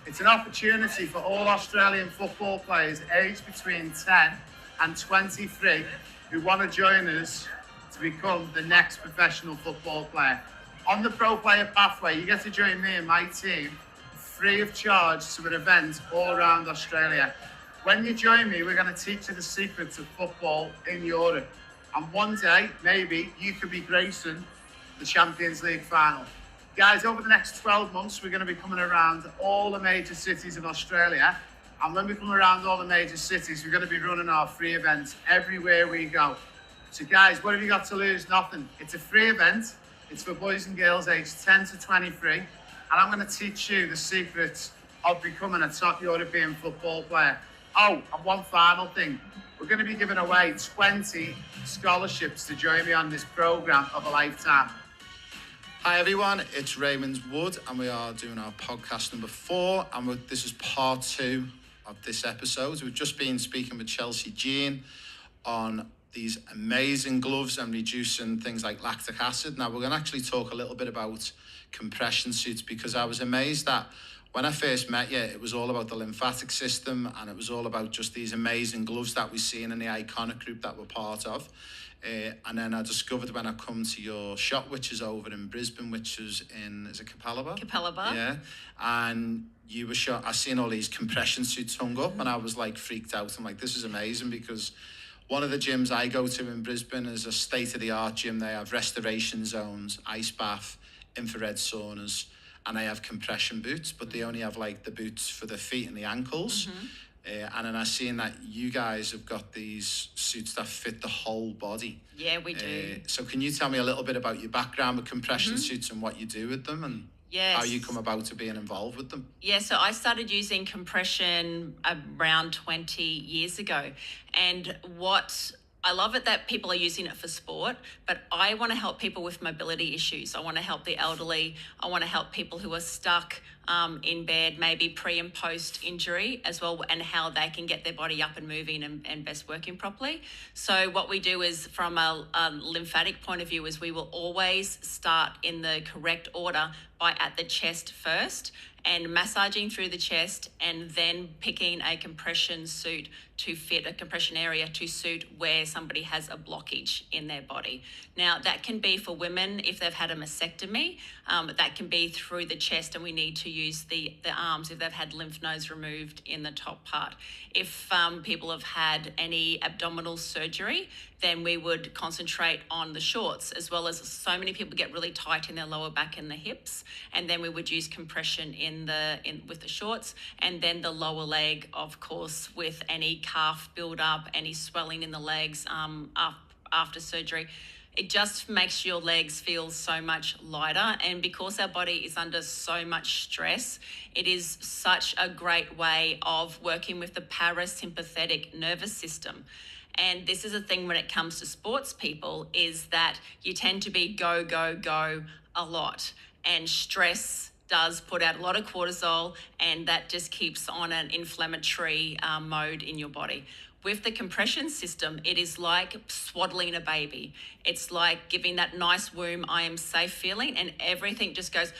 It's an opportunity for all Australian football players aged between 10 and 23 who want to join us to become the next professional football player. On the Pro Player Pathway, you get to join me and my team free of charge to an event all around Australia. When you join me, we're going to teach you the secrets of football in Europe. And one day, maybe, you could be gracing the Champions League final. Guys, over the next 12 months, we're going to be coming around all the major cities in Australia. And when we come around all the major cities, we're going to be running our free events everywhere we go. So guys, what have you got to lose? Nothing. It's a free event. It's for boys and girls aged 10 to 23. And I'm going to teach you the secrets of becoming a top European football player. Oh, and one final thing. We're going to be giving away 20 scholarships to join me on this program of a lifetime. Hi everyone, it's Raymond Wood, and we are doing our podcast number 4, and this is part 2 of this episode. We've just been speaking with Chelsea Jean on these amazing gloves and reducing things like lactic acid. Now we're going to actually talk a little bit about compression suits, because I was amazed that when I first met you, it was all about the lymphatic system, and it was all about just these amazing gloves that we've seen in the Iconic group that we're part of. And then I discovered when I come to your shop, which is over in Brisbane, which is it Capella Bar? Capella Bar. Yeah. And you were I seen all these compression suits hung up, and I was like freaked out. I'm like, this is amazing, because one of the gyms I go to in Brisbane is a state-of-the-art gym. They have restoration zones, ice bath, infrared saunas, and they have compression boots, but they only have like the boots for the feet and the ankles. And then I seen that you guys have got these suits that fit the whole body. Yeah, we do. So can you tell me a little bit about your background with compression suits and what you do with them, and how you come about to being involved with them? Yeah, so I started using compression around 20 years ago. And I love it that people are using it for sport, but I want to help people with mobility issues. I want to help the elderly. I want to help people who are stuck in bed, maybe pre and post injury as well, and how they can get their body up and moving and best working properly. So what we do is, from a lymphatic point of view, is we will always start in the correct order by at the chest first, and massaging through the chest, and then picking a compression suit to fit a compression area to suit where somebody has a blockage in their body. Now, that can be for women if they've had a mastectomy. That can be through the chest, and we need to use the arms if they've had lymph nodes removed in the top part. If people have had any abdominal surgery, then we would concentrate on the shorts, as well as so many people get really tight in their lower back and the hips, and then we would use compression with the shorts, and then the lower leg, of course, with any calf build-up, any swelling in the legs after surgery. It just makes your legs feel so much lighter. And because our body is under so much stress, it is such a great way of working with the parasympathetic nervous system. And this is a thing when it comes to sports people, is that you tend to be go, go, go a lot. And stress does put out a lot of cortisol, and that just keeps on an inflammatory mode in your body. With the compression system, it is like swaddling a baby. It's like giving that nice womb, I am safe feeling, and everything just goes,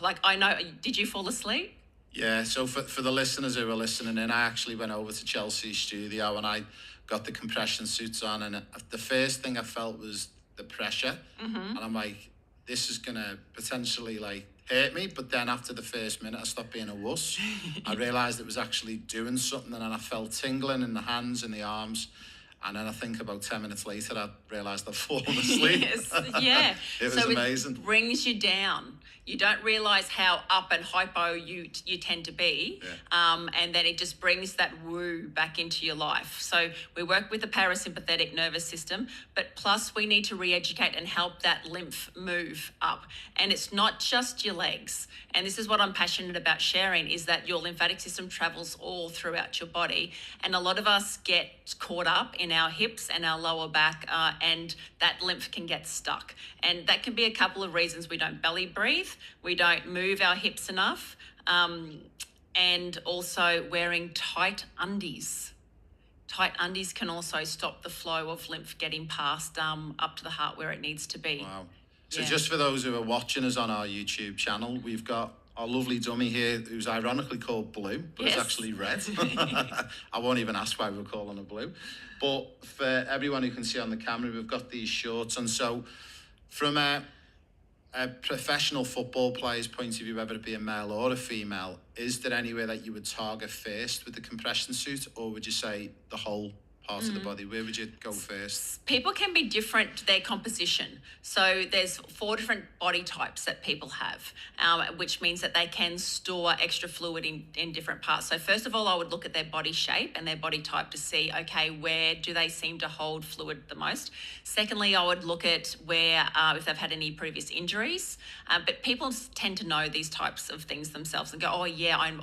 like, I know. Did you fall asleep? Yeah, so for the listeners who are listening in, I actually went over to Chelsea's studio and I got the compression suits on, and the first thing I felt was the pressure. Mm-hmm. And I'm like, this is going to potentially like hurt me. But then after the first minute, I stopped being a wuss. I realised it was actually doing something, and then I felt tingling in the hands and the arms. And then I think about 10 minutes later, I realised I'd fallen asleep. Yes, yeah. It was so amazing. It brings you down. You don't realise how up and hypo you tend to be. Yeah. And then it just brings that woo back into your life. So we work with the parasympathetic nervous system, but plus we need to re-educate and help that lymph move up. And it's not just your legs. And this is what I'm passionate about sharing, is that your lymphatic system travels all throughout your body. And a lot of us get caught up in our hips and our lower back, and that lymph can get stuck. And that can be a couple of reasons. We don't belly breathe, we don't move our hips enough, and also wearing tight undies. Tight undies can also stop the flow of lymph getting passed up to the heart where it needs to be. Wow. So Yeah. just for those who are watching us on our YouTube channel, we've got our lovely dummy here who's ironically called Blue, but Yes. it's actually red. I won't even ask why we're calling her Blue. But for everyone who can see on the camera, we've got these shorts. And so from a professional football player's point of view, whether it be a male or a female, is there anywhere that you would target first with the compression suit, or would you say the whole part of the body? Where would you go first? People can be different to their composition. So there's 4 different body types that people have, which means that they can store extra fluid in different parts. So first of all, I would look at their body shape and their body type to see, okay, where do they seem to hold fluid the most? Secondly, I would look at where, if they've had any previous injuries. But people tend to know these types of things themselves and go, oh yeah, I'm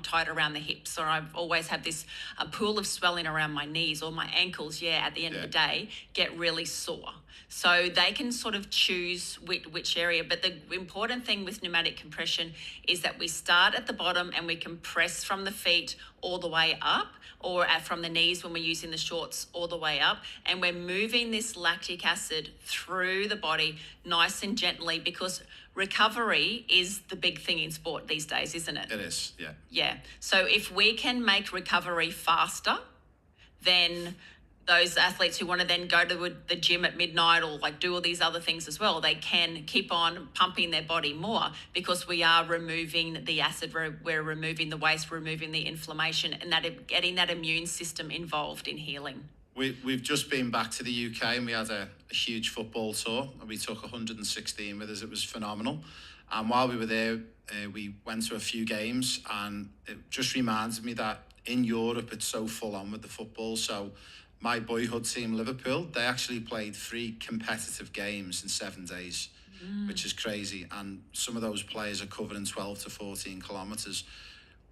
tight around the hips, or I've always had this pool of swelling around my knees or my ankles, at the end of the day, get really sore. So they can sort of choose which area. But the important thing with pneumatic compression is that we start at the bottom and we compress from the feet all the way up, or from the knees when we're using the shorts all the way up. And we're moving this lactic acid through the body nice and gently, because recovery is the big thing in sport these days, isn't it? It is, yeah. Yeah. So if we can make recovery faster, then those athletes who want to then go to the gym at midnight or like do all these other things as well, they can keep on pumping their body more, because we are removing the acid, we're removing the waste, removing the inflammation, and that getting that immune system involved in healing. We've just been back to the UK and we had a huge football tour, and we took 116 with us. It was phenomenal. And while we were there, we went to a few games, and it just reminds me that in Europe, it's so full on with the football. So my boyhood team, Liverpool, they actually played 3 competitive games in 7 days, which is crazy. And some of those players are covering 12 to 14 kilometres.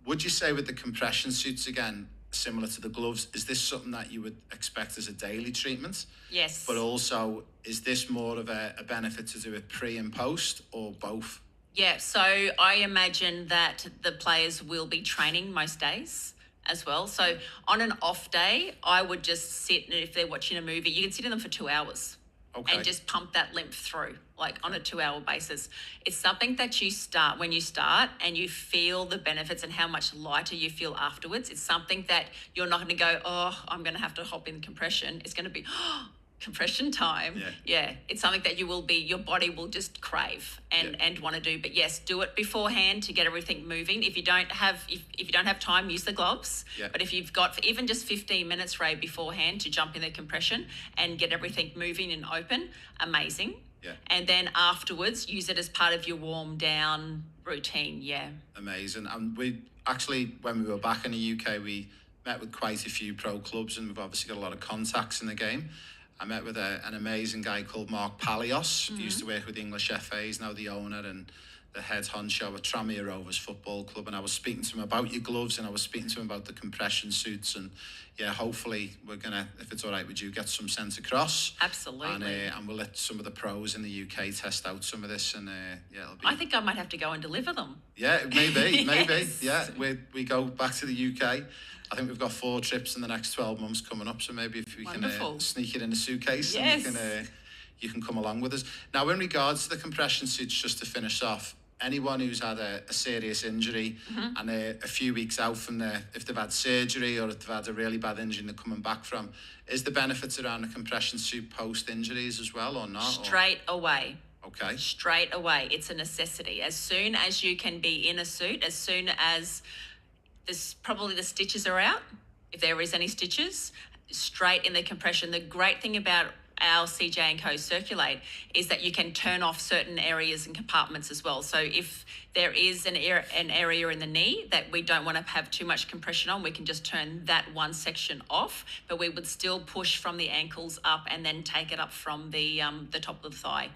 Would you say with the compression suits, again, similar to the gloves, is this something that you would expect as a daily treatment? Yes. But also, is this more of a benefit to do it pre and post, or both? Yeah, so I imagine that the players will be training most days as well. So on an off day, I would just sit, and if they're watching a movie, you can sit in them for 2 hours. Okay. And just pump that lymph through, like on a 2-hour basis. It's something that you start when you start, and you feel the benefits and how much lighter you feel afterwards. It's something that you're not going to go, oh, I'm going to have to hop in compression. It's going to be, oh, compression time, it's something that your body will just crave and want to do. But yes, do it beforehand to get everything moving. If you don't have time, use the gloves. But if you've got even just 15 minutes, Ray, beforehand to jump in the compression and get everything moving and open, amazing. And then afterwards, use it as part of your warm down routine. Amazing. And we actually, when we were back in the UK, we met with quite a few pro clubs, and we've obviously got a lot of contacts in the game. I met with an amazing guy called Mark Palios, who used to work with the English FA. He's now the owner and the head honcho at Tranmere Rovers Football Club. And I was speaking to him about your gloves, and I was speaking to him about the compression suits. And hopefully we're going to, if it's all right with you, get some sent across. Absolutely. And we'll let some of the pros in the UK test out some of this. And it'll be... I think I might have to go and deliver them. Yeah, maybe, maybe. Yes. Yeah, we go back to the UK. I think we've got 4 trips in the next 12 months coming up, so maybe if we can sneak it in a suitcase and you can come along with us. Now, in regards to the compression suits, just to finish off, anyone who's had a serious injury and a few weeks out from there, if they've had surgery or if they've had a really bad injury they're coming back from, is the benefits around the compression suit post-injuries as well or not? Straight away. Okay. Straight away. It's a necessity. As soon as you can be in a suit, as soon as probably the stitches are out, if there is any stitches, straight in the compression. The great thing about our CJ & Co Circulate is that you can turn off certain areas and compartments as well. So if there is an area in the knee that we don't want to have too much compression on, we can just turn that one section off, but we would still push from the ankles up and then take it up from the top of the thigh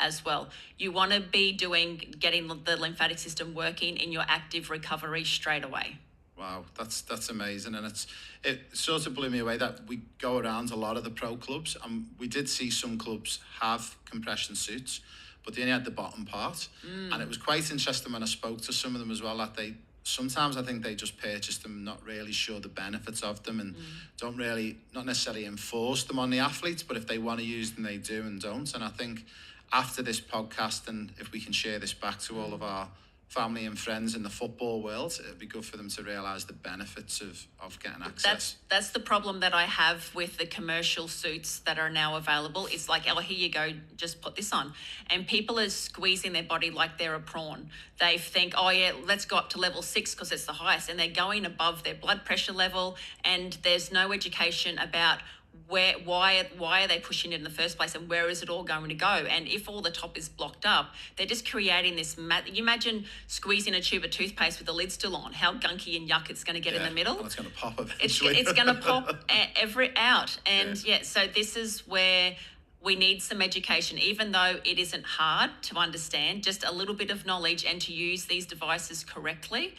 as well. You want to be getting the lymphatic system working in your active recovery straight away. Wow, that's amazing, and it sort of blew me away that we go around a lot of the pro clubs, and we did see some clubs have compression suits, but they only had the bottom part, and it was quite interesting when I spoke to some of them as well that they sometimes I think they just purchase them not really sure the benefits of them and don't really not necessarily enforce them on the athletes, but if they want to use them they do and don't. And I think after this podcast, and if we can share this back to all of our family and friends in the football world, it'd be good for them to realise the benefits of getting access. That's the problem that I have with the commercial suits that are now available. It's like, oh, here you go, just put this on. And people are squeezing their body like they're a prawn. They think, oh yeah, let's go up to level 6 because it's the highest. And they're going above their blood pressure level, and there's no education about why are they pushing it in the first place, and where is it all going to go? And if all the top is blocked up, they're just creating this you imagine squeezing a tube of toothpaste with the lid still on, how gunky and yuck it's going to get in the middle. And it's going to pop eventually. It's going to pop out. And so this is where we need some education, even though it isn't hard to understand, just a little bit of knowledge and to use these devices correctly.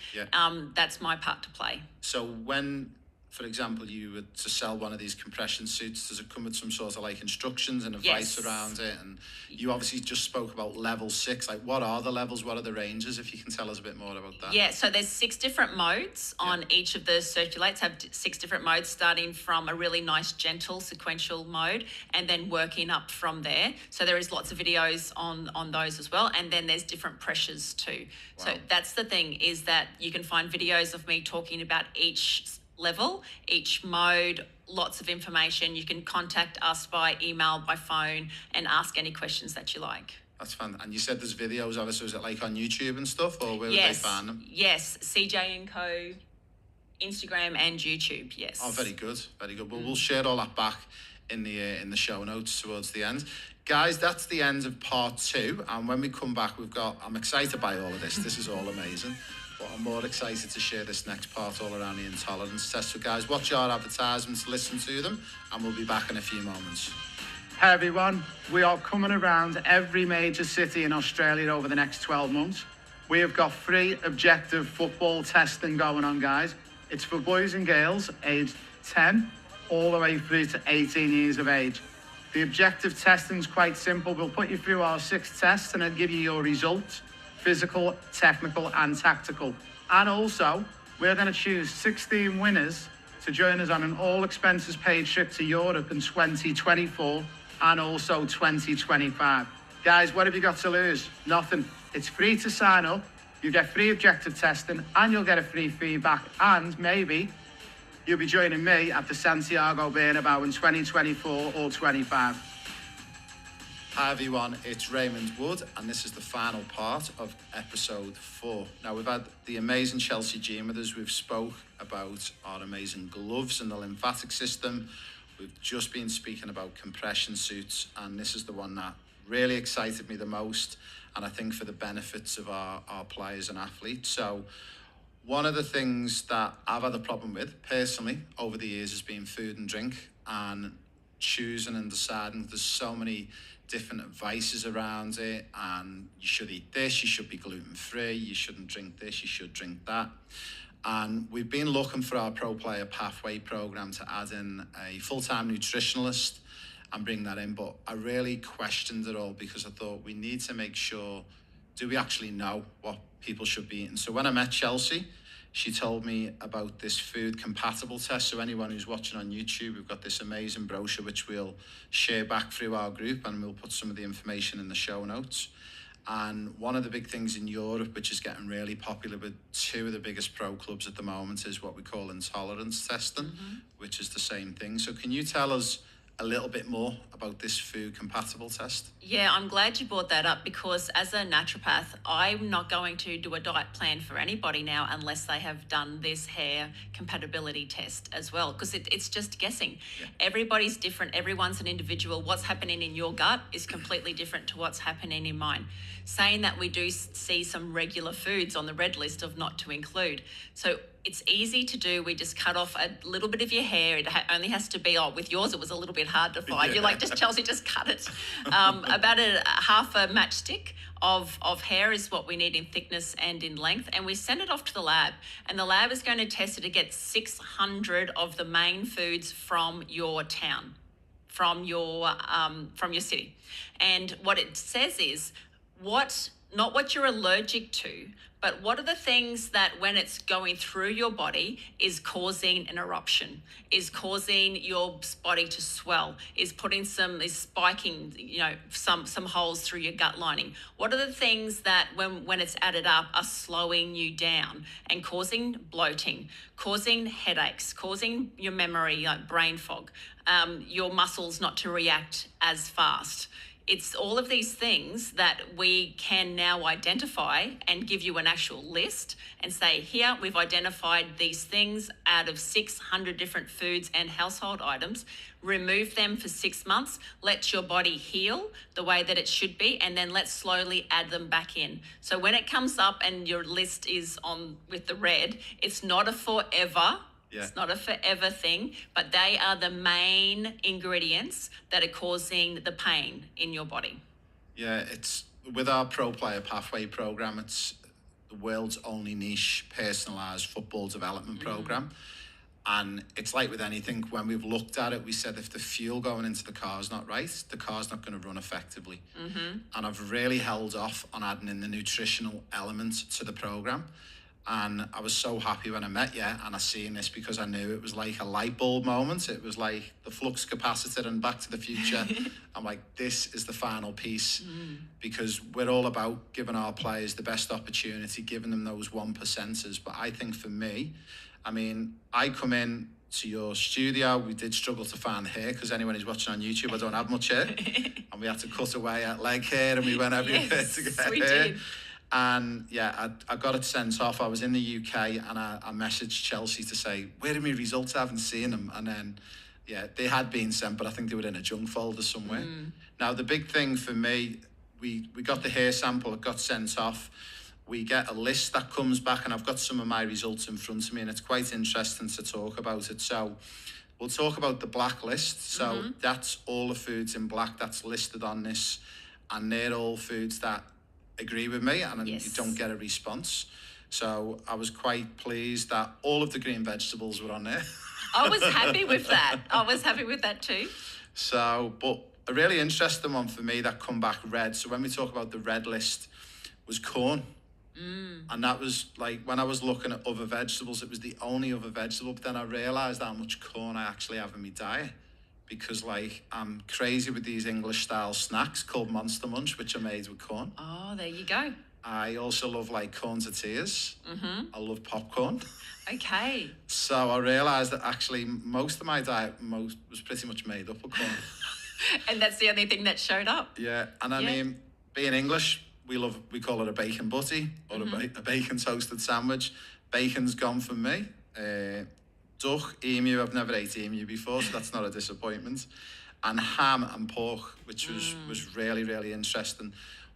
That's my part to play. So when, for example, you were to sell one of these compression suits, does it come with some sort of like instructions and advice around it? And you obviously just spoke about level 6. Like, what are the levels? What are the ranges? If you can tell us a bit more about that. Yeah, so there's 6 different modes on each of the Circulates. Have 6 different modes, starting from a really nice, gentle, sequential mode, and then working up from there. So there is lots of videos on those as well. And then there's different pressures too. Wow. So that's the thing, is that you can find videos of me talking about each level, each mode, lots of information. You can contact us by email, by phone, and ask any questions that you like. That's fun. And you said there's videos of it, so is it like on YouTube and stuff, or where would they find them? Yes, CJ & Co, Instagram and YouTube, yes. Oh, very good, very good. Well, we'll share all that back in the show notes towards the end. Guys, that's the end of part 2, and when we come back, I'm excited by all of this. This is all amazing. But I'm more excited to share this next part all around the intolerance test. So guys, watch our advertisements, listen to them, and we'll be back in a few moments. Hey everyone, we are coming around every major city in Australia over the next 12 months. We have got free objective football testing going on, guys. It's for boys and girls aged 10 all the way through to 18 years of age. The objective testing is quite simple. We'll put you through our 6 tests and then give you your results. Physical, technical and tactical. And also, we're going to choose 16 winners to join us on an all expenses paid trip to Europe in 2024 and also 2025. Guys, what have you got to lose? Nothing. It's free to sign up. You get free objective testing and you'll get a free feedback and maybe you'll be joining me at the Santiago Bernabeu in 2024 or 25. Hi everyone, it's Raymond Wood, and this is the final part of episode 4. Now, we've had the amazing Chelsea Jean with us. We've spoke about our amazing gloves and the lymphatic system. We've just been speaking about compression suits, and this is the one that really excited me the most, and I think for the benefits of our players and athletes. So one of the things that I've had a problem with personally over the years has been food and drink, and choosing and deciding. There's so many different advices around it, and you should eat this, you should be gluten-free, you shouldn't drink this, you should drink that. And we've been looking for our Pro Player Pathway program to add in a full-time nutritionalist and bring that in, but I really questioned it all because I thought we need to make sure, do we actually know what people should be eating? So when I met Chelsea, she told me about this food compatible test. So anyone who's watching on YouTube, we've got this amazing brochure which we'll share back through our group, and we'll put some of the information in the show notes. And one of the big things in Europe, which is getting really popular with 2 of the biggest pro clubs at the moment, is what we call intolerance testing, which is the same thing. So can you tell us a little bit more about this food compatible test? Yeah, I'm glad you brought that up, because as a naturopath, I'm not going to do a diet plan for anybody now unless they have done this hair compatibility test as well, because it's just guessing. Yeah. Everybody's different. Everyone's an individual. What's happening in your gut is completely different to what's happening in mine. Saying that, we do see some regular foods on the red list of not to include. So it's easy to do. We just cut off a little bit of your hair. It only has to be, with yours it was a little bit hard to find. You're like, just Chelsea, just cut it. About half a matchstick of hair is what we need in thickness and in length. And we send it off to the lab. And the lab is going to test it to get 600 of the main foods from your town, from your city. And what it says is, not what you're allergic to, but what are the things that when it's going through your body is causing an eruption, is causing your body to swell, is spiking, some holes through your gut lining. What are the things that when it's added up are slowing you down and causing bloating, causing headaches, causing your memory, like brain fog, your muscles not to react as fast? It's all of these things that we can now identify and give you an actual list and say, here, we've identified these things out of 600 different foods and household items. Remove them for 6 months, let your body heal the way that it should be, and then let's slowly add them back in. So when it comes up and your list is on with the red, it's not a forever. Yeah. It's not a forever thing, but they are the main ingredients that are causing the pain in your body. Yeah, it's with our Pro Player Pathway program, it's the world's only niche personalized football development program. And it's like with anything, when we've looked at it, we said if the fuel going into the car is not right, the car's not going to run effectively. And I've really held off on adding in the nutritional element to the program. And I was so happy when I met you and I seen this, because I knew it was like a light bulb moment. It was like the flux capacitor and Back to the Future. I'm like, this is the final piece, because we're all about giving our players the best opportunity, giving them those 1%ers. But I think for me, I come in to your studio. We did struggle to find hair, because anyone who's watching on YouTube, I don't have much hair. And we had to cut away at leg hair, and we went everywhere to get hair. Did. And yeah, I got it sent off. I was in the UK, and I messaged Chelsea to say, where are my results? I haven't seen them. And then, yeah, they had been sent, but I think they were in a junk folder somewhere. Now, the big thing for me, we got the hair sample, it got sent off. We get a list that comes back, and I've got some of my results in front of me, and it's quite interesting to talk about it. So we'll talk about the black list. So that's all the foods in black that's listed on this, and they're all foods that agree with me, and you don't get a response. So I was quite pleased that all of the green vegetables were on there. I was happy with that. I was happy with that too. So, but a really interesting one for me that come back red. So when we talk about the red list, was corn. And that was like, when I was looking at other vegetables, it was the only other vegetable. But then I realised how much corn I actually have in my diet, because like I'm crazy with these English style snacks called Monster Munch, which are made with corn. Oh, there you go. I also love like corn tortillas. I love popcorn. Okay. So I realised that actually most of my diet was pretty much made up of corn. And that's the only thing that showed up. Yeah, and I mean, being English, we call it a bacon butty or a bacon toasted sandwich. Bacon's gone for me. Duck, emu, I've never ate emu before, so that's not a disappointment. And ham and pork, which was really, really interesting.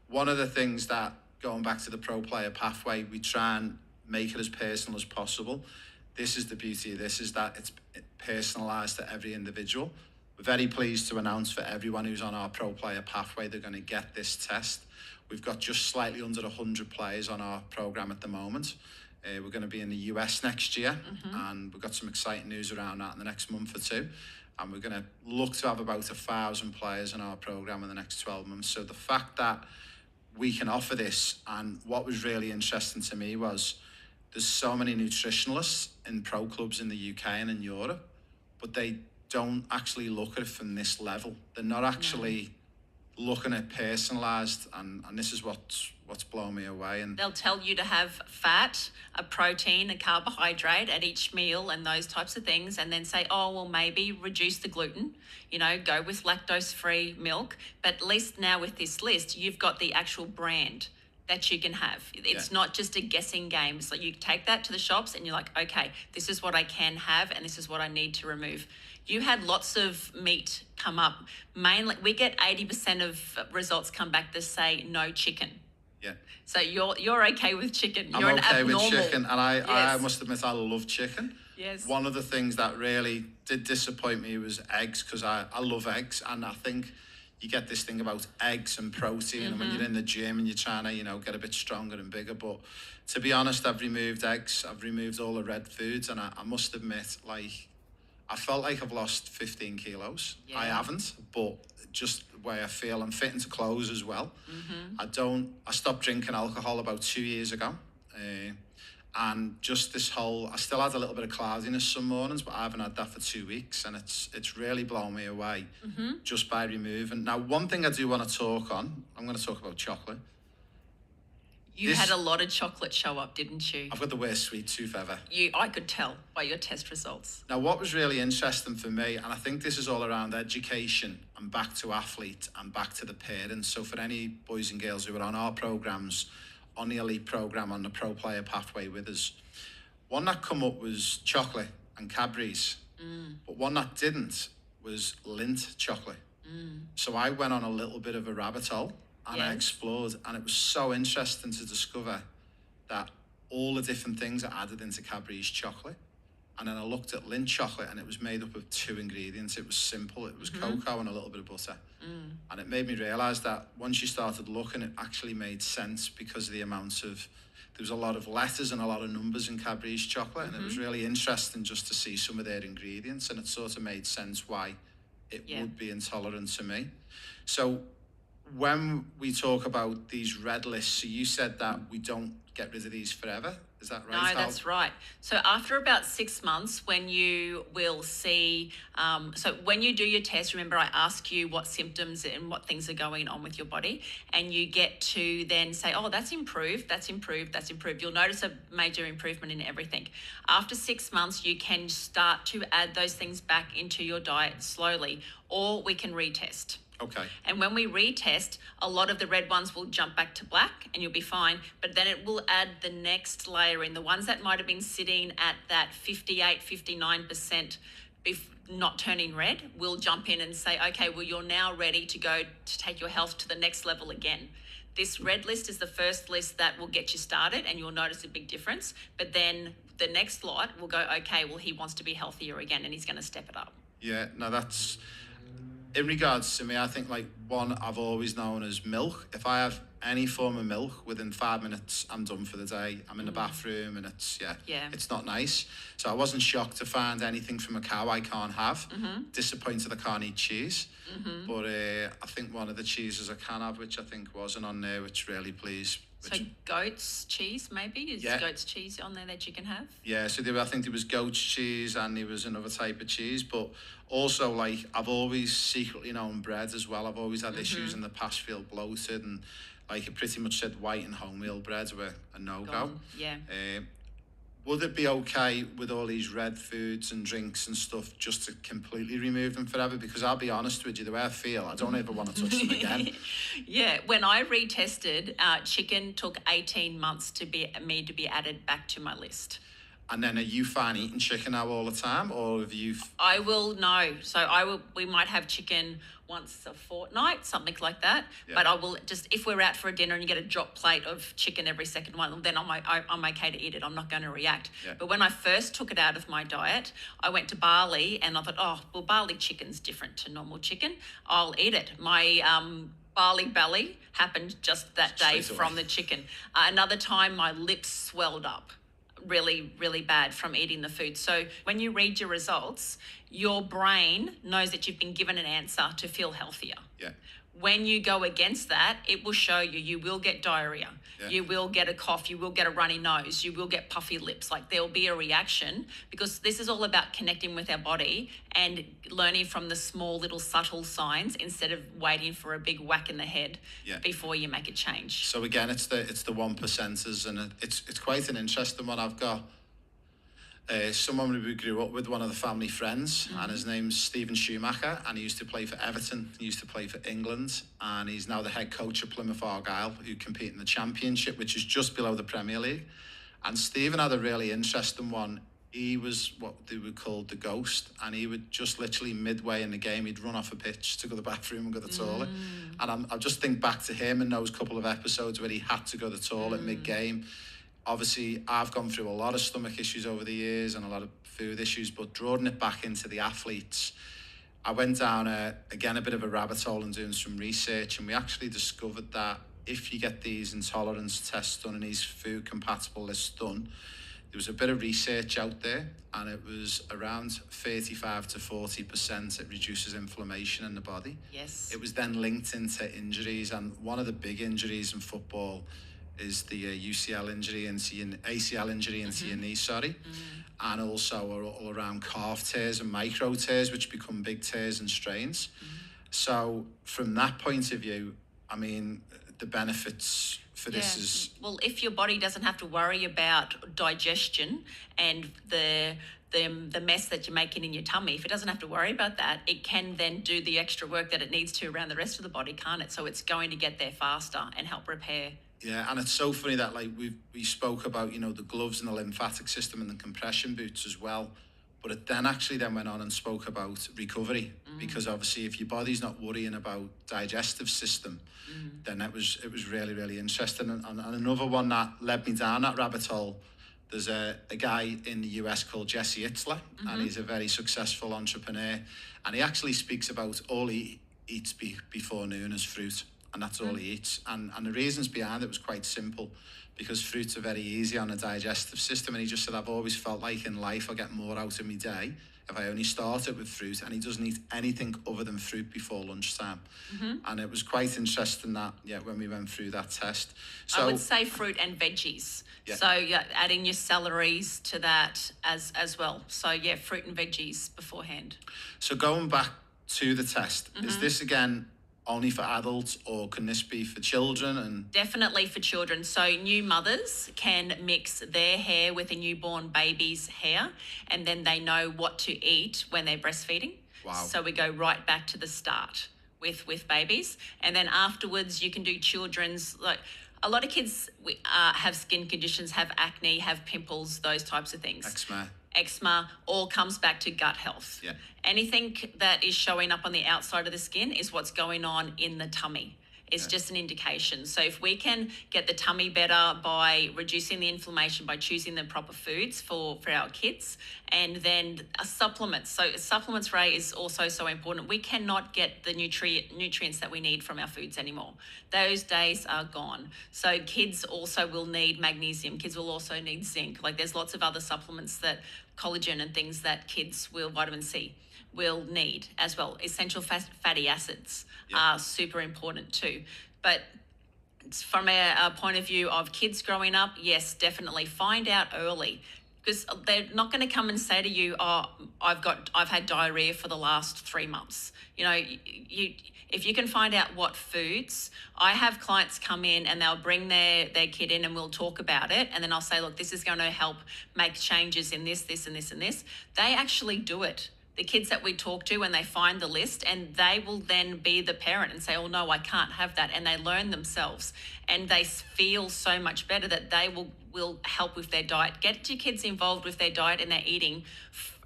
One of the things that, going back to the pro player pathway, we try and make it as personal as possible. This is the beauty of this, is that it's personalised to every individual. We're very pleased to announce for everyone who's on our pro player pathway, they're going to get this test. We've got just slightly under 100 players on our programme at the moment. We're going to be in the US next year, and we've got some exciting news around that in the next month or two. And we're going to look to have about 1,000 players in our programme in the next 12 months. So the fact that we can offer this, and what was really interesting to me was there's so many nutritionalists in pro clubs in the UK and in Europe, but they don't actually look at it from this level. They're not actually looking at personalised, and this is what's blown me away. And They'll tell you to have fat, a protein, a carbohydrate at each meal and those types of things, and then say, oh, well, maybe reduce the gluten, go with lactose-free milk. But at least now with this list, you've got the actual brand that you can have. It's not just a guessing game. So you take that to the shops and you're like, okay, this is what I can have and this is what I need to remove. You had lots of meat come up. Mainly, we get 80% of results come back that say no chicken. Yeah. So you're okay with chicken. You're I'm okay an with abnormal. chicken, and I must admit I love chicken. Yes. One of the things that really did disappoint me was eggs, because I love eggs, and I think you get this thing about eggs and protein, and when you're in the gym and you're trying to, get a bit stronger and bigger. But to be honest, I've removed eggs, I've removed all the red foods, and I must admit, I felt like I've lost 15 kilos. I haven't, but just the way I feel, I'm fit into clothes as well. I stopped drinking alcohol about 2 years ago. And just this I still had a little bit of cloudiness some mornings, but I haven't had that for 2 weeks, and it's really blown me away just by removing. Now, one thing I do want to talk on, I'm going to talk about chocolate. You had a lot of chocolate show up, didn't you? I've got the worst sweet tooth ever. I could tell by your test results. Now, what was really interesting for me, and I think this is all around education and back to athlete and back to the parents. So for any boys and girls who are on our programmes, on the elite programme, on the pro player pathway with us, one that come up was chocolate and Cadbury's, but one that didn't was Lindt chocolate. So I went on a little bit of a rabbit hole, and I explored, and it was so interesting to discover that all the different things are added into Cadbury's chocolate. And then I looked at Lindt chocolate, and it was made up of 2 ingredients. It was simple. It was cocoa and a little bit of butter. And it made me realise that once you started looking, it actually made sense because of the amount of, there was a lot of letters and a lot of numbers in Cadbury's chocolate, and it was really interesting just to see some of their ingredients, and it sort of made sense why it would be intolerant to me. So when we talk about these red lists, so you said that we don't get rid of these forever. Is that right? No, that's right. So after about 6 months, when you will see, so when you do your test, remember I ask you what symptoms and what things are going on with your body, and you get to then say, oh, that's improved, that's improved, that's improved. You'll notice a major improvement in everything. After 6 months, you can start to add those things back into your diet slowly, or we can retest. Okay. And when we retest, a lot of the red ones will jump back to black and you'll be fine. But then it will add the next layer in. The ones that might have been sitting at that 58, 59% not turning red will jump in and say, okay, well, you're now ready to go to take your health to the next level again. This red list is the first list that will get you started and you'll notice a big difference. But then the next lot will go, okay, well, he wants to be healthier again and he's going to step it up. Yeah, no, that's... In regards to me, I think one I've always known as milk. If I have any form of milk, within 5 minutes, I'm done for the day. I'm in the bathroom and it's not nice. So I wasn't shocked to find anything from a cow I can't have. Disappointed I can't eat cheese. But I think one of the cheeses I can have, which I think wasn't on there, which really pleased. So goat's cheese, maybe? Is goat's cheese on there that you can have? Yeah, so I think there was goat's cheese and there was another type of cheese. But also, I've always secretly known bread as well. I've always had issues in the past, feel bloated. And, like it pretty much said white and wholemeal breads were a no-go. Gone, yeah. Would it be okay with all these red foods and drinks and stuff just to completely remove them forever? Because I'll be honest with you, the way I feel, I don't ever want to touch them again. Yeah, when I retested, chicken took 18 months to be added back to my list. And then are you fine eating chicken now all the time, or have you? I will know. So we might have chicken once a fortnight, something like that. Yeah. But I will just, if we're out for a dinner and you get a drop plate of chicken every second one, then I'm okay to eat it. I'm not going to react. Yeah. But when I first took it out of my diet, I went to Bali and I thought, oh, well, Bali chicken's different to normal chicken. I'll eat it. My Bali belly happened just that day Straight away. from the chicken. Another time, my lips swelled up really, really bad from eating the food. So when you read your results, your brain knows that you've been given an answer to feel healthier. Yeah. When you go against that, it will show you will get diarrhea. Yeah. You will get a cough. You will get a runny nose. You will get puffy lips. Like there will be a reaction, because this is all about connecting with our body and learning from the small little subtle signs instead of waiting for a big whack in the head Yeah. before you make a change. So again, it's the 1%ers, and it's quite an interesting one. I've got someone who we grew up with, one of the family friends, and his name's Stephen Schumacher, and he used to play for Everton, he used to play for England, and he's now the head coach of Plymouth Argyle, who compete in the Championship, which is just below the Premier League. And Stephen had a really interesting one. He was what they would call the ghost, and he would just literally midway in the game, he'd run off a pitch to go to the bathroom and go to the toilet. And I just think back to him and those couple of episodes where he had to go to the toilet mid-game. Obviously, I've gone through a lot of stomach issues over the years and a lot of food issues, but drawing it back into the athletes, I went down, again, a bit of a rabbit hole and doing some research, and we actually discovered that if you get these intolerance tests done and these food compatible lists done, there was a bit of research out there, and it was around 35 to 40% it reduces inflammation in the body. Yes. It was then linked into injuries, and one of the big injuries in football is the UCL injury into your ACL injury into your knee, and also all around calf tears and micro tears, which become big tears and strains. So from that point of view, I mean, the benefits for this is... Well, if your body doesn't have to worry about digestion and the mess that you're making in your tummy, if it doesn't have to worry about that, it can then do the extra work that it needs to around the rest of the body, can't it? So it's going to get there faster and help repair. Yeah, and it's so funny that like we spoke about, you know, the gloves and the lymphatic system and the compression boots as well, but it then went on and spoke about recovery, because obviously if your body's not worrying about digestive system, then it was really, really interesting. And another one that led me down that rabbit hole, there's a guy in the US called Jesse Itzler, and he's a very successful entrepreneur, and he actually speaks about all he eats before noon is fruit. And that's all he eats. And the reasons behind it was quite simple, because fruits are very easy on the digestive system. And he just said, I've always felt like in life I get more out of my day if I only started with fruit. And he doesn't eat anything other than fruit before lunchtime. And it was quite interesting that, when we went through that test. So I would say fruit and veggies. Yeah. So adding your celeries to that as well. So fruit and veggies beforehand. So going back to the test, is this again only for adults, or can this be for children? And Definitely for children. So new mothers can mix their hair with a newborn baby's hair, and then they know what to eat when they're breastfeeding. Wow. So we go right back to the start with babies, and then afterwards you can do children's, like a lot of kids have skin conditions, have acne, have pimples, those types of things. Eczema all comes back to gut health. Yeah. Anything that is showing up on the outside of the skin is what's going on in the tummy. It's just an indication. So if we can get the tummy better by reducing the inflammation, by choosing the proper foods for our kids, and then supplements. So supplements, Ray, is also so important. We cannot get the nutrients that we need from our foods anymore. Those days are gone. So kids also will need magnesium. Kids will also need zinc. Like there's lots of other supplements, that collagen and things that kids will, vitamin C, will need as well. Essential fatty acids are super important too. But from a point of view of kids growing up, yes, definitely find out early. because they're not going to come and say to you, "Oh, I've had diarrhea for the last 3 months." You know, if you can find out what foods. I have clients come in and they'll bring their kid in and we'll talk about it, and then I'll say, "Look, this is going to help make changes in this, this, and this, and this." They actually do it. The kids that we talk to, when they find the list, and they will then be the parent and say, "Oh no, I can't have that," and they learn themselves, and they feel so much better that they will help with their diet. Get your kids involved with their diet and their eating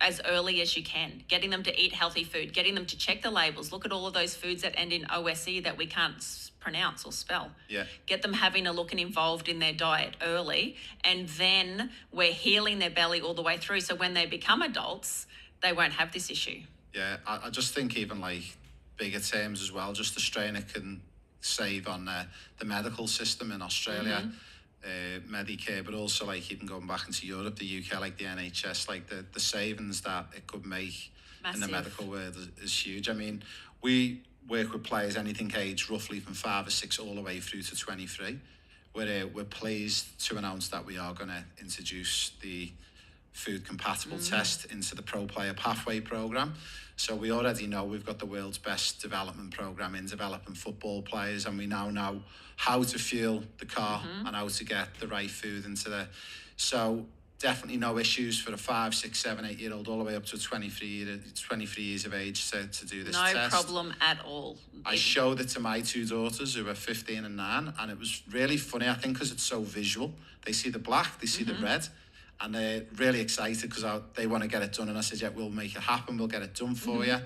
as early as you can. Getting them to eat healthy food, getting them to check the labels, look at all of those foods that end in OSE that we can't pronounce or spell. Yeah. Get them having a look and involved in their diet early, and then we're healing their belly all the way through. So when they become adults, they won't have this issue. Yeah, I just think even like bigger terms as well, just the strain it can save on the medical system in Australia, Medicare, but also like even going back into Europe, the UK, like the NHS, like the savings that it could make in the medical world is huge. I mean, we work with players anything age roughly from 5 or 6 all the way through to 23. We're pleased to announce that we are going to introduce the food compatible test into the Pro Player Pathway program. So we already know we've got the world's best development program in developing football players, and we now know how to fuel the car and how to get the right food into there. So definitely no issues for a 5, 6, 7, 8 year old all the way up to 23 years of age to do this test. No problem at all. I showed it to my 2 daughters who are 15 and 9, and it was really funny, I think, because it's so visual. They see the black, they see the red, and they're really excited because they want to get it done. And I said, "Yeah, we'll make it happen. We'll get it done for you."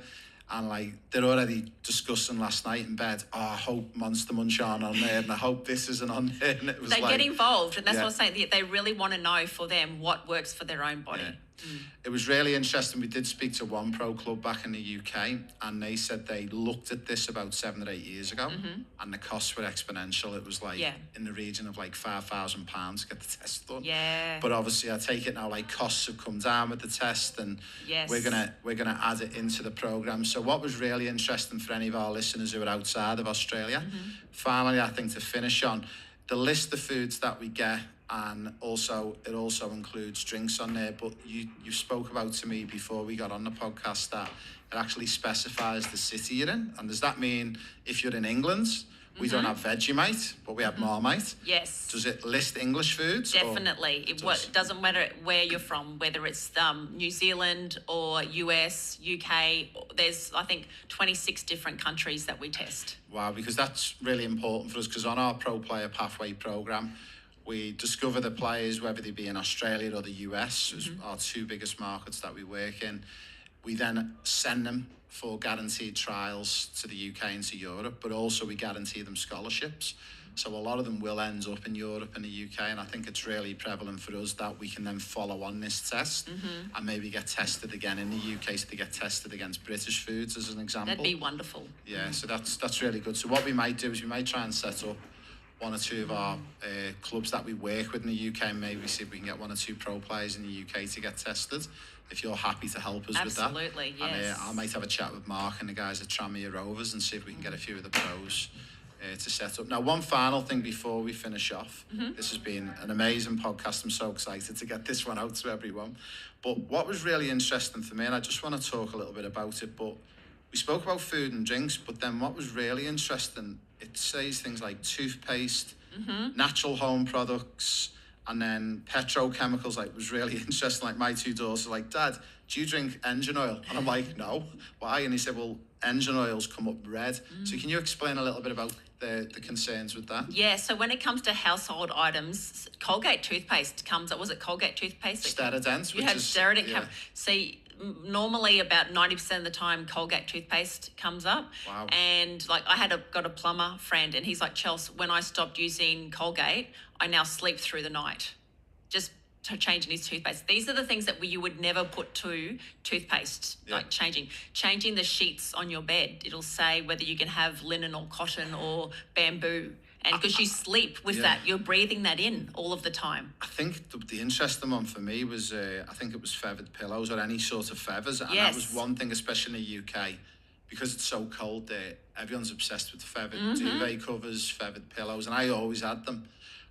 And like they're already discussing last night in bed, "Oh, I hope Monster Munch aren't on there, and I hope this isn't on there." And it was They get involved, and that's yeah. what I'm saying. They really want to know for them what works for their own body. It was really interesting. We did speak to one pro club back in the UK, and they said they looked at this about 7 or 8 years ago, and the costs were exponential. It was like in the region of like £5,000 to get the test done. Yeah. But obviously, I take it now like costs have come down with the test, and we're gonna add it into the program. So what was really interesting for any of our listeners who are outside of Australia, finally, I think to finish on the list of foods that we get. And also, it also includes drinks on there. But you spoke about to me before we got on the podcast that it actually specifies the city you're in. And does that mean if you're in England, we don't have Vegemite, but we have Marmite? Yes. Does it list English foods? Definitely. It doesn't matter where you're from, whether it's New Zealand or US, UK. There's, I think, 26 different countries that we test. Wow, because that's really important for us, because on our Pro Player Pathway program, we discover the players, whether they be in Australia or the US, as our 2 biggest markets that we work in. We then send them for guaranteed trials to the UK and to Europe, but also we guarantee them scholarships. So a lot of them will end up in Europe and the UK, and I think it's really prevalent for us that we can then follow on this test and maybe get tested again in the UK, so they get tested against British foods as an example. That'd be wonderful. Yeah, so that's really good. So what we might do is we might try and set up 1 or 2 of our clubs that we work with in the UK, and maybe see if we can get 1 or 2 pro players in the UK to get tested, if you're happy to help us with that. Absolutely, yes. And I might have a chat with Mark and the guys at Tranmere Rovers and see if we can get a few of the pros to set up. Now, one final thing before we finish off. This has been an amazing podcast. I'm so excited to get this one out to everyone. But what was really interesting for me, and I just want to talk a little bit about it, but we spoke about food and drinks, but then what was really interesting, it says things like toothpaste, natural home products, and then petrochemicals. Like, was really interesting. Like, my 2 daughters are like, "Dad, do you drink engine oil?" And I'm like, "No." "Why?" And he said, "Well, engine oils come up red." So can you explain a little bit about the concerns with that? Yeah, so when it comes to household items, Colgate toothpaste comes up. Was it Colgate toothpaste? Sterident. You had Sterident. See, normally about 90% of the time Colgate toothpaste comes up. Wow. And like I got a plumber friend, and he's like, "Chelsea, when I stopped using Colgate, I now sleep through the night." Just changing his toothpaste. These are the things that you would never put to toothpaste, like changing the sheets on your bed. It'll say whether you can have linen or cotton or bamboo. And because you sleep with that, you're breathing that in all of the time. I think the interesting one for me was, I think it was feathered pillows or any sort of feathers. And that was one thing, especially in the UK, because it's so cold there, everyone's obsessed with feathered duvet covers, feathered pillows, and I always had them.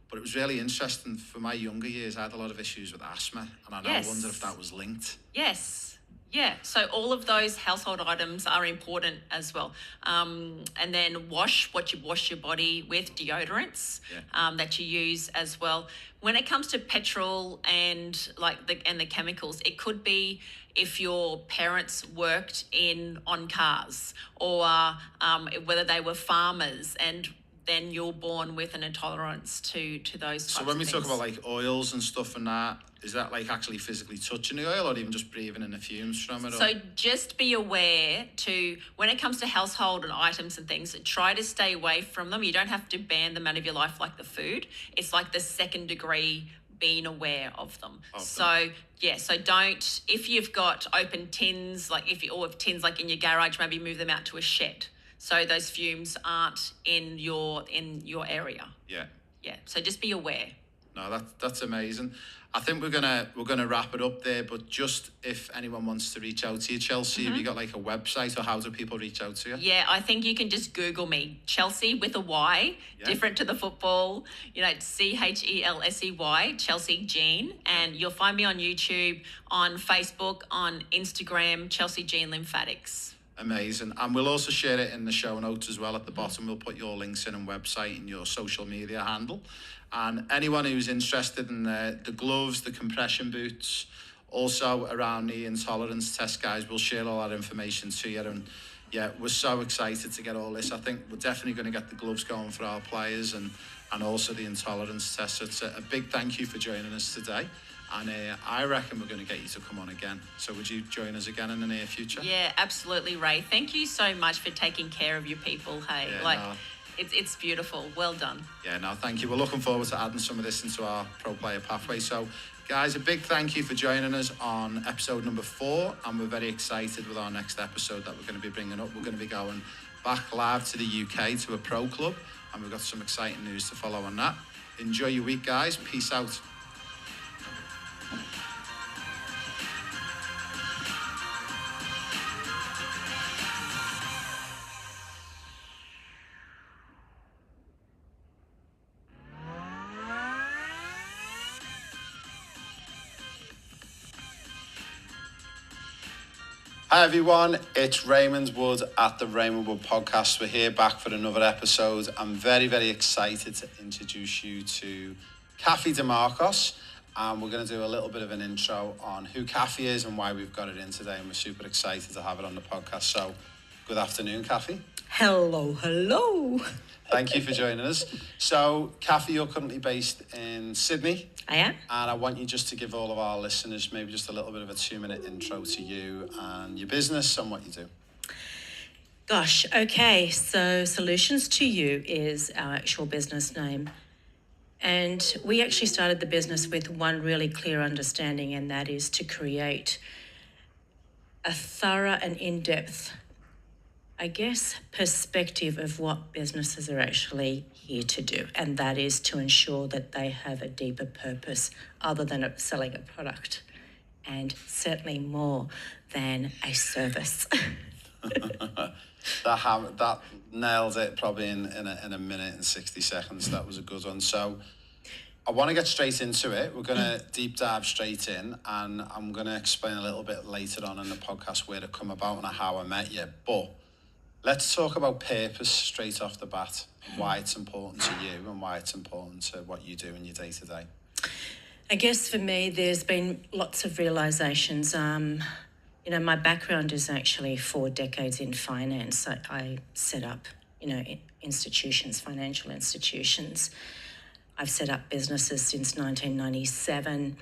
But it was really interesting for my younger years. I had a lot of issues with asthma, and I Yes. wonder if that was linked. Yes. Yeah. So all of those household items are important as well. And then wash your body with, deodorants that you use as well. When it comes to petrol and the chemicals, it could be if your parents worked on cars, or whether they were farmers, and then you're born with an intolerance to those types So when of we talk things. about like oils and stuff and that, is that like actually physically touching the oil, or even just breathing in the fumes from it? So just be aware when it comes to household and items and things, try to stay away from them. You don't have to ban them out of your life like the food. It's like the second degree being aware of them. So don't, if you've got open tins, or tins like in your garage, maybe move them out to a shed, so those fumes aren't in your area. Yeah. Yeah. So just be aware. No, that's amazing. I think we're gonna wrap it up there. But just if anyone wants to reach out to you, Chelsea, have you got like a website, or how do people reach out to you? Yeah, I think you can just Google me, Chelsea with a Y, different to the football, CHELSEY, Chelsea Jean, and you'll find me on YouTube, on Facebook, on Instagram, Chelsea Jean Lymphatics. Amazing. And we'll also share it in the show notes as well at the bottom. We'll put your links in and website and your social media handle. And anyone who's interested in the gloves, the compression boots, also around knee intolerance test, guys, we'll share all that information to you. And yeah, we're so excited to get all this. I think we're definitely going to get the gloves going for our players, and also the intolerance test. So it's a big thank you for joining us today. And I reckon we're going to get you to come on again. So would you join us again in the near future? Yeah, absolutely, Ray. Thank you so much for taking care of your people. Hey, it's beautiful. Well done. Yeah, no, thank you. We're looking forward to adding some of this into our pro player pathway. So, guys, a big thank you for joining us on episode number 4. And we're very excited with our next episode that we're going to be bringing up. We're going to be going back live to the UK to a pro club. And we've got some exciting news to follow on that. Enjoy your week, guys. Peace out. Hi everyone, it's Raymond Wood at the Raymond Wood Podcast. We're here back for another episode. I'm very, very excited to introduce you to Kathy DeMarcos, and we're going to do a little bit of an intro on who Kathy is and why we've got it in today, and we're super excited to have it on the podcast. So, good afternoon, Kathy. Hello. Thank you for joining us. So, Kathy, you're currently based in Sydney. I am. And I want you just to give all of our listeners maybe just a little bit of a 2-minute intro to you and your business and what you do. Gosh, okay. So Solutions to You is our actual business name. And we actually started the business with one really clear understanding, and that is to create a thorough and in-depth, perspective of what businesses are actually here to do. And that is to ensure that they have a deeper purpose other than selling a product, and certainly more than a service. That nailed it probably in a minute and 60 seconds. That was a good one. So I want to get straight into it. We're going to deep dive straight in, and I'm going to explain a little bit later on in the podcast where to come about and how I met you. But let's talk about purpose straight off the bat, why it's important to you and why it's important to what you do in your day-to-day. I guess for me, there's been lots of realizations. My background is actually 4 decades in finance. I set up, institutions, financial institutions. I've set up businesses since 1997.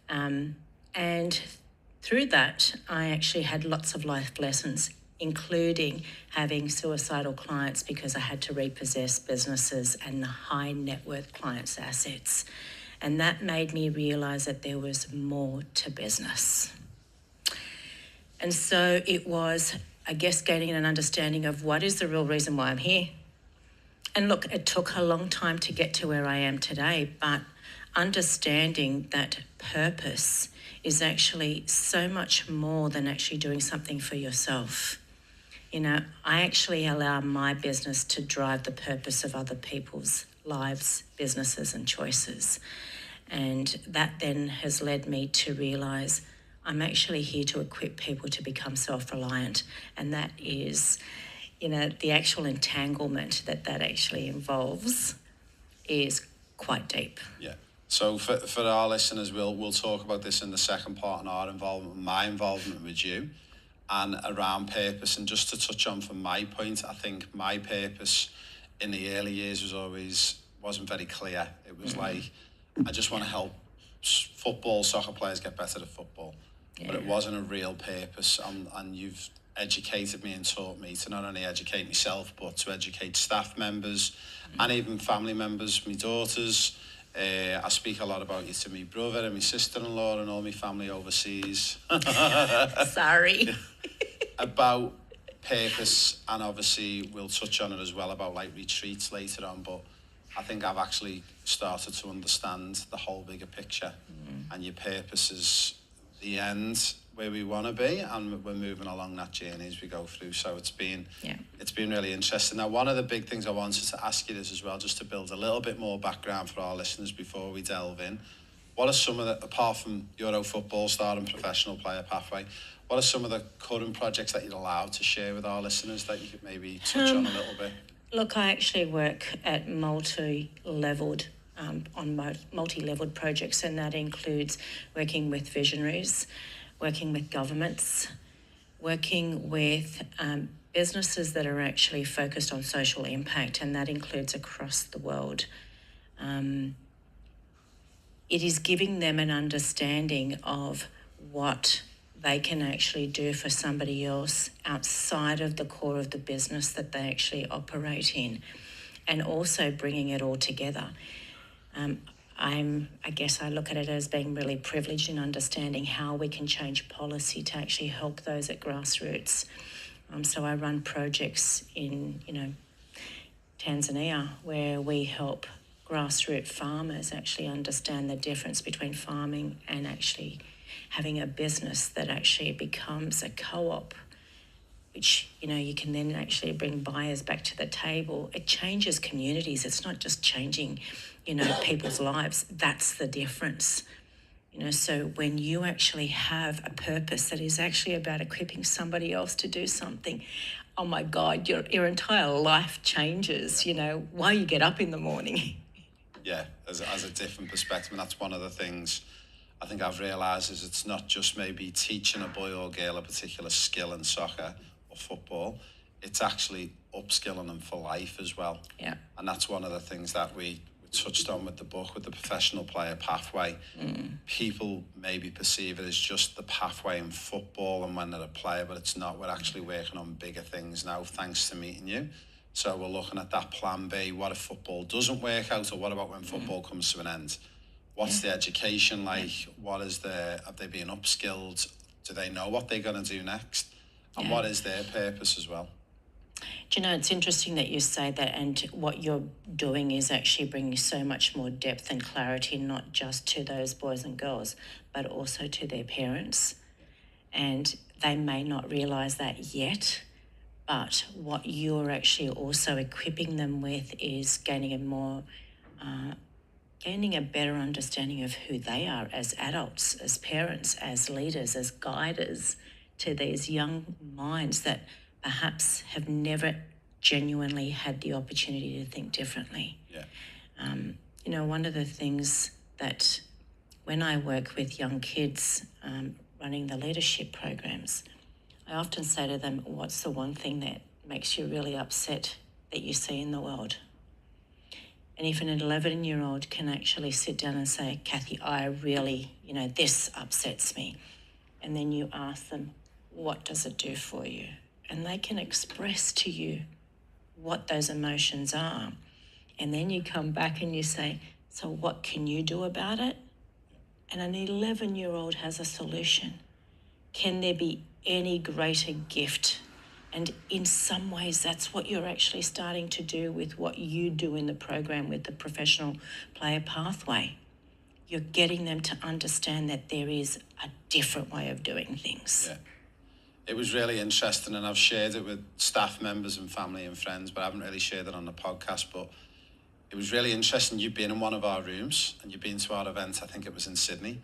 And through that, I actually had lots of life lessons, including having suicidal clients because I had to repossess businesses and high net worth clients' assets. And that made me realise that there was more to business. And so it was, gaining an understanding of what is the real reason why I'm here. And look, it took a long time to get to where I am today, but understanding that purpose is actually so much more than actually doing something for yourself. I actually allow my business to drive the purpose of other people's lives, businesses and choices. And that then has led me to realise I'm actually here to equip people to become self-reliant. And that is, the actual entanglement that actually involves is quite deep. Yeah. So for our listeners, we'll talk about this in the second part on our involvement, my involvement with you, and around purpose. And just to touch on from my point, I think my purpose in the early years wasn't very clear. It was like, I just want to help soccer players get better at football. Yeah. But it wasn't a real purpose. And you've educated me and taught me to not only educate myself, but to educate staff members and even family members, my daughters. I speak a lot about you to my brother and my sister-in-law and all my family overseas. Sorry. About purpose, and obviously we'll touch on it as well about like retreats later on, but I think I've actually started to understand the whole bigger picture, and your purpose is the end where we want to be, and we're moving along that journey as we go through. So it's been really interesting. Now, one of the big things I wanted to ask you is as well, just to build a little bit more background for our listeners before we delve in. What are some of the, apart from Euro football star and professional player pathway, what are some of the current projects that you're allowed to share with our listeners that you could maybe touch on a little bit? Look, I actually work at multi-leveled projects, and that includes working with visionaries, working with governments, working with businesses that are actually focused on social impact, and that includes across the world. It is giving them an understanding of what they can actually do for somebody else outside of the core of the business that they actually operate in, and also bringing it all together. I guess I look at it as being really privileged in understanding how we can change policy to actually help those at grassroots. So I run projects in, Tanzania, where we help grassroots farmers actually understand the difference between farming and actually having a business that actually becomes a co-op, which, you can then actually bring buyers back to the table. It changes communities. It's not just changing, people's lives. That's the difference. So when you actually have a purpose that is actually about equipping somebody else to do something, oh my God, your entire life changes, why you get up in the morning. Yeah, as a different perspective. And that's one of the things I think I've realised is it's not just maybe teaching a boy or girl a particular skill in soccer or football, it's actually upskilling them for life as well. Yeah. And that's one of the things that we touched on with the book, with the professional player pathway. People maybe perceive it as just the pathway in football and when they're a player, but it's not. We're actually working on bigger things now, thanks to meeting you. So we're looking at that plan B. What if football doesn't work out, or what about when football comes to an end? What's the education like? What is have they been upskilled? Do they know what they're going to do next? And what is their purpose as well? Do you know, it's interesting that you say that, and what you're doing is actually bringing so much more depth and clarity, not just to those boys and girls, but also to their parents. And they may not realise that yet, but what you're actually also equipping them with is gaining a better understanding of who they are as adults, as parents, as leaders, as guiders to these young minds that perhaps have never genuinely had the opportunity to think differently. Yeah. One of the things that when I work with young kids running the leadership programs, I often say to them, what's the one thing that makes you really upset that you see in the world? And if an 11-year-old can actually sit down and say, Kathy, I really, this upsets me. And then you ask them, what does it do for you? And they can express to you what those emotions are. And then you come back and you say, so what can you do about it? And an 11-year-old has a solution. Can there be any greater gift? And in some ways, that's what you're actually starting to do with what you do in the program with the professional player pathway. You're getting them to understand that there is a different way of doing things. Yeah. It was really interesting, and I've shared it with staff members and family and friends, but I haven't really shared it on the podcast. But it was really interesting. You've been in one of our rooms and you've been to our event, I think it was in Sydney,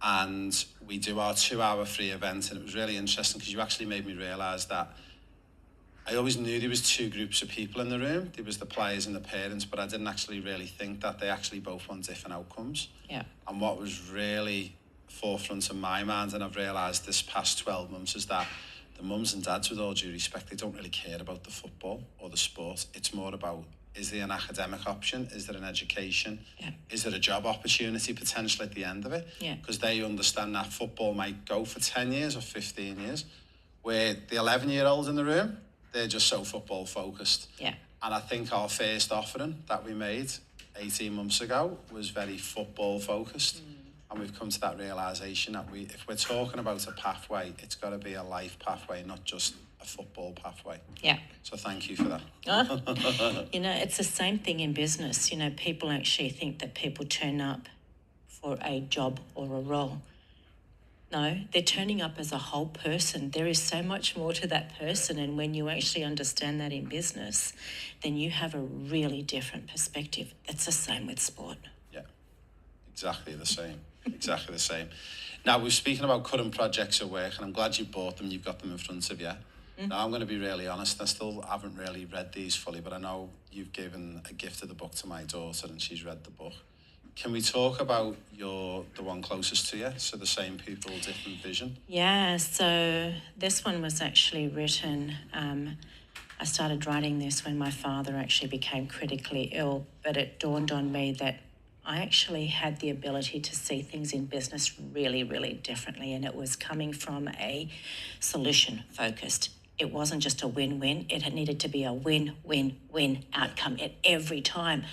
and we do our 2-hour free event, and it was really interesting because you actually made me realise that I always knew there was two groups of people in the room. There was the players and the parents, but I didn't actually really think that they actually both want different outcomes. Yeah. And what was really forefront in my mind, and I've realised this past 12 months, is that the mums and dads, with all due respect, they don't really care about the football or the sport. It's more about, is there an academic option? Is there an education? Yeah. Is there a job opportunity potentially at the end of it? Yeah. Because they understand that football might go for 10 years or 15 years, where the 11-year-olds in the room, they're just so football focused. Yeah. And I think our first offering that we made 18 months ago was very football focused. And we've come to that realisation that if we're talking about a pathway, it's got to be a life pathway, not just a football pathway. Yeah. So thank you for that. You know, it's the same thing in business. You know, people actually think that people turn up for a job or a role. No, they're turning up as a whole person. There is so much more to that person, and when you actually understand that in business, then you have a really different perspective. It's the same with sport. Yeah, exactly the same. Exactly the same. Now, we're speaking about current projects at work, and I'm glad you bought them. You've got them in front of you. Now, I'm going to be really honest. I still haven't really read these fully, but I know you've given a gift of the book to my daughter, and she's read the book. Can we talk about the one closest to you? So the Same People, Different Vision. Yeah, so this one was actually written, I started writing this when my father actually became critically ill, but it dawned on me that I actually had the ability to see things in business really, really differently, and it was coming from a solution focused. It wasn't just a win-win, it had needed to be a win-win-win outcome at every time.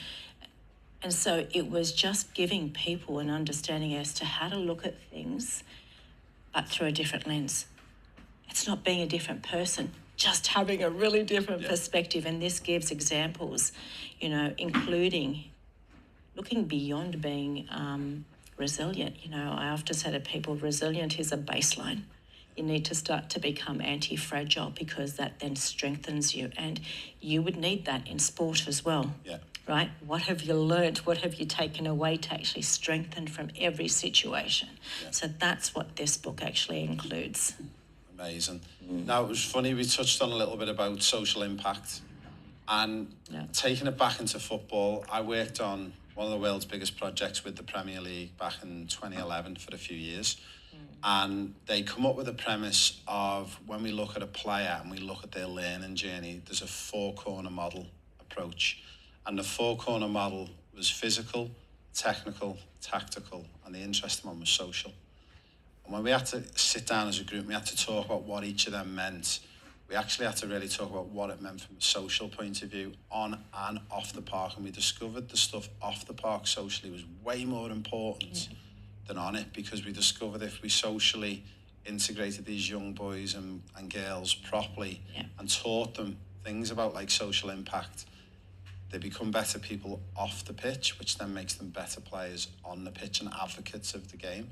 And so it was just giving people an understanding as to how to look at things, but through a different lens. It's not being a different person, just having a really different perspective. And this gives examples, you know, including looking beyond being resilient. You know, I often say to people, resilient is a baseline. You need to start to become anti-fragile because that then strengthens you. And you would need that in sport as well. Yeah. Right? What have you learnt? What have you taken away to actually strengthen from every situation? Yeah. So that's what this book actually includes. Amazing. Now, it was funny, we touched on a little bit about social impact and taking it back into football. I worked on one of the world's biggest projects with the Premier League back in 2011 for a few years. And they come up with a premise of when we look at a player and we look at their learning journey, there's a four-corner model approach. And the four-corner model was physical, technical, tactical, and the interesting one was social. And when we had to sit down as a group, we had to talk about what each of them meant. We actually had to really talk about what it meant from a social point of view, on and off the park. And we discovered the stuff off the park socially was way more important than on it, because we discovered if we socially integrated these young boys and girls properly and taught them things about like social impact, they become better people off the pitch, which then makes them better players on the pitch and advocates of the game.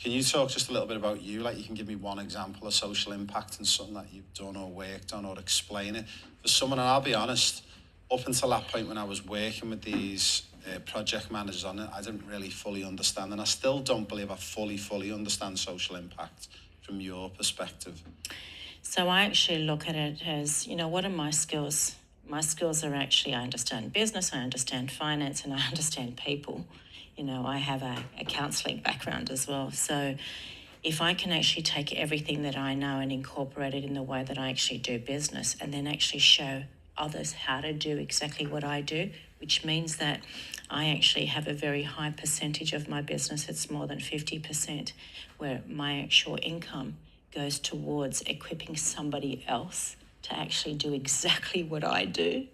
Can you talk just a little bit about you? Like, you can give me one example of social impact and something that you've done or worked on, or explain it for someone. And I'll be honest, up until that point when I was working with these project managers on it, I didn't really fully understand. And I still don't believe I fully understand social impact from your perspective. So I actually look at it as, you know, what are my skills? My skills are actually, I understand business, I understand finance, and I understand people. You know, I have a counselling background as well. So if I can actually take everything that I know and incorporate it in the way that I actually do business, and then actually show others how to do exactly what I do, which means that I actually have a very high percentage of my business, it's more than 50%, where my actual income goes towards equipping somebody else to actually do exactly what I do.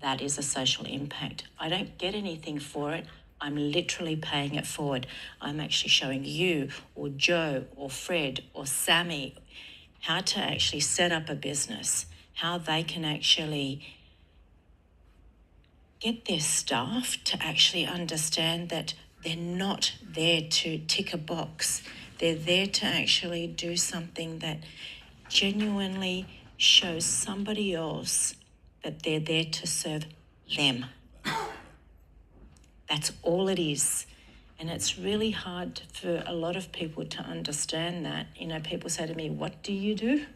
That is a social impact. I don't get anything for it. I'm literally paying it forward. I'm actually showing you or Joe or Fred or Sammy how to actually set up a business, how they can actually get their staff to actually understand that they're not there to tick a box. They're there to actually do something that genuinely shows somebody else that they're there to serve them. That's all it is. And it's really hard for a lot of people to understand that. You know, people say to me, what do you do?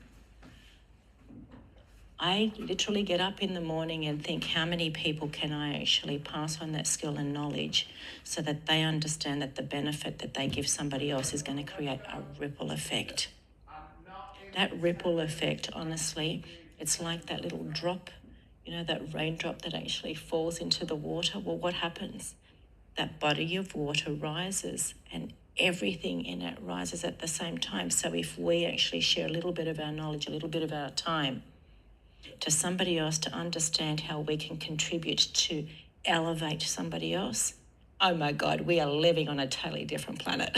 I literally get up in the morning and think, how many people can I actually pass on that skill and knowledge so that they understand that the benefit that they give somebody else is going to create a ripple effect. That ripple effect, honestly, it's like that little drop, you know, that raindrop that actually falls into the water. Well, what happens? That body of water rises and everything in it rises at the same time. So if we actually share a little bit of our knowledge, a little bit of our time to somebody else to understand how we can contribute to elevate somebody else, oh my God, we are living on a totally different planet.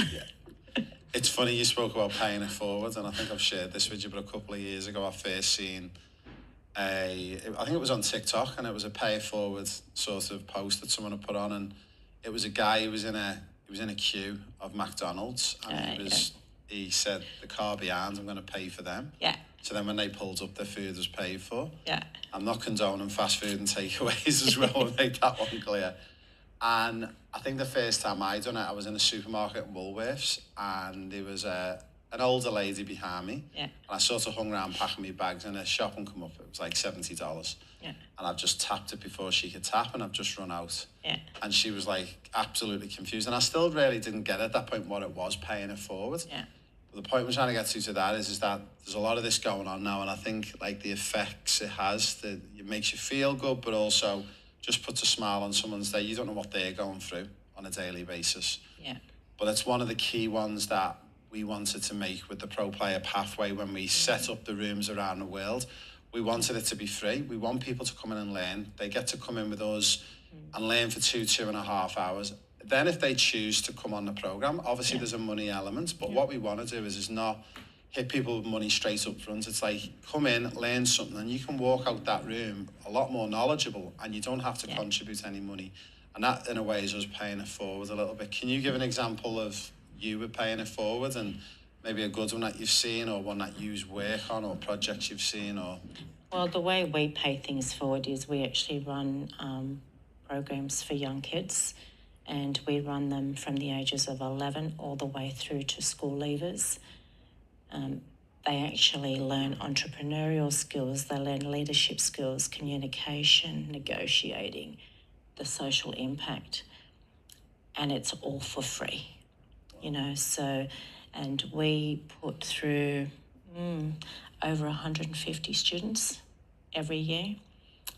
It's funny you spoke about paying it forward, and I think I've shared this with you, but a couple of years ago I first seen I think it was on TikTok, and it was a pay it forward sort of post that someone had put on, and it was a guy who was in a queue of McDonald's, and he said, the car behind, I'm going to pay for them. Yeah. So then when they pulled up, their food was paid for. Yeah. I'm not condoning fast food and takeaways as well, I'll make that one clear. And I think the first time I done it, I was in a supermarket in Woolworths, and there was an older lady behind me. Yeah. And I sort of hung around packing my bags, and a shopping come up. It was like $70. Yeah. And I've just tapped it before she could tap, and I've just run out. Yeah. And she was like absolutely confused. And I still really didn't get at that point what it was, paying it forward. Yeah. But the point we're trying to get to that is that there's a lot of this going on now, and I think like the effects it has, that it makes you feel good, but also just puts a smile on someone's day. You don't know what they're going through on a daily basis. Yeah. But it's one of the key ones that we wanted to make with the Pro Player Pathway when we set up the rooms around the world. We wanted it to be free. We want people to come in and learn. They get to come in with us and learn for 2.5 hours. Then if they choose to come on the programme, obviously there's a money element, but what we want to do is not hit people with money straight up front. It's like, come in, learn something, and you can walk out that room a lot more knowledgeable, and you don't have to contribute any money. And that, in a way, is us paying it forward a little bit. Can you give an example of you were paying it forward, and maybe a good one that you've seen, or one that you work on, or projects you've seen, or... Well, the way we pay things forward is we actually run programs for young kids, and we run them from the ages of 11 all the way through to school leavers. They actually learn entrepreneurial skills, they learn leadership skills, communication, negotiating, the social impact, and it's all for free, you know. So, and we put through over 150 students every year,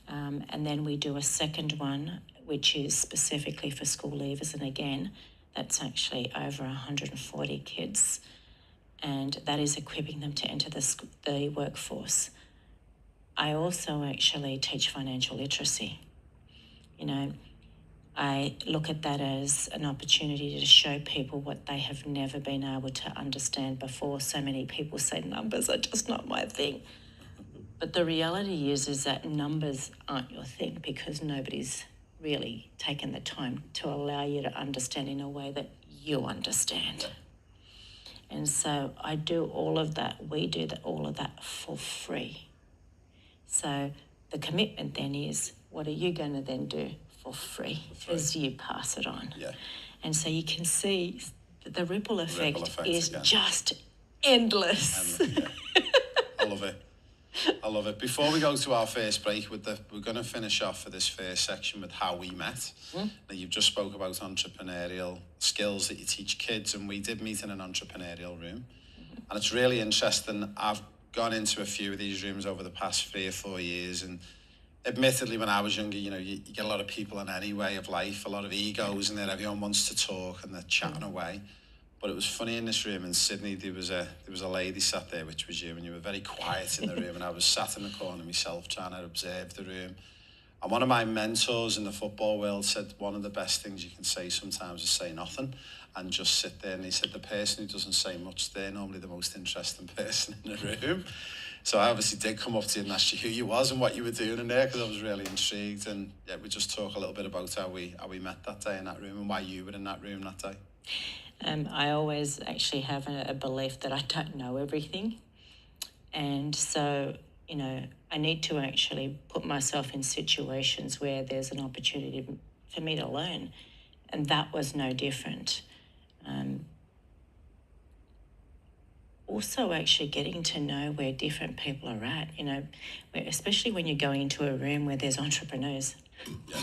and then we do a second one which is specifically for school leavers, and again that's actually over 140 kids, and that is equipping them to enter the workforce. I also actually teach financial literacy. You know, I look at that as an opportunity to show people what they have never been able to understand before. So many people say numbers are just not my thing. But the reality is that numbers aren't your thing, because nobody's really taken the time to allow you to understand in a way that you understand. And so I do all of that, we do all of that for free. So the commitment then is, what are you going to then do for free as you pass it on? Yeah. And so you can see that the ripple effect is just endless. I love it. I love it. Before we go to our first break, we're going to finish off for this first section with how we met. Now, you've just spoke about entrepreneurial skills that you teach kids, and we did meet in an entrepreneurial room. And it's really interesting. I've gone into a few of these rooms over the past 3 or 4 years, and admittedly, when I was younger, you know, you get a lot of people in any way of life, a lot of egos in there. Everyone wants to talk, and they're chatting away. But it was funny, in this room in Sydney, there was a lady sat there, which was you, and you were very quiet in the room, and I was sat in the corner myself trying to observe the room. And one of my mentors in the football world said one of the best things you can say sometimes is say nothing and just sit there. And he said the person who doesn't say much, they're normally the most interesting person in the room. So I obviously did come up to you and ask you who you was and what you were doing in there, because I was really intrigued. And yeah, we just talk a little bit about how we met that day in that room and why you were in that room that day. I always actually have a belief that I don't know everything. And so, you know, I need to actually put myself in situations where there's an opportunity for me to learn. And that was no different. Also actually getting to know where different people are at, especially when you're going into a room where there's entrepreneurs. Yeah.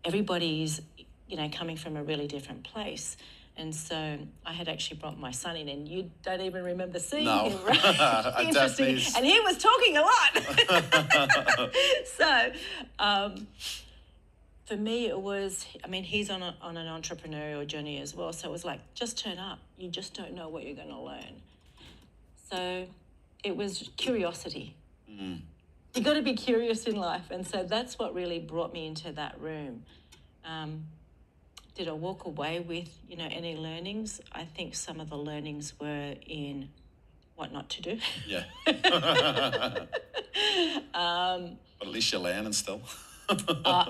Everybody's, coming from a really different place. And so I had actually brought my son in, and you don't even remember seeing him, right? I Interesting. definitely... And he was talking a lot. So for me, it was, he's on an entrepreneurial journey as well. So it was like, just turn up. You just don't know what you're going to learn. So it was curiosity. Mm. You got to be curious in life. And so that's what really brought me into that room. Did I walk away with, any learnings? I think some of the learnings were in what not to do. Yeah. But at least you're learning still.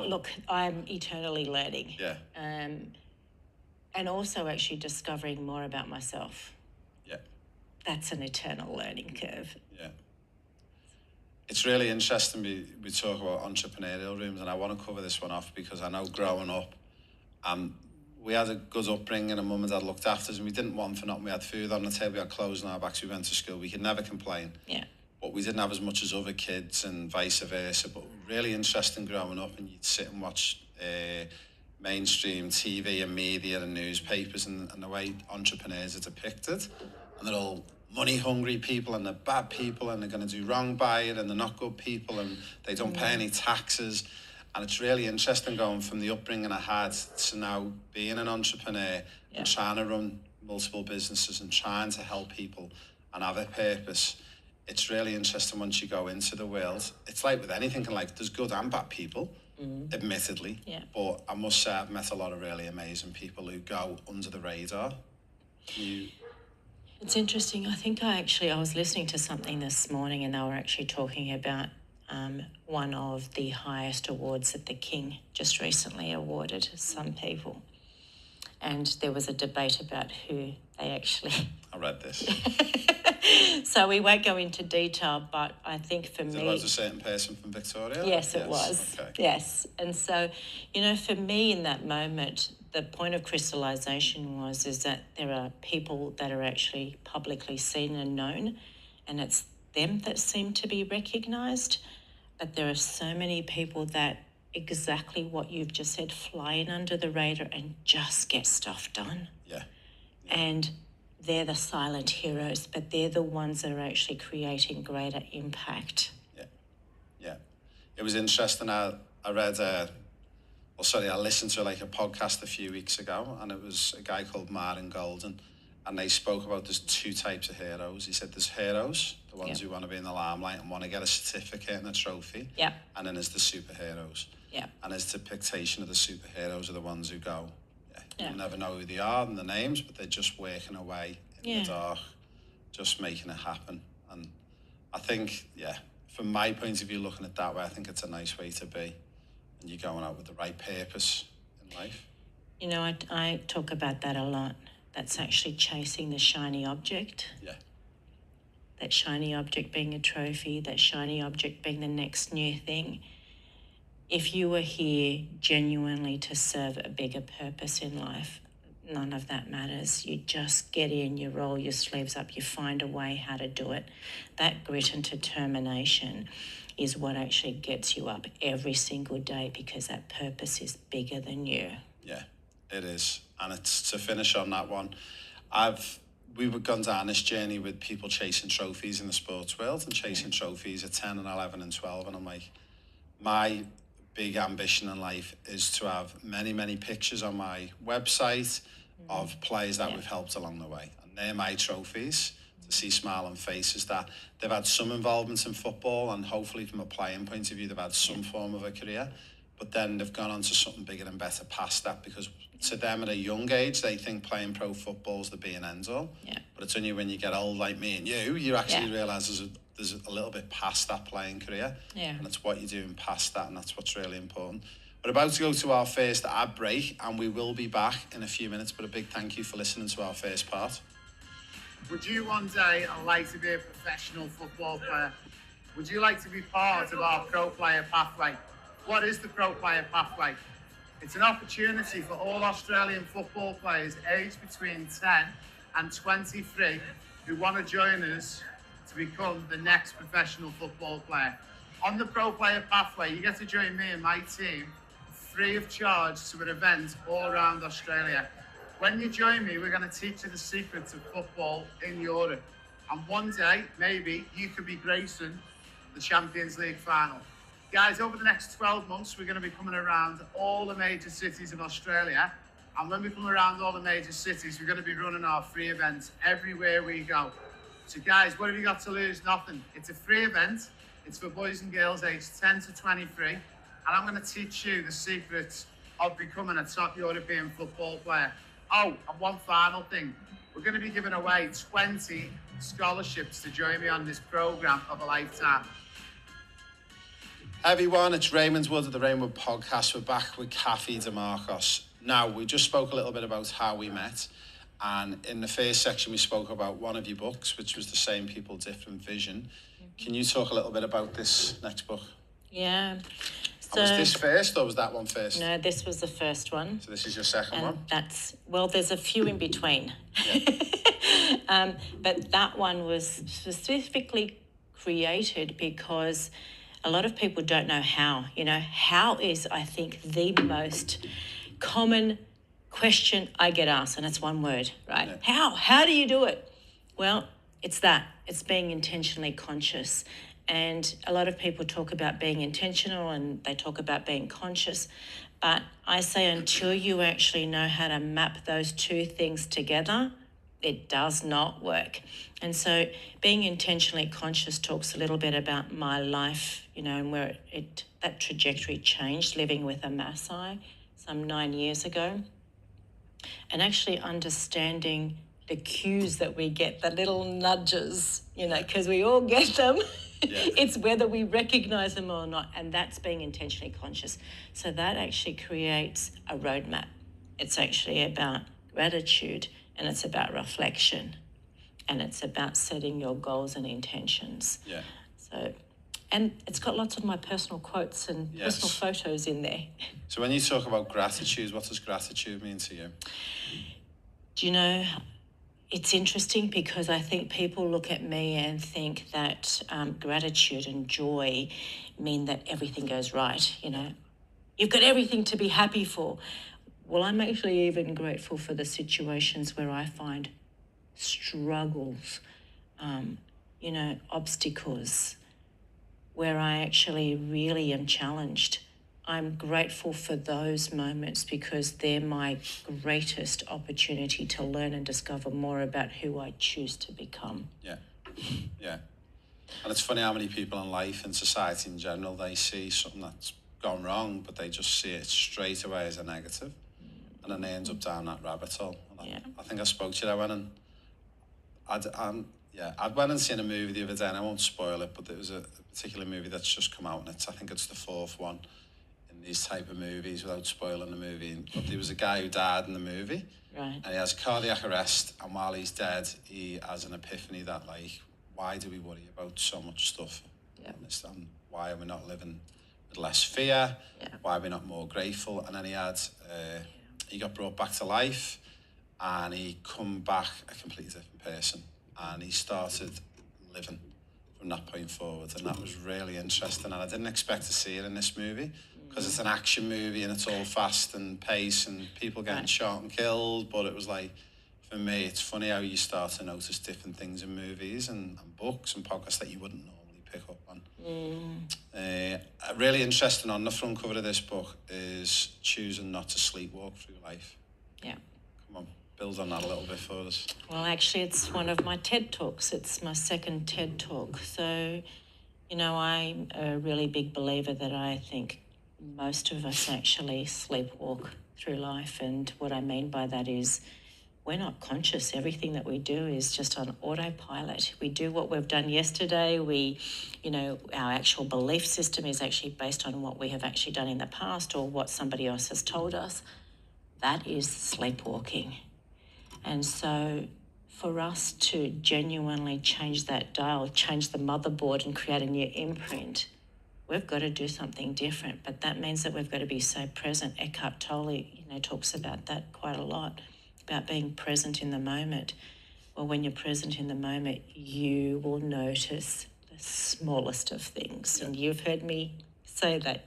Look, I'm eternally learning. Yeah. And also actually discovering more about myself. Yeah. That's an eternal learning curve. Yeah. It's really interesting we talk about entrepreneurial rooms, and I want to cover this one off because I know growing up, we had a good upbringing and Mum and Dad looked after us, and we didn't want for nothing. We had food on the table, we had clothes on our backs, we went to school. We could never complain. Yeah. But we didn't have as much as other kids and vice versa. But really interesting growing up, and you'd sit and watch mainstream TV and media and newspapers and the way entrepreneurs are depicted. And they're all money hungry people, and they're bad people, and they're going to do wrong by it, and they're not good people, and they don't pay any taxes. And it's really interesting going from the upbringing I had to now being an entrepreneur and trying to run multiple businesses and trying to help people and have a purpose. It's really interesting once you go into the world. It's like with anything in life, there's good and bad people, admittedly. Yeah. But I must say I've met a lot of really amazing people who go under the radar. It's interesting. I think I was listening to something this morning, and they were actually talking about one of the highest awards that the King just recently awarded some people. And there was a debate about who they actually... I read this. So we won't go into detail, but I think for me... It was a certain person from Victoria? Yes, it was. Okay. Yes. And so, for me in that moment, the point of crystallization is that there are people that are actually publicly seen and known, and it's them that seem to be recognised. But there are so many people that exactly what you've just said, fly in under the radar and just get stuff done. Yeah. And they're the silent heroes, but they're the ones that are actually creating greater impact. Yeah. It was interesting. I read, I listened to a podcast a few weeks ago, and it was a guy called Martin Golden, and they spoke about there's two types of heroes. He said there's heroes, the ones who want to be in the limelight and want to get a certificate and a trophy. Yeah. And then there's the superheroes. Yeah. And his depiction of the superheroes are the ones who go, you'll never know who they are and the names, but they're just working away in the dark, just making it happen. And I think, from my point of view, looking at it that way, I think it's a nice way to be. And you're going out with the right purpose in life. I talk about that a lot. That's actually chasing the shiny object. Yeah. That shiny object being a trophy, that shiny object being the next new thing. If you were here genuinely to serve a bigger purpose in life, none of that matters. You just get in, you roll your sleeves up, you find a way how to do it. That grit and determination is what actually gets you up every single day, because that purpose is bigger than you. Yeah, it is. And it's to finish on that one. We've gone down this journey with people chasing trophies in the sports world and chasing trophies at 10 and 11 and 12. And I'm like, my big ambition in life is to have many, many pictures on my website of players that we've helped along the way. And they're my trophies, to see smiling faces that they've had some involvement in football, and hopefully from a playing point of view, they've had some form of a career. But then they've gone on to something bigger and better past that, because to them at a young age, they think playing pro football is the be and end all. Yeah. But it's only when you get old like me and you actually realise there's a little bit past that playing career. Yeah. And it's what you're doing past that, and that's what's really important. We're about to go to our first ad break, and we will be back in a few minutes, but a big thank you for listening to our first part. Would you one day like to be a professional football player? Would you like to be part of our pro player pathway? What is the pro player pathway? It's an opportunity for all Australian football players aged between 10 and 23 who want to join us to become the next professional football player. On the Pro Player Pathway, you get to join me and my team free of charge to an event all around Australia. When you join me, we're going to teach you the secrets of football in Europe. And one day, maybe, you could be gracing the Champions League final. Guys, over the next 12 months, we're going to be coming around all the major cities of Australia. And when we come around all the major cities, we're going to be running our free events everywhere we go. So guys, what have you got to lose? Nothing. It's a free event. It's for boys and girls aged 10 to 23. And I'm going to teach you the secrets of becoming a top European football player. Oh, and one final thing. We're going to be giving away 20 scholarships to join me on this program of a lifetime. Hi everyone, it's Raymond Wood of the Raymond Podcast. We're back with Kathy DeMarcos. Now, we just spoke a little bit about how we met. And in the first section, we spoke about one of your books, which was The Same People, Different Vision. Can you talk a little bit about this next book? Yeah. So, was this first or was that one first? No, this was the first one. So this is your second one? Well, there's a few in between. Yeah. But that one was specifically created because a lot of people don't know how. How is, I think, the most common question I get asked, and it's one word, right? Yeah. How do you do it? Well, it's that. It's being intentionally conscious. And a lot of people talk about being intentional and they talk about being conscious. But I say until you actually know how to map those two things together, it does not work. And so being intentionally conscious talks a little bit about my life, and where that trajectory changed living with a Maasai some 9 years ago. And actually understanding the cues that we get, the little nudges, because we all get them. Yeah. It's whether we recognize them or not, and that's being intentionally conscious. So that actually creates a roadmap. It's actually about gratitude, and it's about reflection, and it's about setting your goals and intentions. Yeah. So, and it's got lots of my personal quotes and personal photos in there. So when you talk about gratitude, what does gratitude mean to you? Do you know, it's interesting because I think people look at me and think that gratitude and joy mean that everything goes right, You've got everything to be happy for. Well, I'm actually even grateful for the situations where I find struggles, obstacles, where I actually really am challenged. I'm grateful for those moments because they're my greatest opportunity to learn and discover more about who I choose to become. Yeah, yeah. And it's funny how many people in life and society in general, they see something that's gone wrong, but they just see it straight away as a negative. And then they end up down that rabbit hole. And I think I spoke to you, I went and I'd went and seen a movie the other day, and I won't spoil it, but there was a particular movie that's just come out, and I think it's the fourth one in these type of movies without spoiling the movie. But there was a guy who died in the movie, right? And he has cardiac arrest, and while he's dead, he has an epiphany that, why do we worry about so much stuff? Yeah. And why are we not living with less fear? Yeah. Why are we not more grateful? And then he got brought back to life, and he come back a completely different person, and he started living from that point forward, and that was really interesting. And I didn't expect to see it in this movie because it's an action movie and it's all fast and pace and people getting shot and killed. But it was for me, it's funny how you start to notice different things in movies and books and podcasts that you wouldn't normally pick up on. Really interesting on the front cover of this book is choosing not to sleepwalk through life. Yeah. Come on, build on that a little bit for us. Well, actually, it's one of my TED Talks. It's my second TED Talk. So, I'm a really big believer that I think most of us actually sleepwalk through life. And what I mean by that is we're not conscious. Everything that we do is just on autopilot. We do what we've done yesterday. Our actual belief system is actually based on what we have actually done in the past or what somebody else has told us. That is sleepwalking. And so for us to genuinely change that dial, change the motherboard and create a new imprint, we've got to do something different. But that means that we've got to be so present. Eckhart Tolle, talks about that quite a lot, about being present in the moment. Well, when you're present in the moment, you will notice the smallest of things. And you've heard me say that,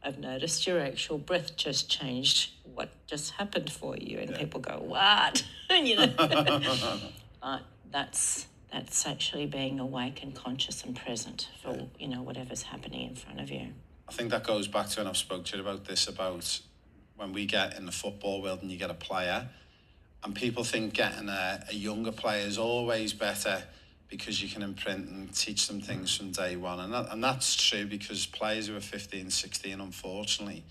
I've noticed your actual breath just changed. What just happened for you? And people go, what? But that's actually being awake and conscious and present for, whatever's happening in front of you. I think that goes back to, and I've spoke to you about this, about when we get in the football world and you get a player, and people think getting a younger player is always better because you can imprint and teach them things from day one. And that's true, because players who are 15, 16, unfortunately,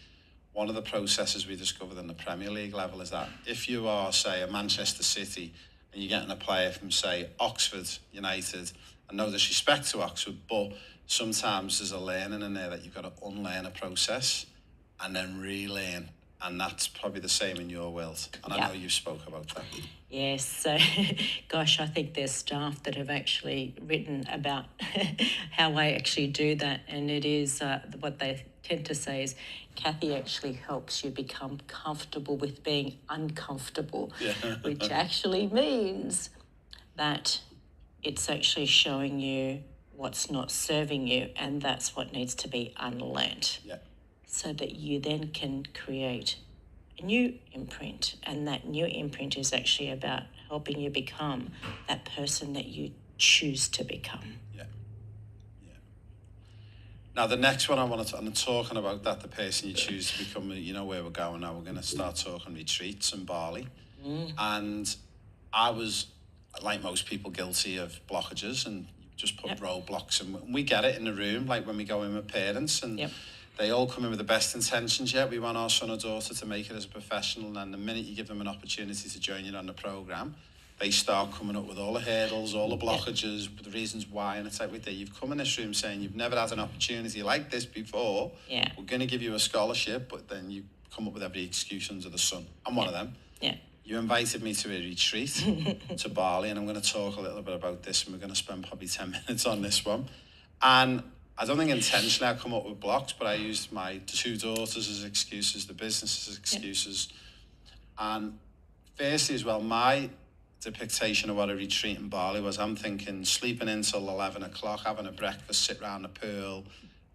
one of the processes we discovered in the Premier League level is that if you are, say, a Manchester City and you're getting a player from, say, Oxford United, and no disrespect to Oxford, but sometimes there's a learning in there that you've got to unlearn a process and then relearn. And that's probably the same in your world. And I know you've spoke about that. Yes, so gosh, I think there's staff that have actually written about how I actually do that. And it is what they tend to say is, Kathy actually helps you become comfortable with being uncomfortable, which actually means that it's actually showing you what's not serving you, and that's what needs to be unlearnt. So that you then can create a new imprint, and that new imprint is actually about helping you become that person that you choose to become. Now, the next one I'm talking about that, the person you choose to become, where we're going now. We're going to start talking retreats in Bali. And I was, like most people, guilty of blockages and just put roadblocks. And we get it in the room, like when we go in with parents, and they all come in with the best intentions. We want our son or daughter to make it as a professional, and the minute you give them an opportunity to join you on the programme, they start coming up with all the hurdles, all the blockages, the reasons why. And it's like, wait, you've come in this room saying you've never had an opportunity like this before. We're going to give you a scholarship, but then you come up with every excuse under the sun. I'm one of them. You invited me to a retreat to Bali, and I'm going to talk a little bit about this, and we're going to spend probably 10 minutes on this one. And I don't think intentionally I come up with blocks, but I used my 2 daughters as excuses, the business as excuses. And firstly as well, my depiction of what a retreat in Bali was, I'm thinking sleeping in till 11 o'clock, having a breakfast, sit round the pool,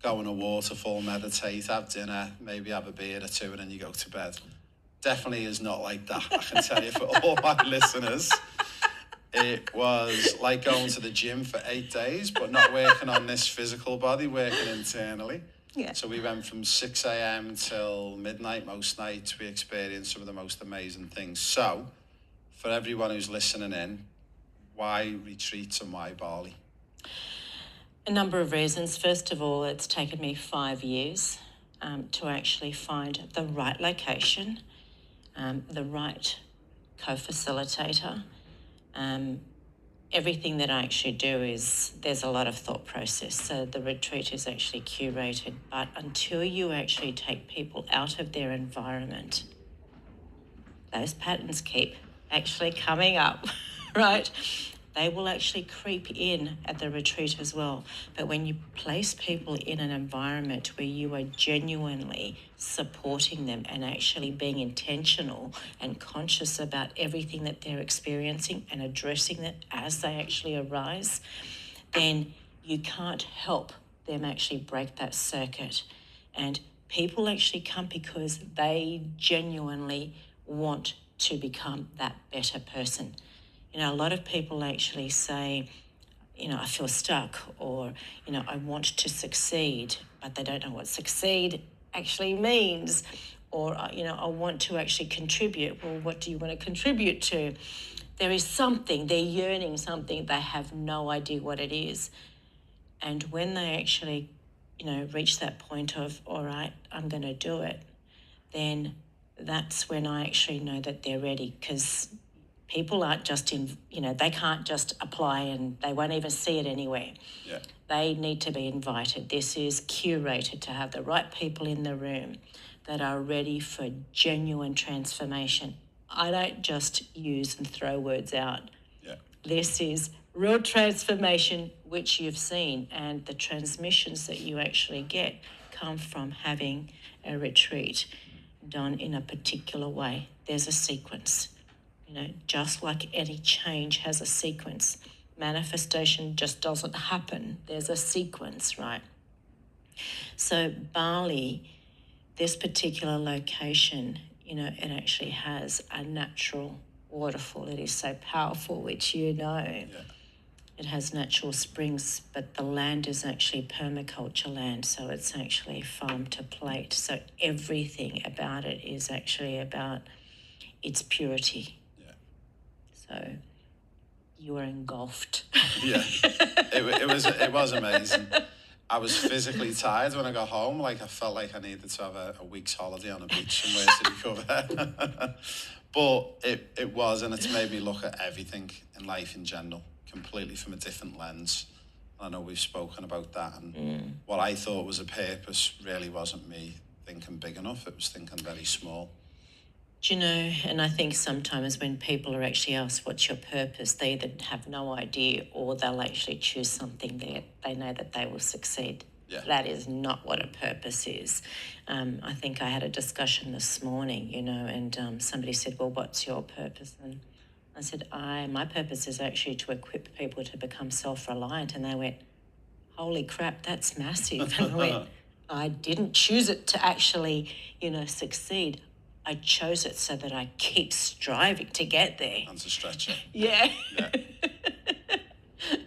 go in a waterfall, meditate, have dinner, maybe have a beer or 2, and then you go to bed. Definitely is not like that, I can tell you, for all my listeners. It was like going to the gym for 8 days, but not working on this physical body, working internally. So we went from 6 a.m. till midnight most nights. We experienced some of the most amazing things. So, for everyone who's listening in, why retreats and why Bali? A number of reasons. First of all, it's taken me 5 years to actually find the right location, the right co-facilitator. Everything that I actually do is, there's a lot of thought process. So the retreat is actually curated, but until you actually take people out of their environment, those patterns keep actually coming up, right? They will actually creep in at the retreat as well. But when you place people in an environment where you are genuinely supporting them and actually being intentional and conscious about everything that they're experiencing and addressing it as they actually arise, then you can't help them actually break that circuit. And people actually come because they genuinely want to become that better person. A lot of people actually say, I feel stuck, or, I want to succeed, but they don't know what succeed actually means. Or, I want to actually contribute. Well, what do you want to contribute to? There is something, they're yearning something, they have no idea what it is. And when they actually, reach that point of, all right, I'm going to do it, then that's when I actually know that they're ready, because people aren't just they can't just apply and they won't even see it anywhere. They need to be invited. This is curated to have the right people in the room that are ready for genuine transformation. I don't just use and throw words out. This is real transformation, which you've seen, and the transmissions that you actually get come from having a retreat done in a particular way. There's a sequence, just like any change has a sequence. Manifestation just doesn't happen. There's a sequence, right? So Bali, this particular location, it actually has a natural waterfall. It is so powerful, which It has natural springs, but the land is actually permaculture land, so it's actually farm to plate. So everything about it is actually about its purity. Yeah. So you were engulfed. Yeah, it was amazing. I was physically tired when I got home. Like I felt like I needed to have a week's holiday on a beach somewhere to recover. But it was, and it's made me look at everything in life in general completely from a different lens. I know we've spoken about that, and what I thought was a purpose really wasn't me thinking big enough. It was thinking very small. Do you know, and I think sometimes when people are actually asked what's your purpose, they either have no idea or they'll actually choose something that they know that they will succeed. Yeah. That is not what a purpose is. I think I had a discussion this morning, and somebody said, well, what's your purpose? And I said, my purpose is actually to equip people to become self-reliant. And they went, holy crap, that's massive. And I went, I didn't choose it to actually, succeed. I chose it so that I keep striving to get there. And to stretch it. Yeah.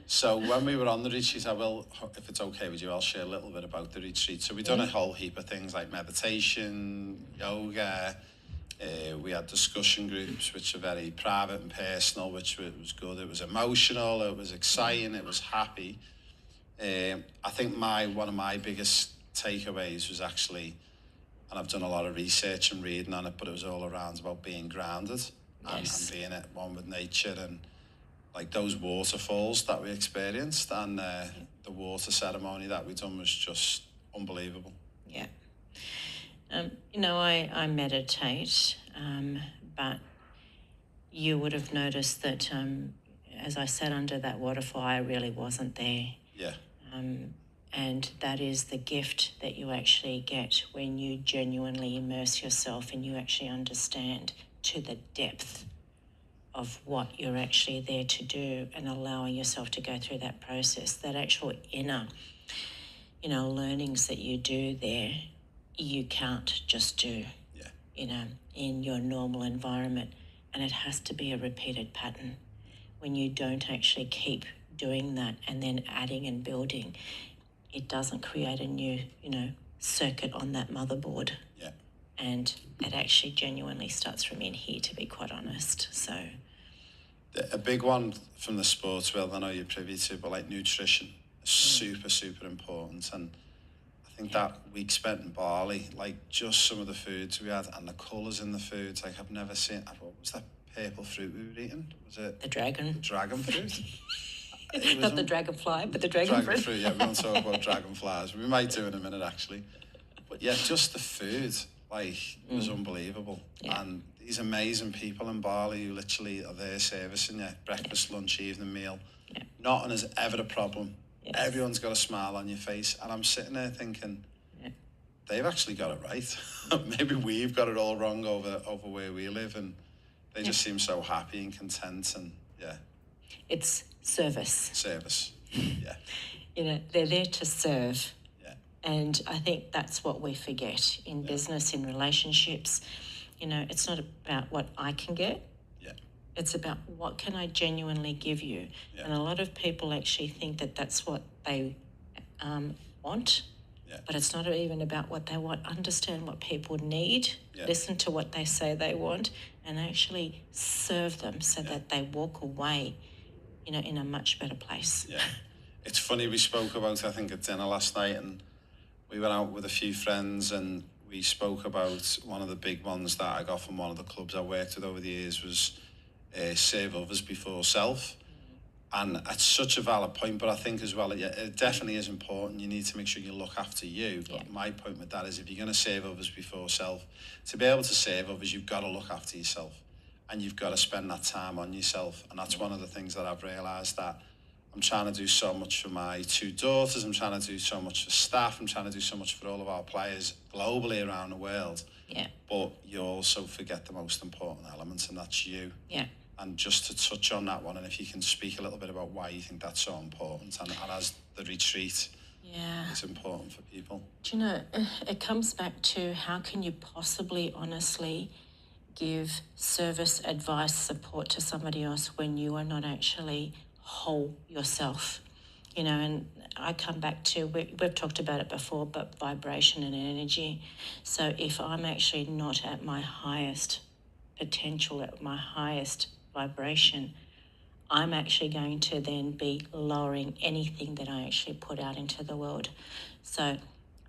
So when we were on the retreat, I will, if it's okay with you, I'll share a little bit about the retreat. So we've done a whole heap of things like meditation, yoga. We had discussion groups, which are very private and personal, which was good. It was emotional, it was exciting, it was happy. I think one of my biggest takeaways was actually, and I've done a lot of research and reading on it, but it was all around about being grounded and being at one with nature, and like those waterfalls that we experienced, and the water ceremony that we done was just unbelievable. Yeah. I meditate, but you would have noticed that as I sat under that waterfall, I really wasn't there. Yeah. And that is the gift that you actually get when you genuinely immerse yourself and you actually understand to the depth of what you're actually there to do, and allowing yourself to go through that process. That actual inner, learnings that you do there, you can't just do, in your normal environment. And it has to be a repeated pattern. When you don't actually keep doing that and then adding and building, it doesn't create a new, circuit on that motherboard. Yeah. And it actually genuinely starts from in here, to be quite honest. So a big one from the sports world, I know you're privy to, but like nutrition is super, super important. And I think that week spent in Bali, like just some of the foods we had and the colours in the foods, like I've never seen. What was that purple fruit we were eating? Was it the dragon? The dragon fruit. Not the dragonfly, but the dragon fruit. Yeah, we won't talk about dragonflies. We might do in a minute, actually. But yeah, just the food, like, was unbelievable. Yeah. And these amazing people in Bali who literally are there servicing you, breakfast, lunch, evening meal. Yeah. Nothing is ever a problem. Yes. Everyone's got a smile on your face. And I'm sitting there thinking, they've actually got it right. Maybe we've got it all wrong over where we live. And they just seem so happy and content. And yeah. It's service. Service, yeah. They're there to serve. Yeah. And I think that's what we forget in business, in relationships. It's not about what I can get. Yeah. It's about what can I genuinely give you. Yeah. And a lot of people actually think that that's what they want. Yeah. But it's not even about what they want. Understand what people need. Yeah. Listen to what they say they want, and actually serve them so that they walk away in a much better place. Yeah. It's funny, we spoke about, I think, at dinner last night, and we went out with a few friends and we spoke about one of the big ones that I got from one of the clubs I worked with over the years was serve others before self. And it's such a valid point, but I think as well, it definitely is important. You need to make sure you look after you. But my point with that is if you're going to serve others before self, to be able to serve others, you've got to look after yourself. And you've got to spend that time on yourself. And that's one of the things that I've realised, that I'm trying to do so much for my 2 daughters. I'm trying to do so much for staff. I'm trying to do so much for all of our players globally around the world. Yeah. But you also forget the most important element, and that's you. Yeah. And just to touch on that one, and if you can speak a little bit about why you think that's so important, and as the retreat is important for people. Do you know, it comes back to how can you possibly honestly give service, advice, support to somebody else when you are not actually whole yourself? You know, and I come back to, we've talked about it before, but vibration and energy. So if I'm actually not at my highest potential, at my highest vibration, I'm actually going to then be lowering anything that I actually put out into the world. So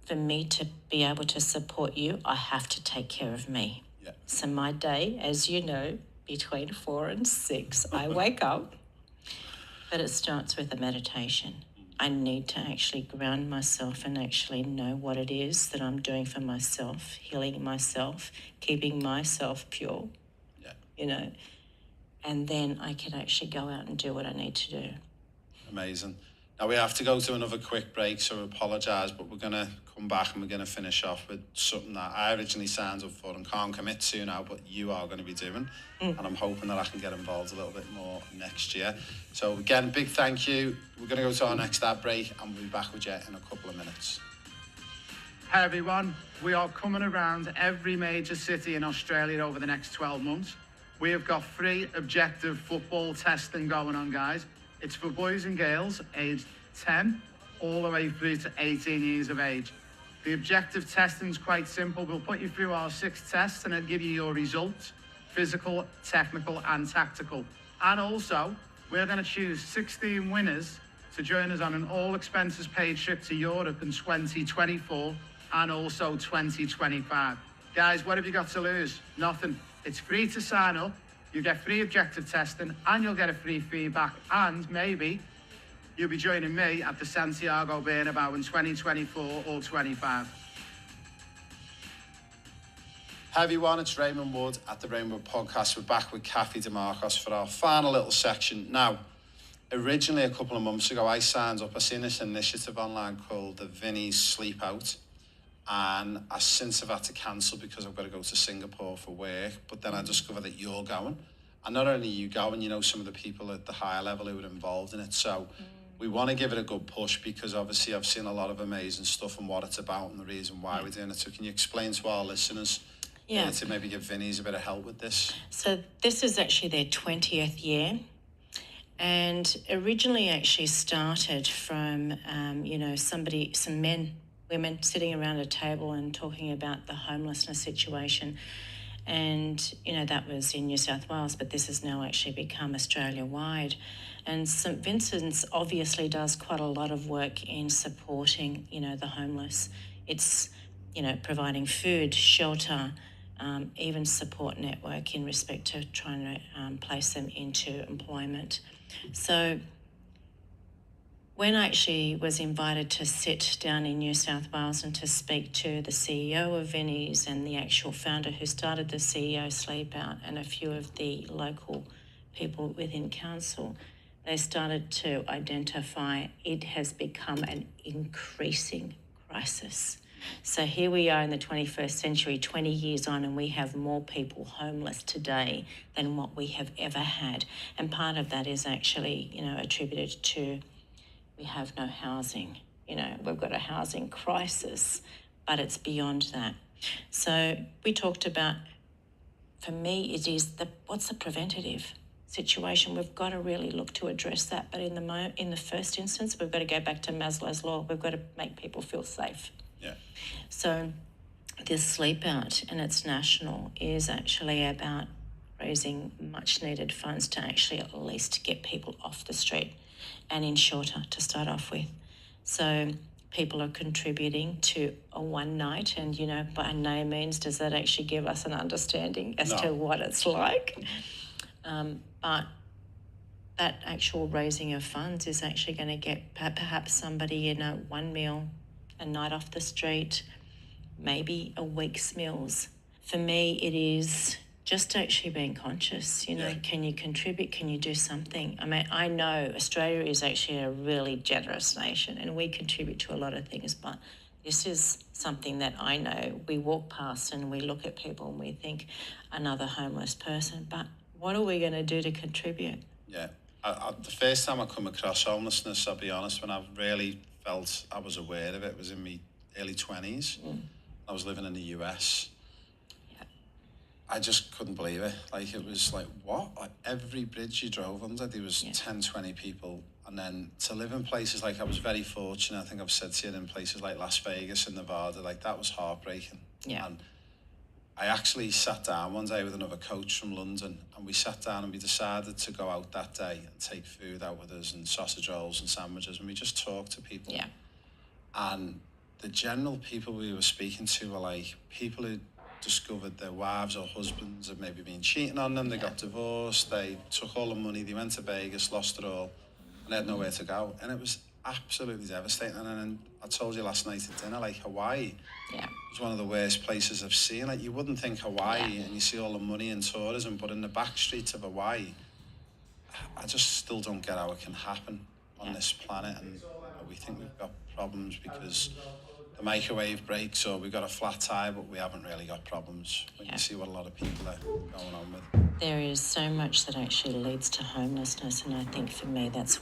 for me to be able to support you, I have to take care of me. Yeah. So my day, as you know, between 4 and 6, I wake up, but it starts with a meditation. I need to actually ground myself and actually know what it is that I'm doing for myself, healing myself, keeping myself pure, you know, and then I can actually go out and do what I need to do. Amazing. Now we have to go to another quick break, so I apologise, but we're going to come back and we're going to finish off with something that I originally signed up for and can't commit to now, but you are going to be doing. And I'm hoping that I can get involved a little bit more next year. So again, big thank you. We're going to go to our next ad break and we'll be back with you in a couple of minutes. Hi everyone, we are coming around every major city in Australia over the next 12 months. We have got free objective football testing going on, guys. It's for boys and girls aged 10 all the way through to 18 years of age. The objective testing is quite simple. We'll put you through our 6 tests and it'll give you your results, physical, technical and tactical. And also, we're going to choose 16 winners to join us on an all expenses paid trip to Europe in 2024 and also 2025. Guys, what have you got to lose? Nothing. It's free to sign up. You get free objective testing and you'll get a free feedback, and maybe you'll be joining me at the Santiago Bernabeu in 2024 or 25. Hi everyone, it's Raymond Wood at the Raymond Wood Podcast. We're back with Kathy DeMarcos for our final little section. Now, originally a couple of months ago, I signed up. I seen this initiative online called the Vinnie's Sleep Out. And I since have had to cancel because I've got to go to Singapore for work. But then I discovered that you're going. And not only you going, you know some of the people at the higher level who are involved in it. So we want to give it a good push because obviously I've seen a lot of amazing stuff and what it's about and the reason why we're doing it. So can you explain to our listeners to maybe give Vinnie's a bit of help with this? So this is actually their 20th year. And originally actually started from, some women sitting around a table and talking about the homelessness situation. And, that was in New South Wales, but this has now actually become Australia-wide. And St Vincent's obviously does quite a lot of work in supporting, the homeless. It's, providing food, shelter, even support network in respect to trying to place them into employment. So when I actually was invited to sit down in New South Wales and to speak to the CEO of Vinnie's and the actual founder who started the CEO Sleep Out and a few of the local people within council, they started to identify it has become an increasing crisis. So here we are in the 21st century, 20 years on, and we have more people homeless today than what we have ever had. And part of that is actually, attributed to we have no housing. We've got a housing crisis, but it's beyond that. So we talked about, for me, it is what's the preventative situation? We've got to really look to address that. But in the first instance, we've got to go back to Maslow's law. We've got to make people feel safe. Yeah. So this Sleep Out, and it's national, is actually about raising much needed funds to actually at least get people off the street and in shelter to start off with. So people are contributing to a one night, and by no means does that actually give us an understanding as to what it's like. But that actual raising of funds is actually going to get perhaps somebody, one meal, a night off the street, maybe a week's meals. For me, it is just actually being conscious, you know, can you contribute? Can you do something? I mean, I know Australia is actually a really generous nation and we contribute to a lot of things, but this is something that I know we walk past and we look at people and we think another homeless person, but what are we going to do to contribute? Yeah. The first time I come across homelessness, I'll be honest, when I really felt I was aware of it was in my early 20s. I was living in the US. I just couldn't believe it. Like, it was like, what? Like, every bridge you drove under, there was 10, 20 people. And then to live in places like, I was very fortunate, I think I've said to you, in places like Las Vegas and Nevada, like, that was heartbreaking. Yeah. And I actually sat down one day with another coach from London, and we sat down and we decided to go out that day and take food out with us and sausage rolls and sandwiches, and we just talked to people. Yeah. And the general people we were speaking to were like people who discovered their wives or husbands had maybe been cheating on them, they got divorced, they took all the money, they went to Vegas, lost it all, and they had nowhere to go. And it was absolutely devastating. And then I told you last night at dinner, like, Hawaii was one of the worst places I've seen. Like, you wouldn't think Hawaii, and you see all the money in tourism, but in the back streets of Hawaii, I just still don't get how it can happen on this planet. And we think we've got problems because the microwave breaks or we've got a flat tire, but we haven't really got problems when you see what a lot of people are going on with. There is so much that actually leads to homelessness, and I think for me that's